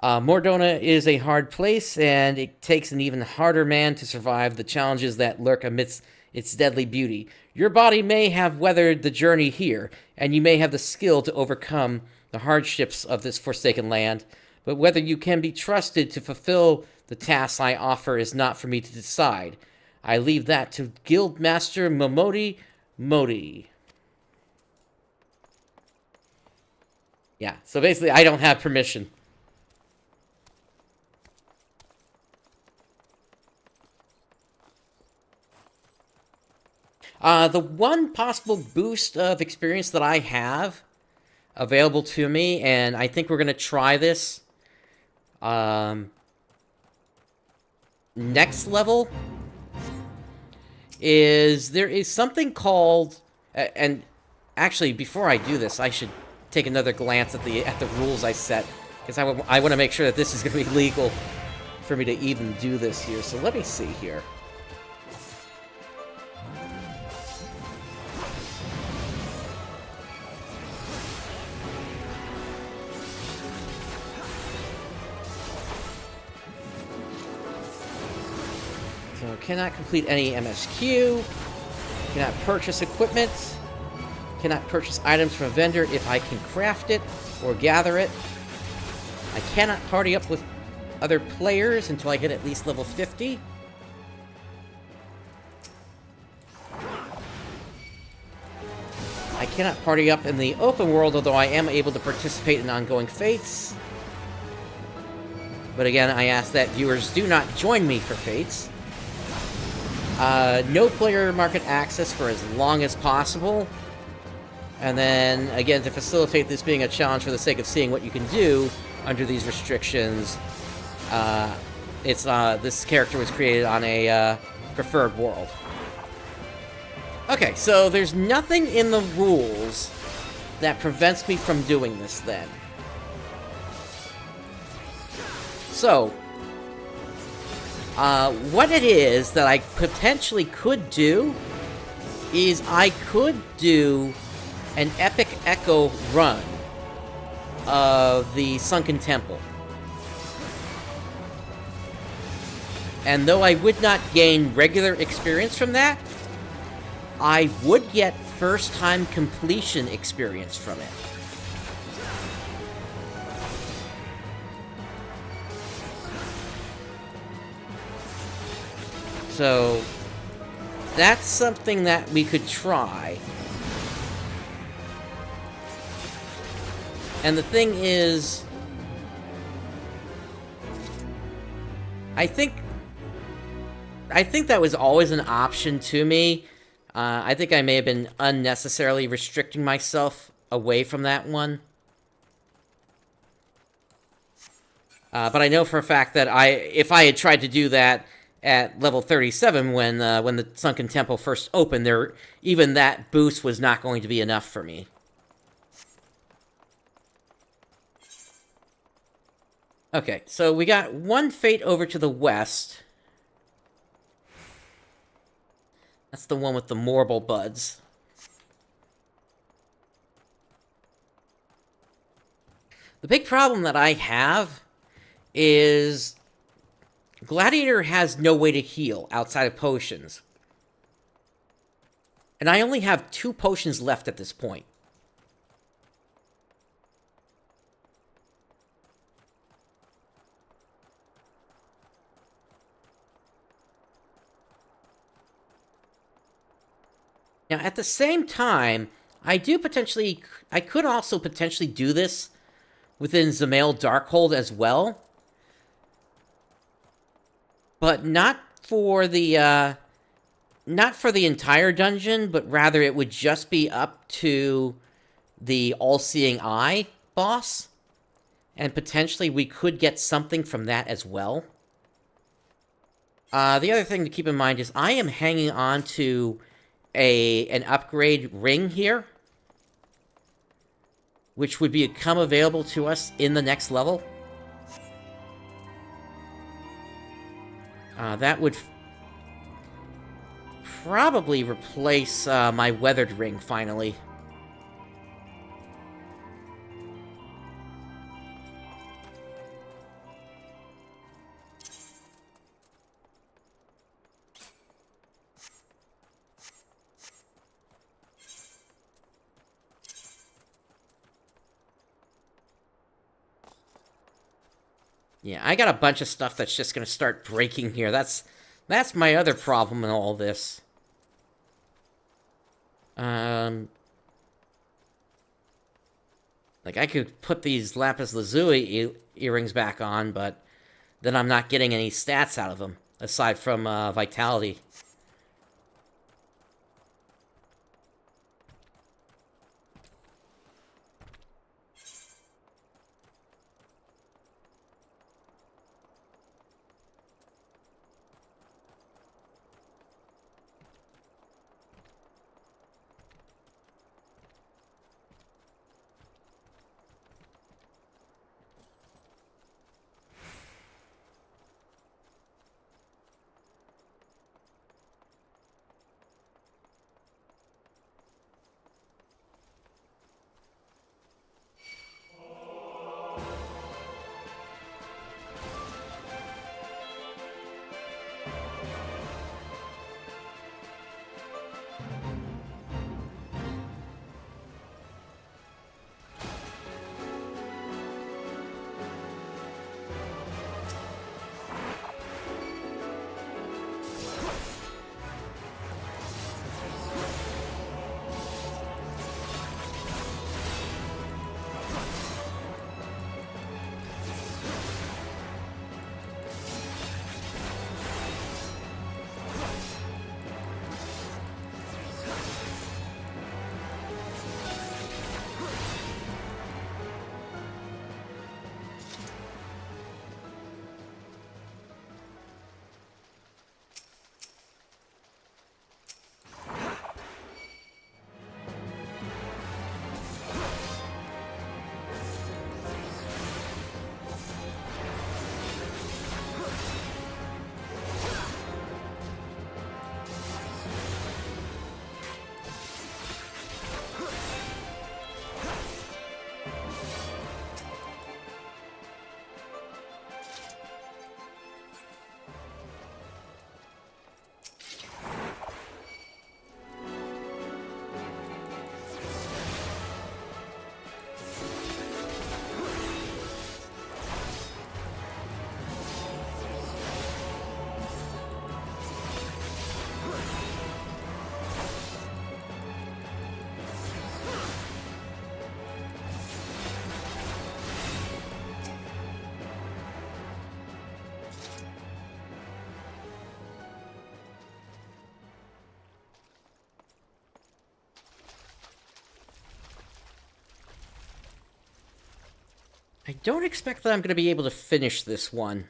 Mordona is a hard place, and it takes an even harder man to survive the challenges that lurk amidst its deadly beauty. Your body may have weathered the journey here, and you may have the skill to overcome the hardships of this forsaken land, but whether you can be trusted to fulfill the tasks I offer is not for me to decide. I leave that to Guildmaster Modi. Yeah, so basically I don't have permission. The one possible boost of experience that I have available to me, and I think we're going to try this next level, is there is something called, and actually before I do this, I should take another glance at the rules I set, because I want to make sure that this is going to be legal for me to even do this here. So let me see here. So cannot complete any MSQ, cannot purchase equipment, Cannot purchase items from a vendor if I can craft it or gather it. I cannot party up with other players until I hit at least level 50. I cannot party up in the open world, although I am able to participate in ongoing fates. But again, I ask that viewers do not join me for fates. No player market access for as long as possible. And then, again, to facilitate this being a challenge for the sake of seeing what you can do under these restrictions, this character was created on a preferred world. Okay, so there's nothing in the rules that prevents me from doing this then. So, what it is that I potentially could do is I could do an epic echo run of the Sunken Temple. And though I would not gain regular experience from that, I would get first-time completion experience from it. So, that's something that we could try. And the thing is, I think that was always an option to me. I think I may have been unnecessarily restricting myself away from that one. But I know for a fact that if I had tried to do that at level 37 when the Sunken Temple first opened, even that boost was not going to be enough for me. Okay, so we got one fate over to the west. That's the one with the marble buds. The big problem that I have is Gladiator has no way to heal outside of potions. And I only have 2 potions left at this point. Now, at the same time, I could also potentially do this within Zamail Darkhold as well. But not for the entire dungeon, but rather it would just be up to the All-Seeing Eye boss. And potentially we could get something from that as well. The other thing to keep in mind is I am hanging on to an upgrade ring here, which would become available to us in the next level. That would probably replace my weathered ring, finally. Yeah, I got a bunch of stuff that's just gonna start breaking here. That's my other problem in all this. Like, I could put these Lapis Lazuli earrings back on, but then I'm not getting any stats out of them, aside from Vitality. I don't expect that I'm going to be able to finish this one.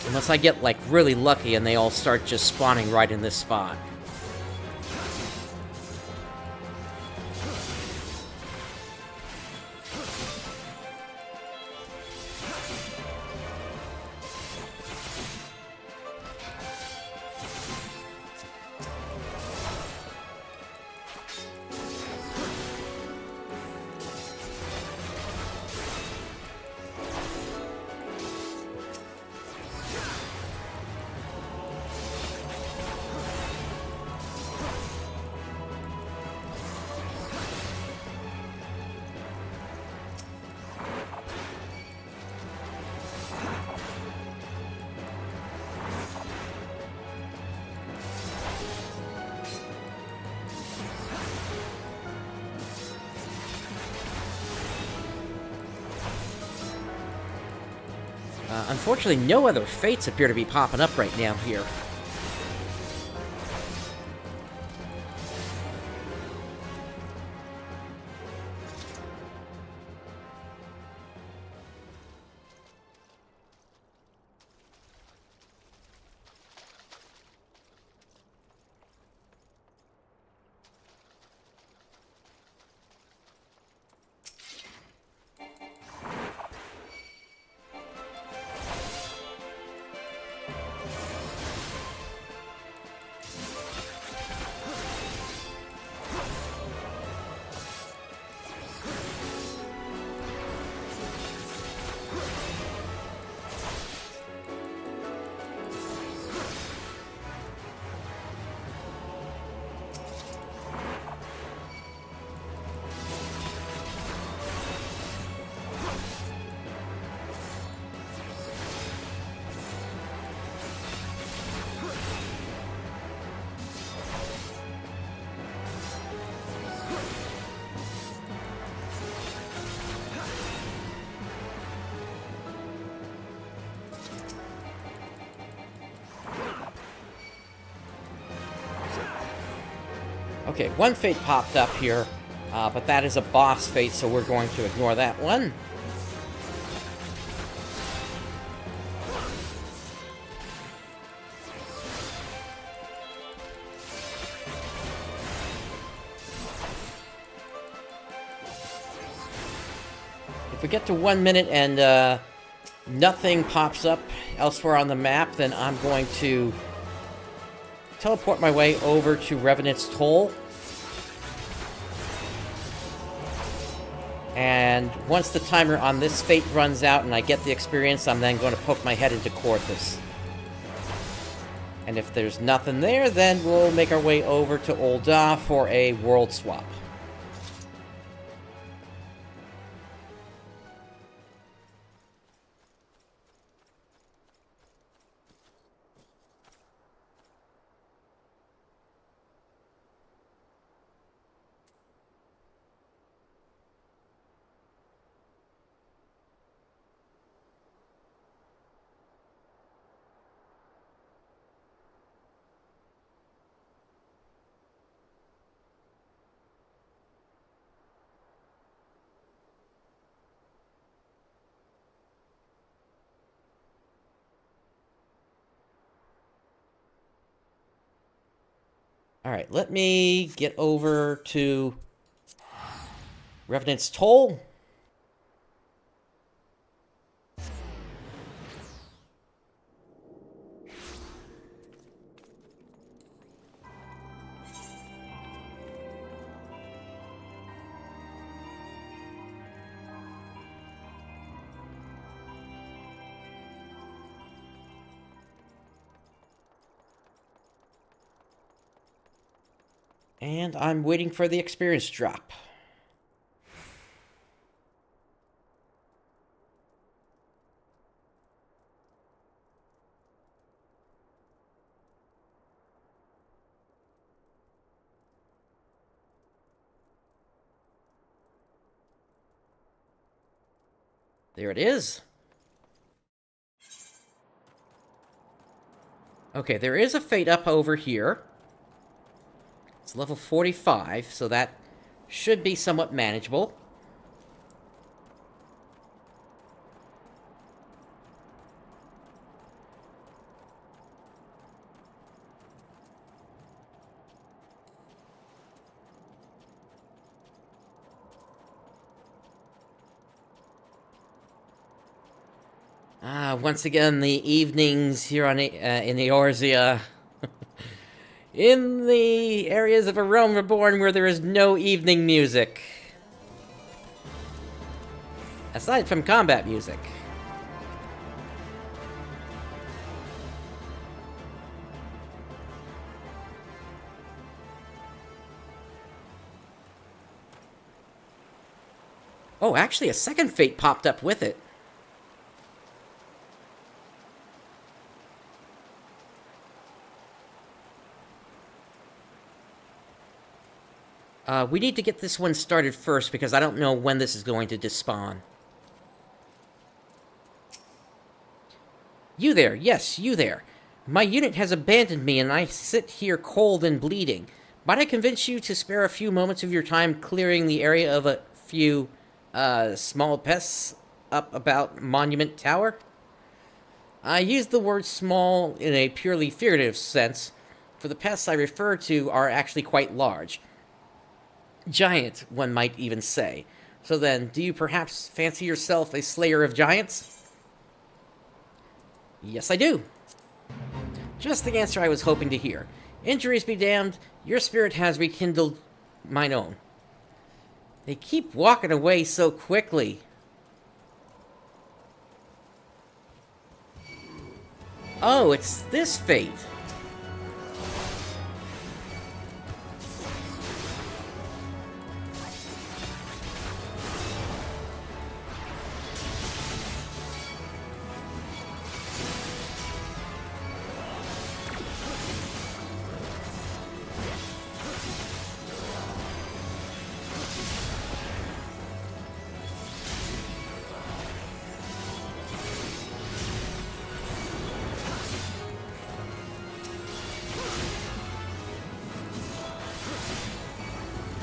Unless I get, like, really lucky and they all start just spawning right in this spot. Unfortunately, no other fates appear to be popping up right now here. Okay, one fate popped up here, but that is a boss fate, so we're going to ignore that one. If we get to 1 minute and nothing pops up elsewhere on the map, then I'm going to teleport my way over to Revenant's Toll. And once the timer on this fate runs out and I get the experience, I'm then going to poke my head into Corthus. And if there's nothing there, then we'll make our way over to Ul'Dah for a world swap. Alright, let me get over to Revenant's Toll. And I'm waiting for the experience drop. There it is. Okay, there is a fate up over here. It's level 45, so that should be somewhat manageable. Once again, the evenings here on in Eorzea. In the areas of A Realm Reborn where there is no evening music. Aside from combat music. Oh, actually, a second fate popped up with it. We need to get this one started first, because I don't know when this is going to despawn. You there, yes, you there. My unit has abandoned me, and I sit here cold and bleeding. Might I convince you to spare a few moments of your time clearing the area of a few, small pests up about Monument Tower? I use the word small in a purely figurative sense, for the pests I refer to are actually quite large. Giant, one might even say. So then, do you perhaps fancy yourself a slayer of giants? Yes, I do. Just the answer I was hoping to hear. Injuries be damned, your spirit has rekindled mine own. They keep walking away so quickly. Oh, it's this fate.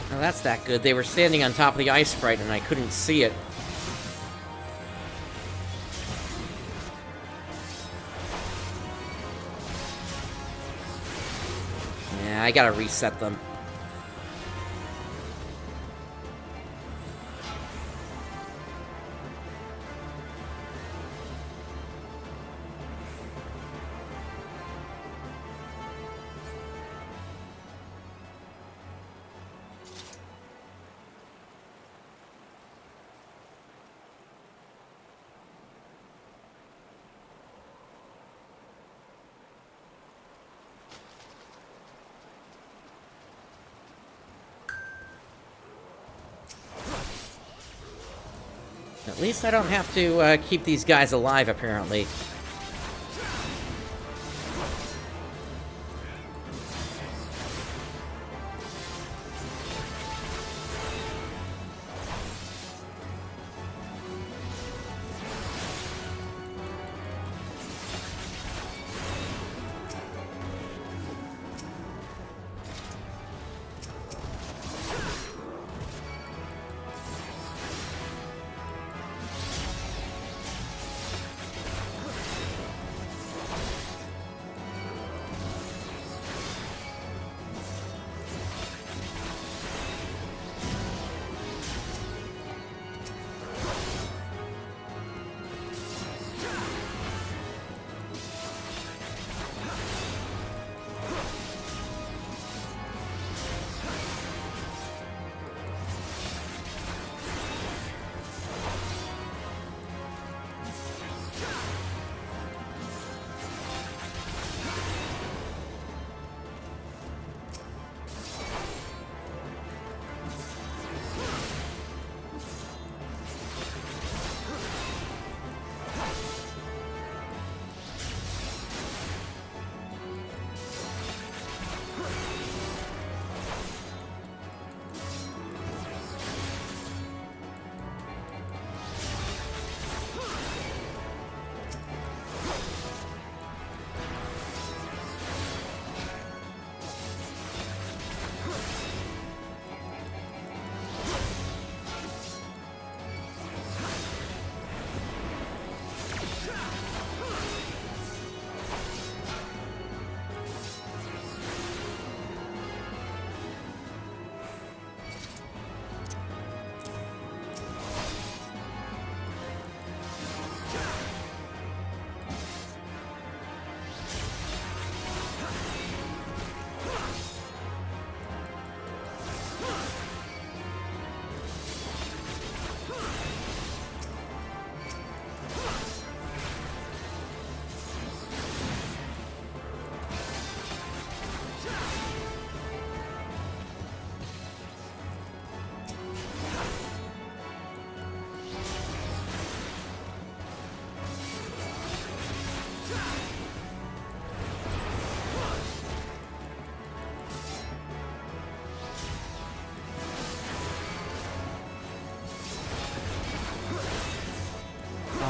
Oh, that's that good. They were standing on top of the ice sprite and I couldn't see it. Yeah, I gotta reset them. At least I don't have to keep these guys alive, apparently.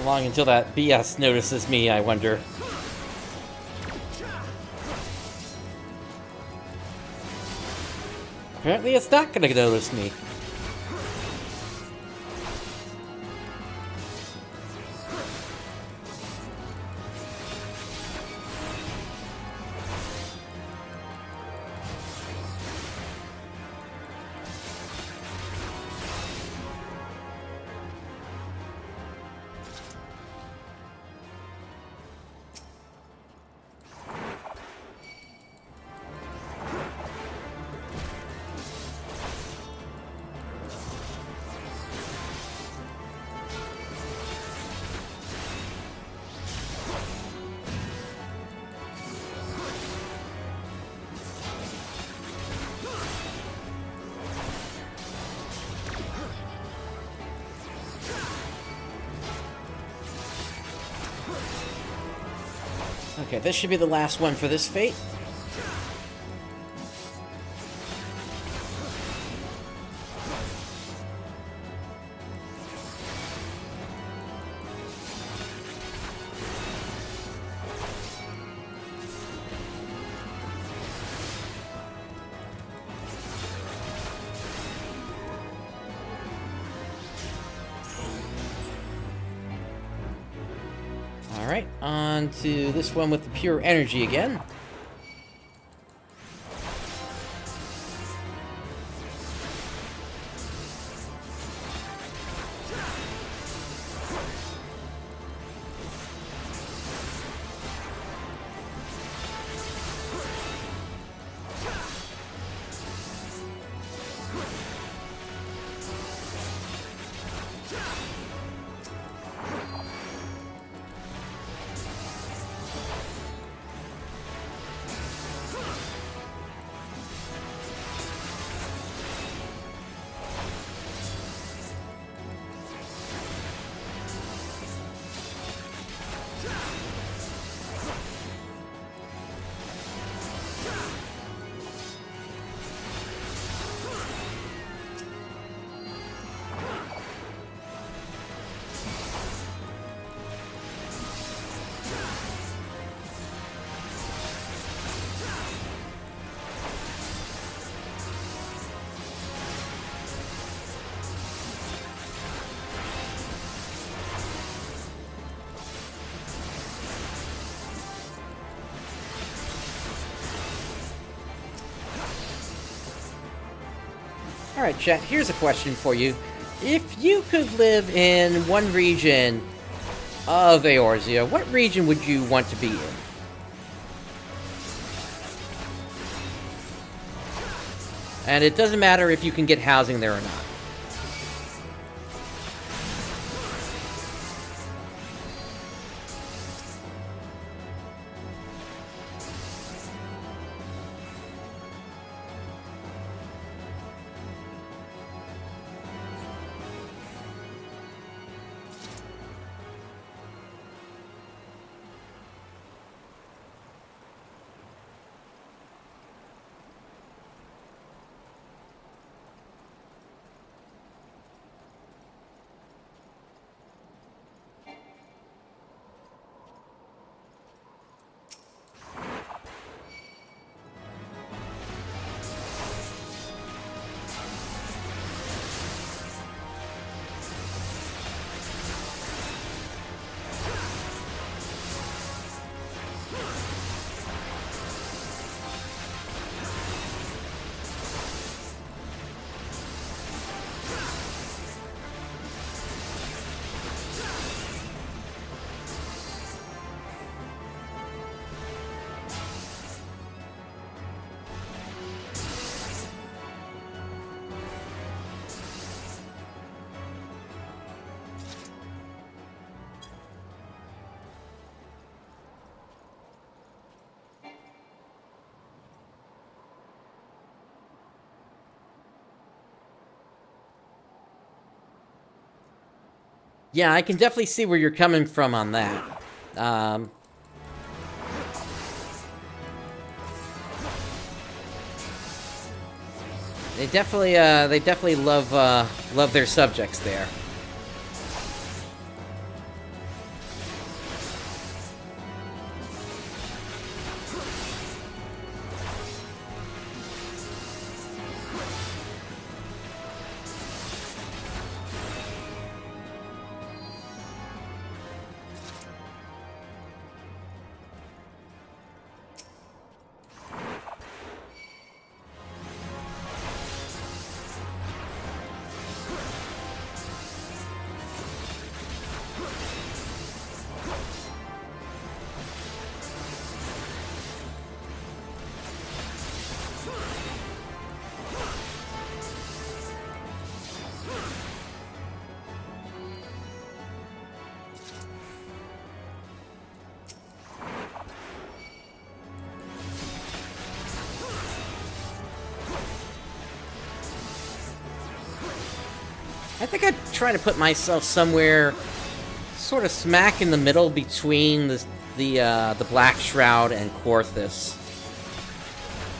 long until that BS notices me, I wonder. Apparently it's not gonna notice me. Okay, this should be the last one for this fate. Alright, on to this one with the pure energy again. Alright, chat, here's a question for you. If you could live in one region of Eorzea, what region would you want to be in? And it doesn't matter if you can get housing there or not. Yeah, I can definitely see where you're coming from on that. They definitely love their subjects there. I think I'd try to put myself somewhere sort of smack in the middle between the Black Shroud and Korthus.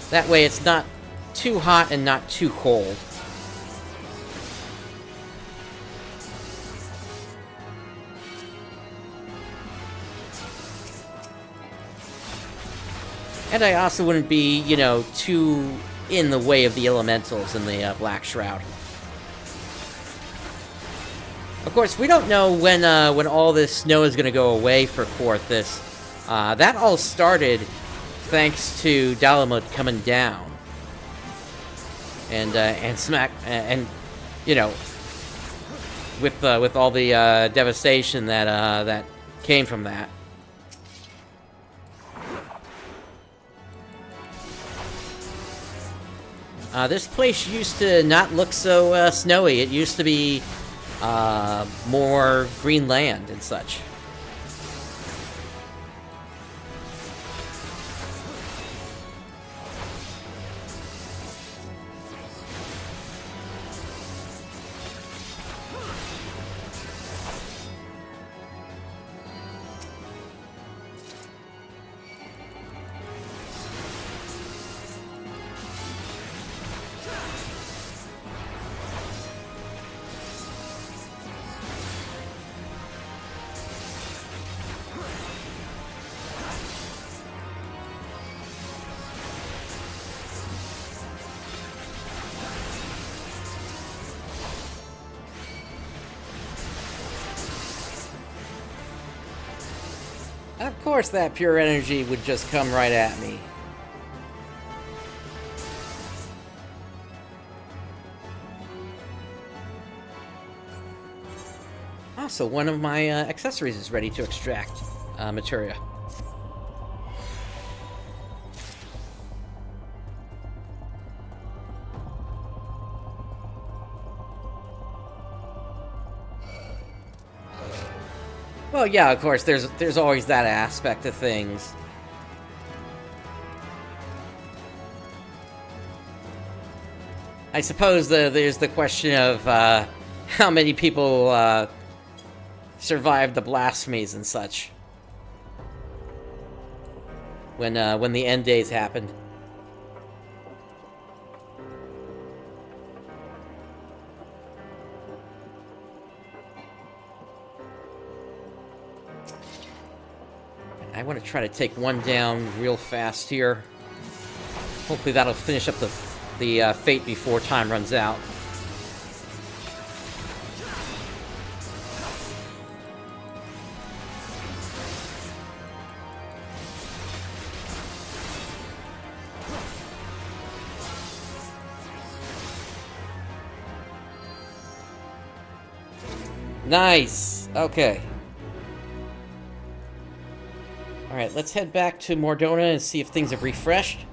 That way it's not too hot and not too cold. And I also wouldn't be, you know, too in the way of the elementals in the Black Shroud. Of course, we don't know when all this snow is going to go away for Korthus. That all started thanks to Dalamud coming down, and you know, with all the devastation that came from that. This place used to not look so snowy. It used to be more green land and such. Of course that pure energy would just come right at me. Also, one of my accessories is ready to extract materia. Well, yeah, of course, there's always that aspect of things. I suppose there's the question of how many people survived the blasphemies and such when the end days happened. I want to try to take one down real fast here. Hopefully that'll finish up the fate before time runs out. Nice! Okay. Alright, let's head back to Mordona and see if things have refreshed.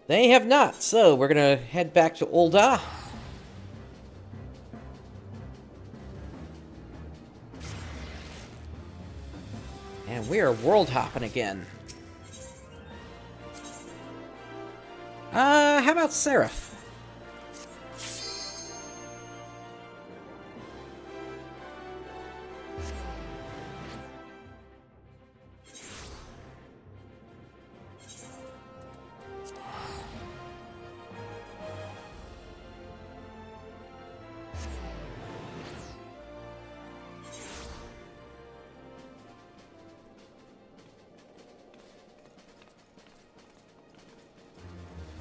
They have not, so we're gonna head back to Ul'Dah. And we are world hopping again. How about Seraph?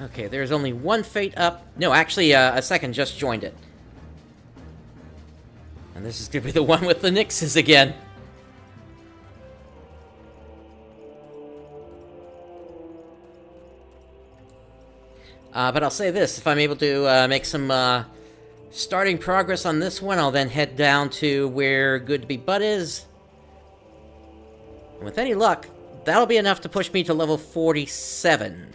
Okay, there's only one fate up. No, actually, a second just joined it. And this is gonna be the one with the Nixes again. But I'll say this, if I'm able to make some starting progress on this one, I'll then head down to where Good to Be Bud is. And with any luck, that'll be enough to push me to level 47.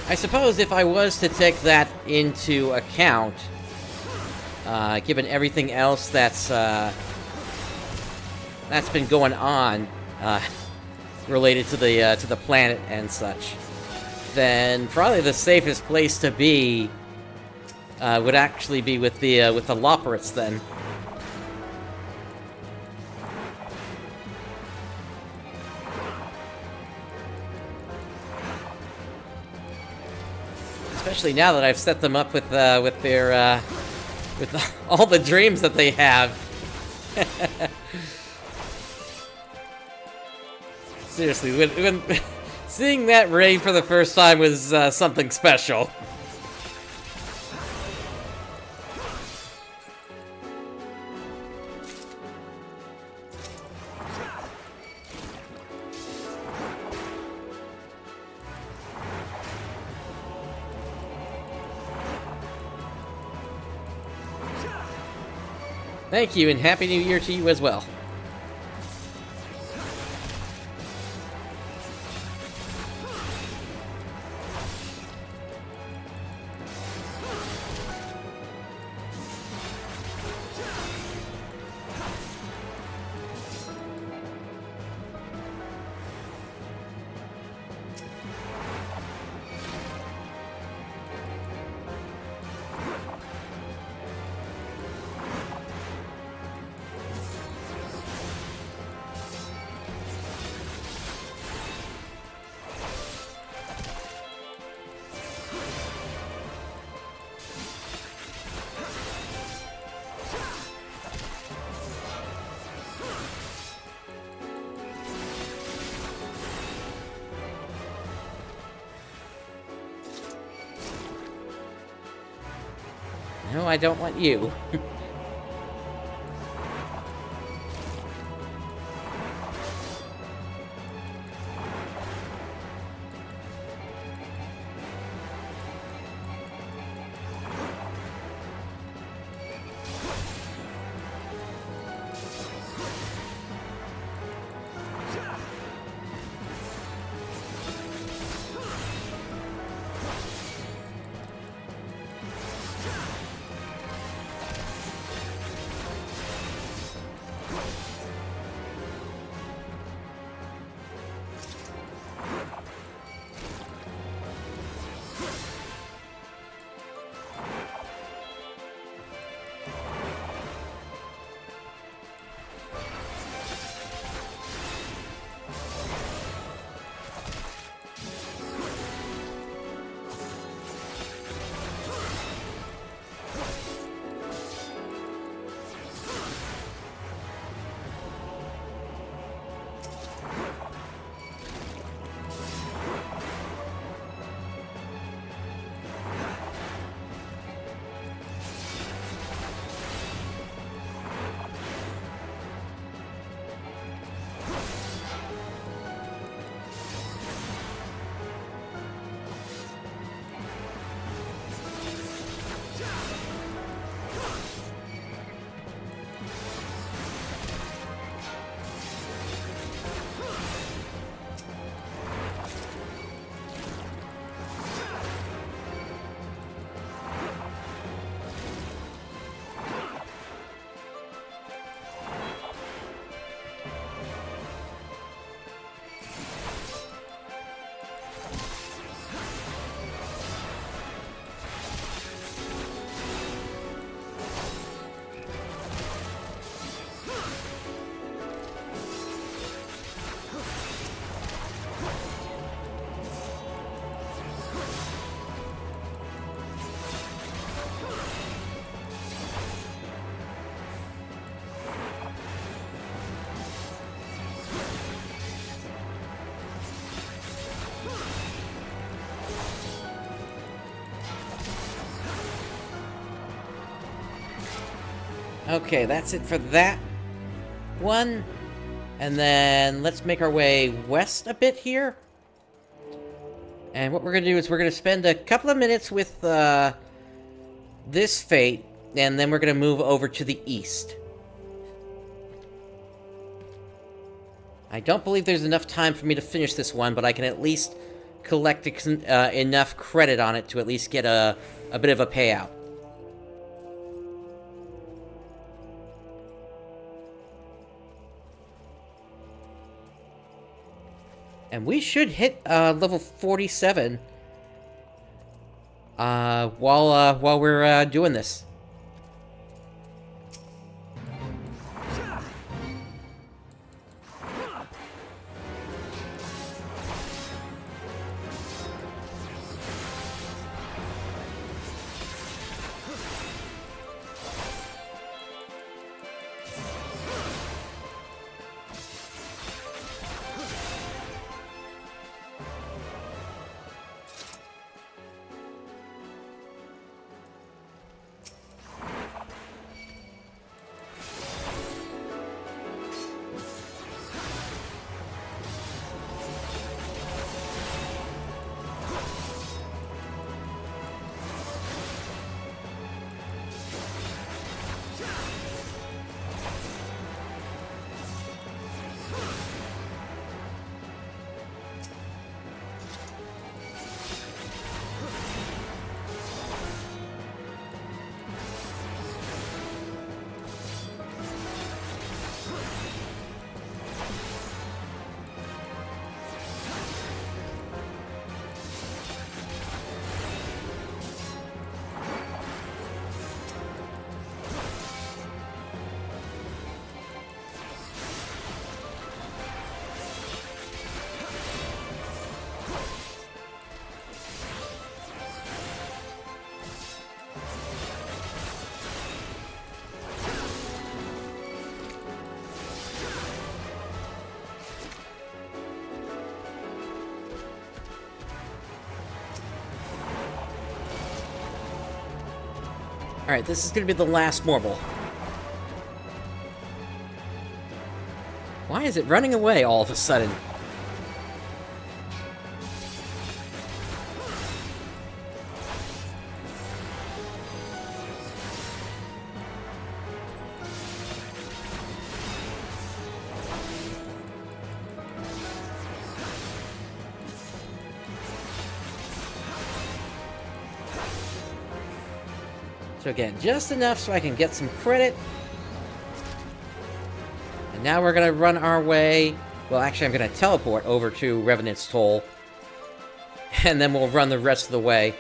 I suppose if I was to take that into account, given everything else that's been going on, related to the planet and such, then probably the safest place to be would actually be with the Loporits then. Especially now that I've set them up with their with all the dreams that they have. Seriously, when seeing that raid for the first time was something special. Thank you, and Happy New Year to you as well. No, I don't want you. Okay, that's it for that one. And then let's make our way west a bit here. And what we're going to do is we're going to spend a couple of minutes with this fate, and then we're going to move over to the east. I don't believe there's enough time for me to finish this one, but I can at least collect enough credit on it to at least get a bit of a payout. And we should hit level 47 while we're doing this. Alright, this is gonna be the last marble. Why is it running away all of a sudden? So again, just enough so I can get some credit. And now we're gonna run our way... Well, actually, I'm gonna teleport over to Revenant's Toll. And then we'll run the rest of the way.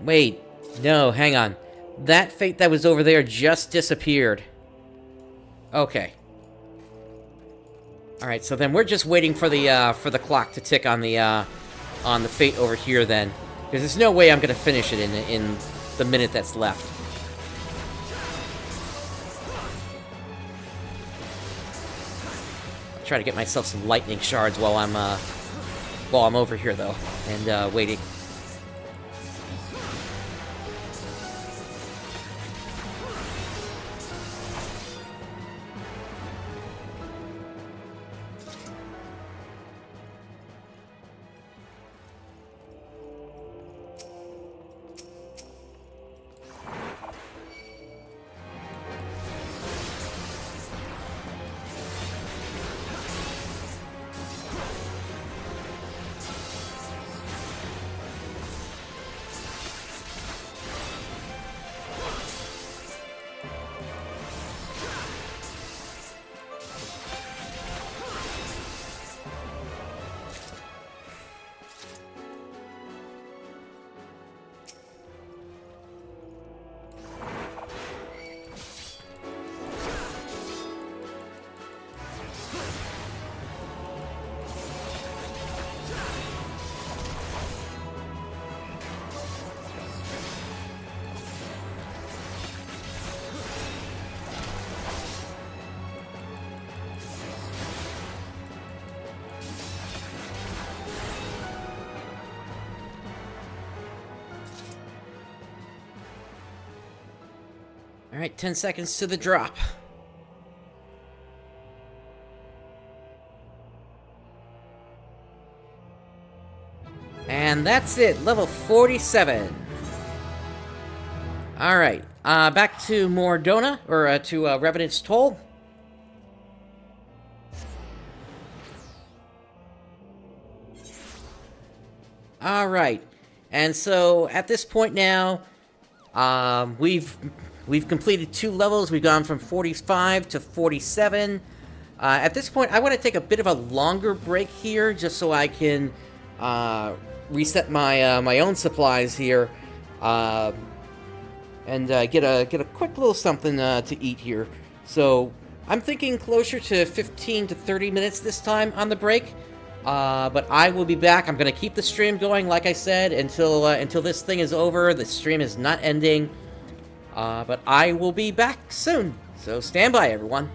Wait, no, hang on. That fate that was over there just disappeared. Okay. Alright, so then we're just waiting for the clock to tick on the fate over here then. Because there's no way I'm gonna finish it in the minute that's left. I'll try to get myself some lightning shards while I'm over here though, and waiting. Alright, 10 seconds to the drop. And that's it, level 47. Alright, back to Mordona, or to Revenant's Toll. Alright, and so at this point now, we've completed 2 levels. We've gone from 45 to 47. At this point, I want to take a bit of a longer break here, just so I can reset my my own supplies here, and get a quick little something to eat here. So I'm thinking closer to 15 to 30 minutes this time on the break. But I will be back. I'm gonna keep the stream going, like I said, until this thing is over. The stream is not ending. But I will be back soon. So stand by, everyone.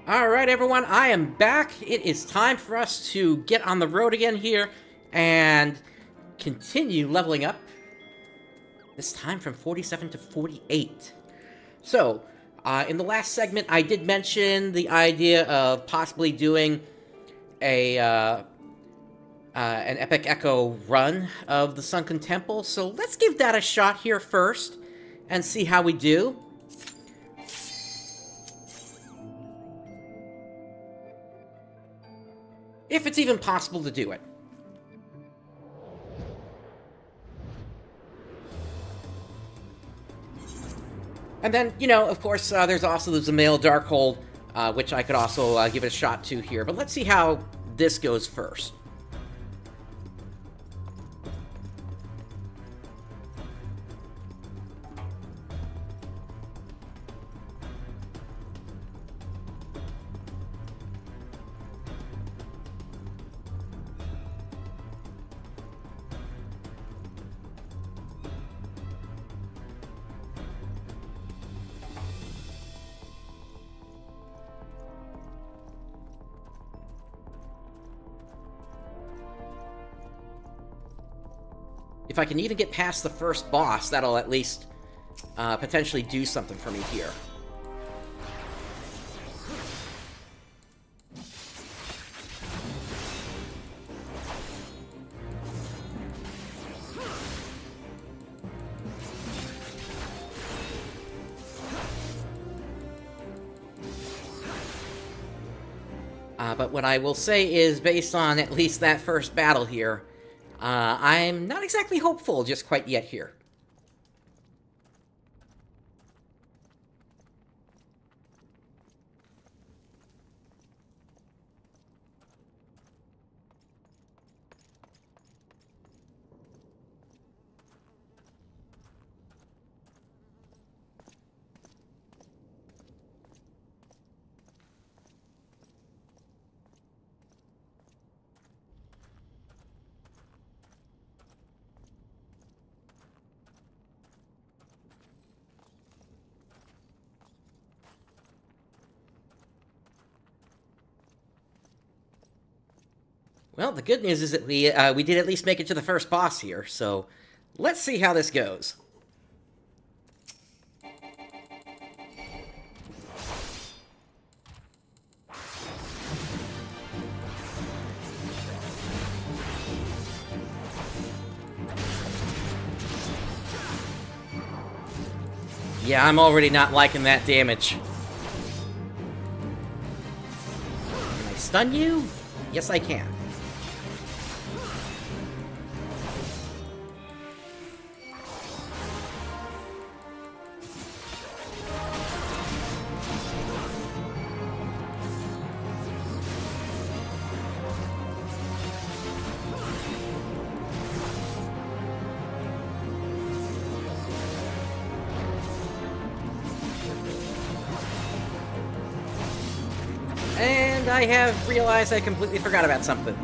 Alright everyone, I am back. It is time for us to get on the road again here and continue leveling up. This time from 47 to 48. So, in the last segment I did mention the idea of possibly doing an Epic Echo run of the Sunken Temple, so let's give that a shot here first and see how we do. If it's even possible to do it. And then, you know, of course, there's also the Zamail Darkhold, which I could also give it a shot to here. But let's see how this goes first. If I can even get past the first boss, that'll at least potentially do something for me here. But what I will say is, based on at least that first battle here, I'm not exactly hopeful just quite yet here. Well, the good news is that we did at least make it to the first boss here, so let's see how this goes. Yeah, I'm already not liking that damage. Can I stun you? Yes, I can. And I have realized I completely forgot about something.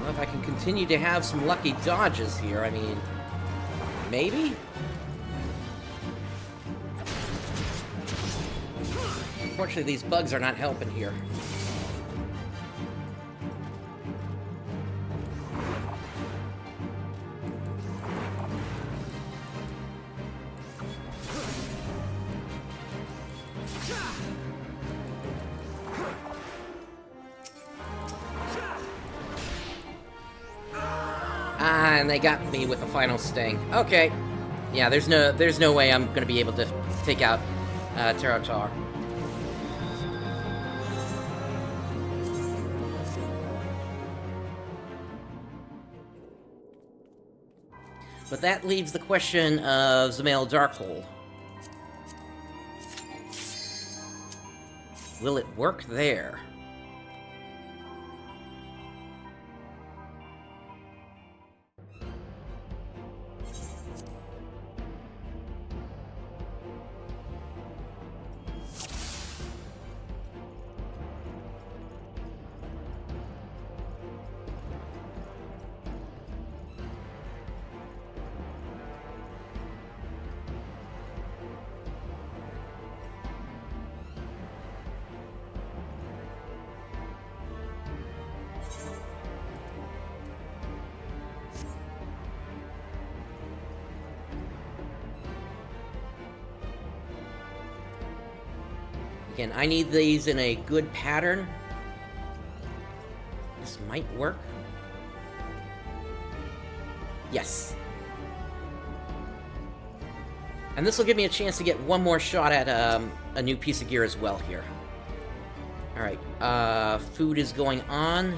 If I can continue to have some lucky dodges here, I mean, maybe? Unfortunately, these bugs are not helping here. And they got me with the final sting. Okay. Yeah, there's no way I'm gonna be able to take out Teratar. But that leaves the question of Zamail Darkhold. Will it work there? Again, I need these in a good pattern. This might work. Yes. And this will give me a chance to get one more shot at a new piece of gear as well here. Alright, food is going on.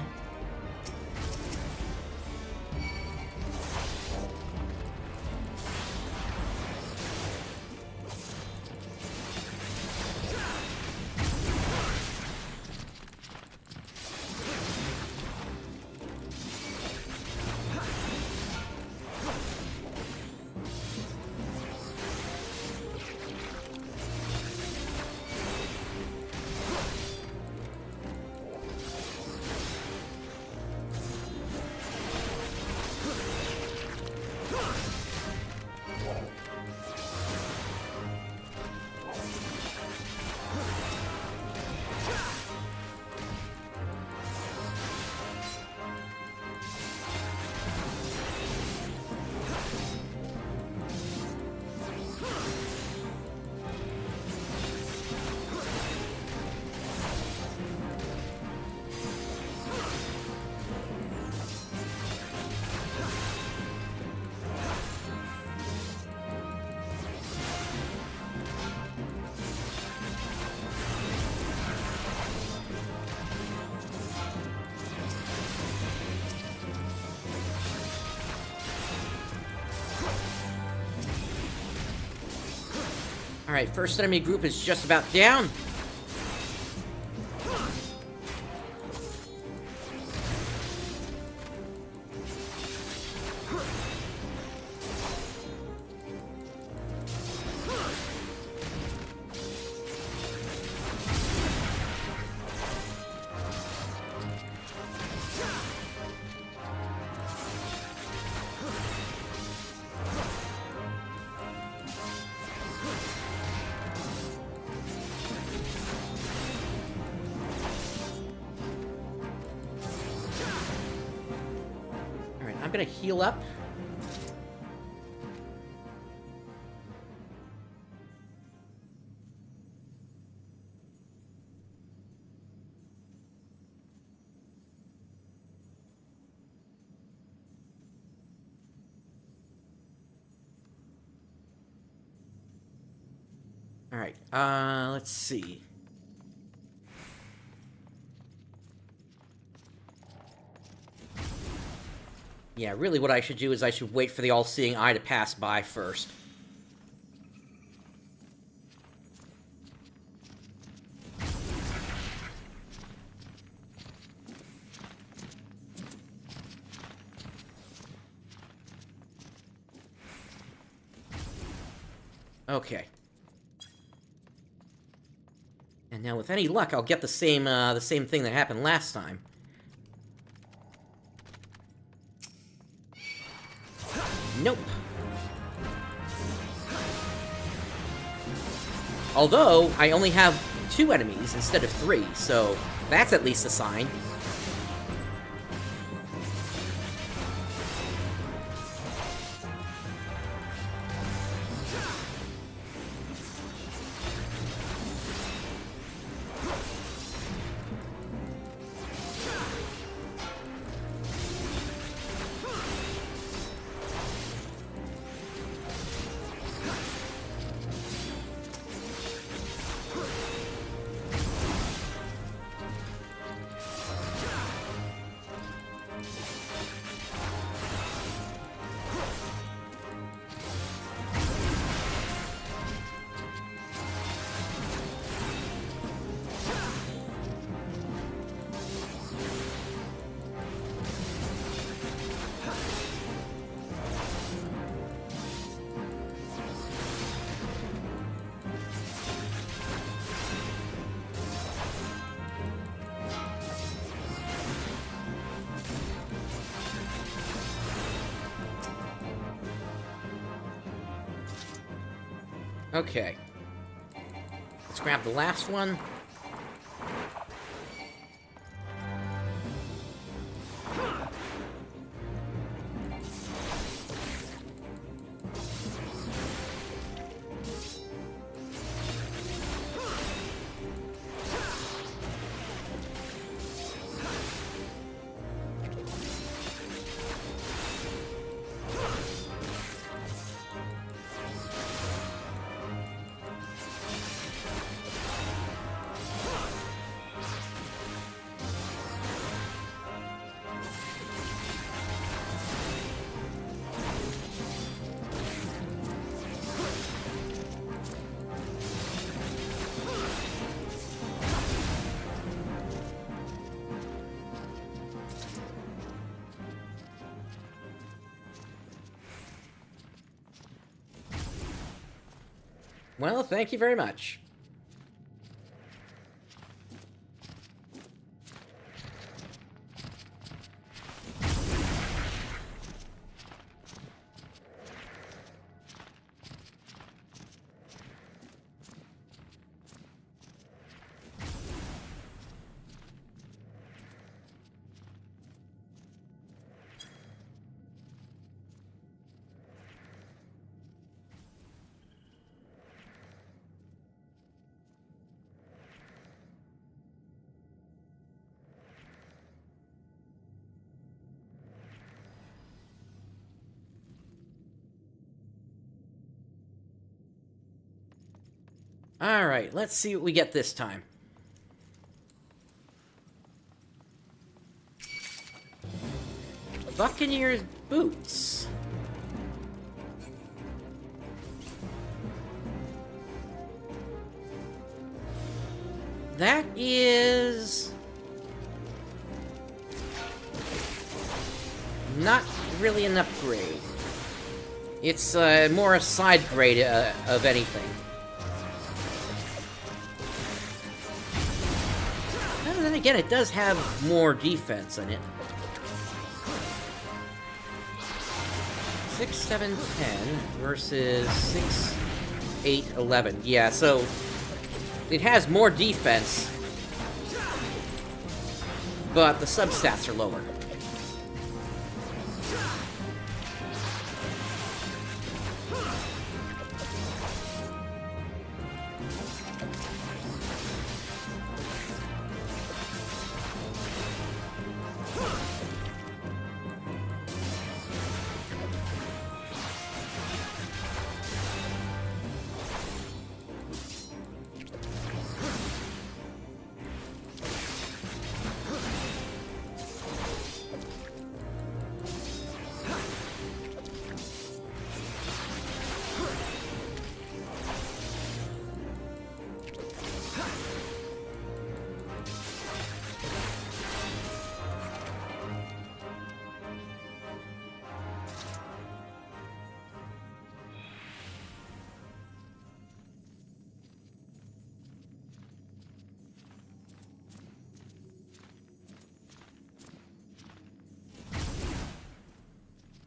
Alright, first enemy group is just about down. I'm gonna heal up. All right, let's see. Yeah, really what I should do is I should wait for the all-seeing eye to pass by first. Okay. And now with any luck, I'll get the same thing that happened last time. Nope. Although, I only have 2 enemies instead of 3, so that's at least a sign. Okay. Let's grab the last one. Well, thank you very much. Alright, let's see what we get this time. Buccaneer's boots. That is not really an upgrade. It's more a side grade of anything. And then again, it does have more defense in it. 6, 7, 10 versus 6, 8, 11. Yeah, so it has more defense, but the substats are lower.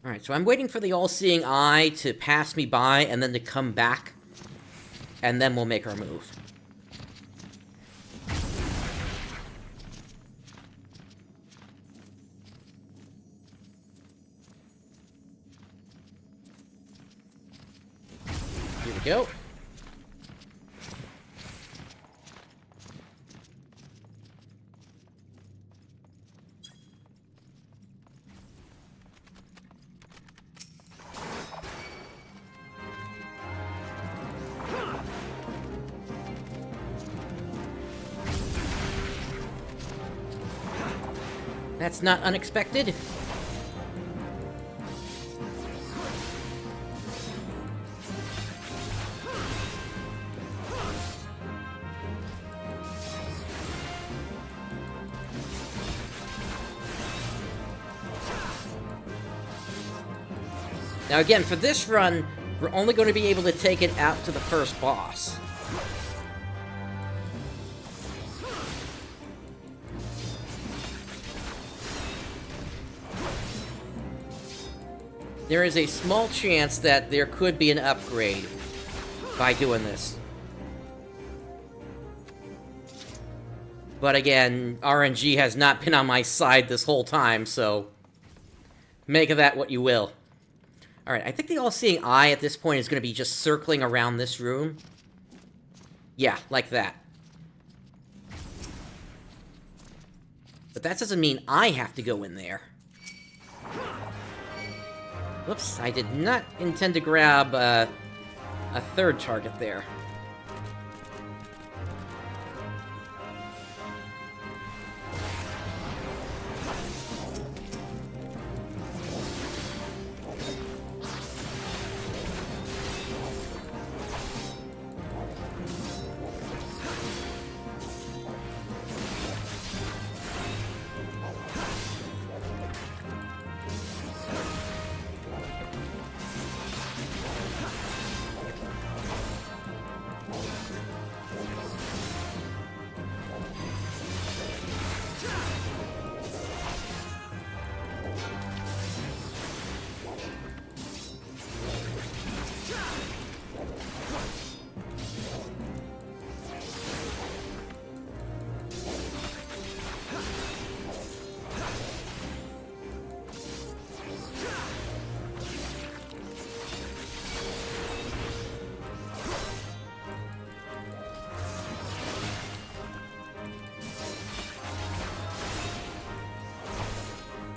Alright, so I'm waiting for the all-seeing eye to pass me by and then to come back, and then we'll make our move. go. That's not unexpected. Now again, for this run, we're only going to be able to take it out to the first boss. There is a small chance that there could be an upgrade by doing this. But again, RNG has not been on my side this whole time, so make of that what you will. Alright, I think the all-seeing eye at this point is going to be just circling around this room. Yeah, like that. But that doesn't mean I have to go in there. Whoops, I did not intend to grab a third target there.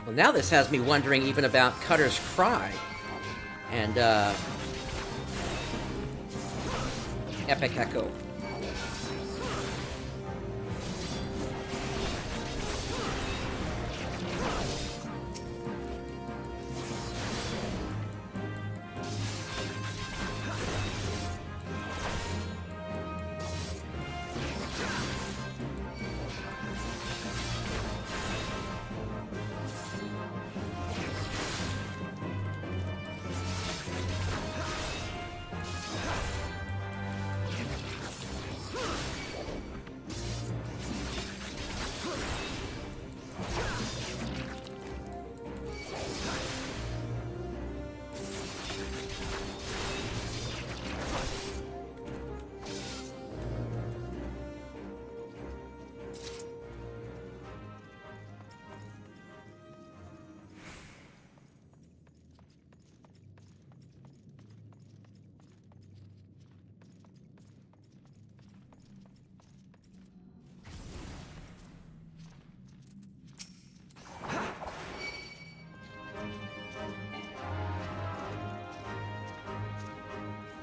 Well, now this has me wondering even about Cutter's Cry. And, Epic Echo.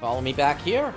Follow me back here.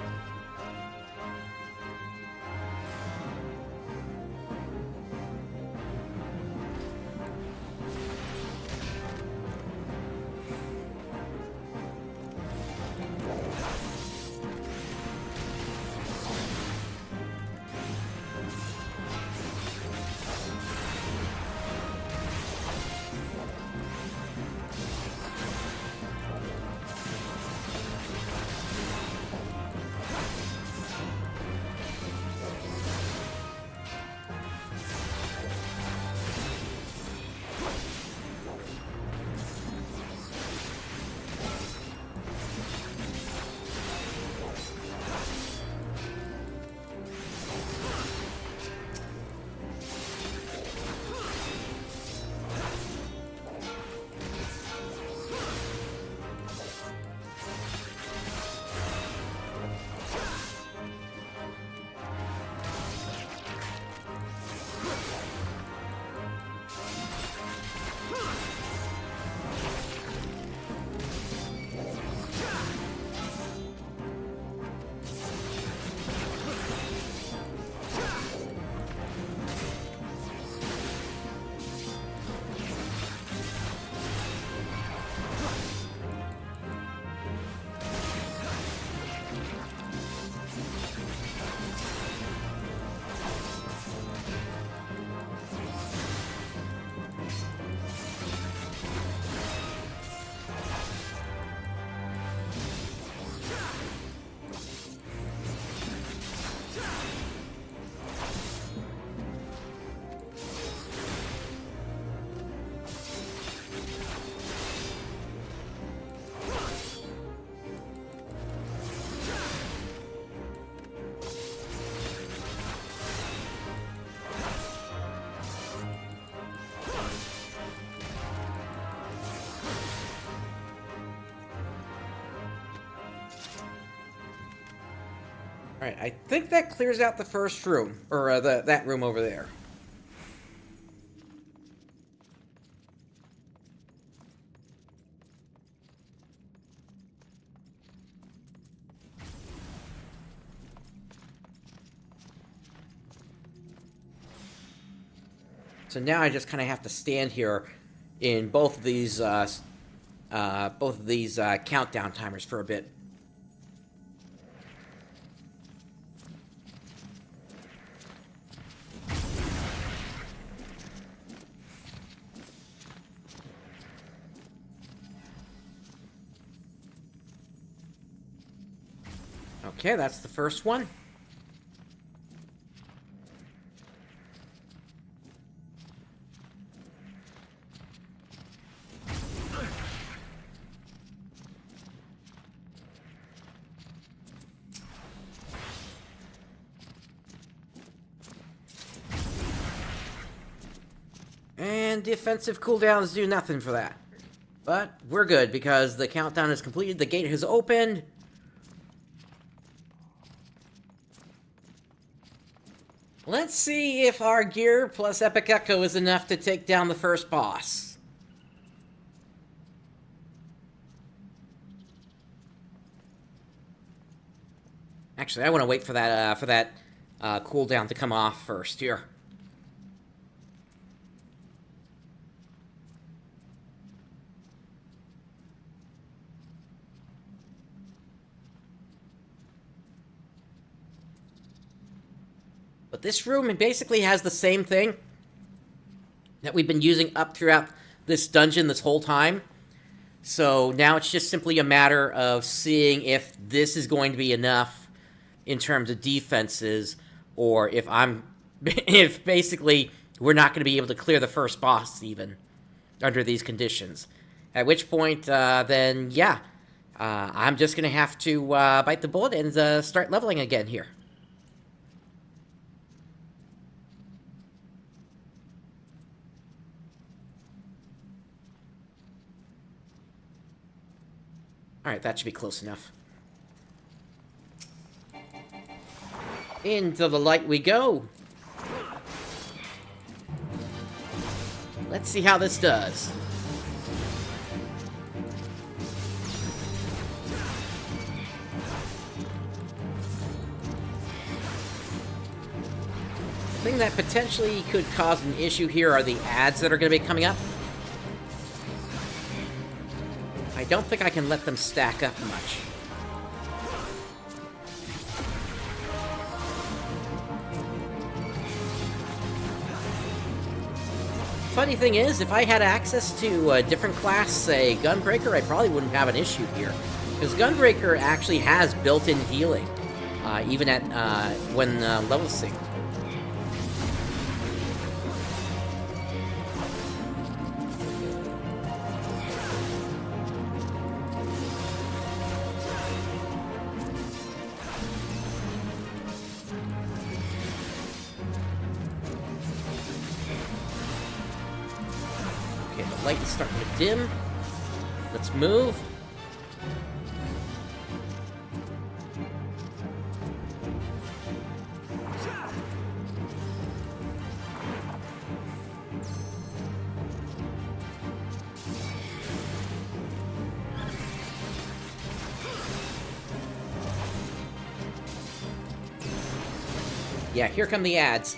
Alright, I think that clears out the first room. Or, that room over there. So now I just kind of have to stand here in both of these countdown timers for a bit. Okay, that's the first one. And defensive cooldowns do nothing for that. But we're good because the countdown is completed, the gate has opened. Let's see if our gear plus Epic Echo is enough to take down the first boss. Actually, I want to wait for that cooldown to come off first here. But this room basically has the same thing that we've been using up throughout this dungeon this whole time. So now it's just simply a matter of seeing if this is going to be enough in terms of defenses, or if basically we're not going to be able to clear the first boss even under these conditions. At which point, then yeah, I'm just going to have to bite the bullet and start leveling again here. Alright, that should be close enough. Into the light we go. Let's see how this does. The thing that potentially could cause an issue here are the ads that are going to be coming up. I don't think I can let them stack up much. Funny thing is, if I had access to a different class, say Gunbreaker, I probably wouldn't have an issue here. Because Gunbreaker actually has built-in healing, even at when level synced. Light is starting to dim. Let's move. Yeah, here come the ads.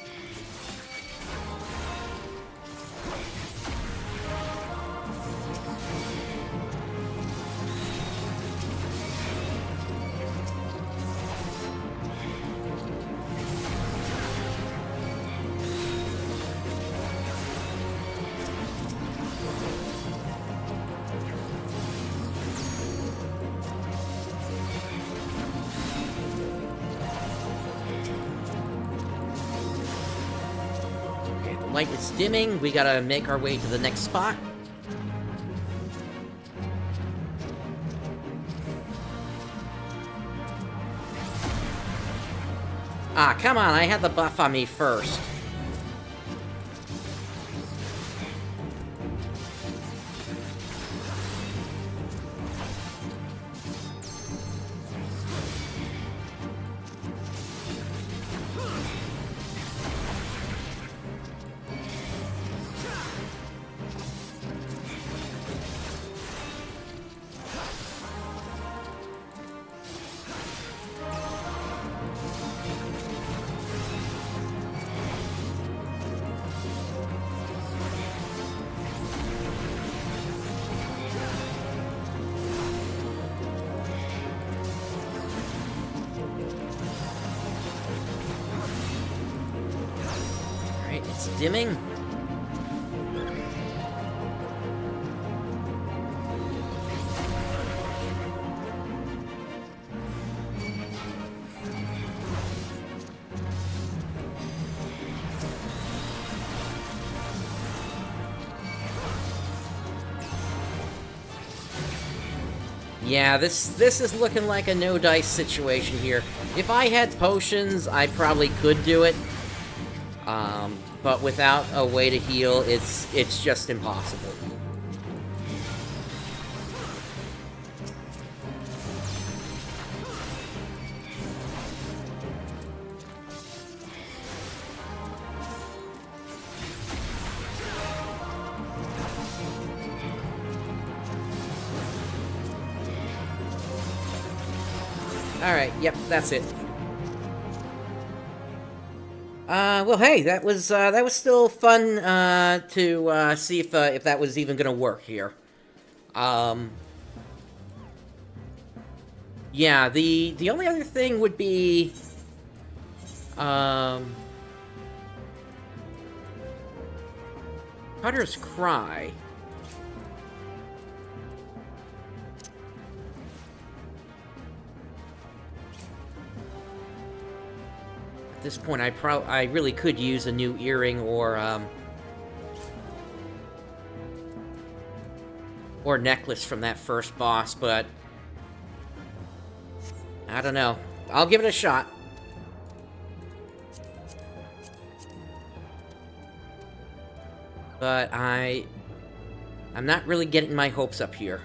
Light is dimming. We gotta make our way to the next spot. Ah, come on, I had the buff on me first. It's dimming. Yeah, this is looking like a no-dice situation here. If I had potions, I probably could do it. But without a way to heal, it's just impossible. Alright, yep, that's it. Well, hey, that was still fun, to, see if that was even gonna work here. Yeah, the only other thing would be, Cutter's Cry. At this point, I really could use a new earring or necklace from that first boss, but I don't know. I'll give it a shot. But I'm not really getting my hopes up here.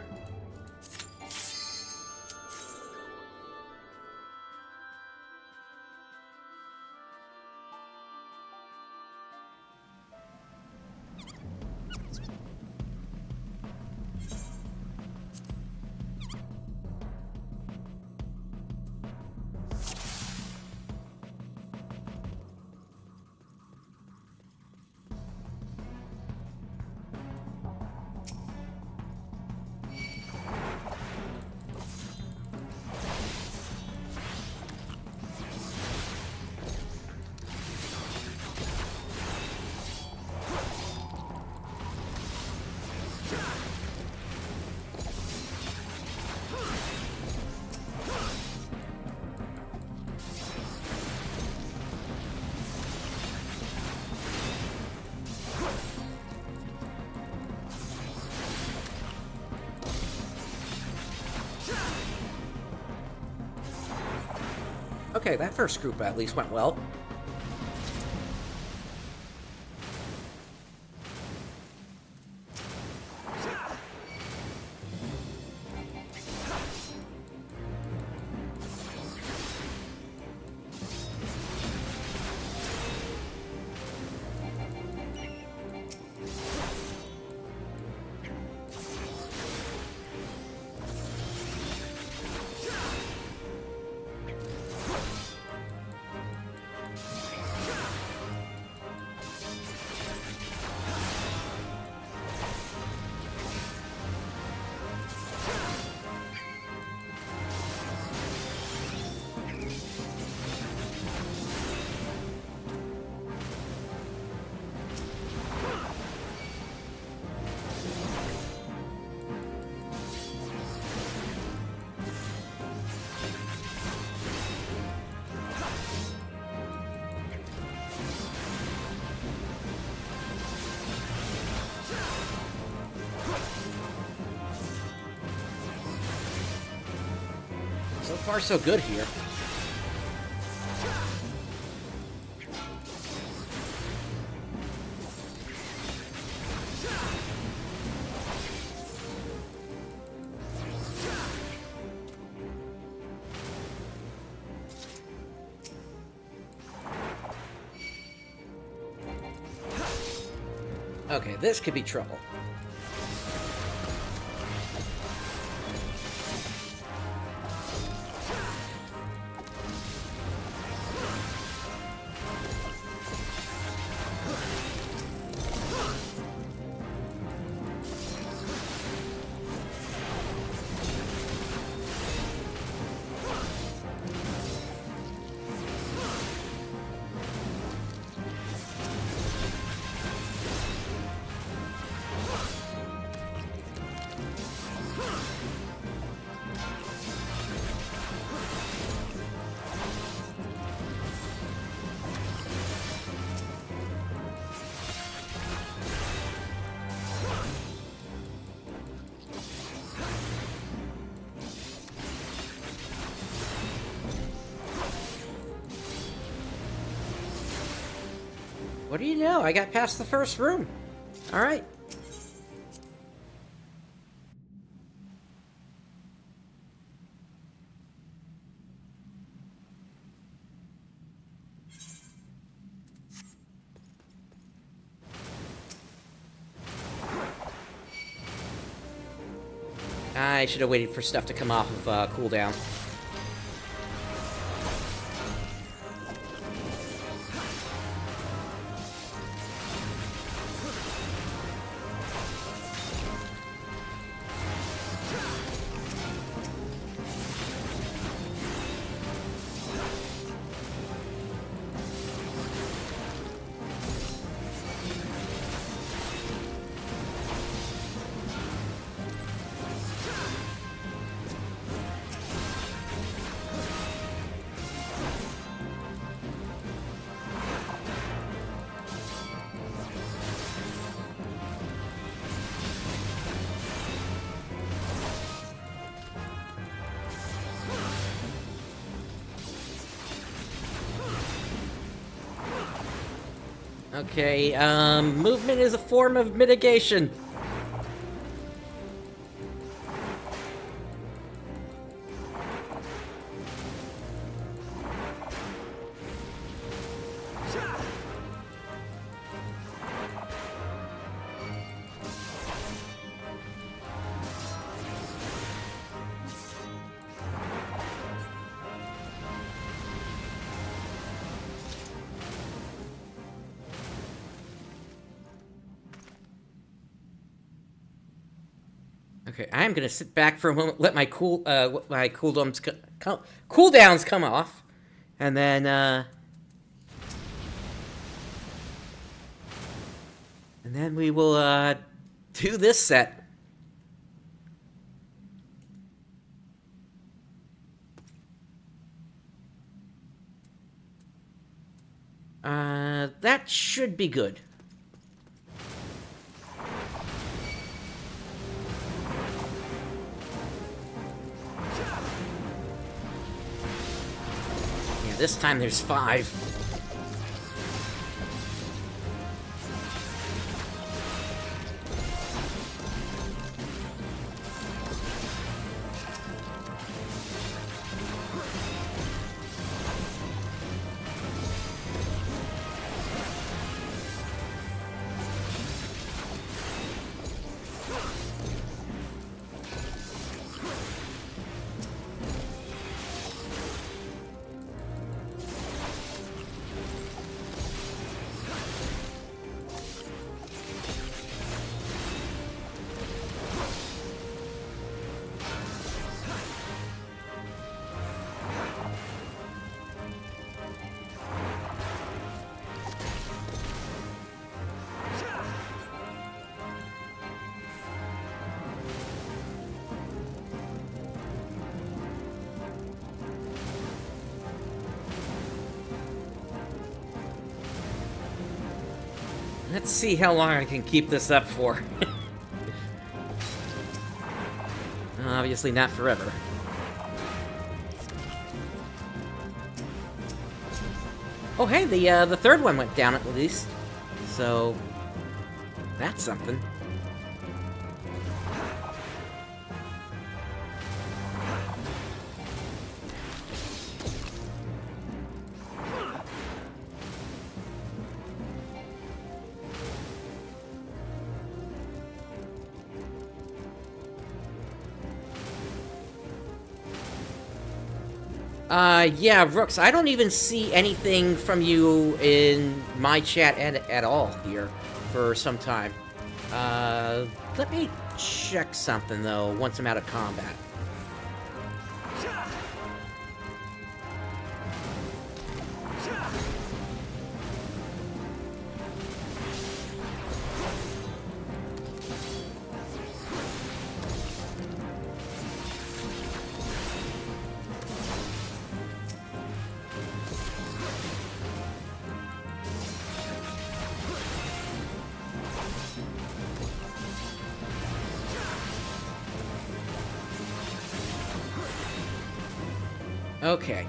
Okay, that first group at least went well. So far, so good here. Okay, this could be trouble. What do you know? I got past the first room. Alright. I should have waited for stuff to come off of cooldown. Okay, movement is a form of mitigation. Okay, I'm gonna sit back for a moment, let my cooldowns come off, and then we will do this set. That should be good. This time there's 5. Let's see how long I can keep this up for. Obviously not forever. Oh hey, the third one went down at least. So that's something. Yeah, Rooks, I don't even see anything from you in my chat at all here for some time. Let me check something, though, once I'm out of combat. Okay,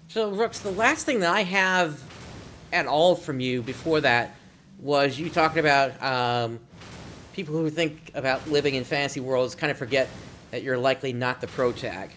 So, Rooks, the last thing that I have at all from you before that was you talking about people who think about living in fantasy worlds kind of forget that you're likely not the protag.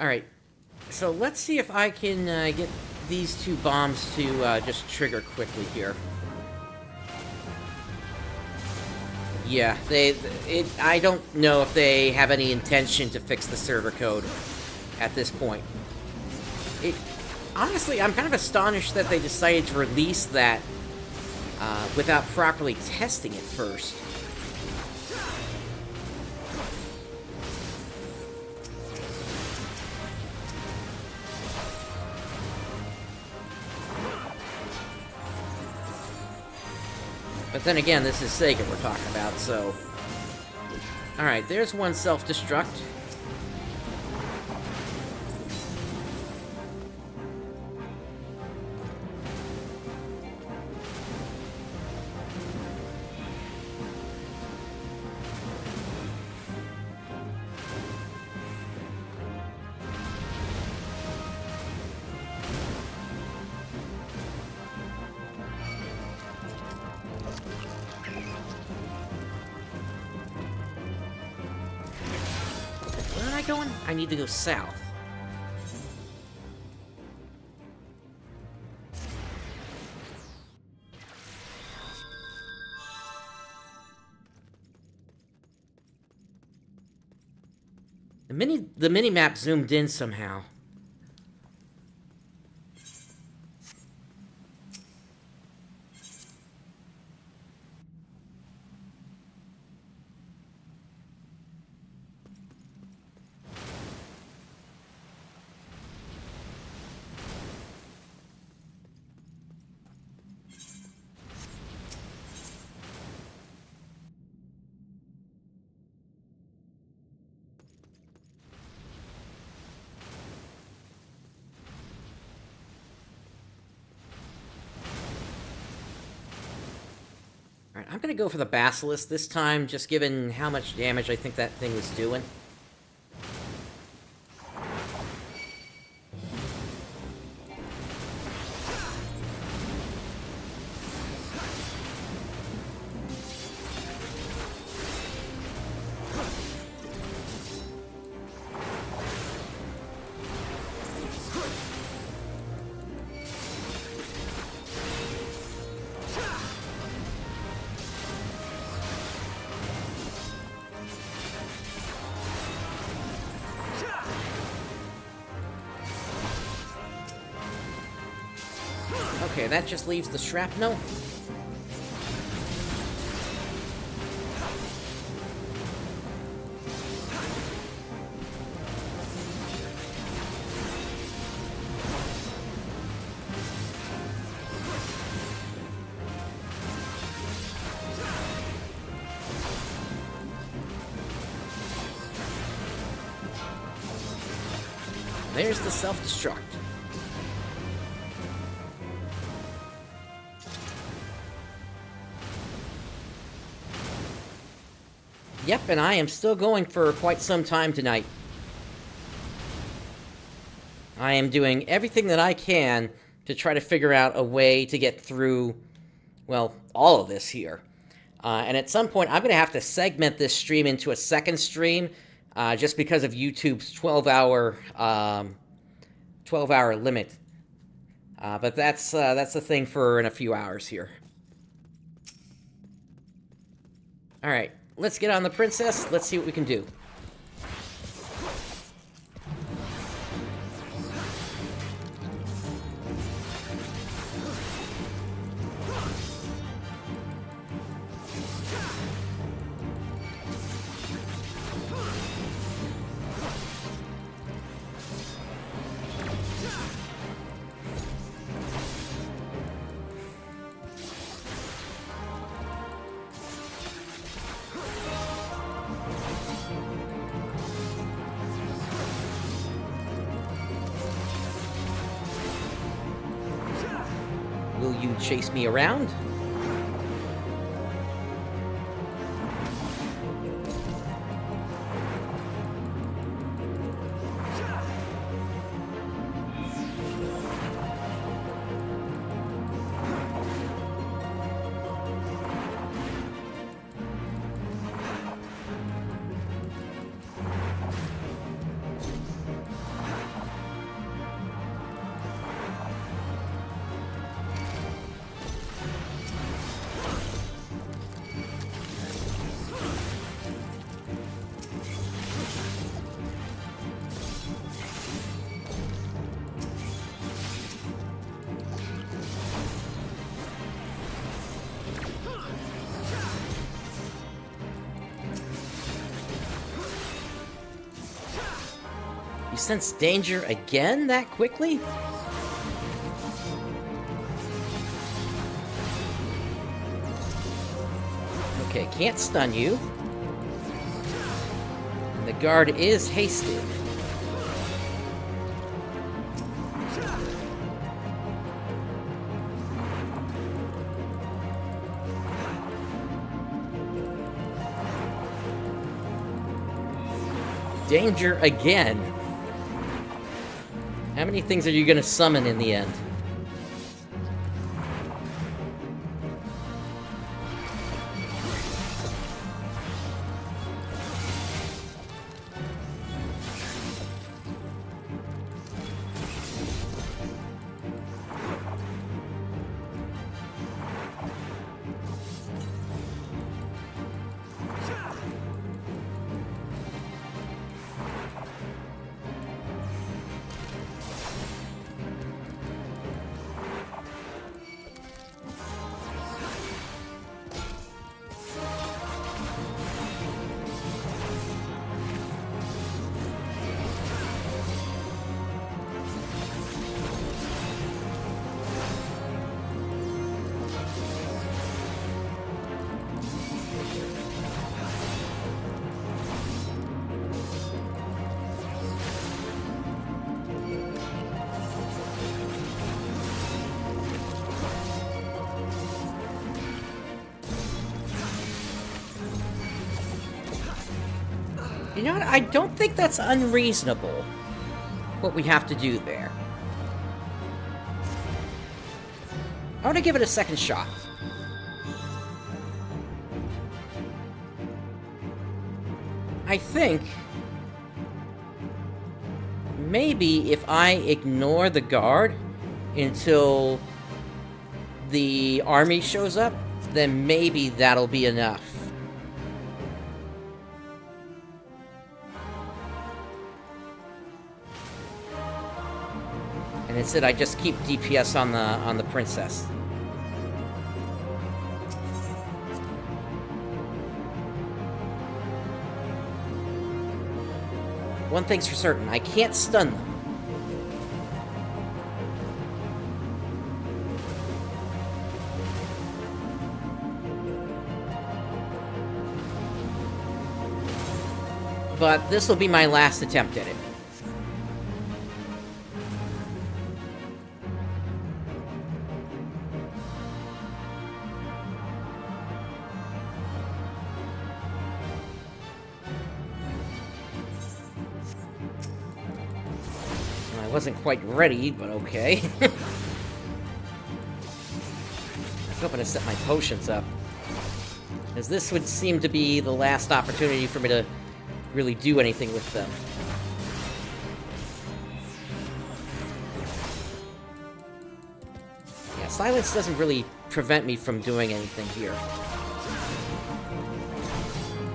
Alright, so let's see if I can get these two bombs to just trigger quickly here. Yeah, I don't know if they have any intention to fix the server code at this point. Honestly, I'm kind of astonished that they decided to release that without properly testing it first. But then again, this is Sega we're talking about, so... Alright, there's one self-destruct. Going? I need to go south. The mini map zoomed in somehow. Alright, I'm gonna go for the Basilisk this time, just given how much damage I think that thing was doing. Okay, that just leaves the shrapnel. There's the self-destruct. Yep, and I am still going for quite some time tonight. I am doing everything that I can to try to figure out a way to get through, well, all of this here. And at some point, I'm going to have to segment this stream into a second stream, just because of YouTube's 12-hour limit. But that's a thing for in a few hours here. All right, let's get on the princess. Let's see what we can do. Will you chase me around? You sense danger again that quickly? Okay, can't stun you. The guard is hasted. Danger again. How many things are you going to summon in the end? You know what? I don't think that's unreasonable, what we have to do there. I want to give it a second shot. I think maybe if I ignore the guard until the army shows up, then maybe that'll be enough. And instead I just keep DPS on the princess. One thing's for certain, I can't stun them. But this will be my last attempt at it. Wasn't quite ready, but okay. I was hoping to set my potions up, as this would seem to be the last opportunity for me to really do anything with them. Yeah, silence doesn't really prevent me from doing anything here.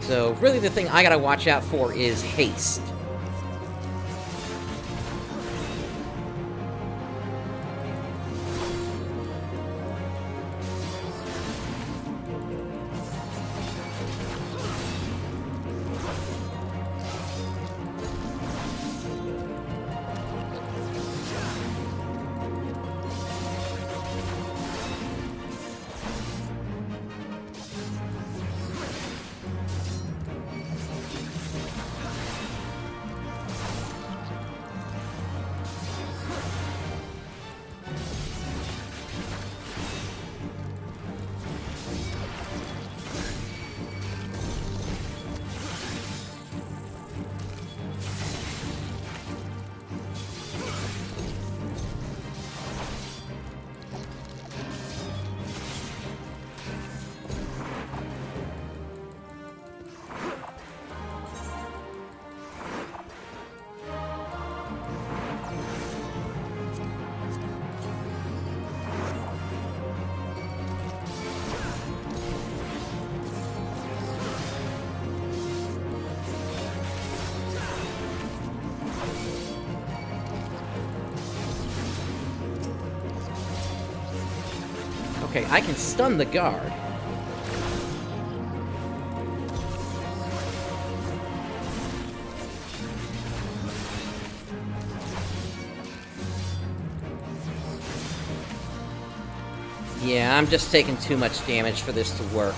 So, really the thing I gotta watch out for is haste. Okay, I can stun the guard. Yeah, I'm just taking too much damage for this to work.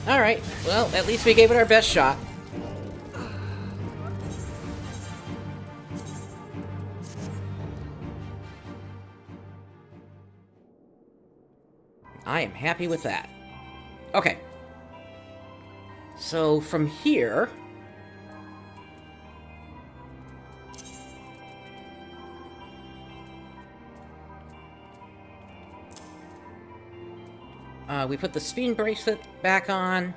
Alright, well, at least we gave it our best shot. I am happy with that. Okay. So, from here... we put the Sphinx bracelet back on.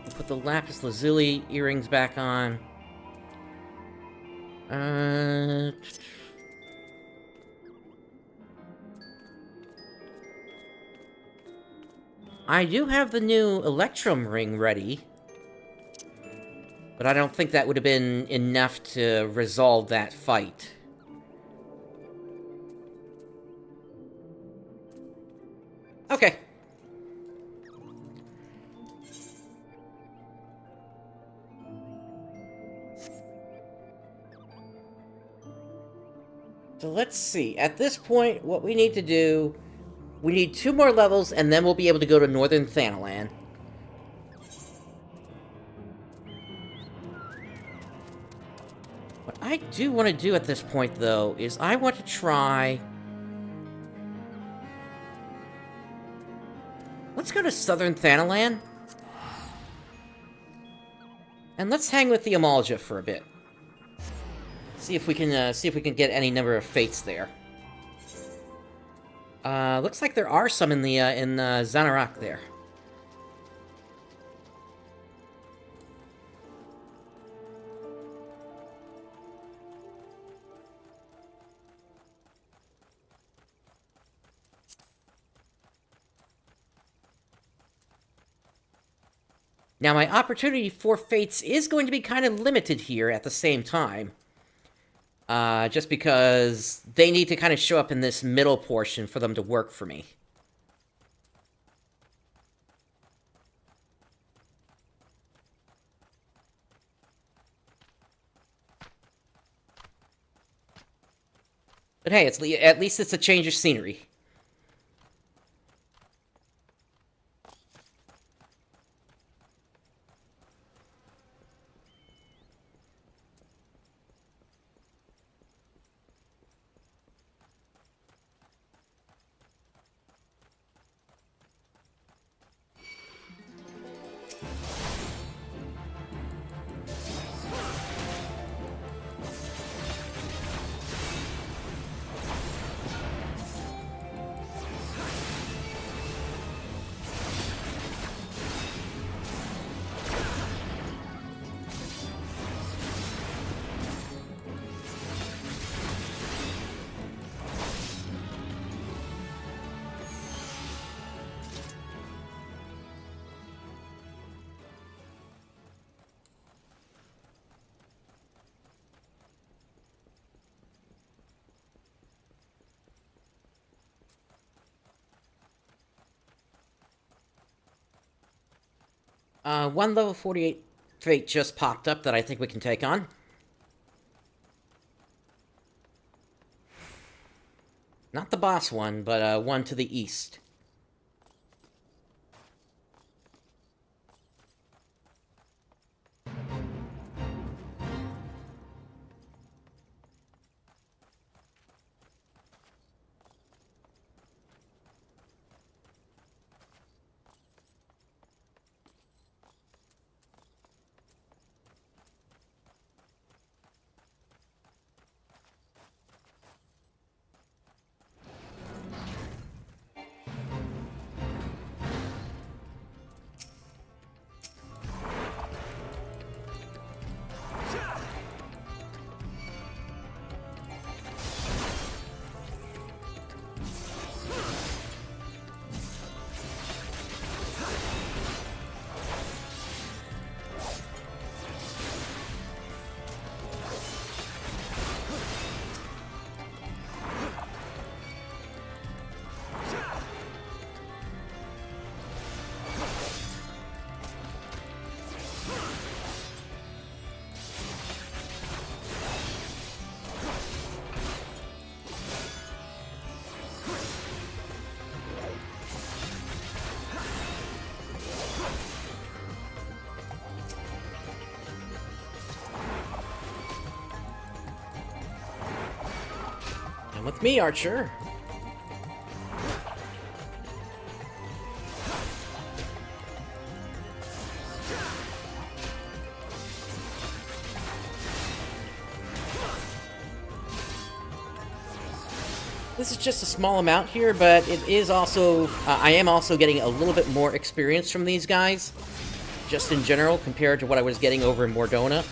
We put the lapis lazuli earrings back on. I do have the new Electrum ring ready. But I don't think that would have been enough to resolve that fight. Okay. So let's see. At this point, what we need to do... We need 2 more levels, and then we'll be able to go to Northern Thanalan. What I do want to do at this point, though, is I want to try... Let's go to Southern Thanalan. And let's hang with the Ul'Dah for a bit. See if we can get any number of fates there. Looks like there are some in the Zanarak there. Now, my opportunity for fates is going to be kind of limited here at the same time. Just because they need to kind of show up in this middle portion for them to work for me. But hey, at least it's a change of scenery. One level 48 fate just popped up that I think we can take on. Not the boss one, but one to the east. Come with me, Archer. This is just a small amount here, but it is also... I am also getting a little bit more experience from these guys, just in general, compared to what I was getting over in Mordona.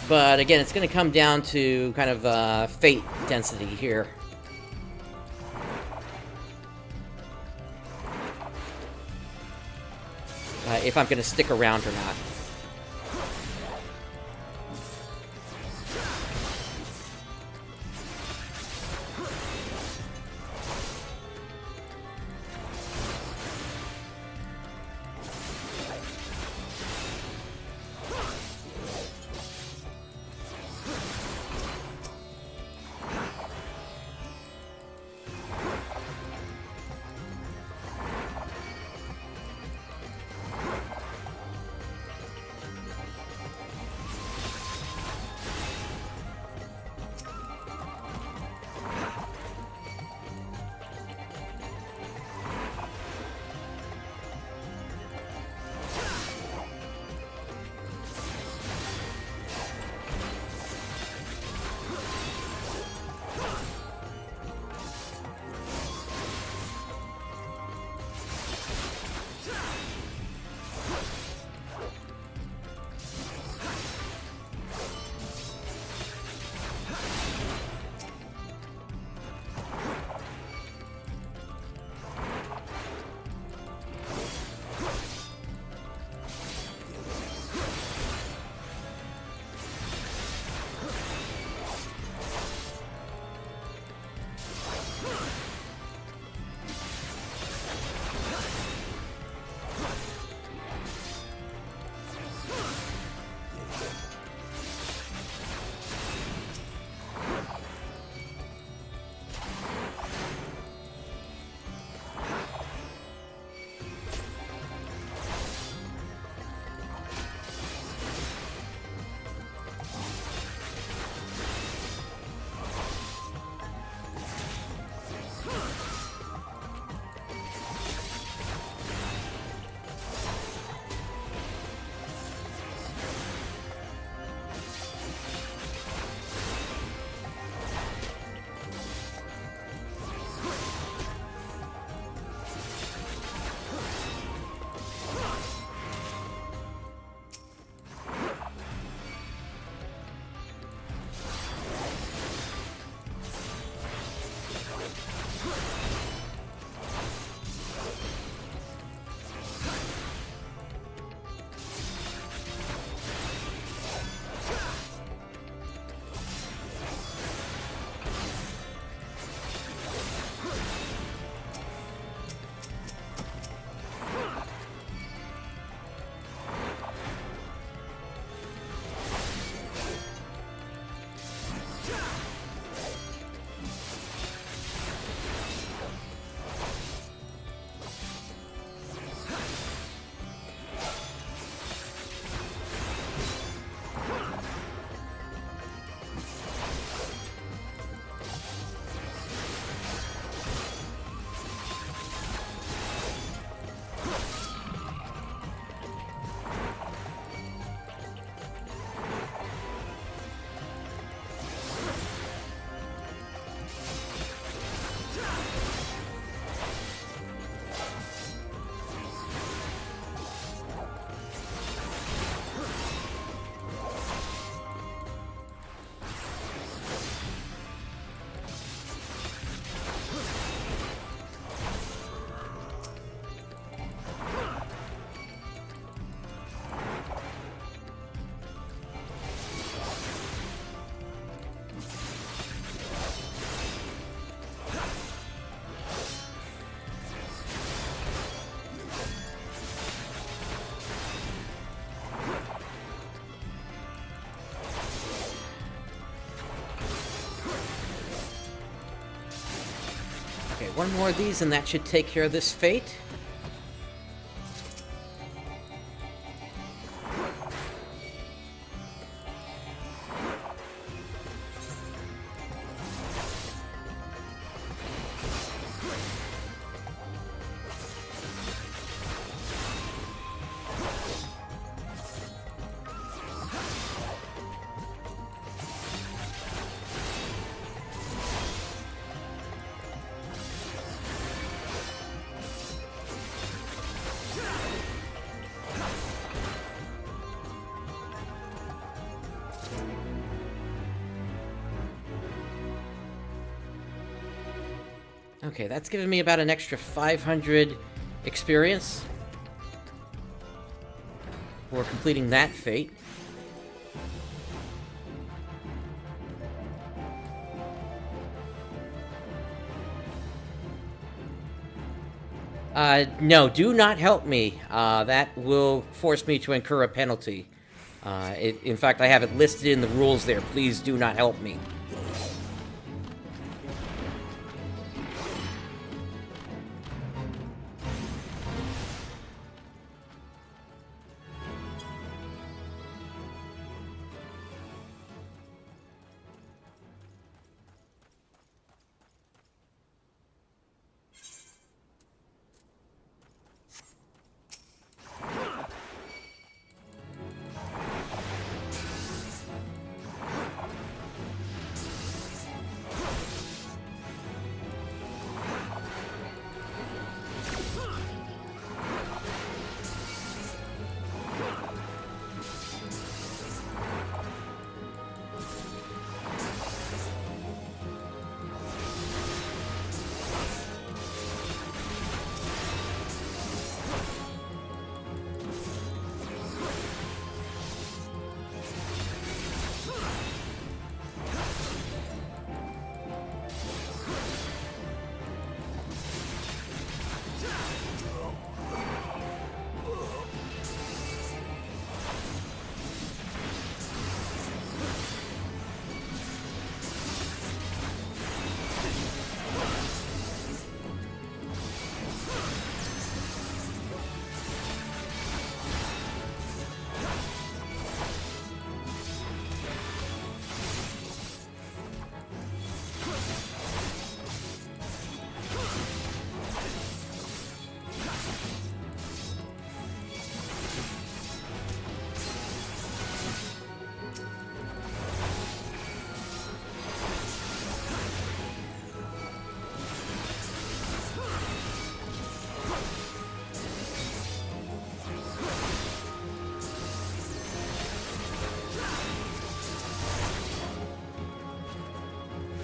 But again, it's going to come down to kind of fate density here. If I'm going to stick around or not. one more of these and that should take care of this fate. Okay, that's given me about an extra 500 experience for completing that fate. No, do not help me. That will force me to incur a penalty. In fact, I have it listed in the rules there. Please do not help me.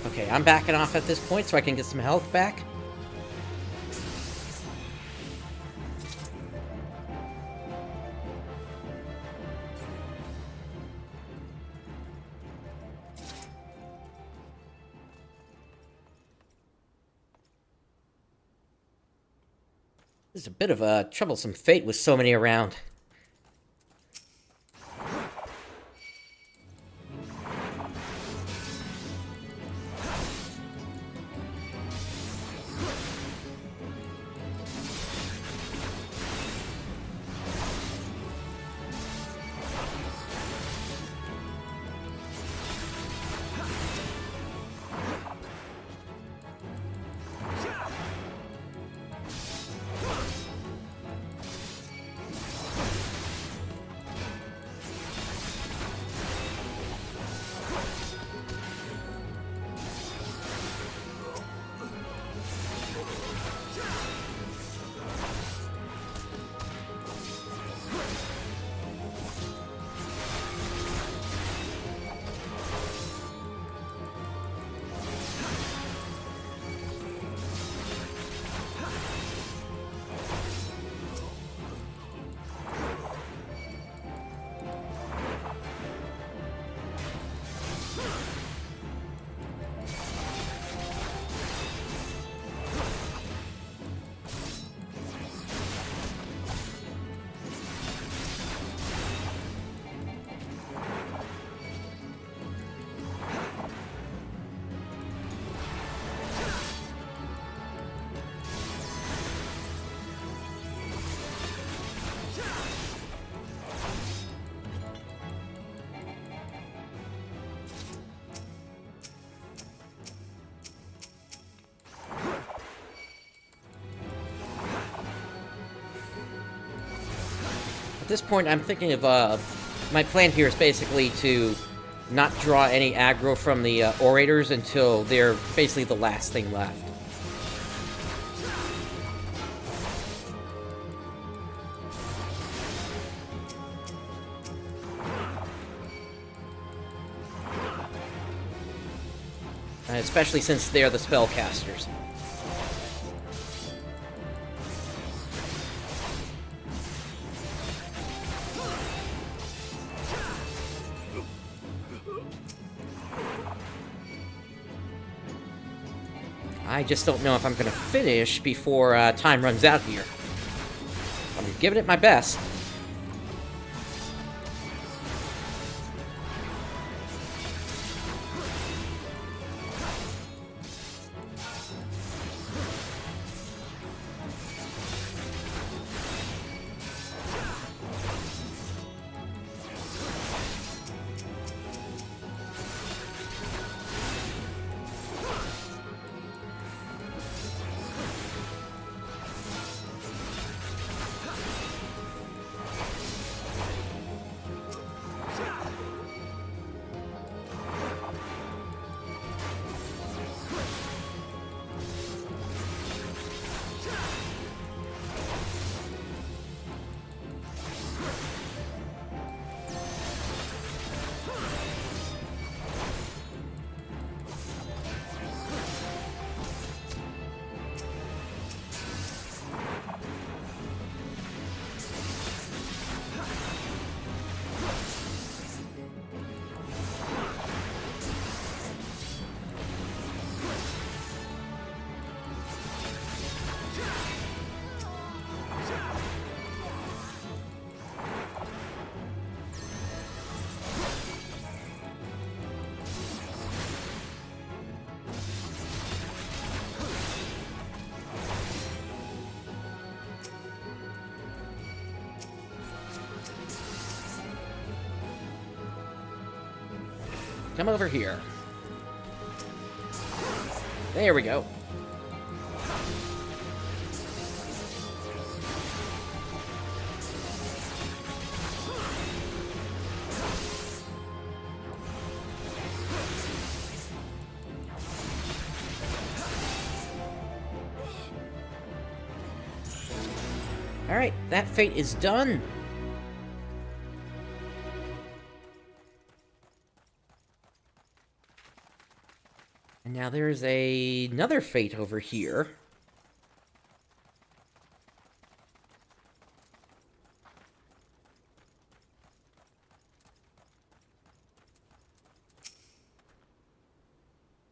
Okay, I'm backing off at this point so I can get some health back. This is a bit of a troublesome fate with so many around. At this point, I'm thinking of, my plan here is basically to not draw any aggro from the orators until they're basically the last thing left. Especially since they're the spellcasters. I just don't know if I'm going to finish before time runs out here. I'm giving it my best. Come over here. There we go. Alright, that fate is done. And now there's another fate over here.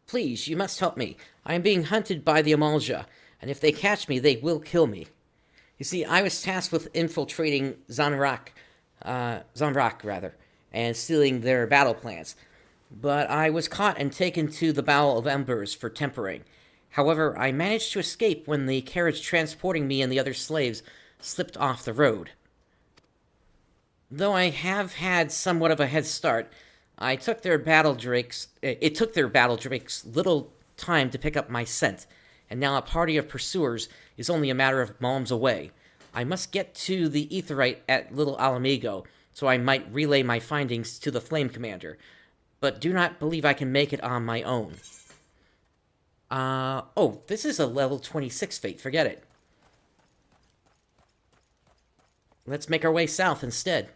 Please, you must help me. I am being hunted by the Ul'Dah, and if they catch me, they will kill me. You see, I was tasked with infiltrating Zanrak, and stealing their battle plans. But I was caught and taken to the Bowl of Embers for tempering. However, I managed to escape when the carriage transporting me and the other slaves slipped off the road. Though I have had somewhat of a head start, it took their battle drakes little time to pick up my scent, and now a party of pursuers is only a matter of malms away. I must get to the Aetheryte at Little Alamigo, so I might relay my findings to the Flame Commander, but do not believe I can make it on my own. Oh, this is a level 26 fate, forget it. Let's make our way south instead.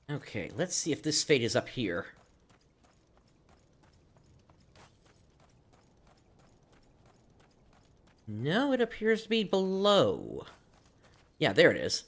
Okay, let's see if this fate is up here. No, it appears to be below. Yeah, there it is.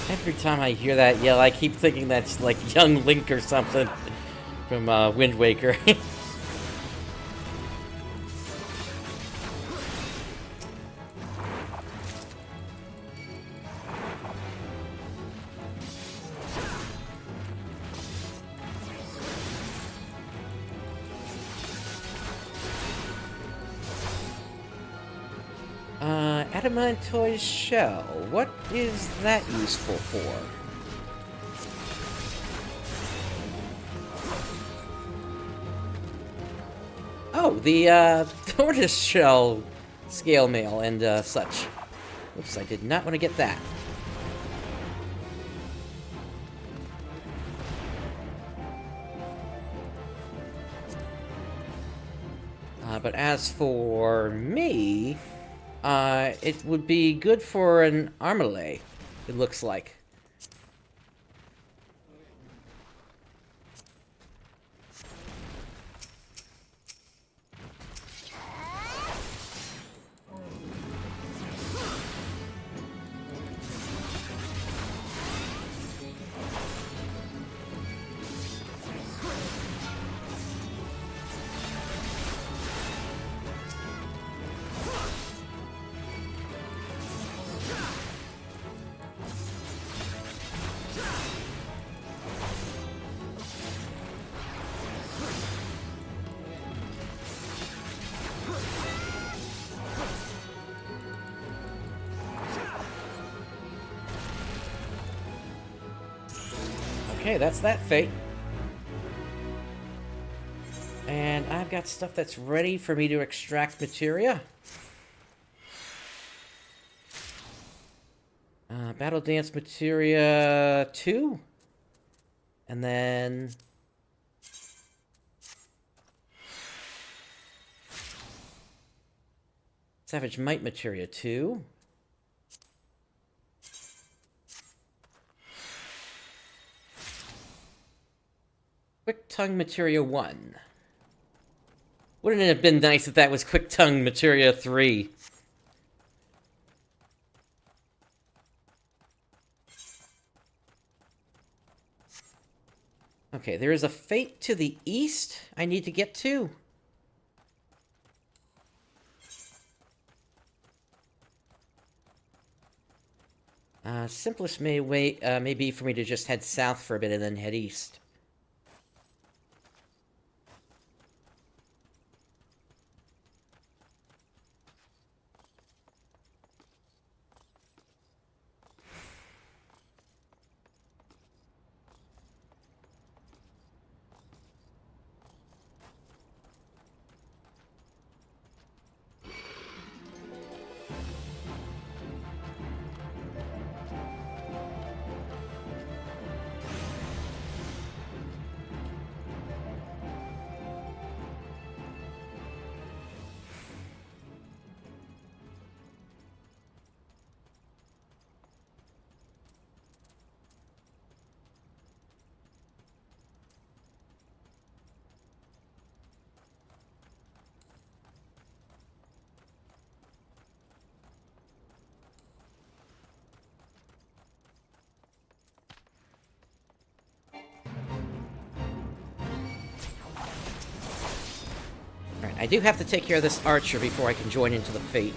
Every time I hear that yell, I keep thinking that's like young Link or something from Wind Waker. Adamantoid shell. What is that useful for? Oh, the tortoise shell scale mail and such. Oops, I did not want to get that. But as for me, it would be good for an Armalay, it looks like. Okay, that's that fate. And I've got stuff that's ready for me to extract materia. Battle Dance materia 2. And then... Savage Might materia 2. Quick Tongue materia 1. Wouldn't it have been nice if that was Quick Tongue materia 3? Okay, there is a fate to the east I need to get to. Simplest may be for me to just head south for a bit and then head east. I do have to take care of this archer before I can join into the fate.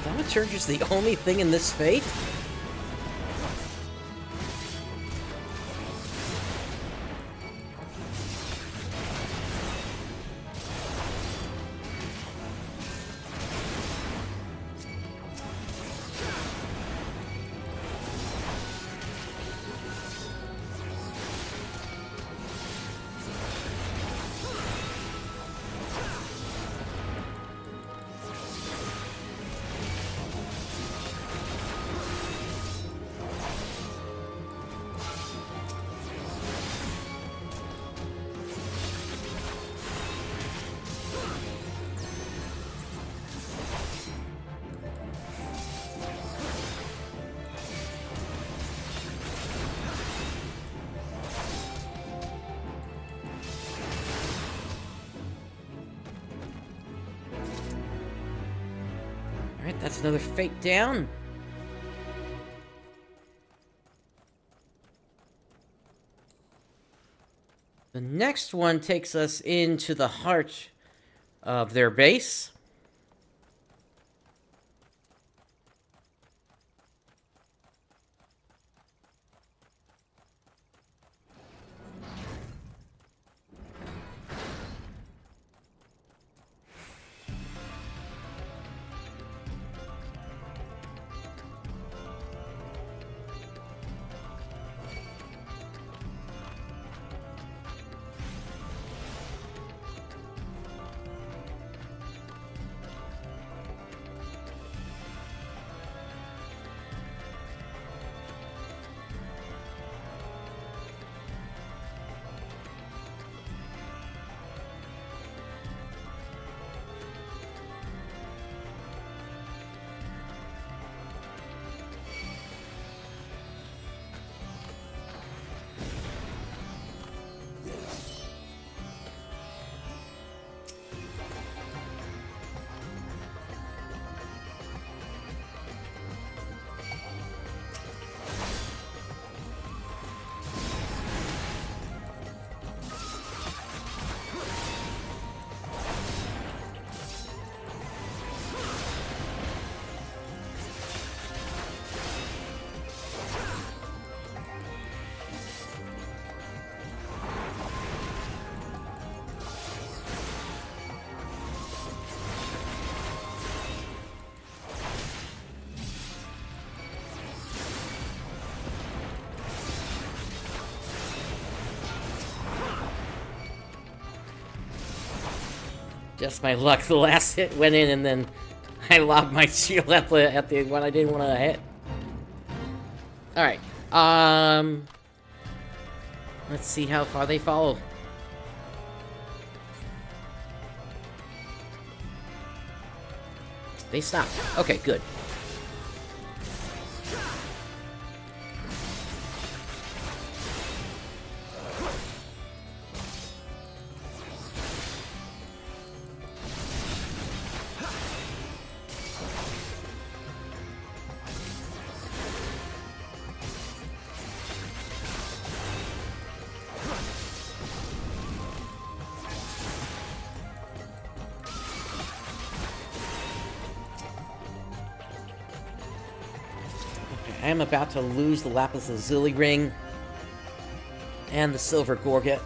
Thaumaturge is the only thing in this fate? Alright, that's another fate down. The next one takes us into the heart of their base. Just my luck. The last hit went in, and then I lobbed my shield at the one I didn't want to hit. Alright. Let's see how far they follow. They stopped. Okay, good. I am about to lose the Lapis Lazuli ring and the Silver Gorget.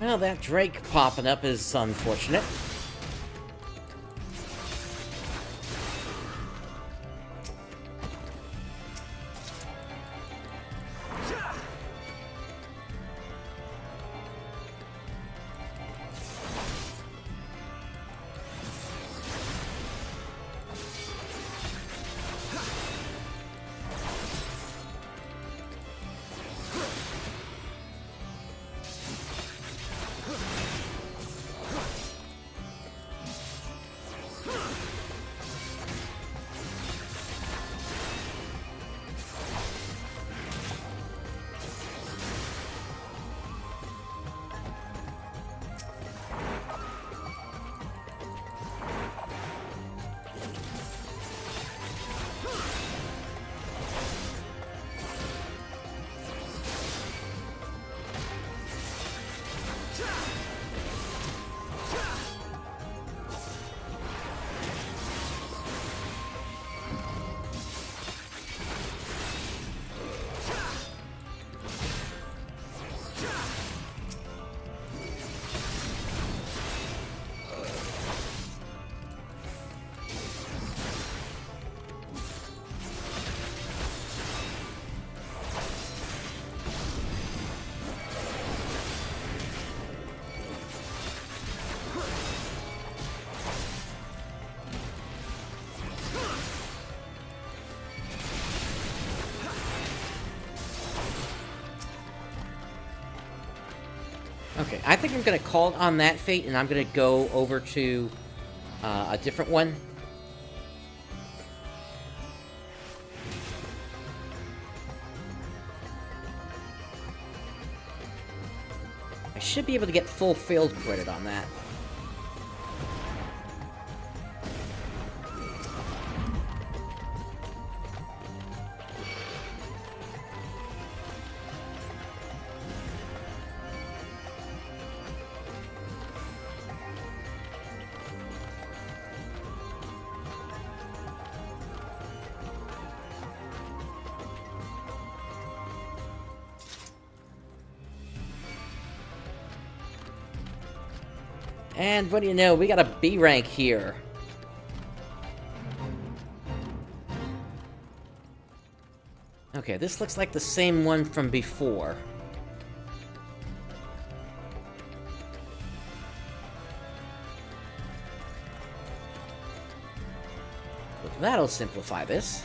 Well, that Drake popping up is unfortunate. Okay, I think I'm going to call on that fate, and I'm going to go over to a different one. I should be able to get full field credit on that. And what do you know, we got a B rank here. Okay, this looks like the same one from before. But that'll simplify this.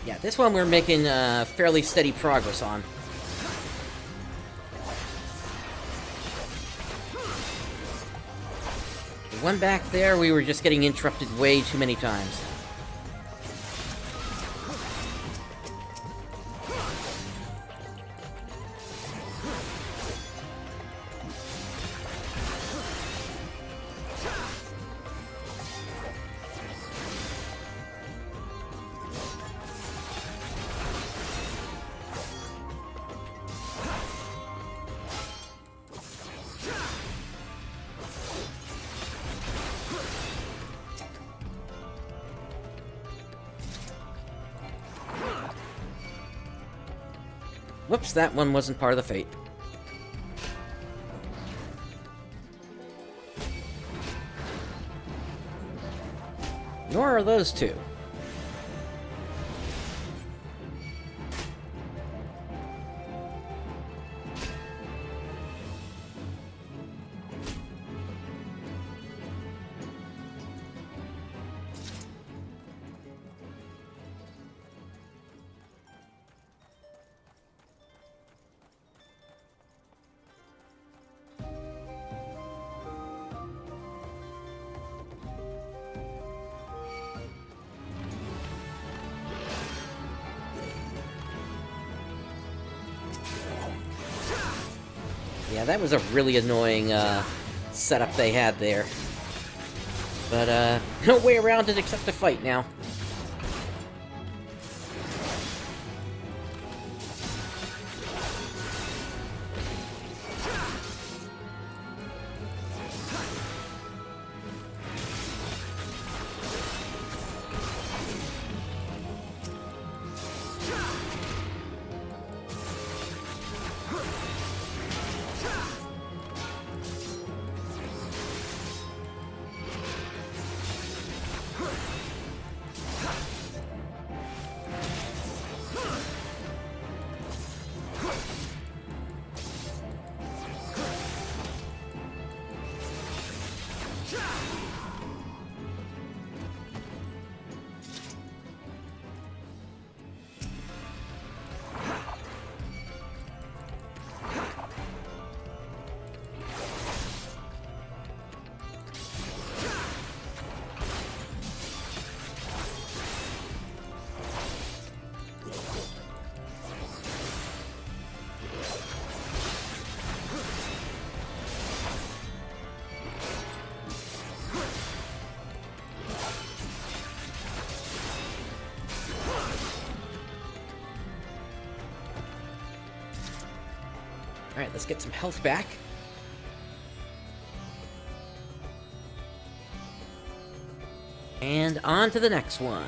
Yeah, this one we're making fairly steady progress on. The one back there, we were just getting interrupted way too many times. Whoops, that one wasn't part of the fate. Nor are those two. Yeah, that was a really annoying setup they had there. But no way around it except to fight now. Alright, let's get some health back. And on to the next one.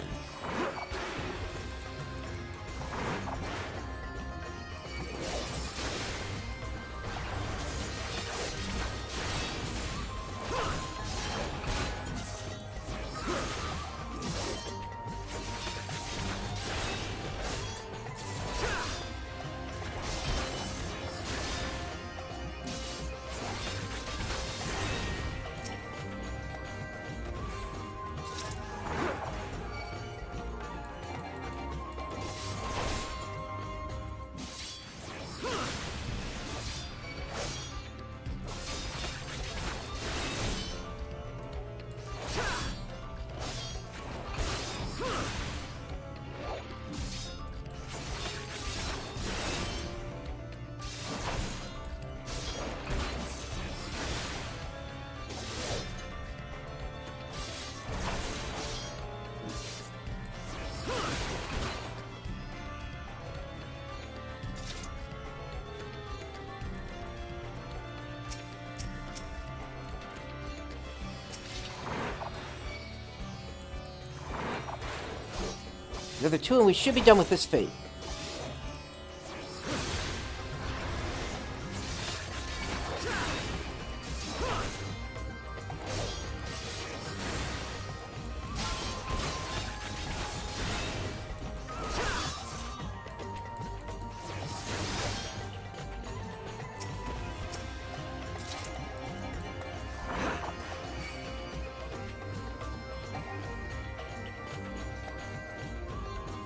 The other two, and we should be done with this fate.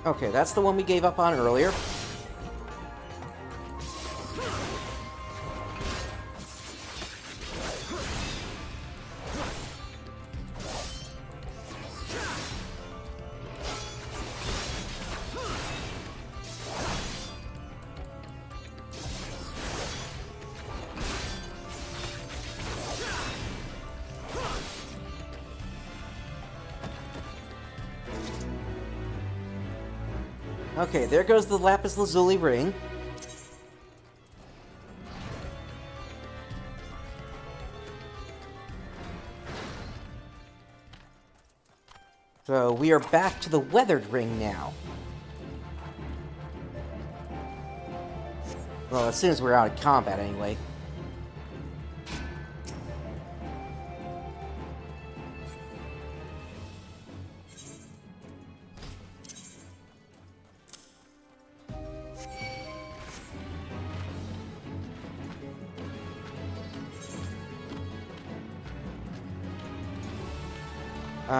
Okay, that's the one we gave up on earlier. Okay, there goes the Lapis Lazuli ring. So we are back to the weathered ring now. Well, as soon as we're out of combat, anyway.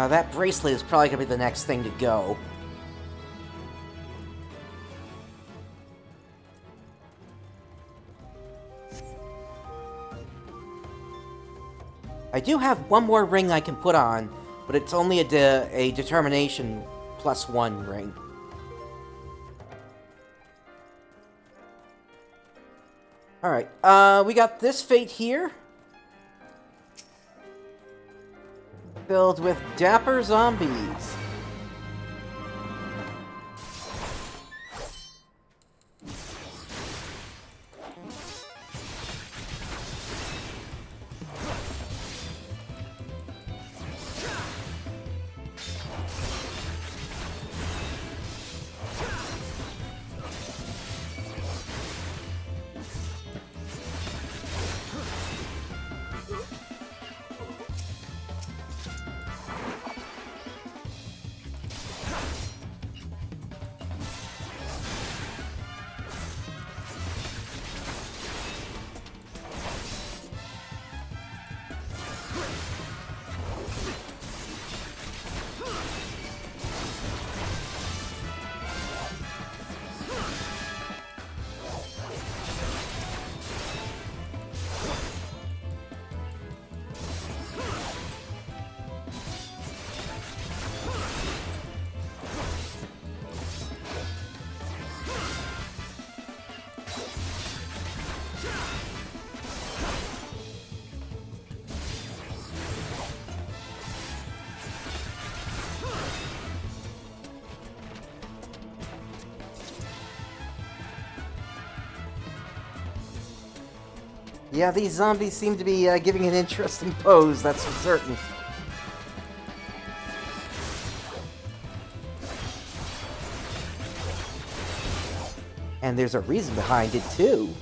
That bracelet is probably going to be the next thing to go. I do have one more ring I can put on, but it's only a determination +1 ring. Alright, we got this fate here. Filled with dapper zombies. Yeah, these zombies seem to be giving an interesting pose, that's for certain. And there's a reason behind it, too.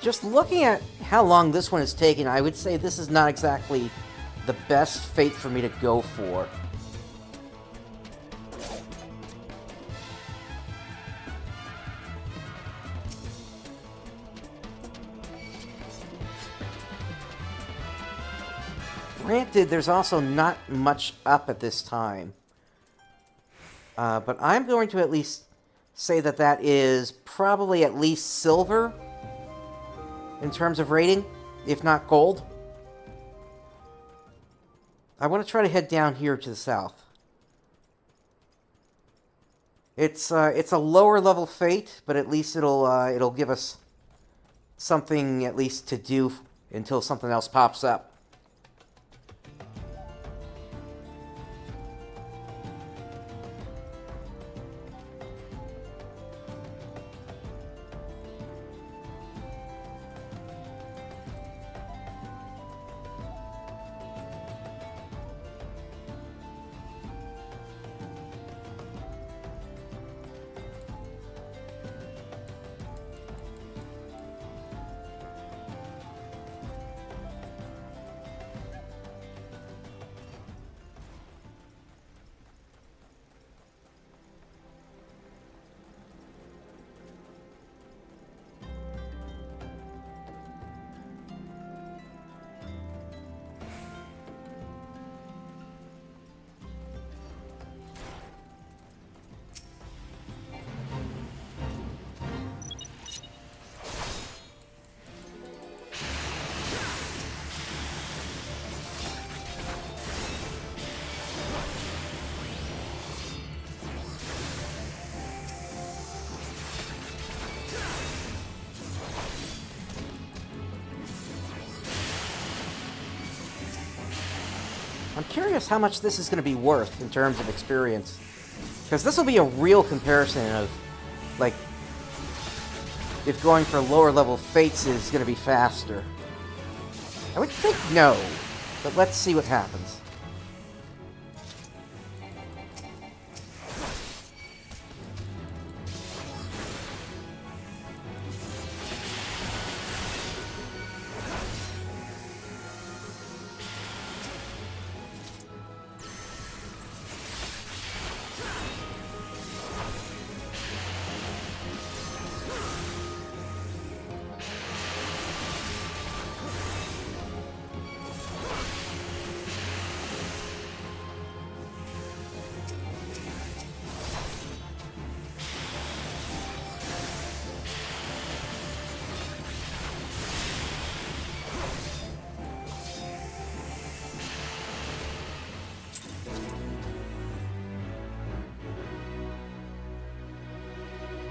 Just looking at how long this one has taken, I would say this is not exactly the best fate for me to go for. Granted, there's also not much up at this time. But I'm going to at least say that that is probably at least silver in terms of rating, if not gold. I want to try to head down here to the south. It's a lower level fate, but at least it'll give us something at least to do until something else pops up. I'm curious how much this is going to be worth in terms of experience. Because this will be a real comparison of, like, if going for lower level fates is going to be faster. I would think no, but let's see what happens.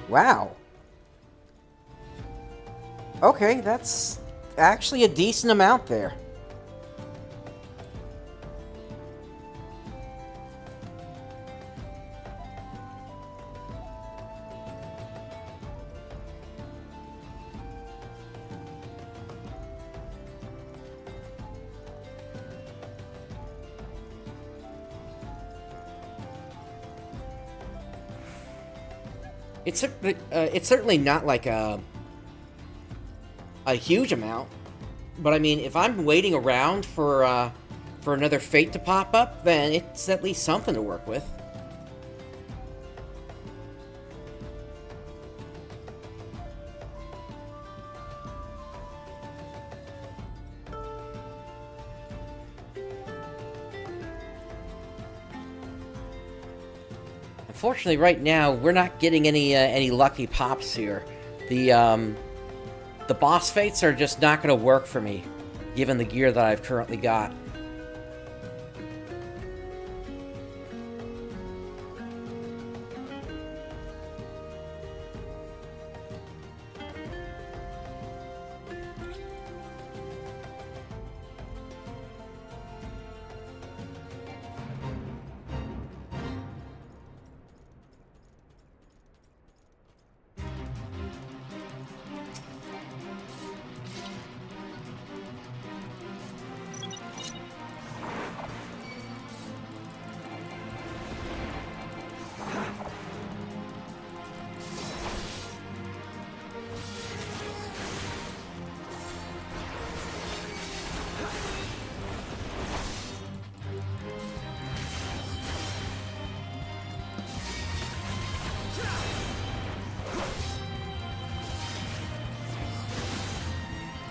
Wow. Okay, that's actually a decent amount there. It's certainly not like a huge amount, but I mean, if I'm waiting around for another fate to pop up, then it's at least something to work with. Unfortunately, right now, we're not getting any lucky pops here. The boss fates are just not going to work for me, given the gear that I've currently got.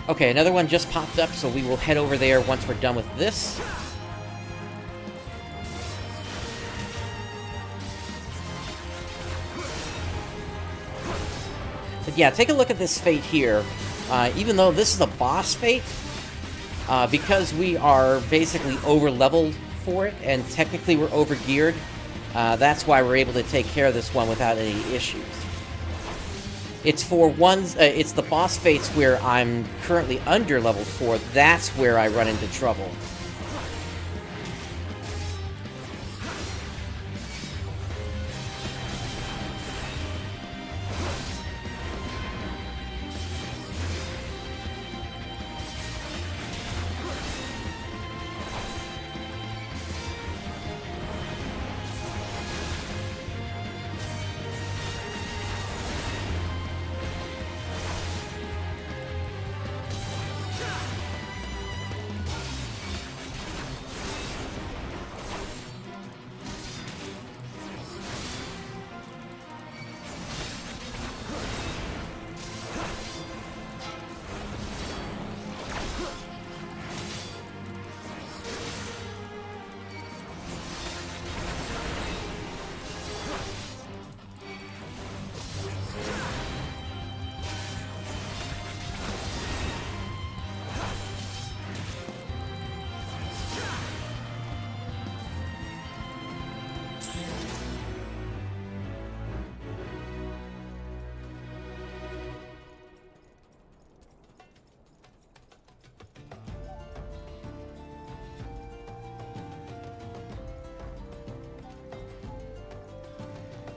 Okay, another one just popped up, so we will head over there once we're done with this. But yeah, take a look at this fate here. Even though this is a boss fate, because we are basically over-leveled for it, and technically we're over-geared, that's why we're able to take care of this one without any issues. It's for ones, it's the boss fates where I'm currently under level 4, that's where I run into trouble.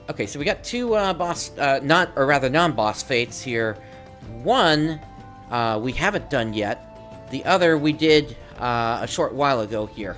Okay, so we got two non-boss fates here. One, we haven't done yet. The other, we did a short while ago here.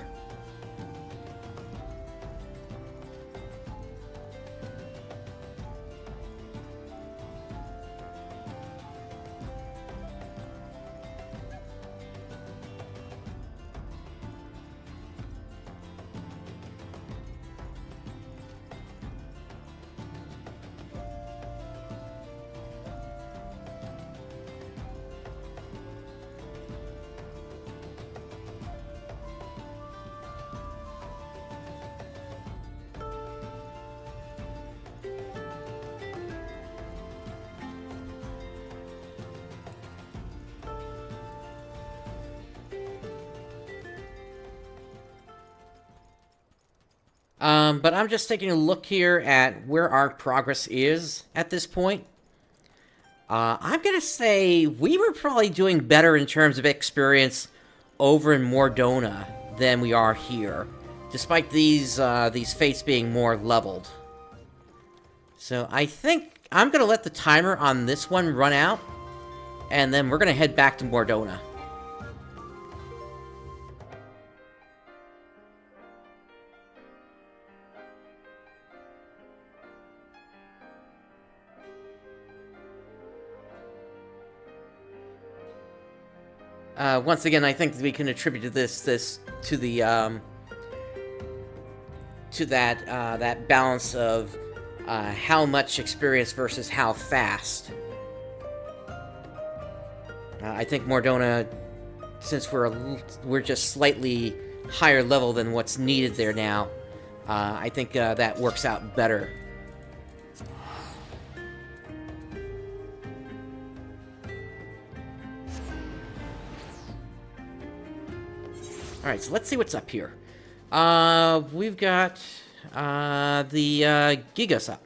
But I'm just taking a look here at where our progress is at this point. I'm gonna say we were probably doing better in terms of experience over in Mordona than we are here, despite these fates being more leveled. So I think I'm gonna let the timer on this one run out, and then we're gonna head back to Mordona. Once again, I think we can attribute this to the that balance of how much experience versus how fast. I think Mordona, since we're just slightly higher level than what's needed there now, I think that works out better Alright, so let's see what's up here. We've got the Gigas up.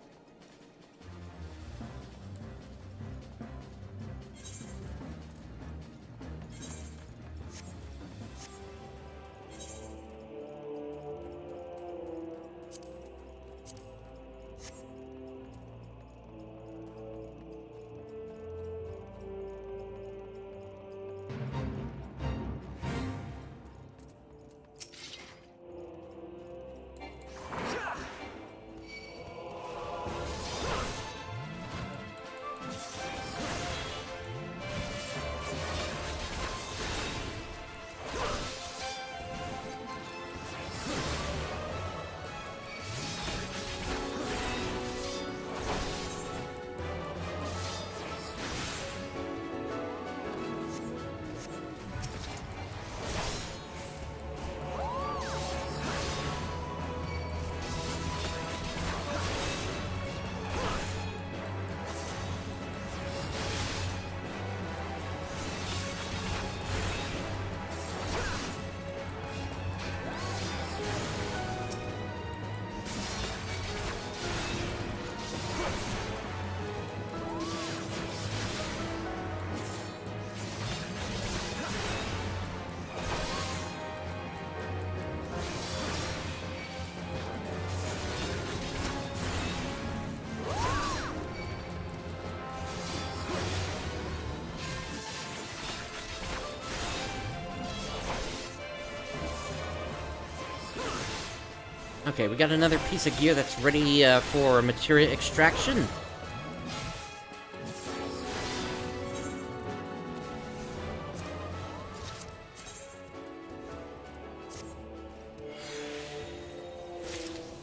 Okay, we got another piece of gear that's ready for materia extraction.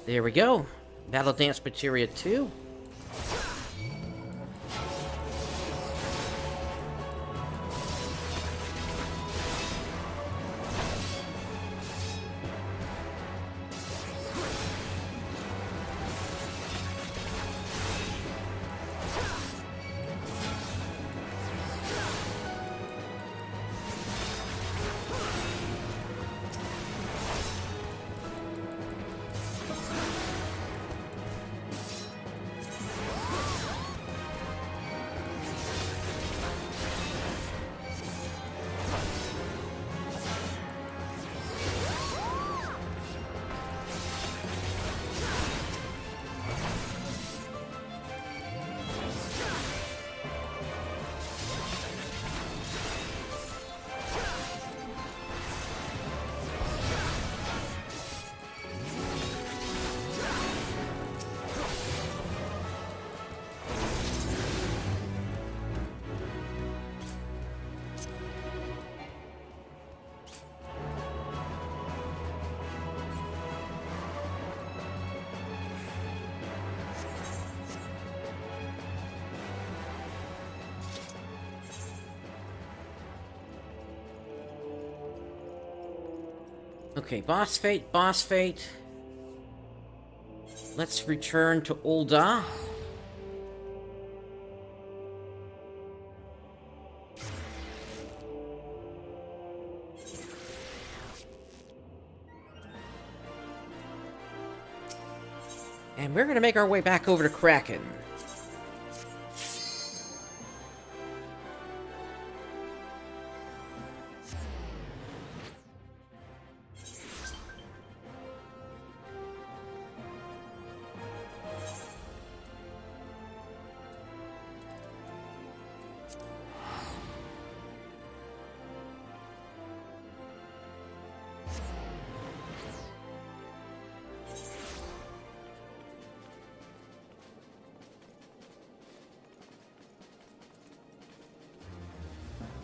There we go. Battle Dance Materia 2. Okay, boss fate, boss fate. Let's return to Ul'Dah. And we're gonna make our way back over to Kraken.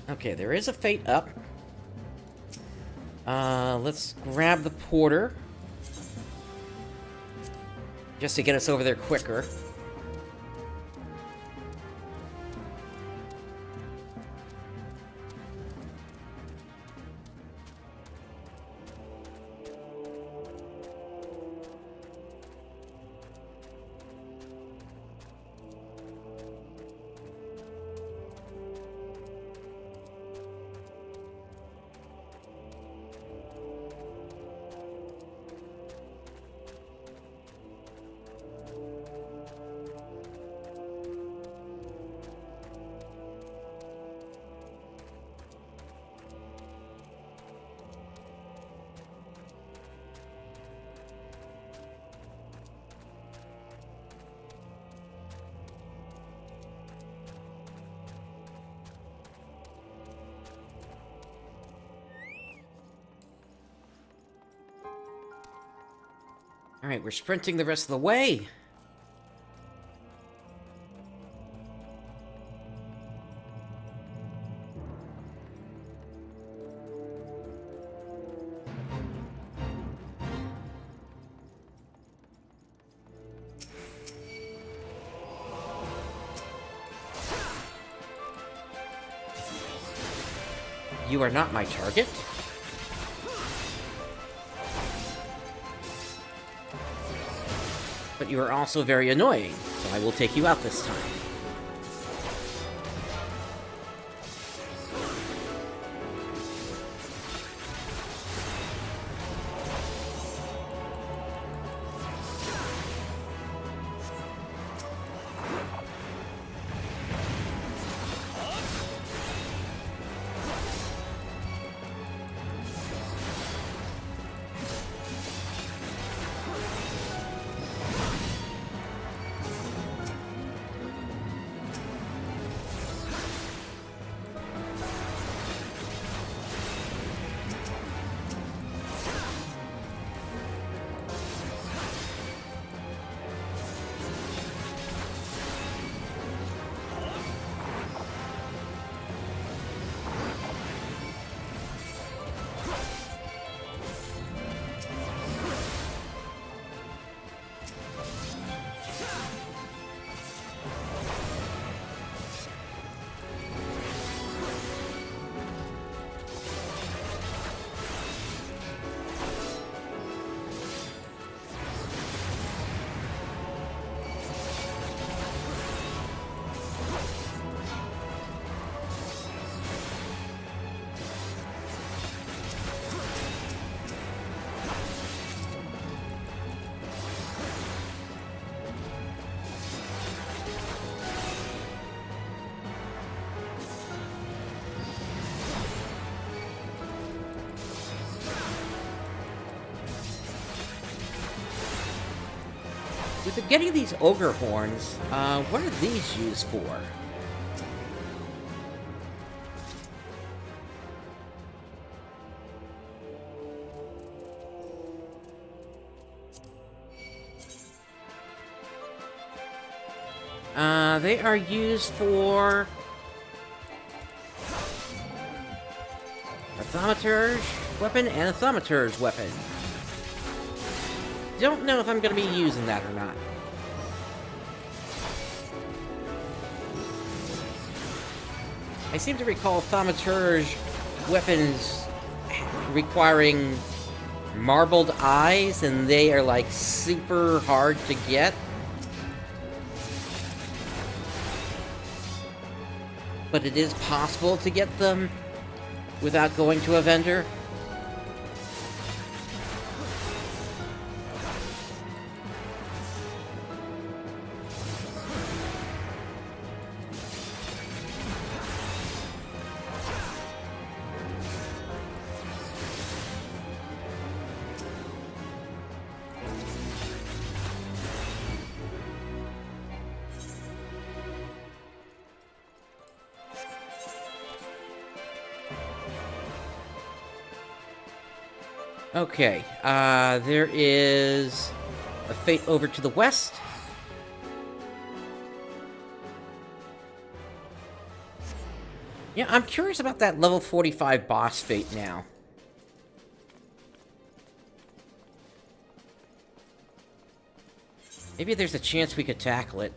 Okay, there is a fate up. Let's grab the porter. Just to get us over there quicker. Alright, we're sprinting the rest of the way. You are not my target. But you are also very annoying, so I will take you out this time. With getting these ogre horns, what are these used for? They are used for a thaumaturge weapon and a thaumaturge weapon. Don't know if I'm going to be using that or not. I seem to recall thaumaturge weapons requiring marbled eyes, and they are like super hard to get. But it is possible to get them without going to a vendor. Okay, there is a fate over to the west. Yeah, I'm curious about that level 45 boss fate now. Maybe there's a chance we could tackle it.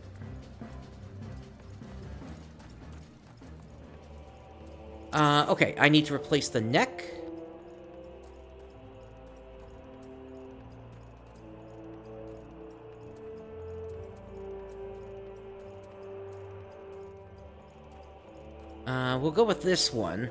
Okay, I need to replace the neck. We'll go with this one.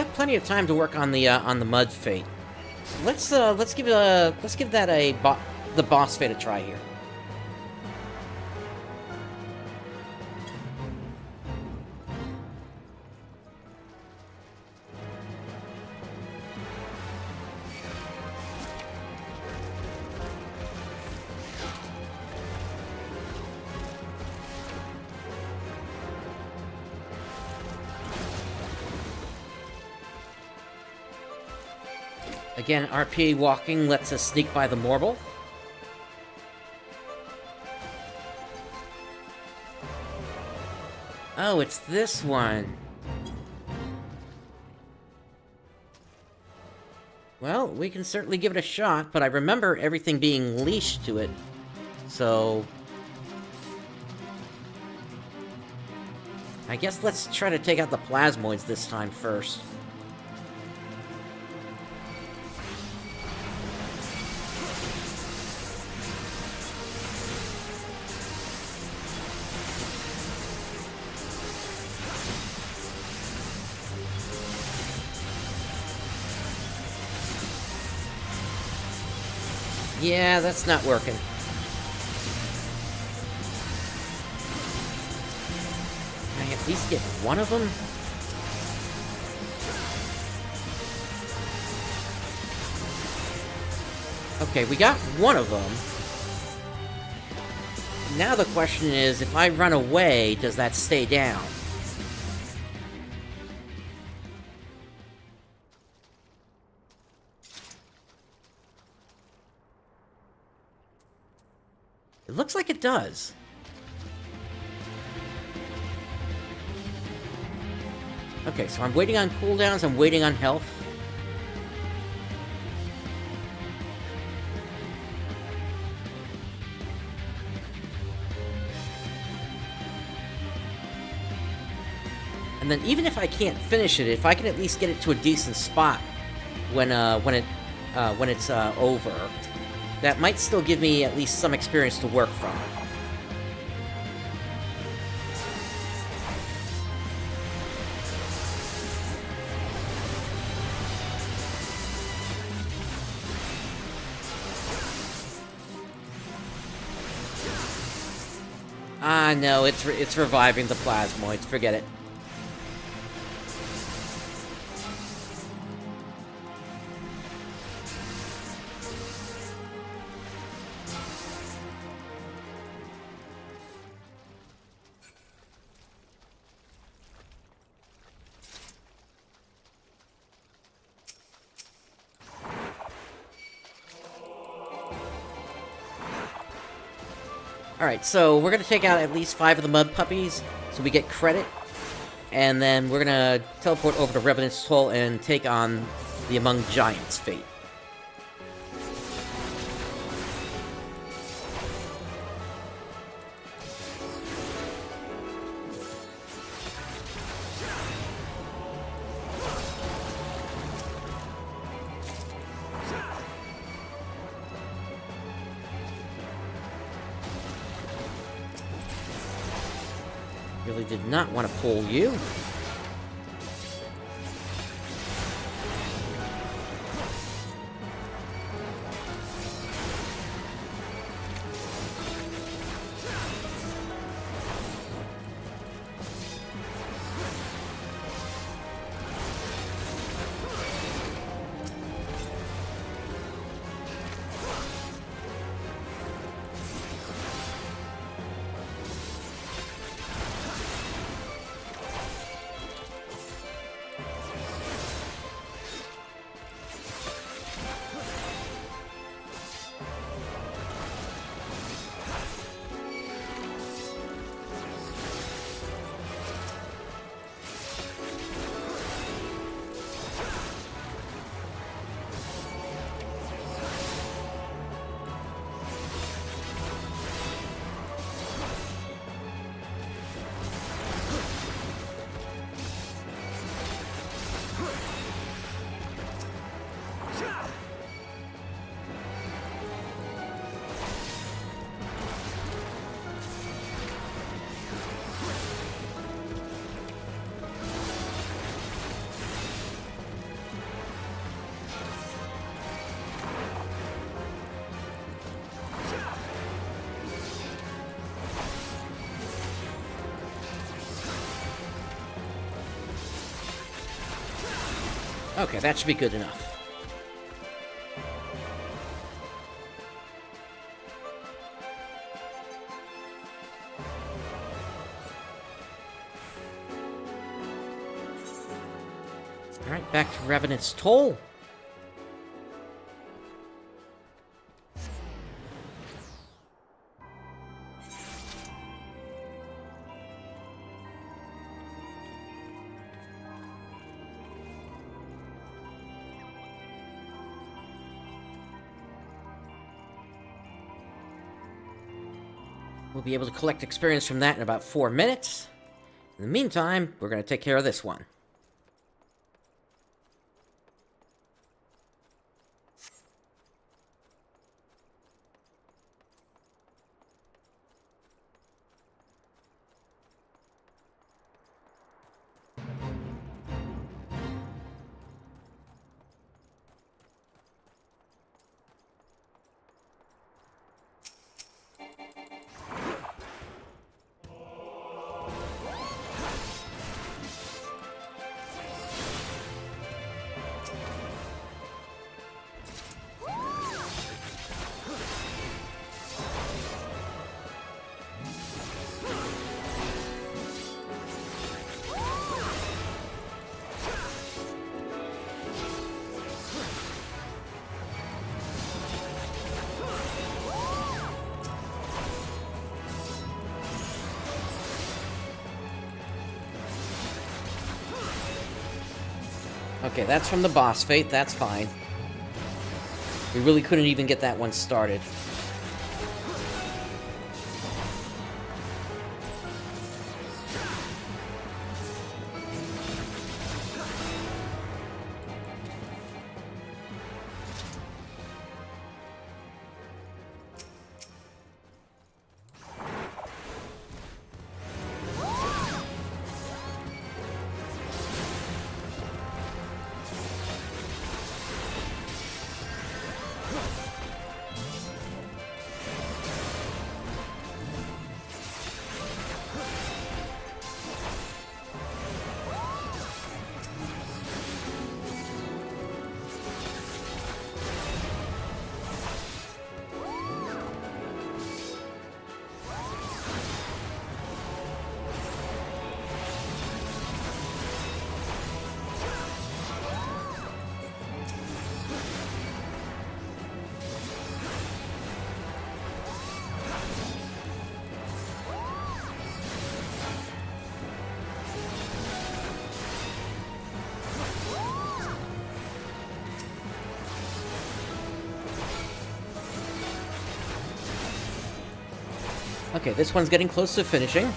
got plenty of time to work on the mud fate. Let's give that the boss fate a try here. Again, RPA walking lets us sneak by the Morble. Oh, it's this one. Well, we can certainly give it a shot, but I remember everything being leashed to it, so... I guess let's try to take out the plasmoids this time first. Yeah, that's not working. Can I at least get one of them? Okay, we got one of them. Now the question is, if I run away, does that stay down? It looks like it does. Okay, so I'm waiting on cooldowns, I'm waiting on health. And then even if I can't finish it, if I can at least get it to a decent spot when it's over, that might still give me at least some experience to work from. Ah, no, it's reviving the plasmoids. Forget it. Alright, so we're gonna take out at least 5 of the mud puppies, so we get credit. And then we're gonna teleport over to Revenant's Toll and take on the Among Giants fate. Really did not want to pull you. Okay, that should be good enough. Alright, back to Revenant's Toll. We'll be able to collect experience from that in about 4 minutes. In the meantime, we're going to take care of this one. Okay, that's from the boss fight, that's fine. We really couldn't even get that one started. Okay, this one's getting close to finishing.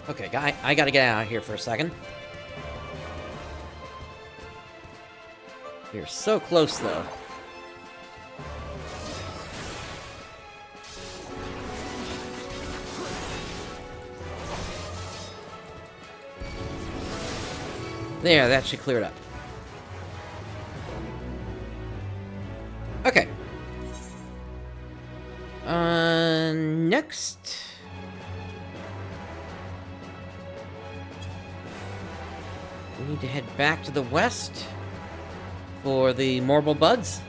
Okay, I gotta get out of here for a second. You're so close, though. There, that should clear it up. Okay. Next... We need to head back to the west for the Marble Buds.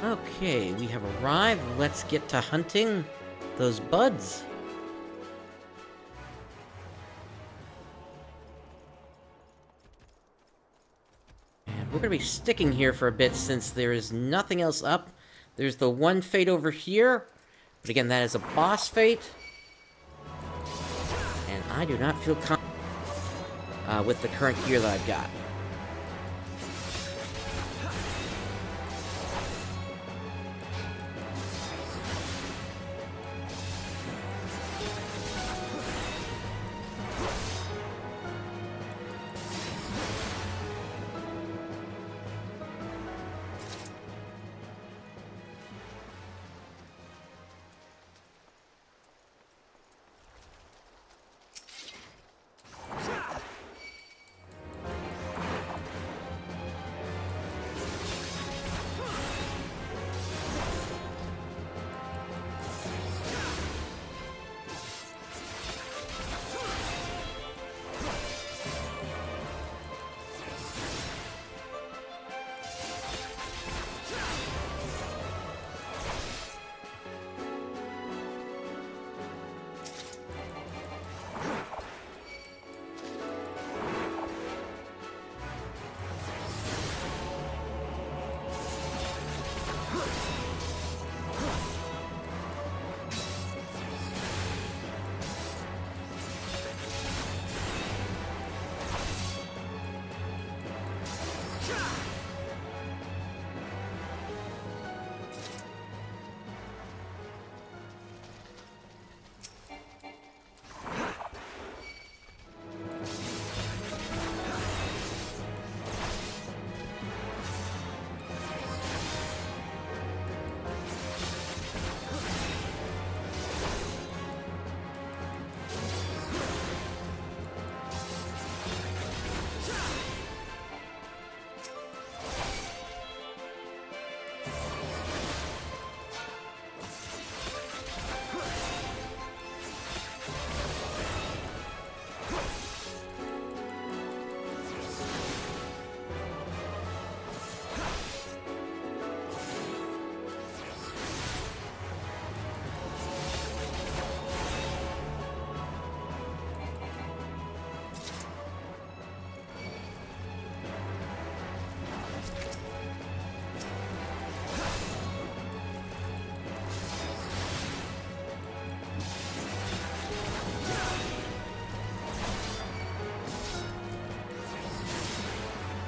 Okay, we have arrived. Let's get to hunting those buds. And we're going to be sticking here for a bit since there is nothing else up. There's the one fate over here, but again, that is a boss fate. And I do not feel confident with the current gear that I've got.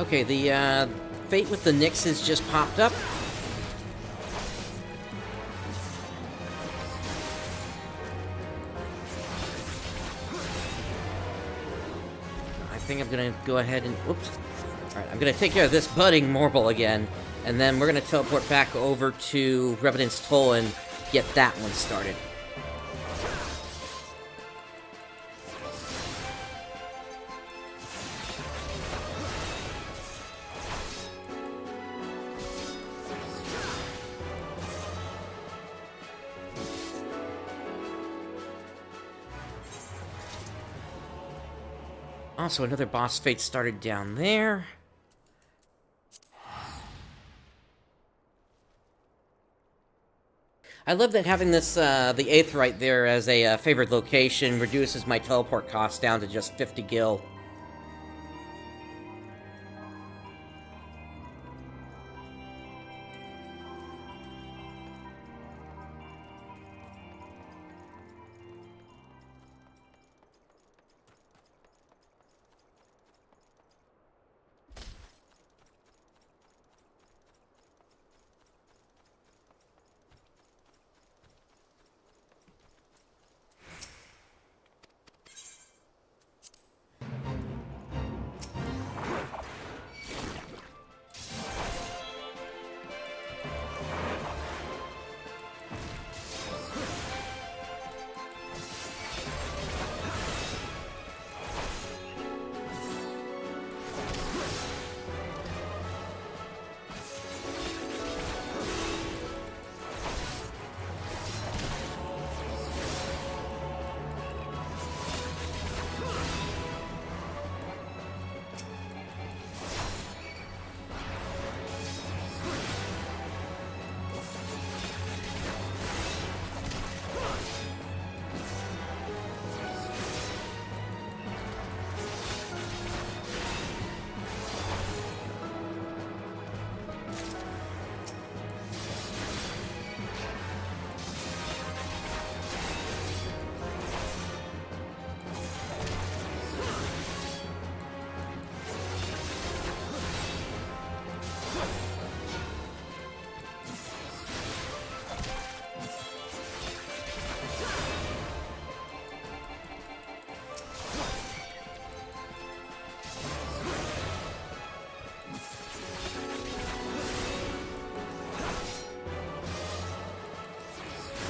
Okay, the fate with the Nyxes just popped up. think I'm gonna go ahead and... Whoops. Alright, I'm gonna take care of this budding Morble again, and then we're gonna teleport back over to Revenant's Toll and get that one started. Also, another boss fate started down there. I love that having this, the 8th right there as a favored location reduces my teleport cost down to just 50 gil.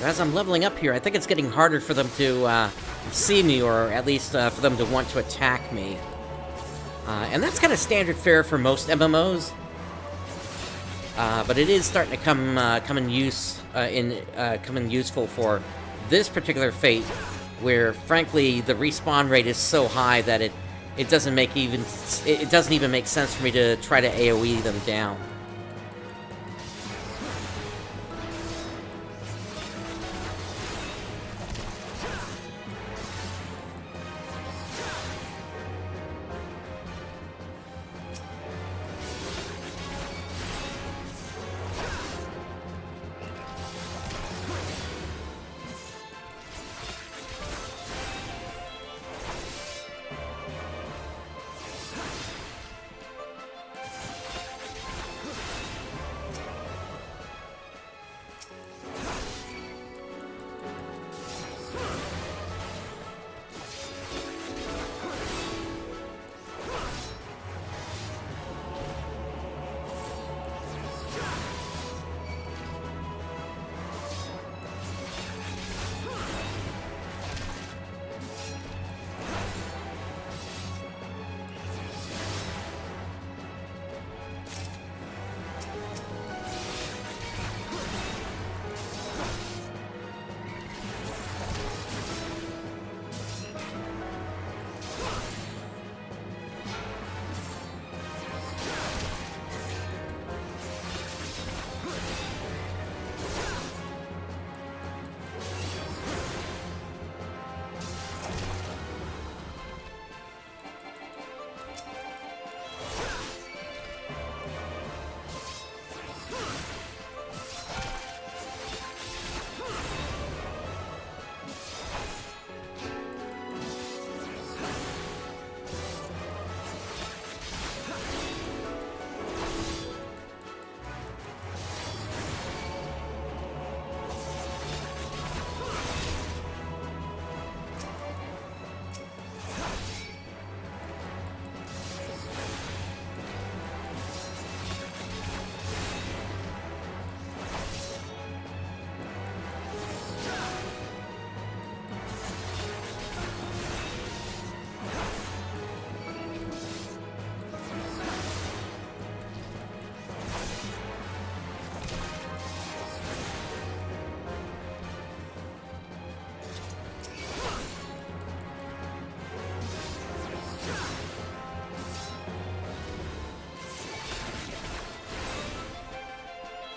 As I'm leveling up here, I think it's getting harder for them to see me, or at least for them to want to attack me. And that's kind of standard fare for most MMOs. But it is starting to come in useful for this particular fate, where frankly the respawn rate is so high that it doesn't even make sense for me to try to AoE them down.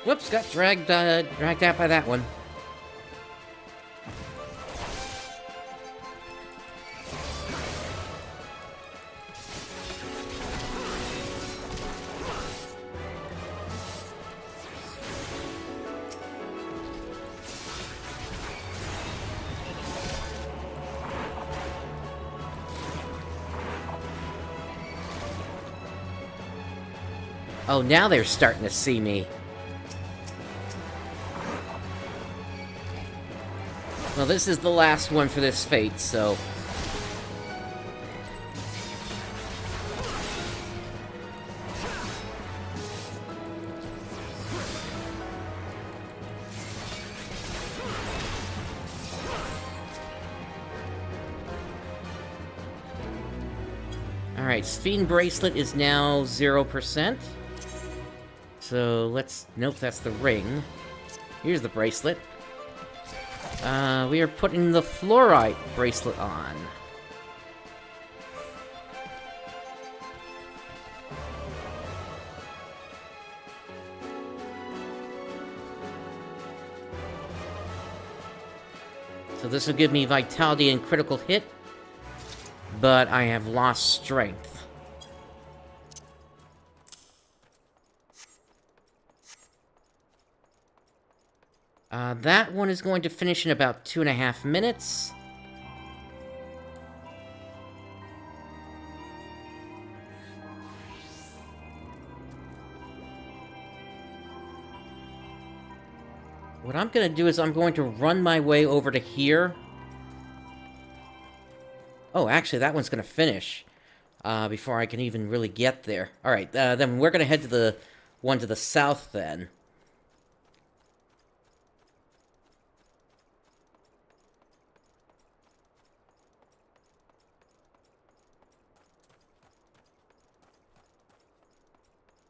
Whoops, got dragged out by that one. Oh, now they're starting to see me. Well, this is the last one for this fate, so... Alright, Fiend Bracelet is now 0%. So let's... Nope, that's the ring. Here's the bracelet. We are putting the Fluorite bracelet on. So this will give me Vitality and Critical Hit, but I have lost Strength. That one is going to finish in about 2.5 minutes. What I'm going to do is I'm going to run my way over to here. Oh, actually, that one's going to finish before I can even really get there. Alright, then we're going to head to the one to the south, then.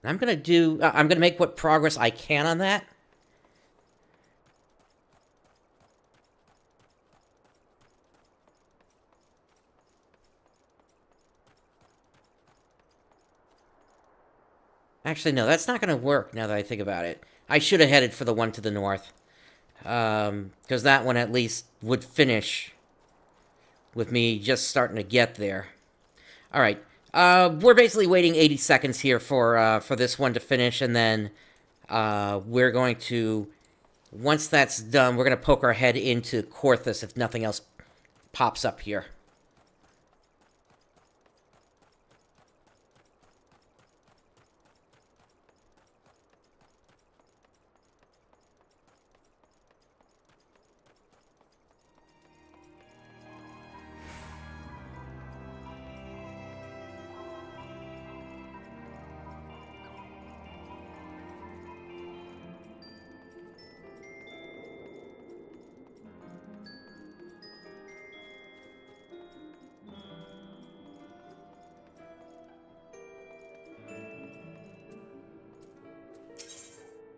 I'm gonna make what progress I can on that. Actually, no, that's not gonna work now that I think about it. I should have headed for the one to the north. Because that one at least would finish with me just starting to get there. Alright. We're basically waiting 80 seconds here for this one to finish, and then we're going to, once that's done, we're going to poke our head into Korthus if nothing else pops up here.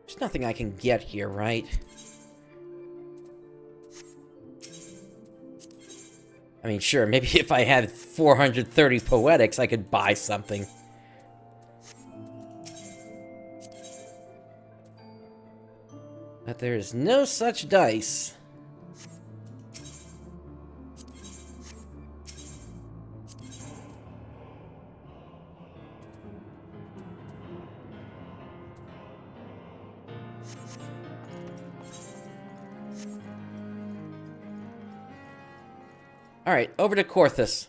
There's nothing I can get here, right? I mean, sure, maybe if I had 430 poetics, I could buy something. But there is no such dice. Alright, over to Korthus.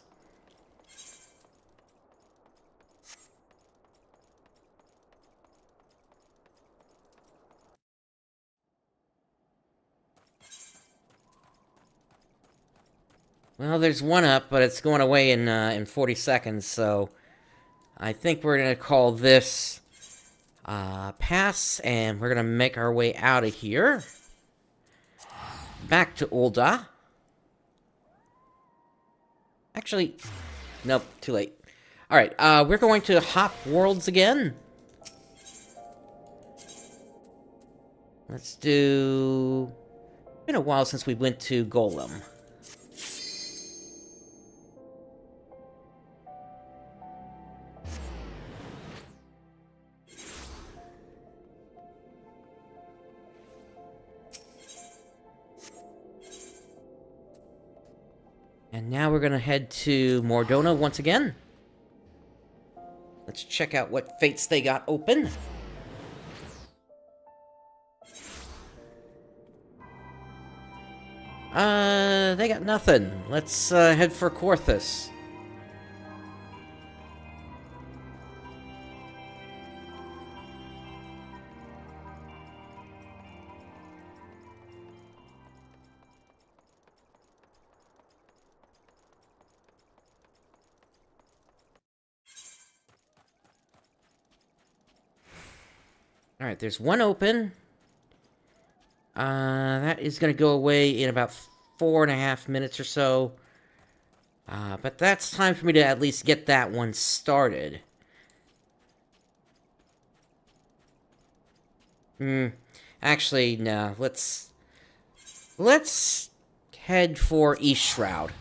Well, there's one up, but it's going away in 40 seconds, so I think we're going to call this pass, and we're going to make our way out of here. Back to Ul'Dah. Actually, nope, too late. Alright, we're going to hop worlds again. Let's do... It's been a while since we went to Golem. And now we're gonna head to Mordona once again. Let's check out what fates they got open. They got nothing. Let's head for Korthus. Alright, there's one open. That is going to go away in about 4.5 minutes or so. But that's time for me to at least get that one started. Actually, no. Let's head for East Shroud.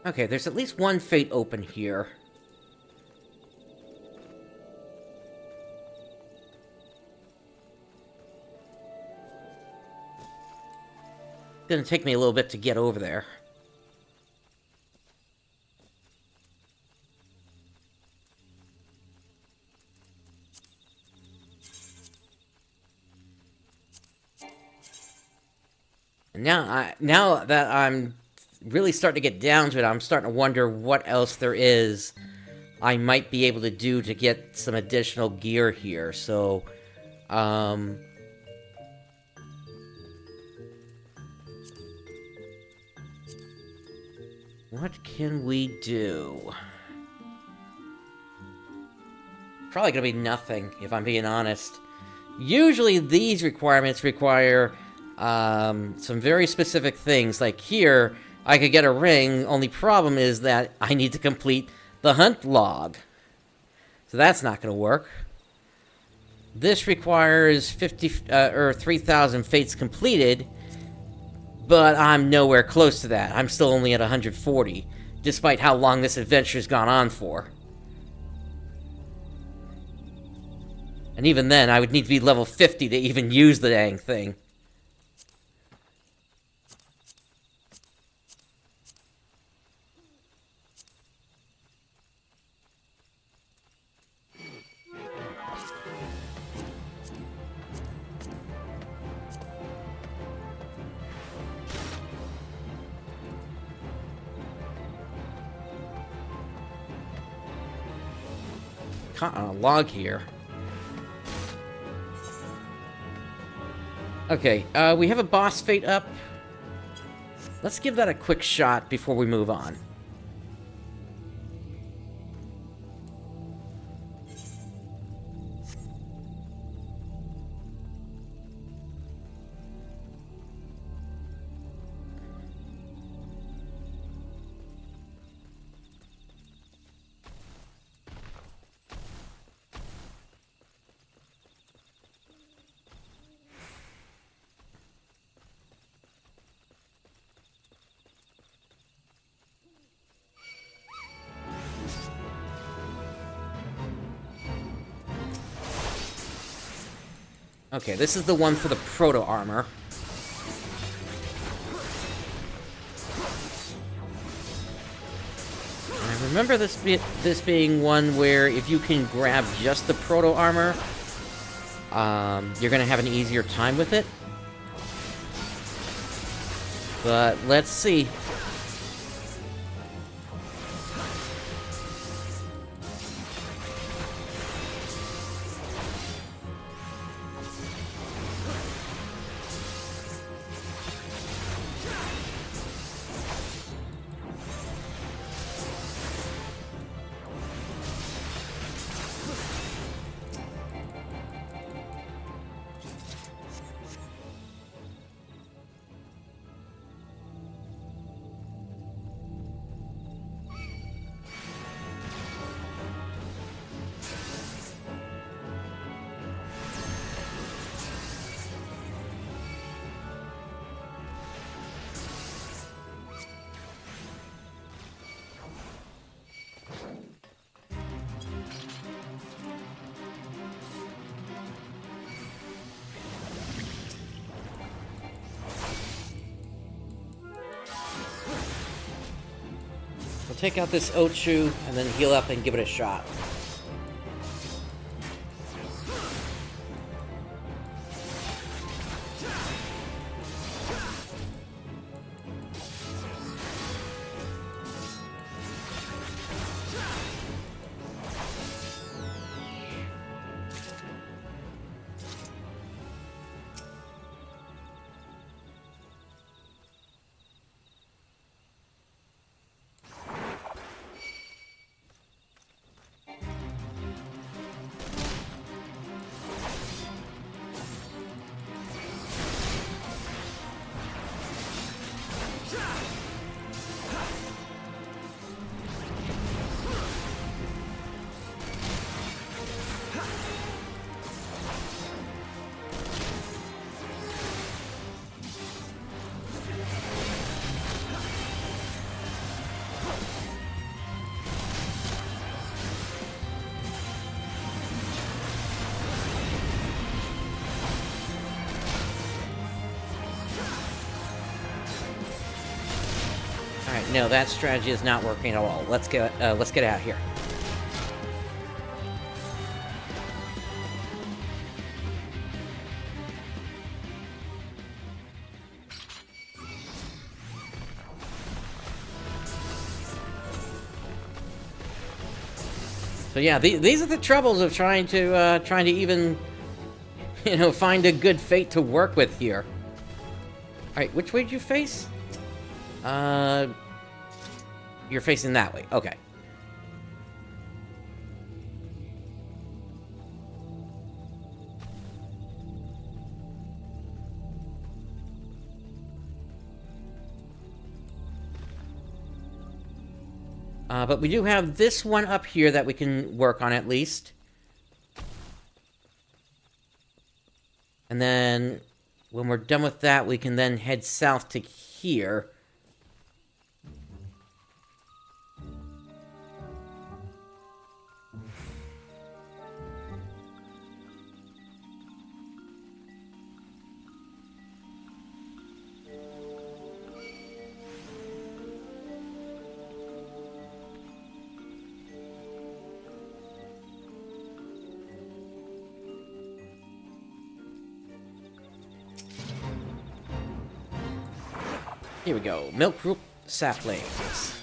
Okay, there's at least one fate open here. It's gonna take me a little bit to get over there. And now that I'm really starting to get down to it, I'm starting to wonder what else there is I might be able to do to get some additional gear here. So, what can we do? Probably gonna be nothing, if I'm being honest. Usually these requirements require some very specific things. Like here, I could get a ring, only problem is that I need to complete the hunt log. So that's not going to work. This requires 3,000 fates completed, but I'm nowhere close to that. I'm still only at 140, despite how long this adventure's gone on for. And even then, I would need to be level 50 to even use the dang thing. Caught on a log here. Okay, we have a boss fate up. Let's give that a quick shot before we move on. Okay, this is the one for the proto-armor. I remember this being one where if you can grab just the proto-armor, you're gonna have an easier time with it. But let's see. We'll take out this Ochu and then heal up and give it a shot. Alright, no, that strategy is not working at all. Let's get out of here. So yeah, these are the troubles of trying to even, find a good fate to work with here. All right, which way did you face? You're facing that way. Okay. But we do have this one up here that we can work on at least. And then when we're done with that, we can then head south to here. Here we go. Milk root saplings.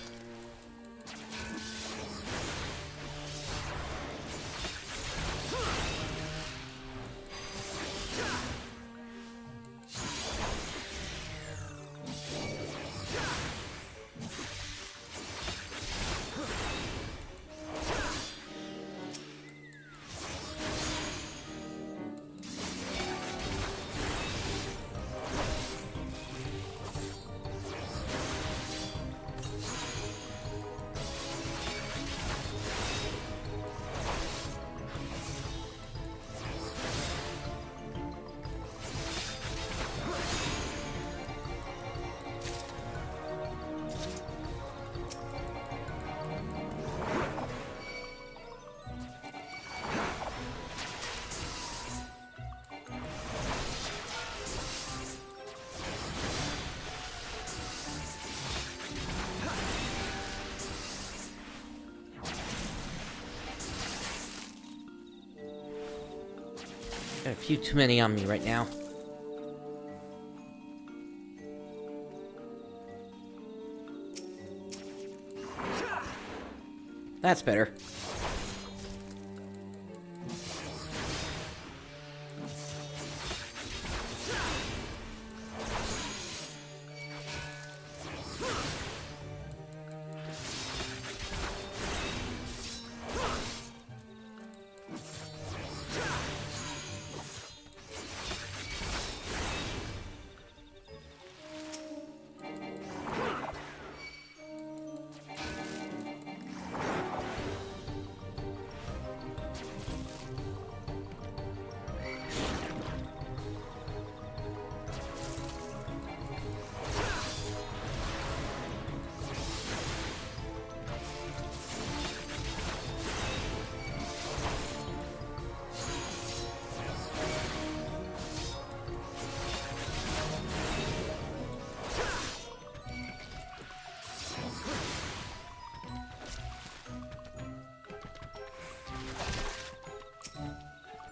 Got a few too many on me right now. That's better.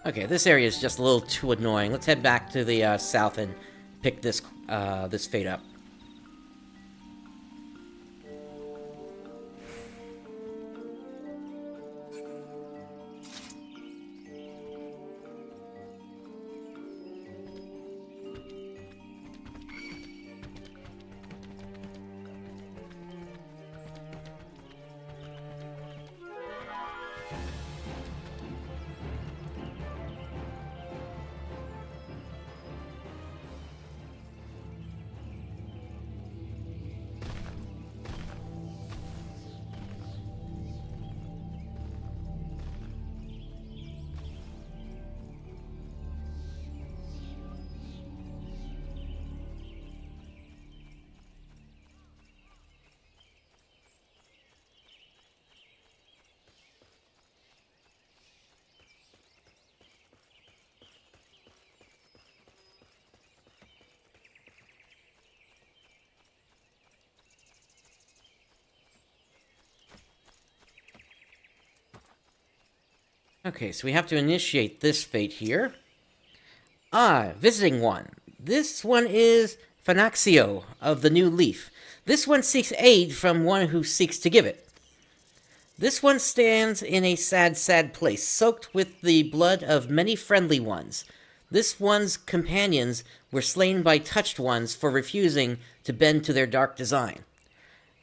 Okay, this area is just a little too annoying. Let's head back to the south and pick this this fate up. Okay, so we have to initiate this fate here. Visiting one. This one is Fanaxio of the New Leaf. This one seeks aid from one who seeks to give it. This one stands in a sad, sad place, soaked with the blood of many friendly ones. This one's companions were slain by touched ones for refusing to bend to their dark design.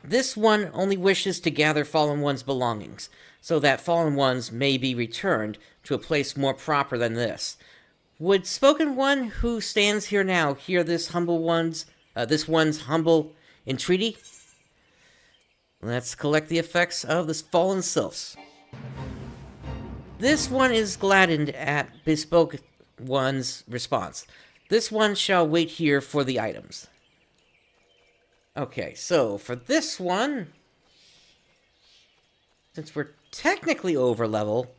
This one only wishes to gather fallen ones' belongings, so that fallen ones may be returned to a place more proper than this. Would spoken one who stands here now hear this one's humble entreaty? Let's collect the effects of this fallen sylphs. This one is gladdened at bespoke one's response. This one shall wait here for the items. Okay, so for this one, since we're technically over level,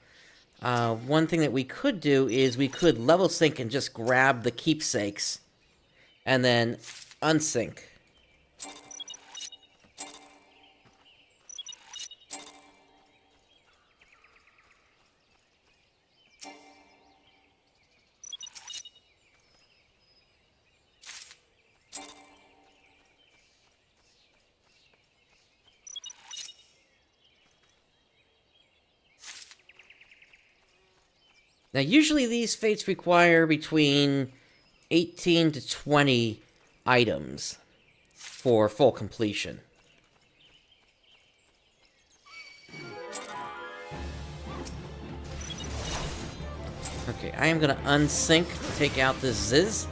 one thing that we could do is we could level sync and just grab the keepsakes and then unsync. Now, usually these fates require between 18 to 20 items for full completion. Okay, I am going to unsync to take out this Ziz.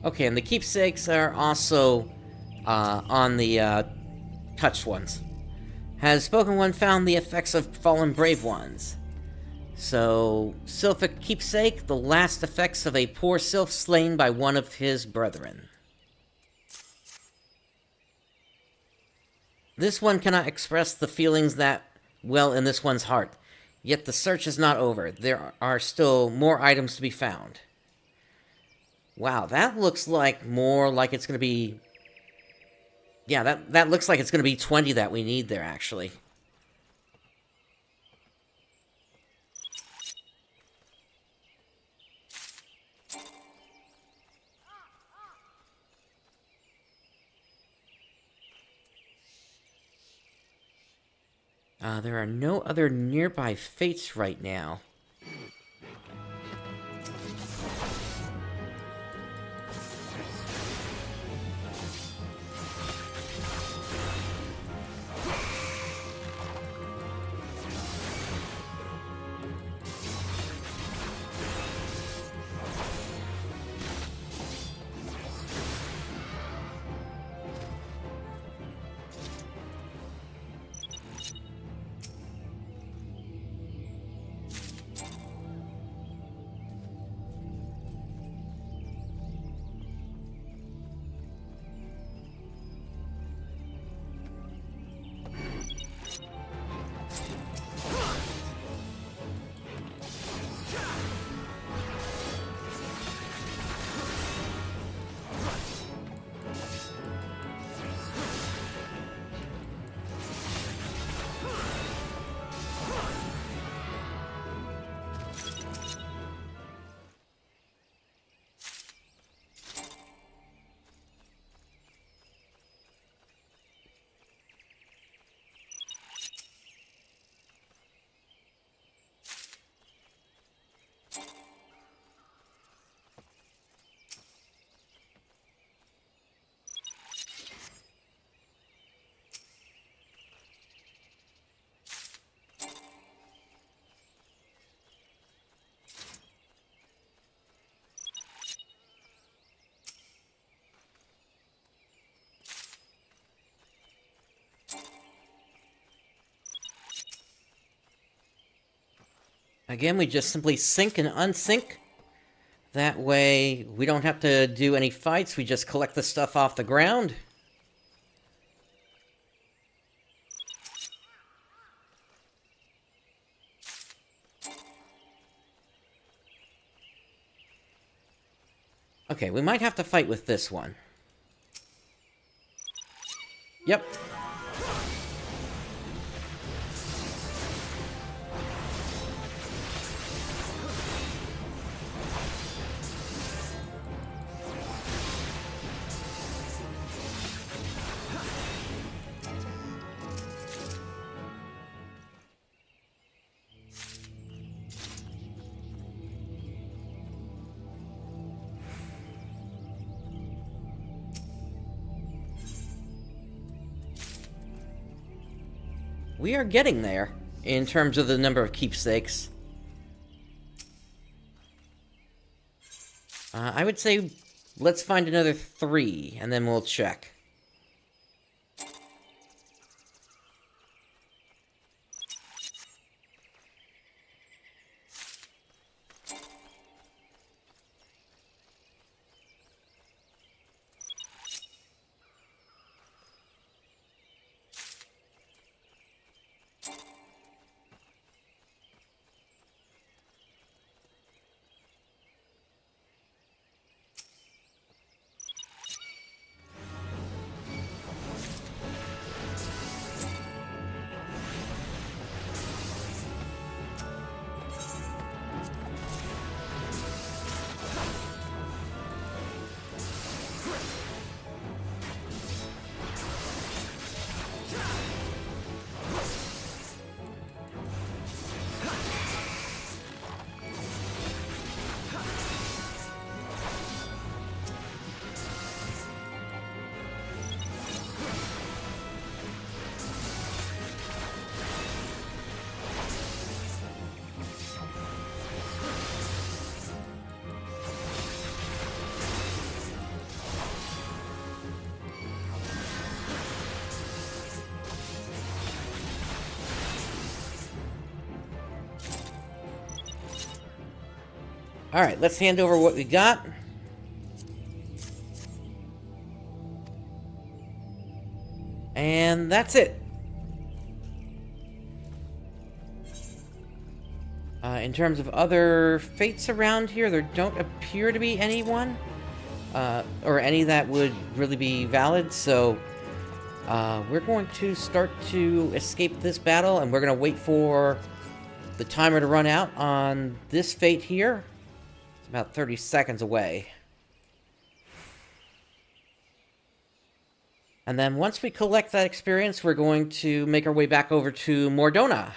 Okay, and the keepsakes are also on the touched ones. Has spoken one found the effects of fallen brave ones? So, Sylphic keepsake, the last effects of a poor sylph slain by one of his brethren. This one cannot express the feelings that well in this one's heart. Yet the search is not over. There are still more items to be found. Wow, that looks like more like it's going to be... Yeah, that looks like it's going to be 20 that we need there, actually. There are no other nearby fates right now. Again, we just simply sync and unsync. That way, we don't have to do any fights, we just collect the stuff off the ground. Okay, we might have to fight with this one. Yep. We are getting there, in terms of the number of keepsakes. I would say, let's find another 3, and then we'll check. Alright, let's hand over what we got. And that's it. In terms of other fates around here, there don't appear to be anyone. Or any that would really be valid, so we're going to start to escape this battle, and we're going to wait for the timer to run out on this fate here. It's about 30 seconds away. And then once we collect that experience, we're going to make our way back over to Mordona.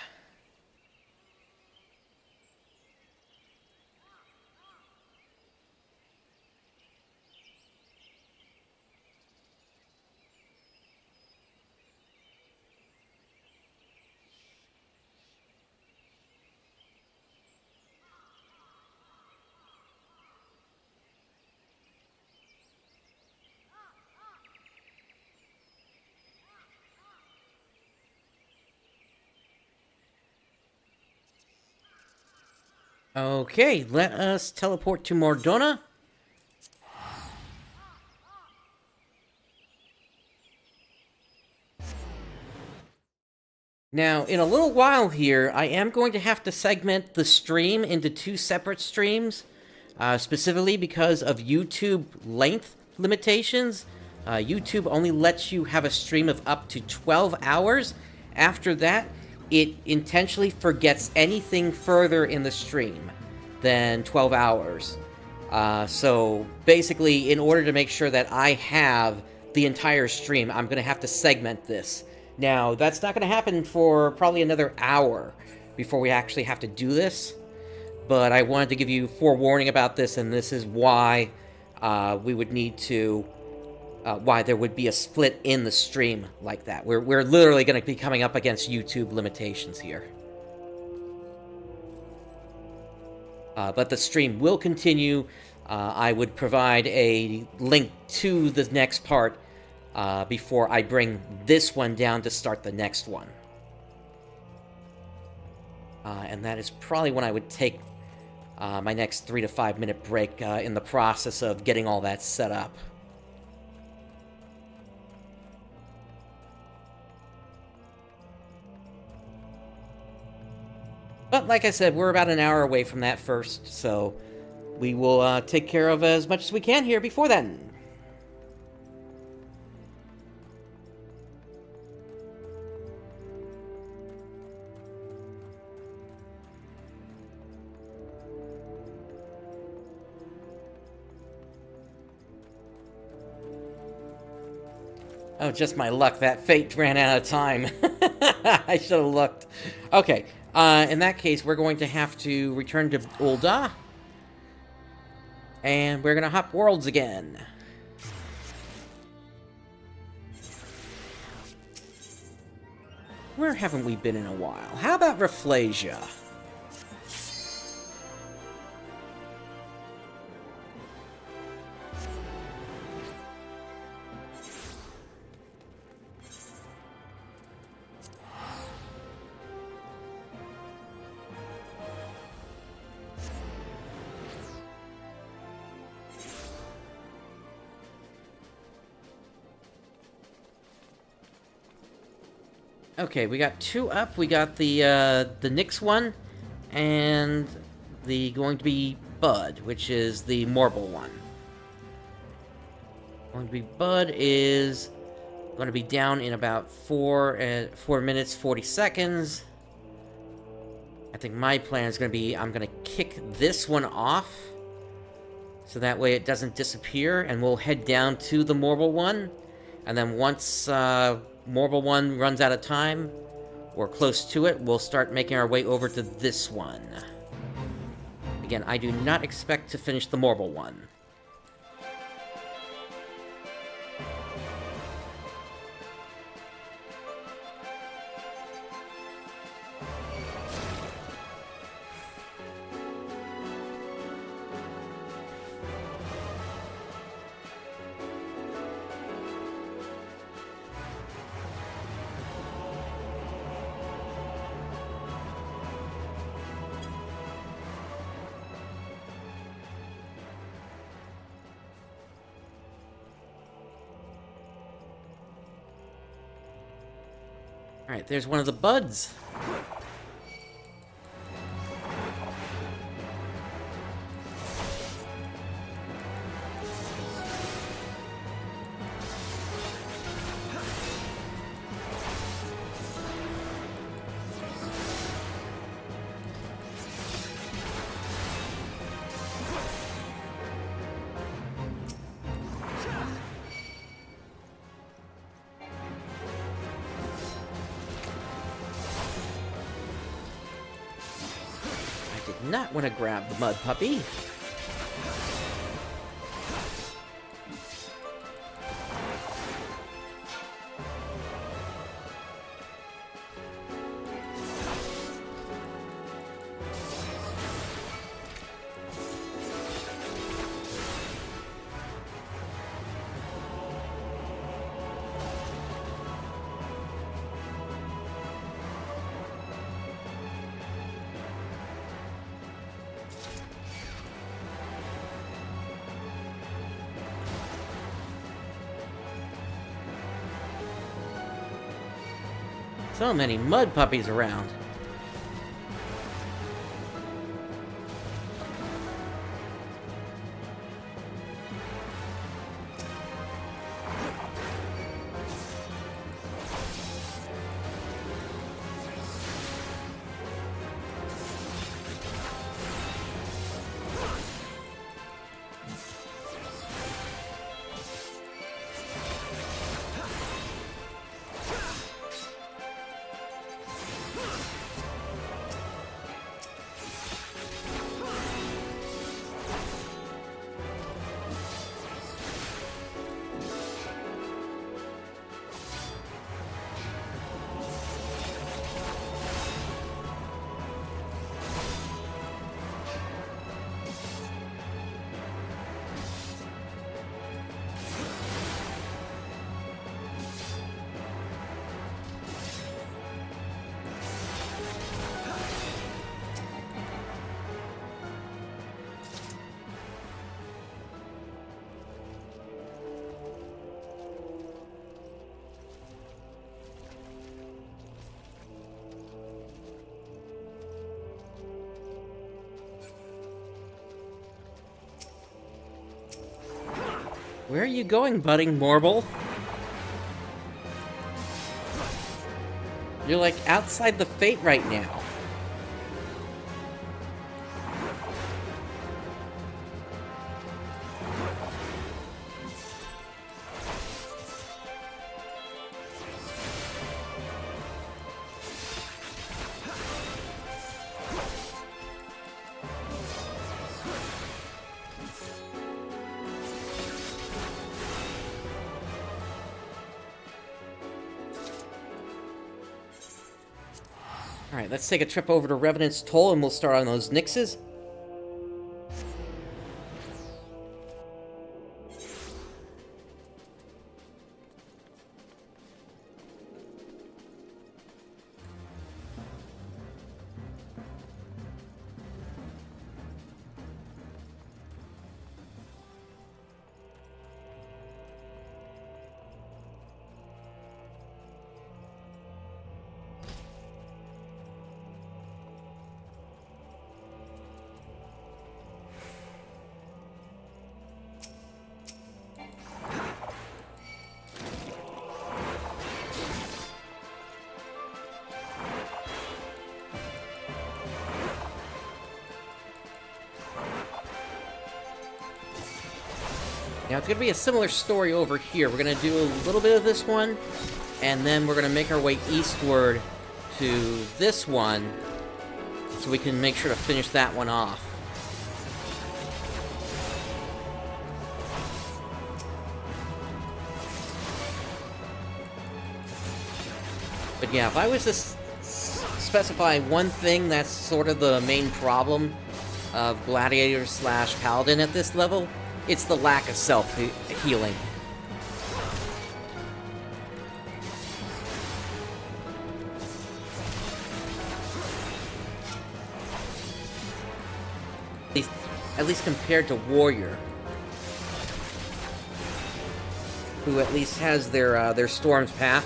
Okay, let us teleport to Mordona. Now, in a little while here, I am going to have to segment the stream into 2 separate streams, specifically because of YouTube length limitations. YouTube only lets you have a stream of up to 12 hours. After that, it intentionally forgets anything further in the stream than 12 hours. So basically, in order to make sure that I have the entire stream, I'm going to have to segment this. Now, that's not going to happen for probably another hour before we actually have to do this. But I wanted to give you forewarning about this, and this is why we would need to... why there would be a split in the stream like that. We're literally going to be coming up against YouTube limitations here. But the stream will continue. I would provide a link to the next part before I bring this one down to start the next one. And that is probably when I would take my next 3 to 5 minute break in the process of getting all that set up. But like I said, we're about an hour away from that first, so we will take care of as much as we can here before then. Oh, just my luck. That fate ran out of time. I should have looked. Okay, in that case, we're going to have to return to Ul'Dah. And we're going to hop worlds again. Where haven't we been in a while? How about Rafflesia? Okay, we got 2 up. We got the Nyx one, and the going to be Bud, which is the Marble one. Going to be Bud is going to be down in about 4 minutes 40 seconds. I think my plan is going to be I'm going to kick this one off, so that way it doesn't disappear, and we'll head down to the Marble one, and then once Marble one runs out of time, or close to it, we'll start making our way over to this one. Again, I do not expect to finish the Marble one. Alright, there's one of the buds. Not want to grab the mud puppy. So many mud puppies around. Where are you going, budding marble? You're like outside the fate right now. Alright, let's take a trip over to Revenant's Toll and we'll start on those Nixes. Now, it's going to be a similar story over here. We're going to do a little bit of this one, and then we're going to make our way eastward to this one, so we can make sure to finish that one off. But yeah, if I was to specify one thing that's sort of the main problem of Gladiator / Paladin at this level, it's the lack of self-healing. At least compared to Warrior, who at least has their Storm's Path,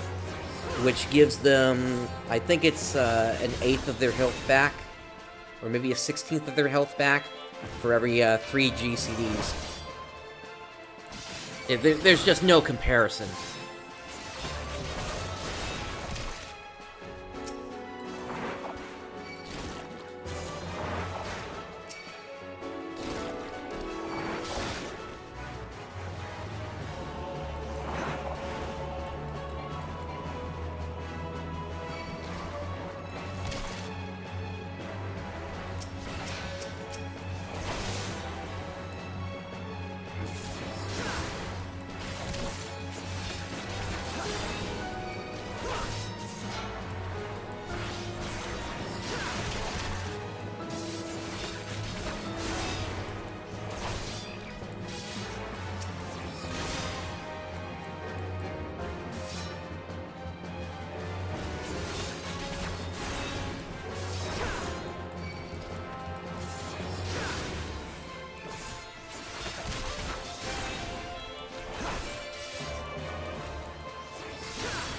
which gives them, I think it's an 1/8 of their health back, or maybe a 16th of their health back for every 3 GCDs. There's just no comparison.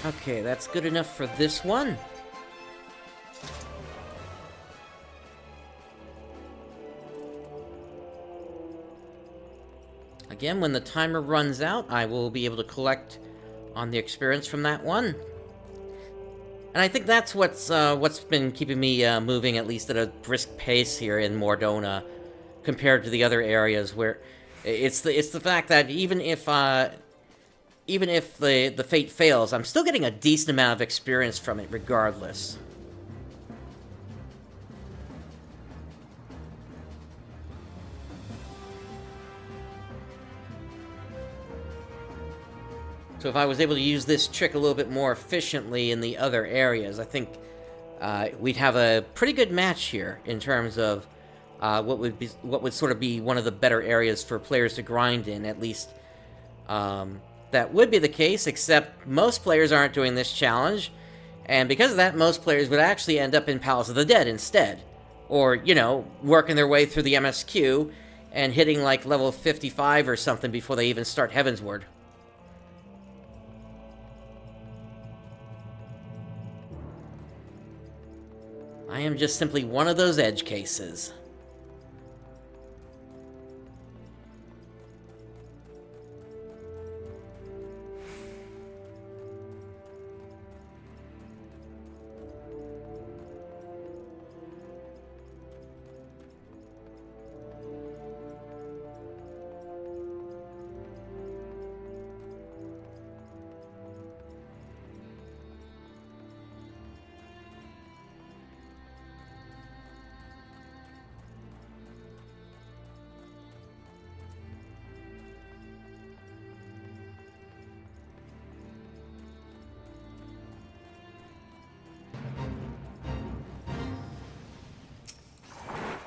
Okay, that's good enough for this one. Again, when the timer runs out, I will be able to collect on the experience from that one. And I think that's what's been keeping me moving, at least at a brisk pace here in Mordona, compared to the other areas where it's the fact that even if the fate fails, I'm still getting a decent amount of experience from it regardless. So if I was able to use this trick a little bit more efficiently in the other areas, I think we'd have a pretty good match here in terms of what would sort of be one of the better areas for players to grind in, at least. That would be the case, except most players aren't doing this challenge, and because of that, most players would actually end up in Palace of the Dead instead. Or, you know, working their way through the MSQ and hitting like level 55 or something before they even start Heavensward. I am just simply one of those edge cases.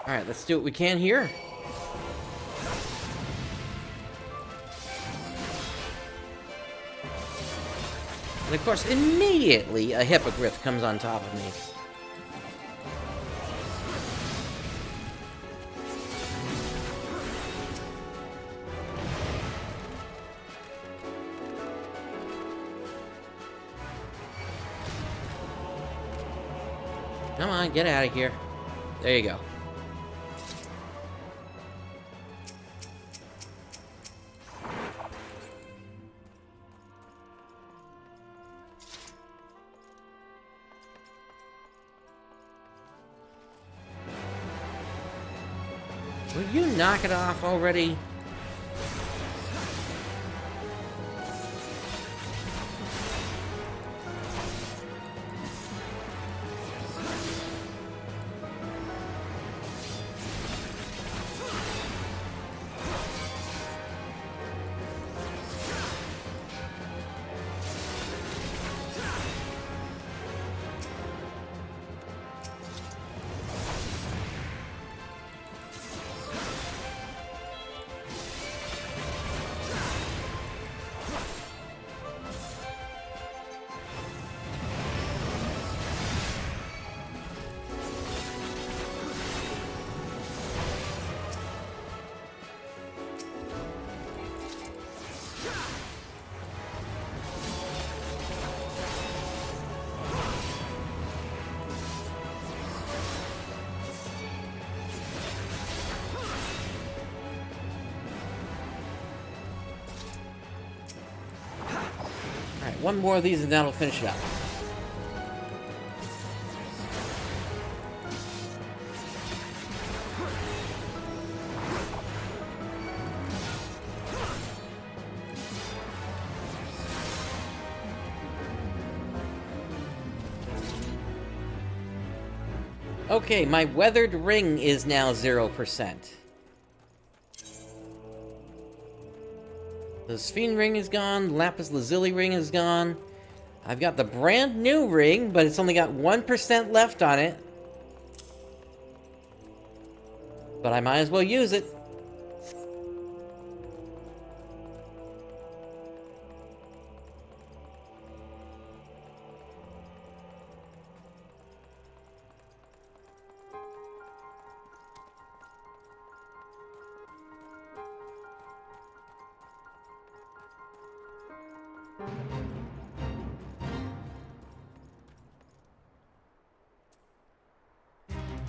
Alright, let's do what we can here. And of course, immediately, a hippogriff comes on top of me. Come on, get out of here. There you go. Will you knock it off already? Alright, one more of these and that'll finish it up. Okay, my weathered ring is now 0%. The Sphene ring is gone, Lapis Lazuli ring is gone. I've got the brand new ring, but it's only got 1% left on it. But I might as well use it.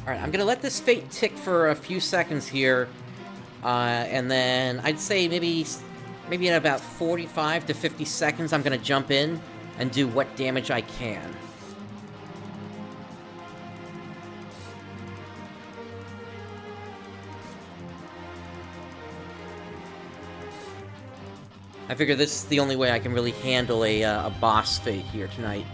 Alright, I'm gonna let this fate tick for a few seconds here, and then I'd say maybe in about 45 to 50 seconds I'm gonna jump in and do what damage I can. I figure this is the only way I can really handle a boss fate here tonight.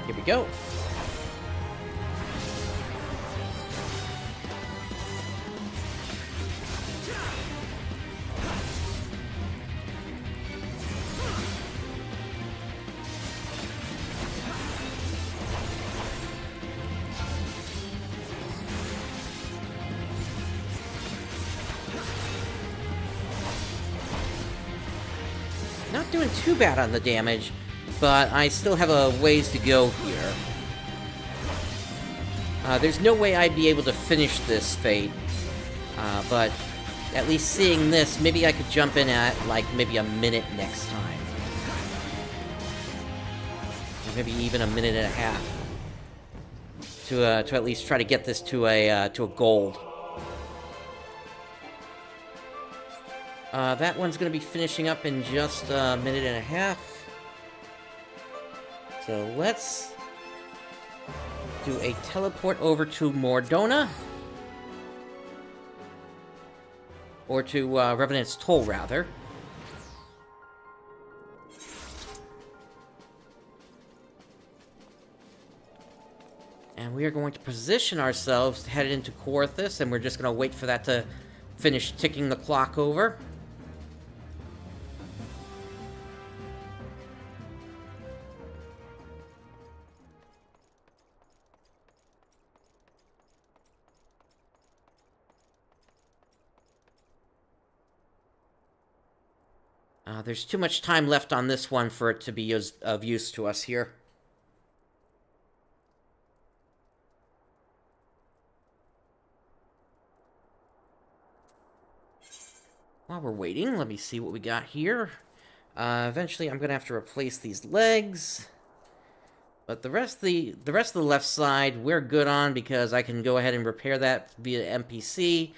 Here we go. Not doing too bad on the damage, but I still have a ways to go here. There's no way I'd be able to finish this fate, but at least seeing this, maybe I could jump in at, like, maybe a minute next time. Or maybe even a minute and a half. To at least try to get this to a gold. That one's gonna be finishing up in just a minute and a half. So let's do a teleport over to Mordona. Or to Revenant's Toll, rather. And we are going to position ourselves to head into Corythus, and we're just going to wait for that to finish ticking the clock over. There's too much time left on this one for it to be of use to us here. While we're waiting, let me see what we got here. Eventually, I'm going to have to replace these legs. But the rest of the left side, we're good on because I can go ahead and repair that via NPC.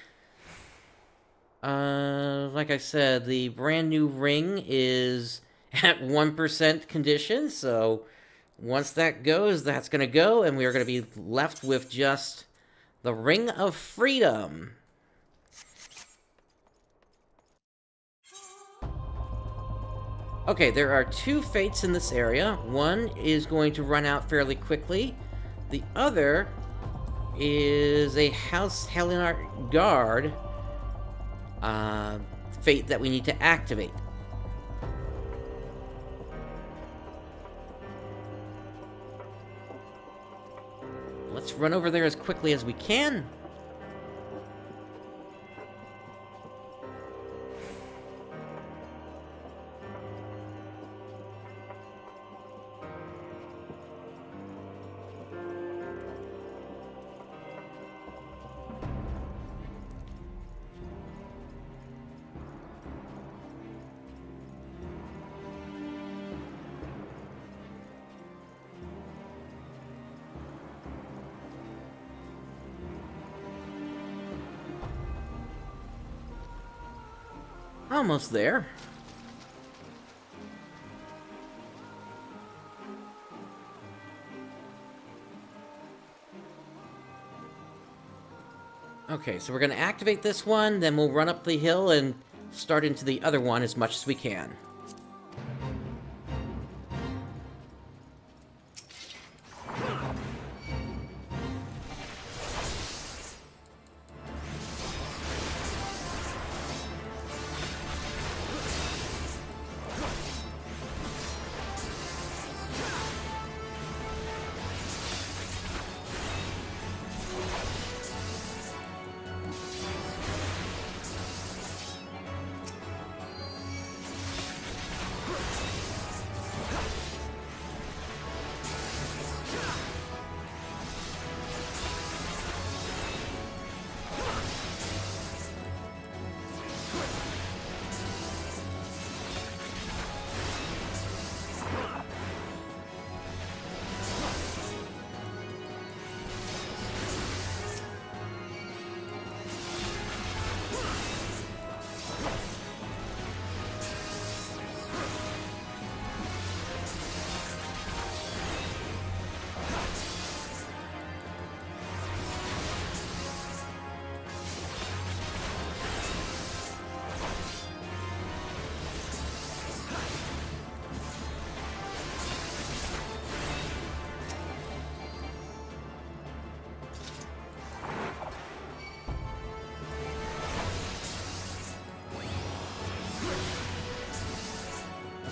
Like I said, the brand new ring is at 1% condition, so once that goes, that's going to go, and we are going to be left with just the Ring of Freedom. Okay, there are 2 fates in this area. One is going to run out fairly quickly. The other is a House Hellinar Guard fate that we need to activate. Let's run over there as quickly as we can. Almost there. Okay, so we're going to activate this one, then we'll run up the hill and start into the other one as much as we can.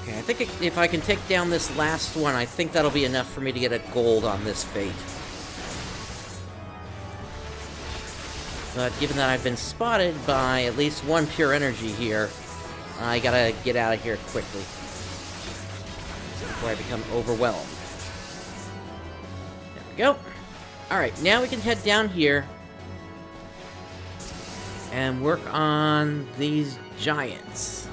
Okay, I think if I can take down this last one, I think that'll be enough for me to get a gold on this fate. But given that I've been spotted by at least one pure energy here, I gotta get out of here quickly before I become overwhelmed. There we go. Alright, now we can head down here and work on these giants.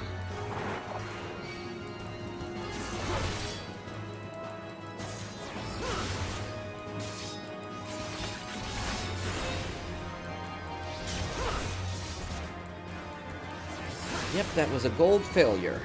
Yep, that was a gold failure.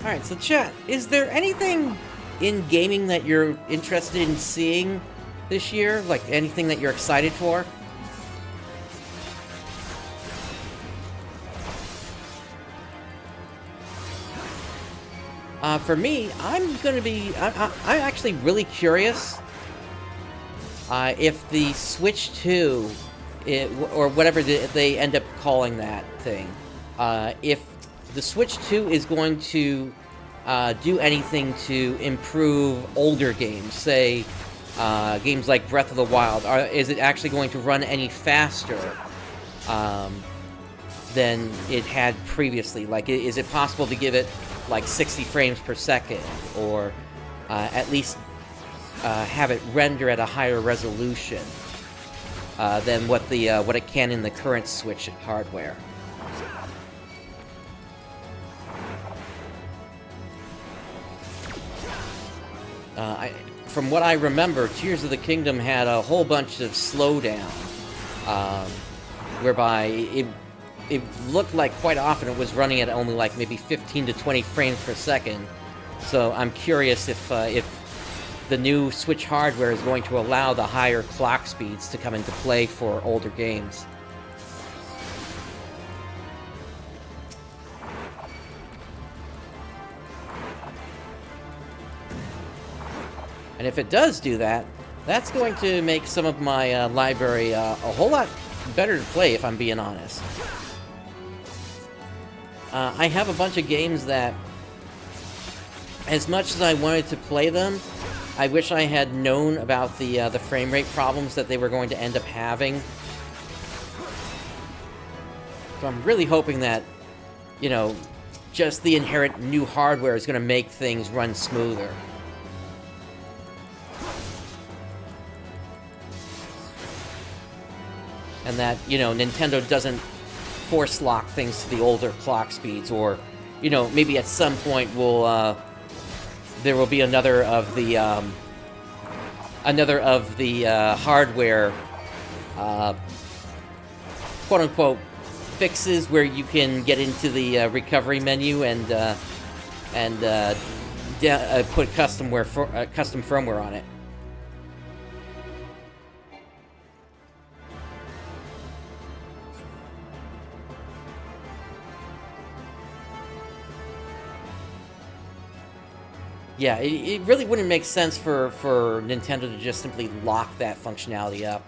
Alright, so chat, is there anything in gaming that you're interested in seeing this year? Like, anything that you're excited for? For me, I'm actually really curious if the Switch 2, or whatever they end up calling that thing, if the Switch 2 is going to do anything to improve older games, say games like Breath of the Wild. Is it actually going to run any faster than it had previously? Like, is it possible to give it like 60 frames per second, or at least have it render at a higher resolution than what it can in the current Switch hardware? From what I remember, Tears of the Kingdom had a whole bunch of slowdown, whereby it looked like quite often it was running at only like maybe 15 to 20 frames per second. So I'm curious if the new Switch hardware is going to allow the higher clock speeds to come into play for older games. And if it does do that, that's going to make some of my library a whole lot better to play, if I'm being honest. I have a bunch of games that, as much as I wanted to play them, I wish I had known about the frame rate problems that they were going to end up having. So I'm really hoping that, you know, just the inherent new hardware is going to make things run smoother. And that, you know, Nintendo doesn't force lock things to the older clock speeds, or, you know, maybe at some point there will be another of the hardware quote unquote fixes where you can get into the recovery menu and put custom firmware on it. Yeah, it really wouldn't make sense for Nintendo to just simply lock that functionality up.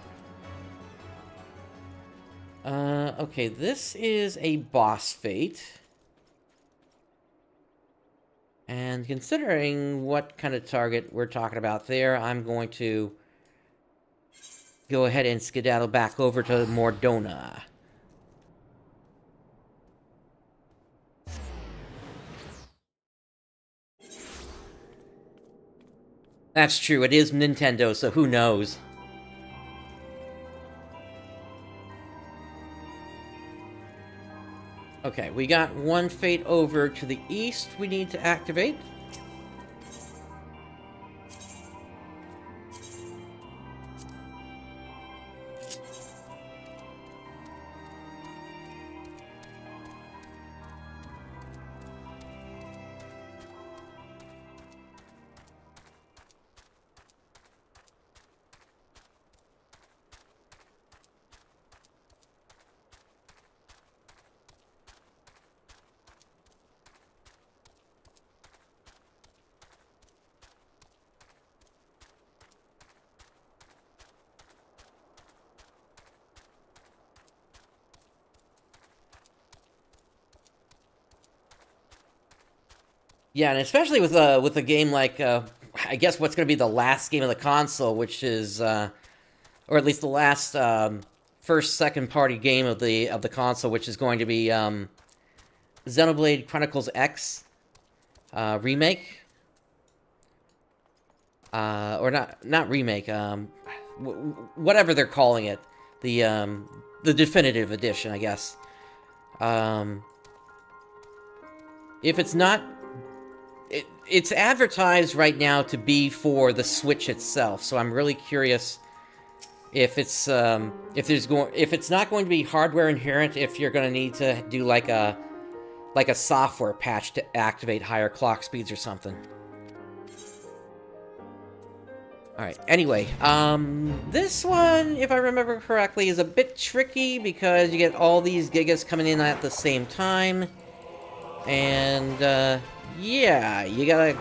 Okay, this is a boss fight. And considering what kind of target we're talking about there, I'm going to go ahead and skedaddle back over to Mordona. That's true, it is Nintendo, so who knows? Okay, we got one fate over to the east we need to activate. Yeah, and especially with a game like I guess what's going to be the last game of the console, which is or at least the last first second party game of the console, which is going to be Xenoblade Chronicles X remake, or not remake, whatever they're calling it, the definitive edition, I guess. If it's not. It's advertised right now to be for the Switch itself, so I'm really curious if it's if it's not going to be hardware inherent, if you're going to need to do like like a software patch to activate higher clock speeds or something. Alright, anyway, this one, if I remember correctly, is a bit tricky because you get all these Gigas coming in at the same time. And, yeah, you gotta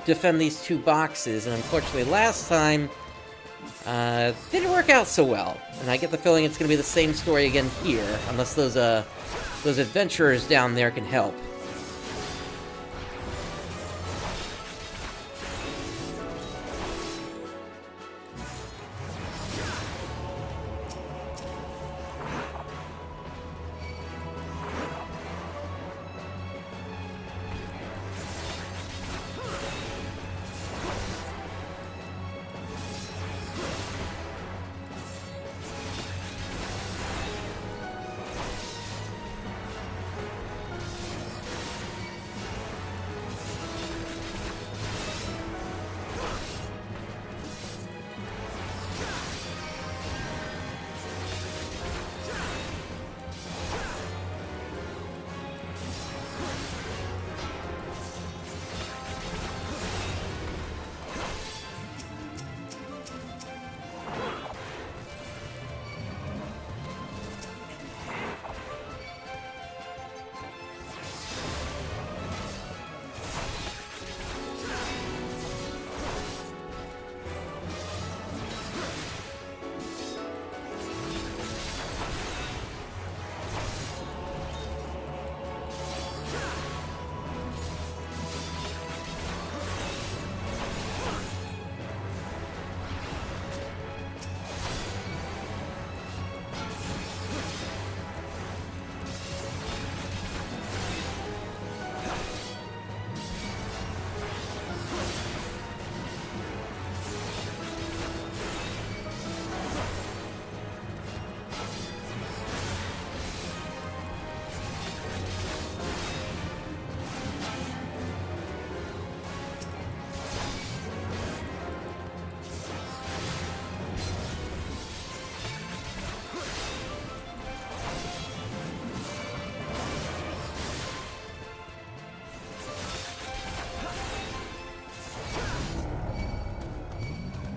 defend these two boxes, and unfortunately last time, didn't work out so well. And I get the feeling it's gonna be the same story again here, unless those adventurers down there can help.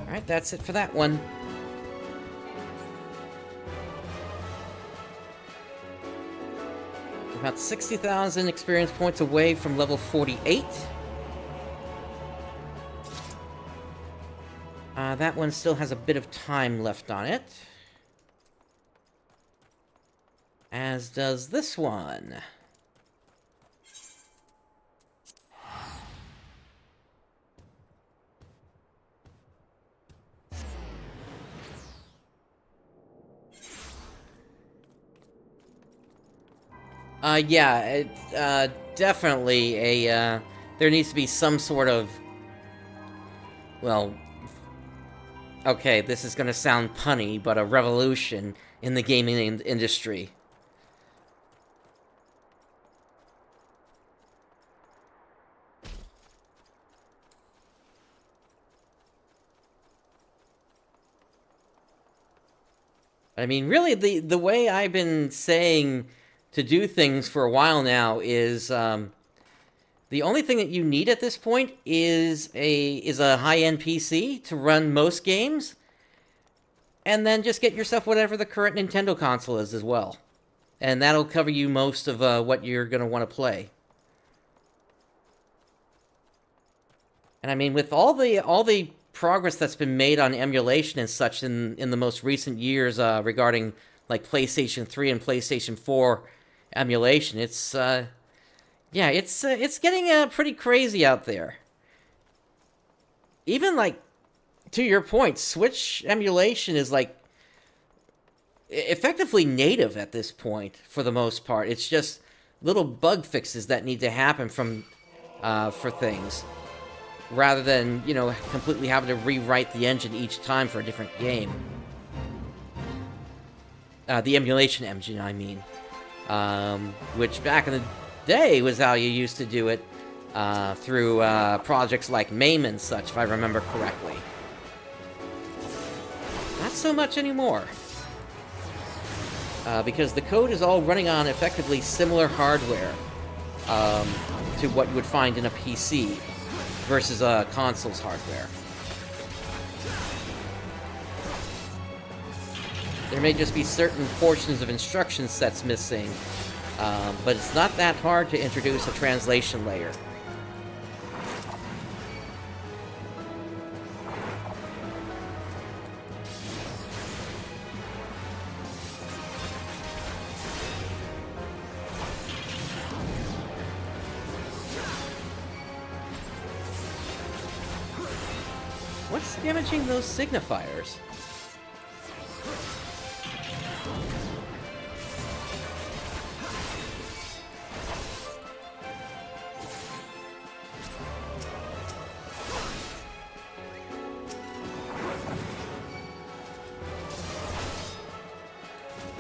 Alright, that's it for that one. About 60,000 experience points away from level 48. That one still has a bit of time left on it. As does this one. Yeah, definitely there needs to be some sort of, well, okay, this is gonna sound punny, but a revolution in the gaming industry. I mean, really, the way I've been saying to do things for a while now is the only thing that you need at this point is a high-end PC to run most games, and then just get yourself whatever the current Nintendo console is as well, and that'll cover you most of what you're going to want to play. And I mean, with all the progress that's been made on emulation and such in the most recent years regarding like PlayStation 3 and PlayStation 4 emulation, it's yeah, it's getting pretty crazy out there. Even like, to your point, Switch emulation is like effectively native at this point for the most part. It's just little bug fixes that need to happen from for things, rather than, you know, completely having to rewrite the engine each time for a different game. The emulation engine, I mean. Which back in the day was how you used to do it through projects like MAME and such, if I remember correctly. Not so much anymore. Because the code is all running on effectively similar hardware. to what you would find in a PC versus a console's hardware. There may just be certain portions of instruction sets missing, but it's not that hard to introduce a translation layer. What's damaging those signifiers?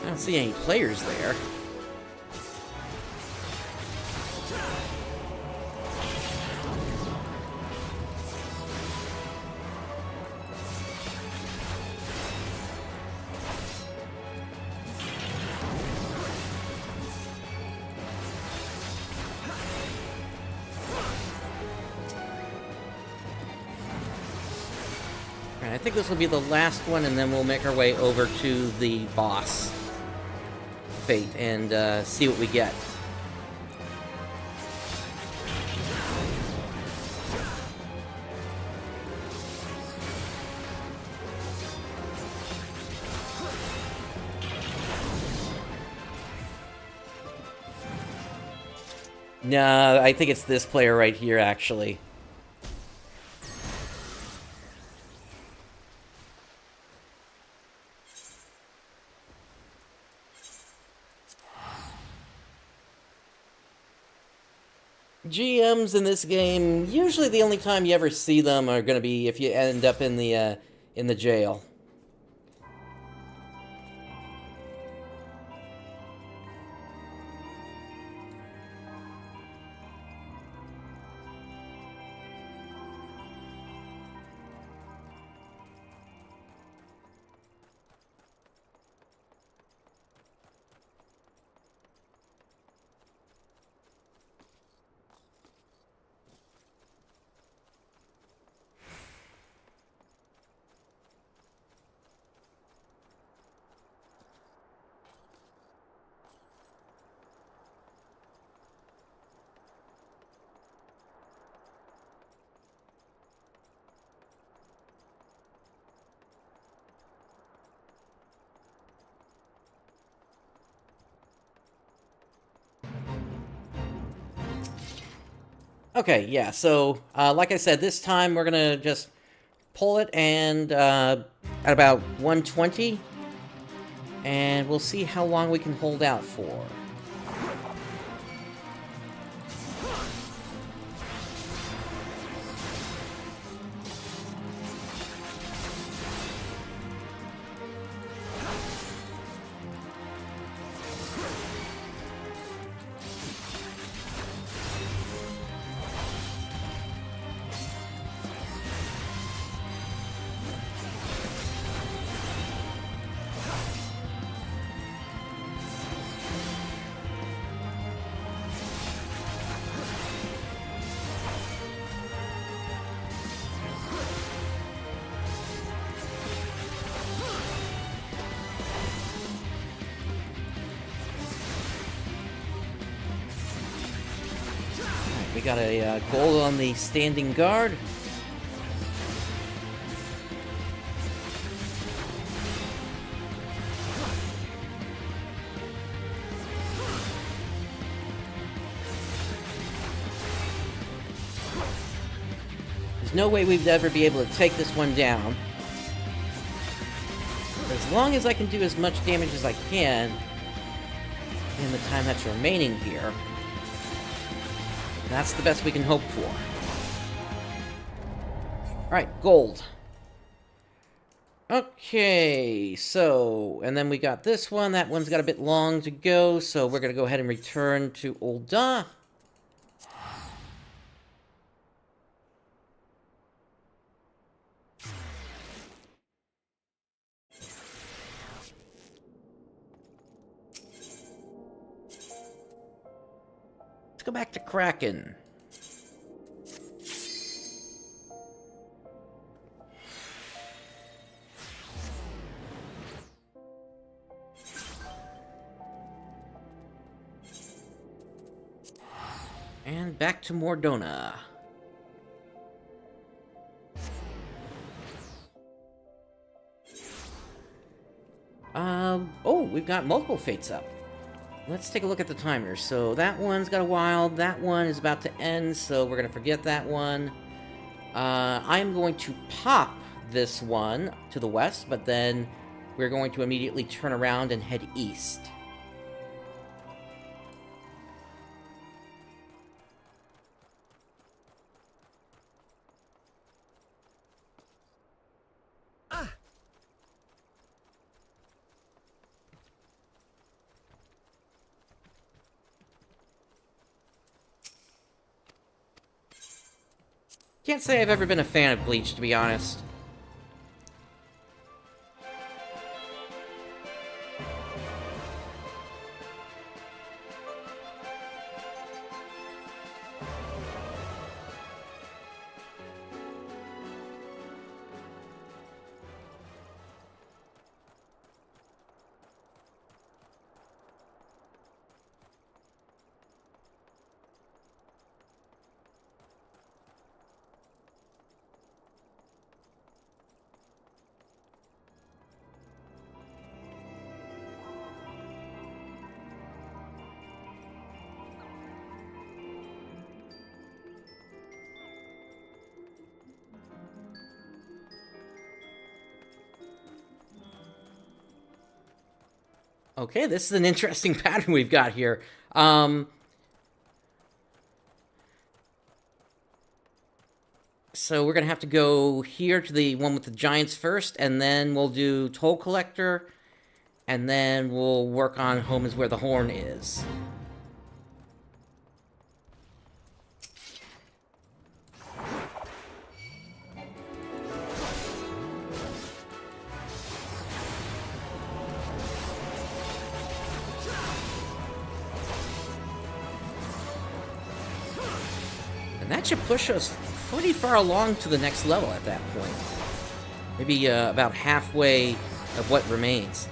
I don't see any players there. I think this will be the last one, and then we'll make our way over to the boss fate and see what we get. No, I think it's this player right here, actually. GMs in this game, usually the only time you ever see them are going to be if you end up in the jail. Okay, yeah, so, like I said, this time we're gonna just pull it and, at about 120, and we'll see how long we can hold out for. We got a gold on the standing guard. There's no way we'd ever be able to take this one down. As long as I can do as much damage as I can in the time that's remaining here, that's the best we can hope for. Alright, gold. Okay, so, and then we got this one. That one's got a bit long to go, so we're going to go ahead and return to Ul'Dah. go back to Kraken. And back to Mordona. Oh, we've got multiple fates up. Let's take a look at the timer. So that one's got a while. That one is about to end, so we're going to forget that one. I'm going to pop this one to the west, but then we're going to immediately turn around and head east. Can't say I've ever been a fan of Bleach, to be honest. Okay, this is an interesting pattern we've got here. So we're going to have to go here to the one with the giants first, and then we'll do Toll Collector, and then we'll work on Home is Where the Horn is. And that should push us pretty far along to the next level at that point. Maybe about halfway of what remains.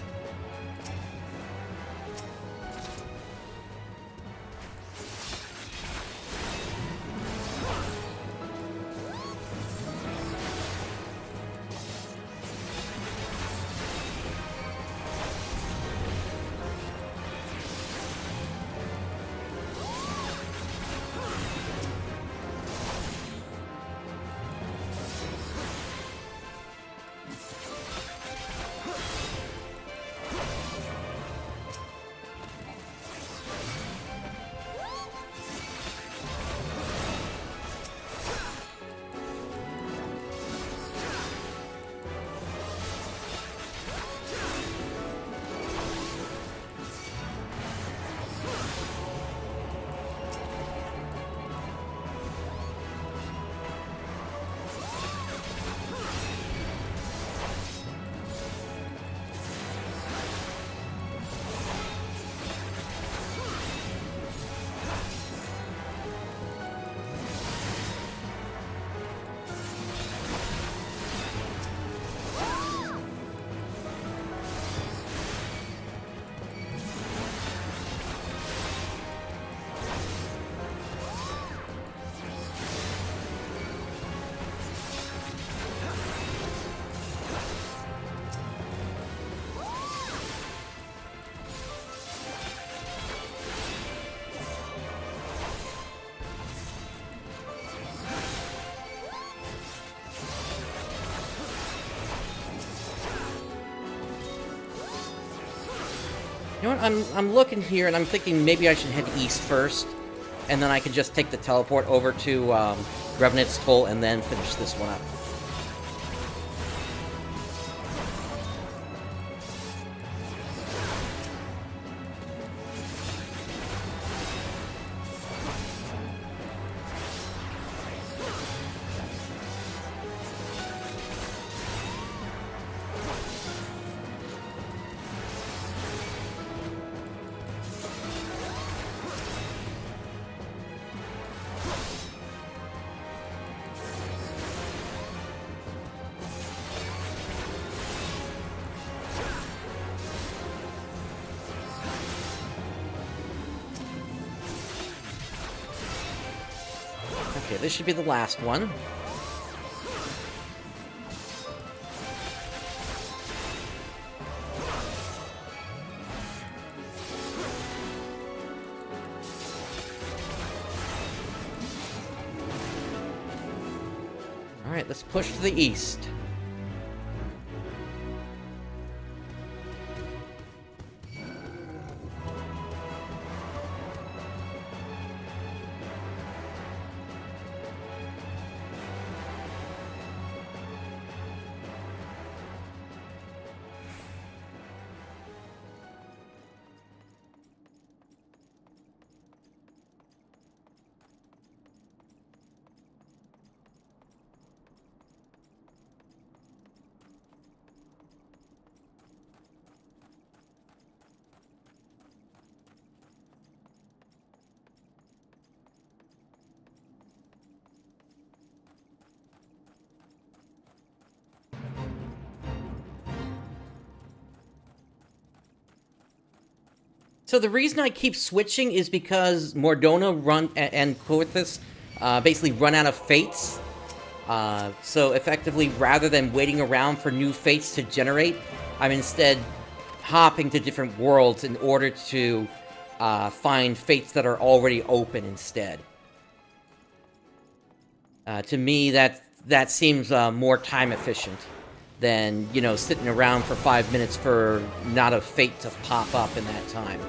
You know what, I'm looking here and I'm thinking maybe I should head east first, and then I can just take the teleport over to Revenant's Toll and then finish this one up. Okay, this should be the last one. Alright, let's push to the east. So the reason I keep switching is because Mordona and Corthus basically run out of fates. So effectively, rather than waiting around for new fates to generate, I'm instead hopping to different worlds in order to find fates that are already open instead. To me, that seems more time efficient than, you know, sitting around for 5 minutes for not a fate to pop up in that time.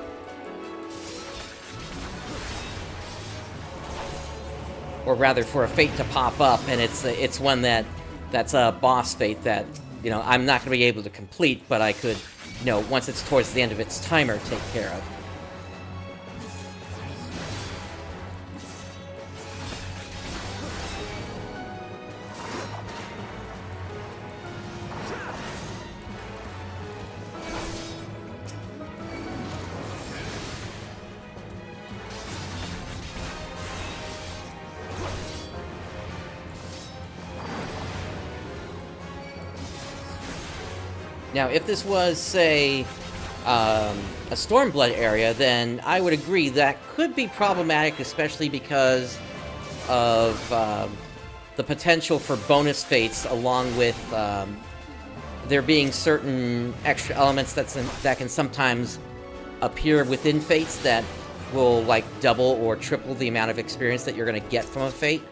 Or rather, for a fate to pop up, and it's one that's a boss fate that, you know, I'm not going to be able to complete, but I could, you know, once it's towards the end of its timer, take care of. Now, if this was, say, a Stormblood area, then I would agree that could be problematic, especially because of the potential for bonus fates, along with there being certain extra elements that can sometimes appear within fates that will, like, double or triple the amount of experience that you're going to get from a fate.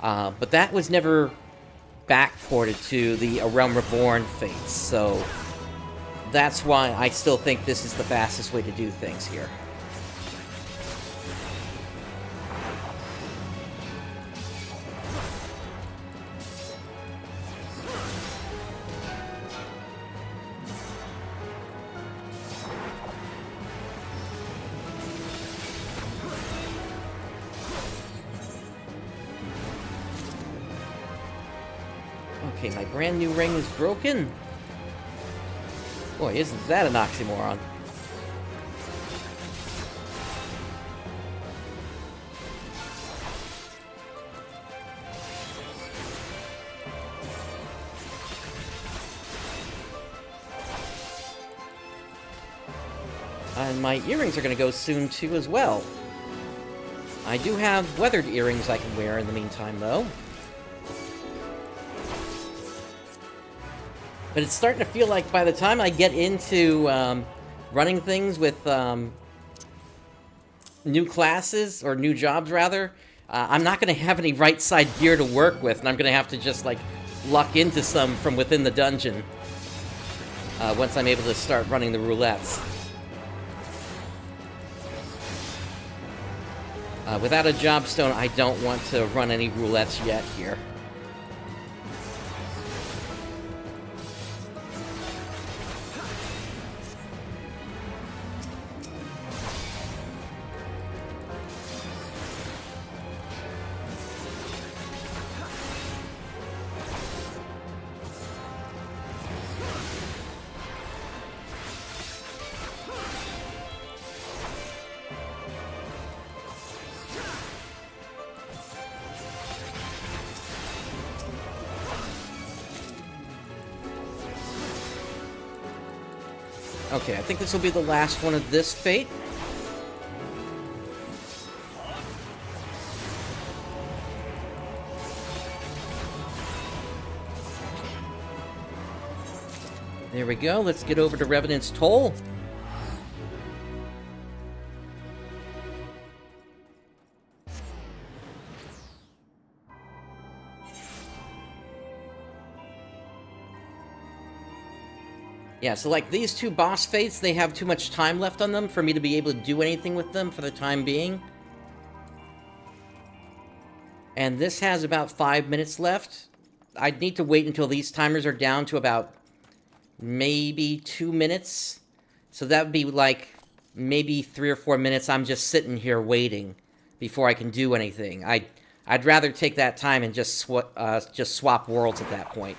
But that was never backported to the A Realm Reborn fates, so that's why I still think this is the fastest way to do things here. Okay, my brand new ring is broken. Boy, isn't that an oxymoron. And my earrings are going to go soon too as well. I do have weathered earrings I can wear in the meantime, though. But it's starting to feel like by the time I get into running things with new classes, or new jobs rather, I'm not going to have any right side gear to work with, and I'm going to have to just, like, luck into some from within the dungeon once I'm able to start running the roulettes. Without a jobstone, I don't want to run any roulettes yet here. Okay, I think this will be the last one of this fate. There we go. Let's get over to Revenant's Toll. Yeah, so like these two boss fights, they have too much time left on them for me to be able to do anything with them for the time being. And this has about 5 minutes left. I'd need to wait until these timers are down to about maybe 2 minutes. So that would be like maybe 3 or 4 minutes I'm just sitting here waiting before I can do anything. I'd rather take that time and just swap worlds at that point.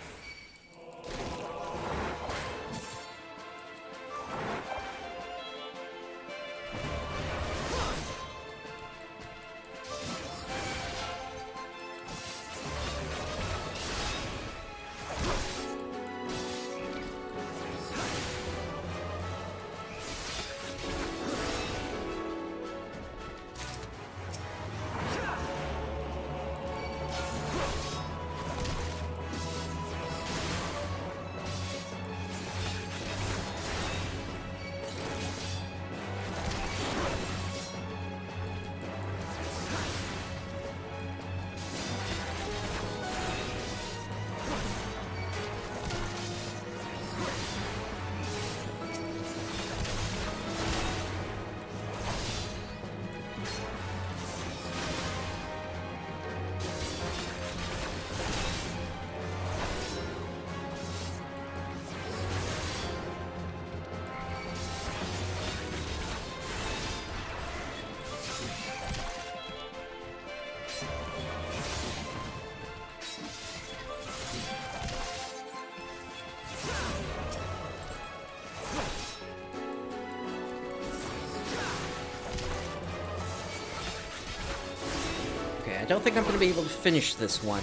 I don't think I'm going to be able to finish this one.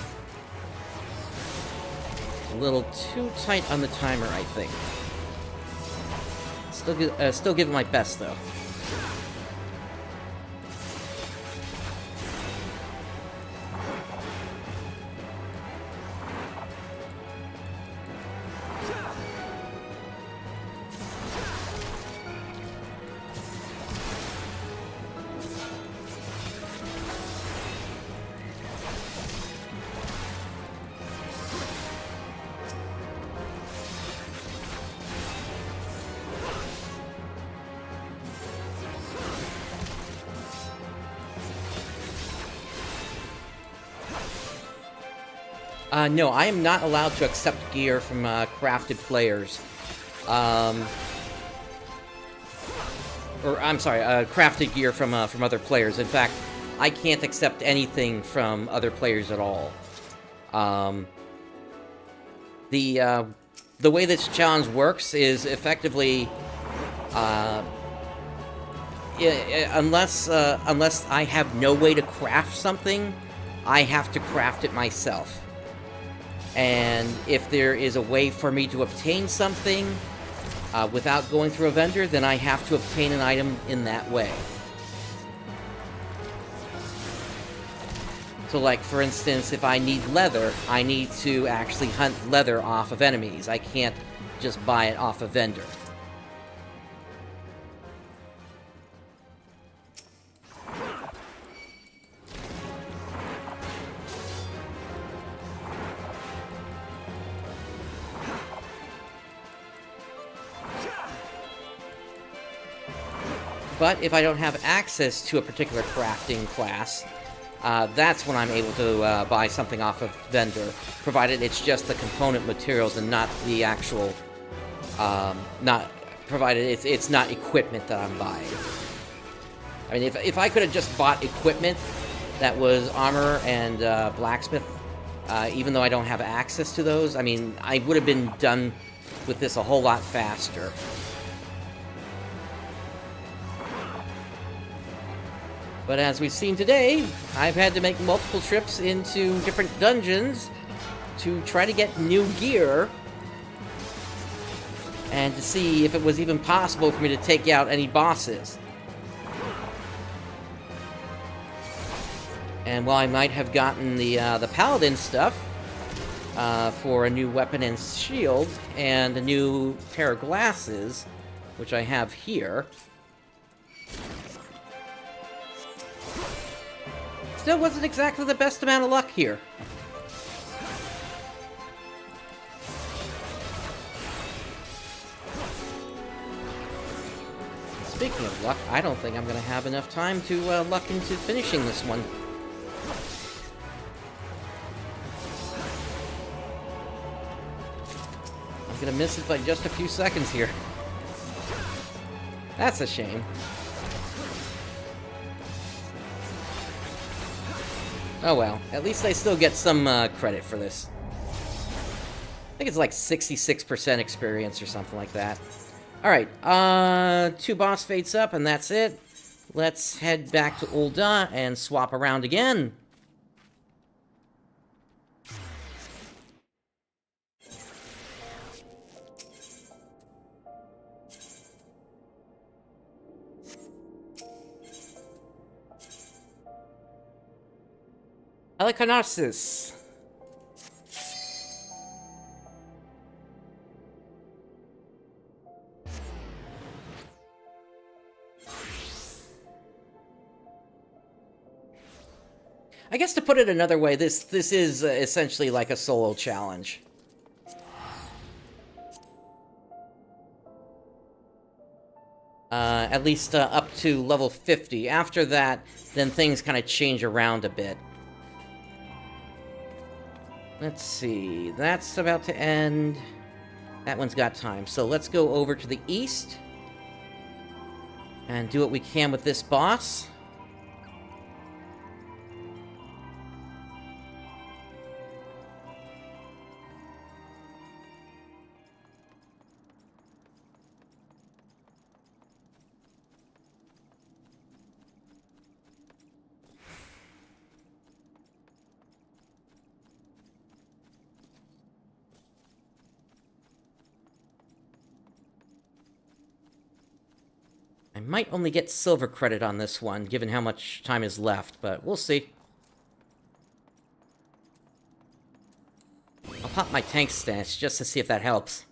A little too tight on the timer, I think. Still giving my best, though. No, I am not allowed to accept gear from crafted players. Crafted gear from other players. In fact, I can't accept anything from other players at all. The way this challenge works is effectively, unless I have no way to craft something, I have to craft it myself. And if there is a way for me to obtain something without going through a vendor, then I have to obtain an item in that way. So like, for instance, if I need leather, I need to actually hunt leather off of enemies. I can't just buy it off a vendor. But if I don't have access to a particular crafting class, that's when I'm able to buy something off of vendor, provided it's just the component materials and not the actual, provided it's not equipment that I'm buying. I mean, if I could have just bought equipment that was armor and blacksmith, even though I don't have access to those, I mean, I would have been done with this a whole lot faster. But as we've seen today, I've had to make multiple trips into different dungeons to try to get new gear and to see if it was even possible for me to take out any bosses. And while I might have gotten the paladin stuff, for a new weapon and shield, and a new pair of glasses, which I have here. Still wasn't exactly the best amount of luck here. Speaking of luck, I don't think I'm going to have enough time to luck into finishing this one. I'm going to miss it by just a few seconds here. That's a shame. Oh well, at least I still get some credit for this. I think it's like 66% experience or something like that. Alright, 2 boss fates up, and that's it. Let's head back to Ul'Dah and swap around again. Telekinesis. I guess to put it another way, this is essentially like a solo challenge. At least up to level 50. After that, then things kind of change around a bit. Let's see, that's about to end. That one's got time. So let's go over to the east and do what we can with this boss. I might only get silver credit on this one, given how much time is left, but we'll see. I'll pop my tank stance just to see if that helps.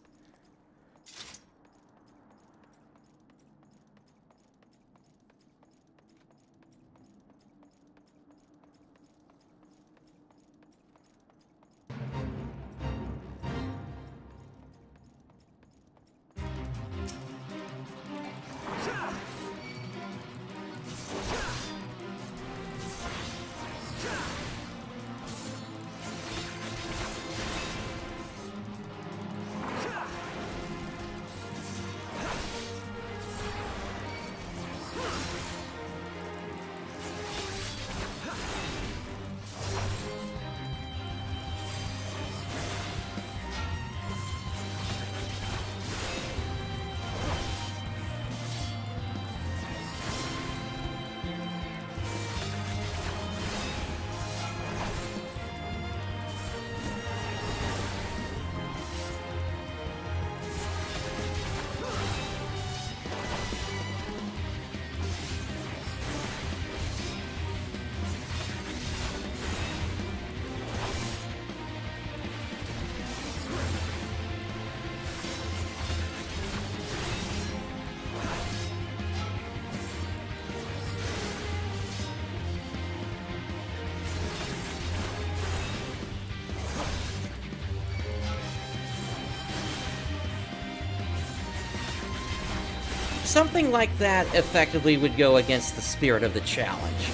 Something like that effectively would go against the spirit of the challenge.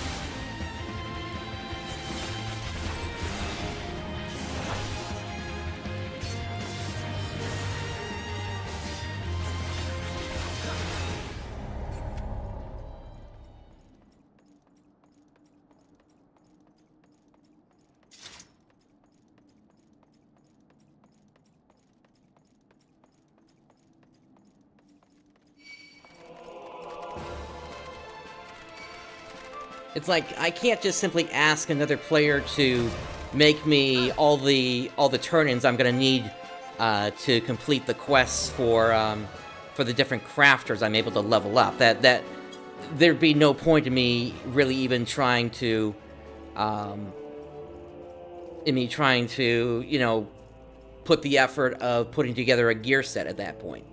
It's like, I can't just simply ask another player to make me all the turn-ins I'm gonna need to complete the quests for the different crafters I'm able to level up. That there'd be no point in me really even trying to in me trying to, you know, put the effort of putting together a gear set at that point.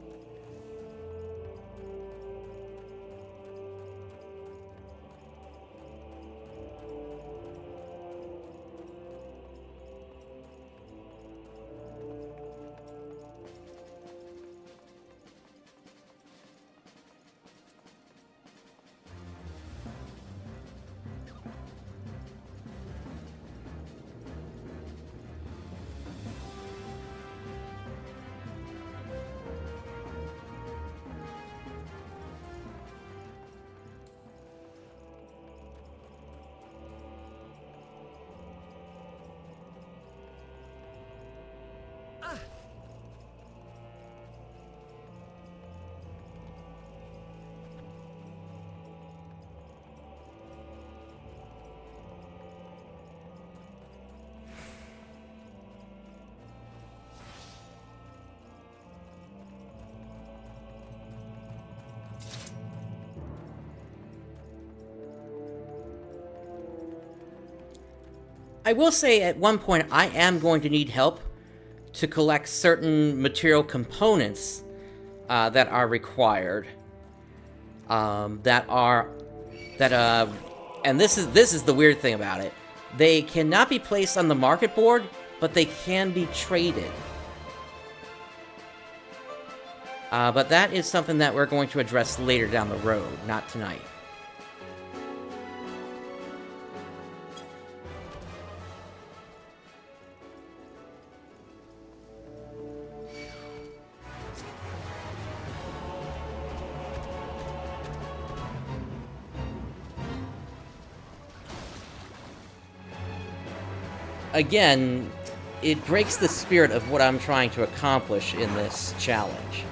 I will say at one point I am going to need help to collect certain material components that are required. And this is the weird thing about it. They cannot be placed on the market board, but they can be traded. But that is something that we're going to address later down the road, not tonight. Again, it breaks the spirit of what I'm trying to accomplish in this challenge.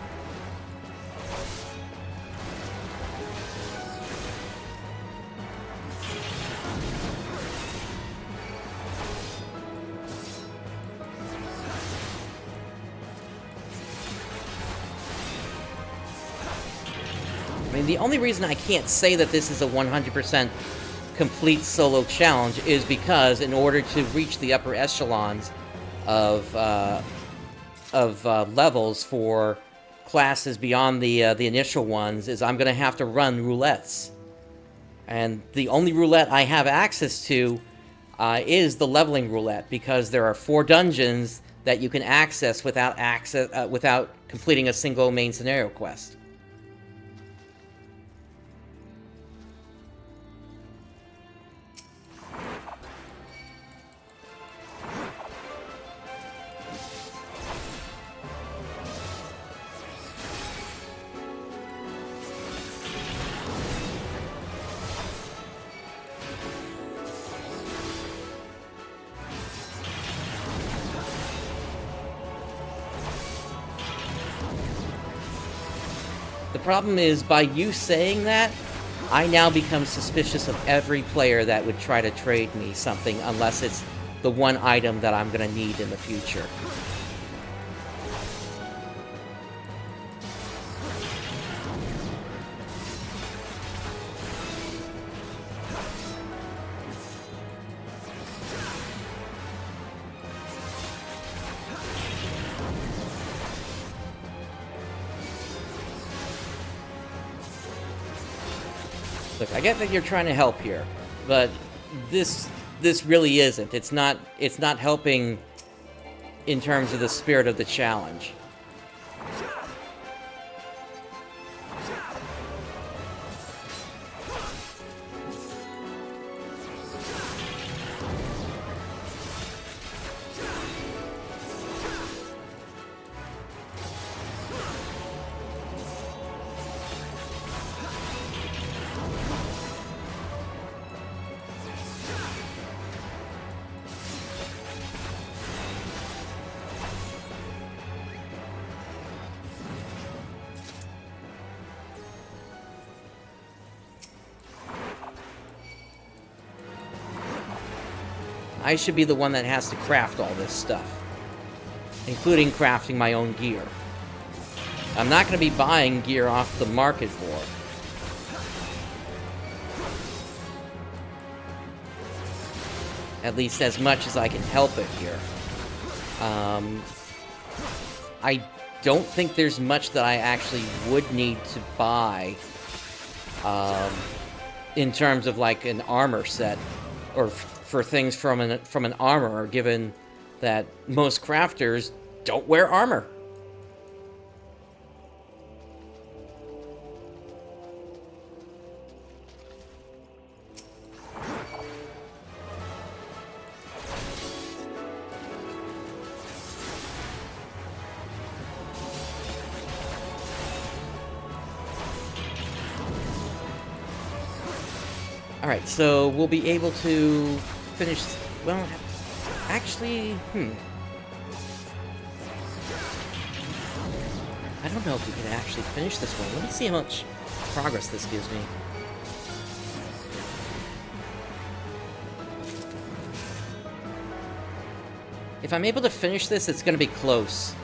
I mean, the only reason I can't say that this is a 100% complete solo challenge is because in order to reach the upper echelons of levels for classes beyond the initial ones, is I'm going to have to run roulettes. And the only roulette I have access to is the leveling roulette, because there are 4 dungeons that you can access without completing a single main scenario quest. The problem is, by you saying that, I now become suspicious of every player that would try to trade me something, unless it's the one item that I'm going to need in the future. Look, I get that you're trying to help here, but this really isn't. It's not helping in terms of the spirit of the challenge. I should be the one that has to craft all this stuff, including crafting my own gear. I'm not going to be buying gear off the market board. At least as much as I can help it here. I don't think there's much that I actually would need to buy in terms of like an armor set, or for things from an armorer, given that most crafters don't wear armor. Alright, so we'll be able to finish... Well, actually, I don't know if we can actually finish this one. Let me see how much progress this gives me. If I'm able to finish this, it's going to be close.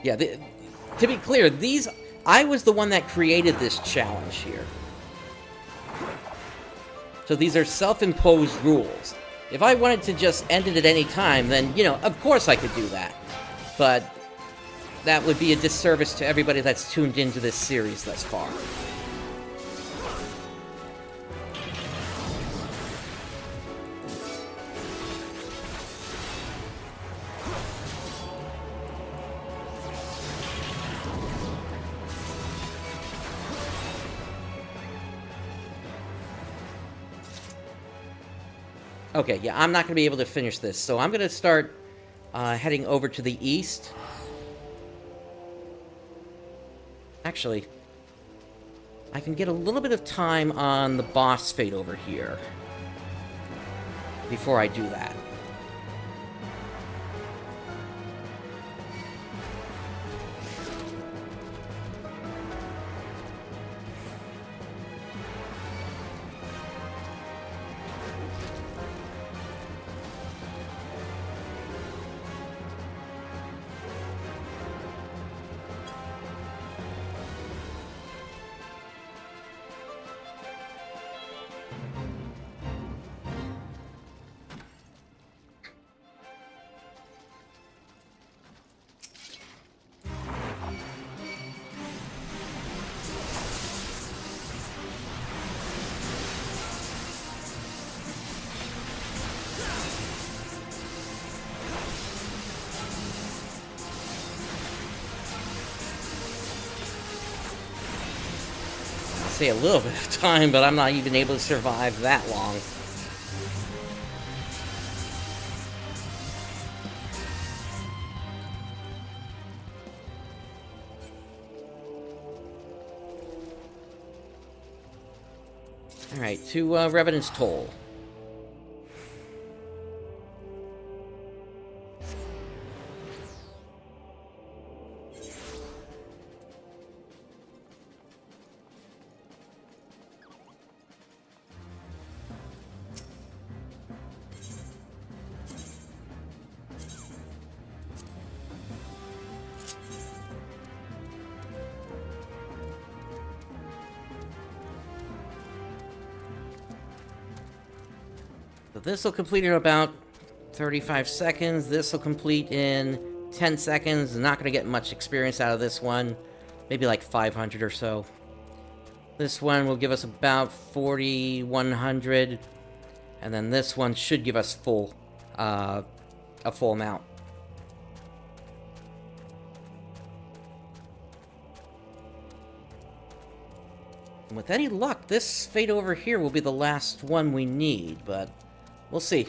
Yeah, to be clear, I was the one that created this challenge here. So these are self-imposed rules. If I wanted to just end it at any time, then, you know, of course I could do that. But that would be a disservice to everybody that's tuned into this series thus far. Okay, yeah, I'm not going to be able to finish this, so I'm going to start heading over to the east. Actually, I can get a little bit of time on the boss fate over here before I do that. Say a little bit of time, but I'm not even able to survive that long. Alright, to Revenant's Toll. So this will complete in about 35 seconds. This will complete in 10 seconds. Not going to get much experience out of this one. Maybe like 500 or so. This one will give us about 4,100. And then this one should give us a full amount. And with any luck, this fate over here will be the last one we need, but we'll see.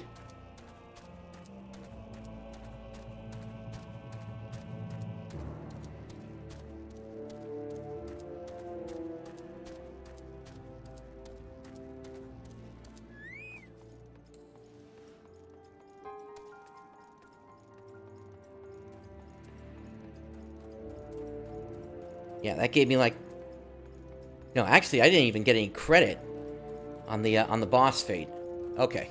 Yeah, that gave me like... No, actually, I didn't even get any credit on the boss fate. Okay.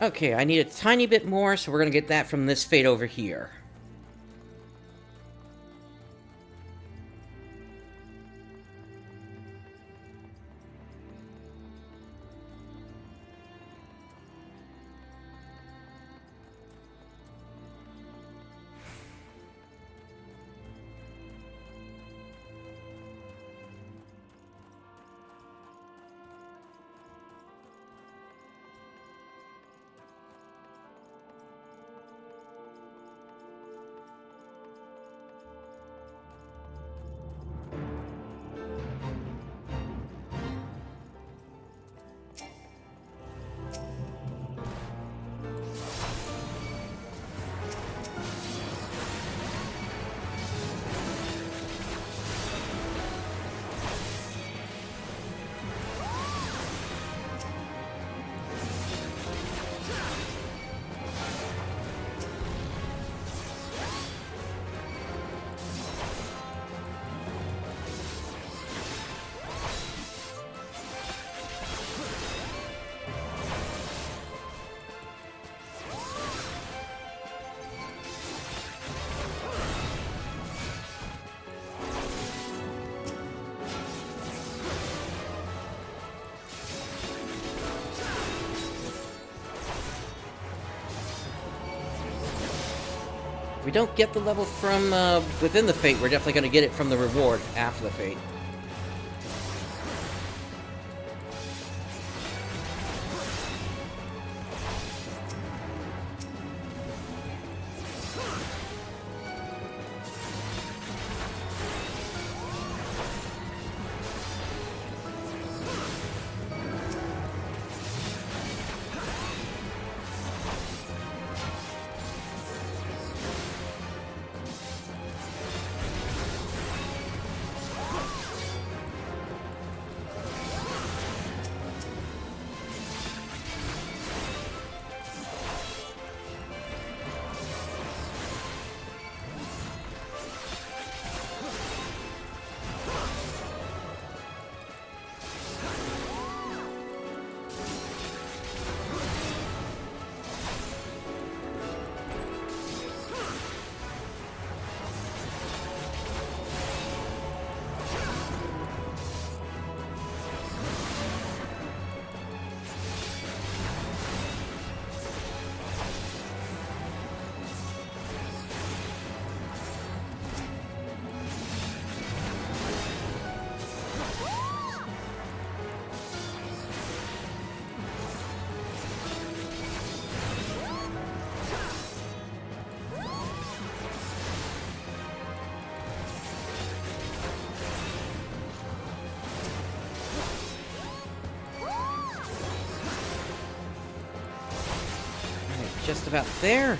Okay, I need a tiny bit more, so we're gonna get that from this fate over here. If we don't get the level from within the fate, we're definitely going to get it from the reward after the fate. Just about there.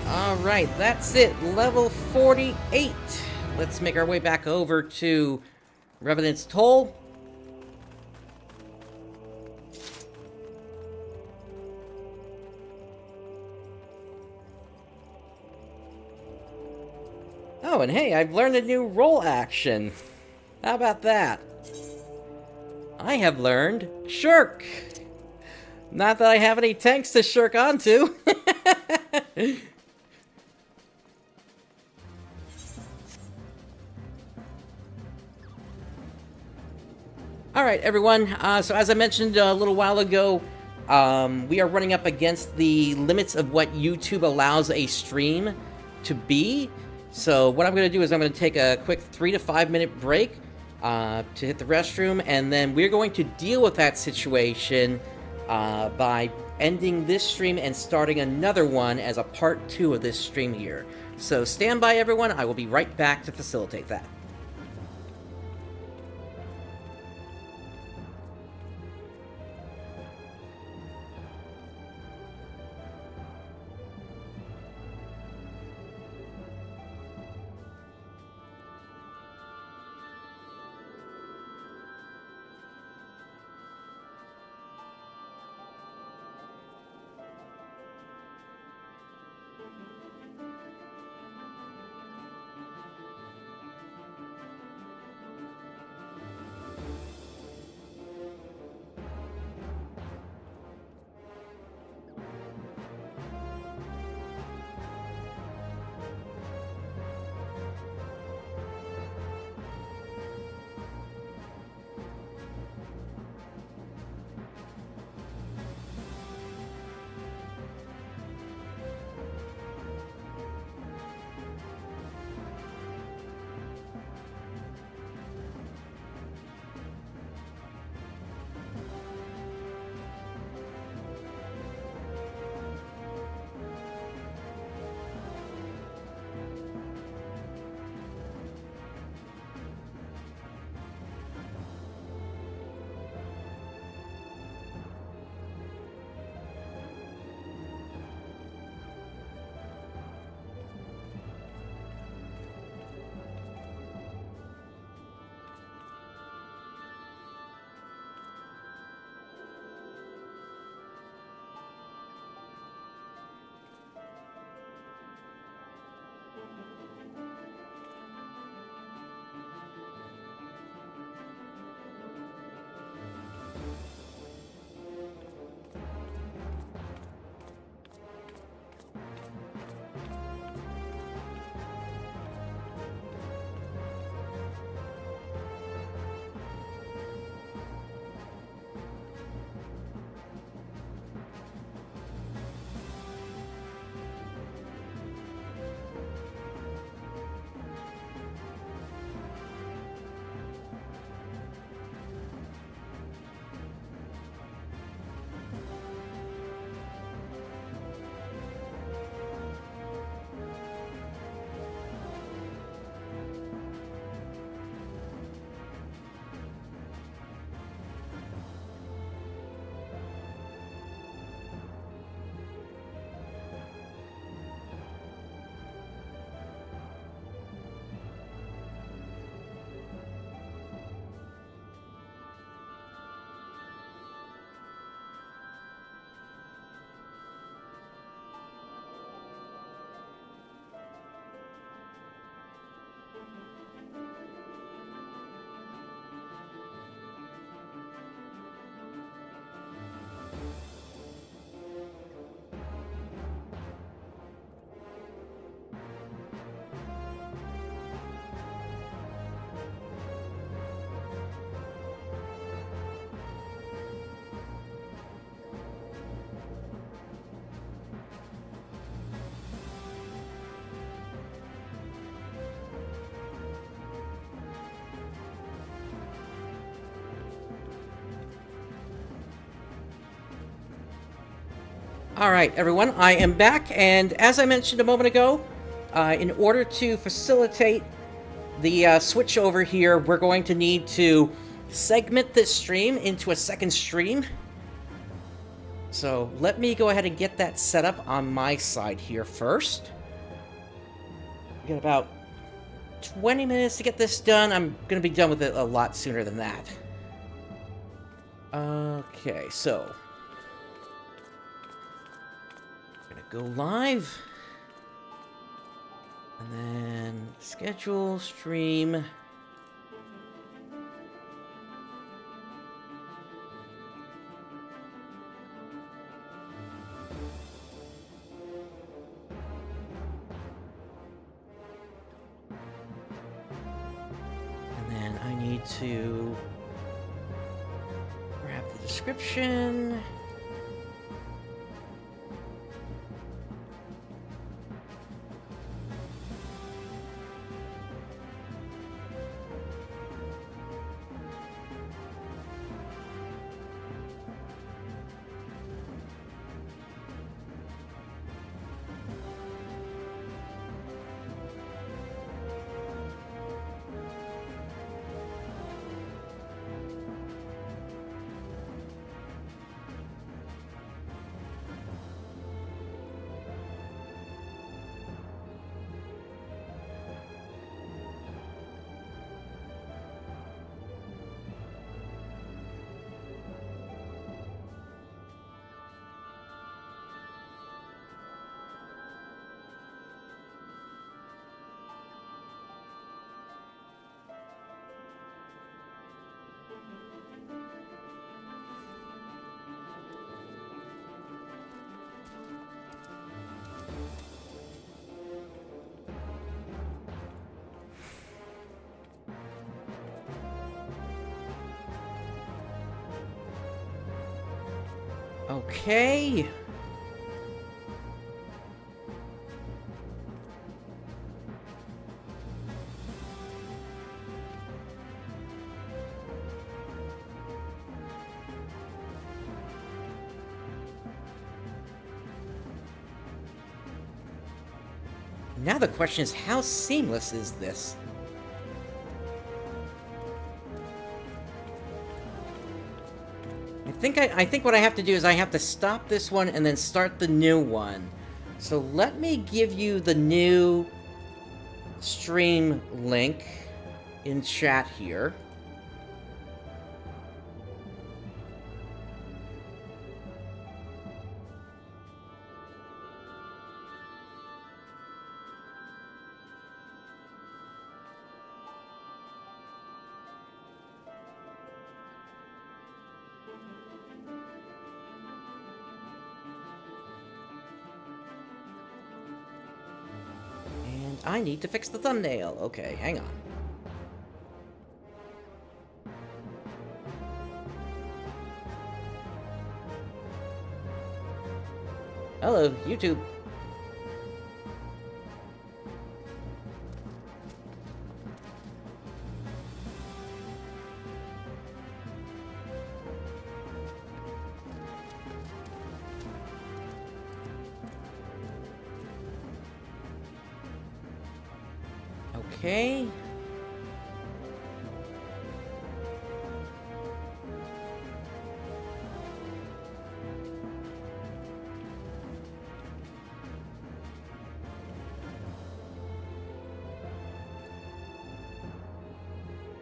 Alright, that's it. Level 48. Let's make our way back over to Revenant's Toll. Oh, and hey, I've learned a new roll action. How about that? I have learned Shirk. Not that I have any tanks to shirk onto. Alright, everyone. So as I mentioned a little while ago, we are running up against the limits of what YouTube allows a stream to be. So what I'm going to do is I'm going to take a quick 3 to 5 minute break to hit the restroom, and then we're going to deal with that situation by ending this stream and starting another one as a part 2 of this stream here. So stand by, everyone. I will be right back to facilitate that. All right, everyone, I am back, and as I mentioned a moment ago, in order to facilitate the switch over here, we're going to need to segment this stream into a second stream. So let me go ahead and get that set up on my side here first. We got about 20 minutes to get this done. I'm going to be done with it a lot sooner than that. Okay, so go live, and then schedule stream, and then I need to grab the description. Okay. Now the question is, how seamless is this? I think what I have to do is I have to stop this one and then start the new one. So let me give you the new stream link in chat here. I need to fix the thumbnail. Okay, hang on. Hello, YouTube. Okay.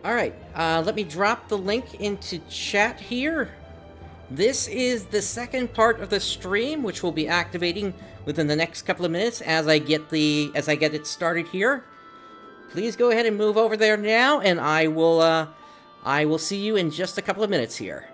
Alright, let me drop the link into chat here. This is the second part of the stream, which will be activating within the next couple of minutes as I get it started here. Please go ahead and move over there now, and I will see you in just a couple of minutes here.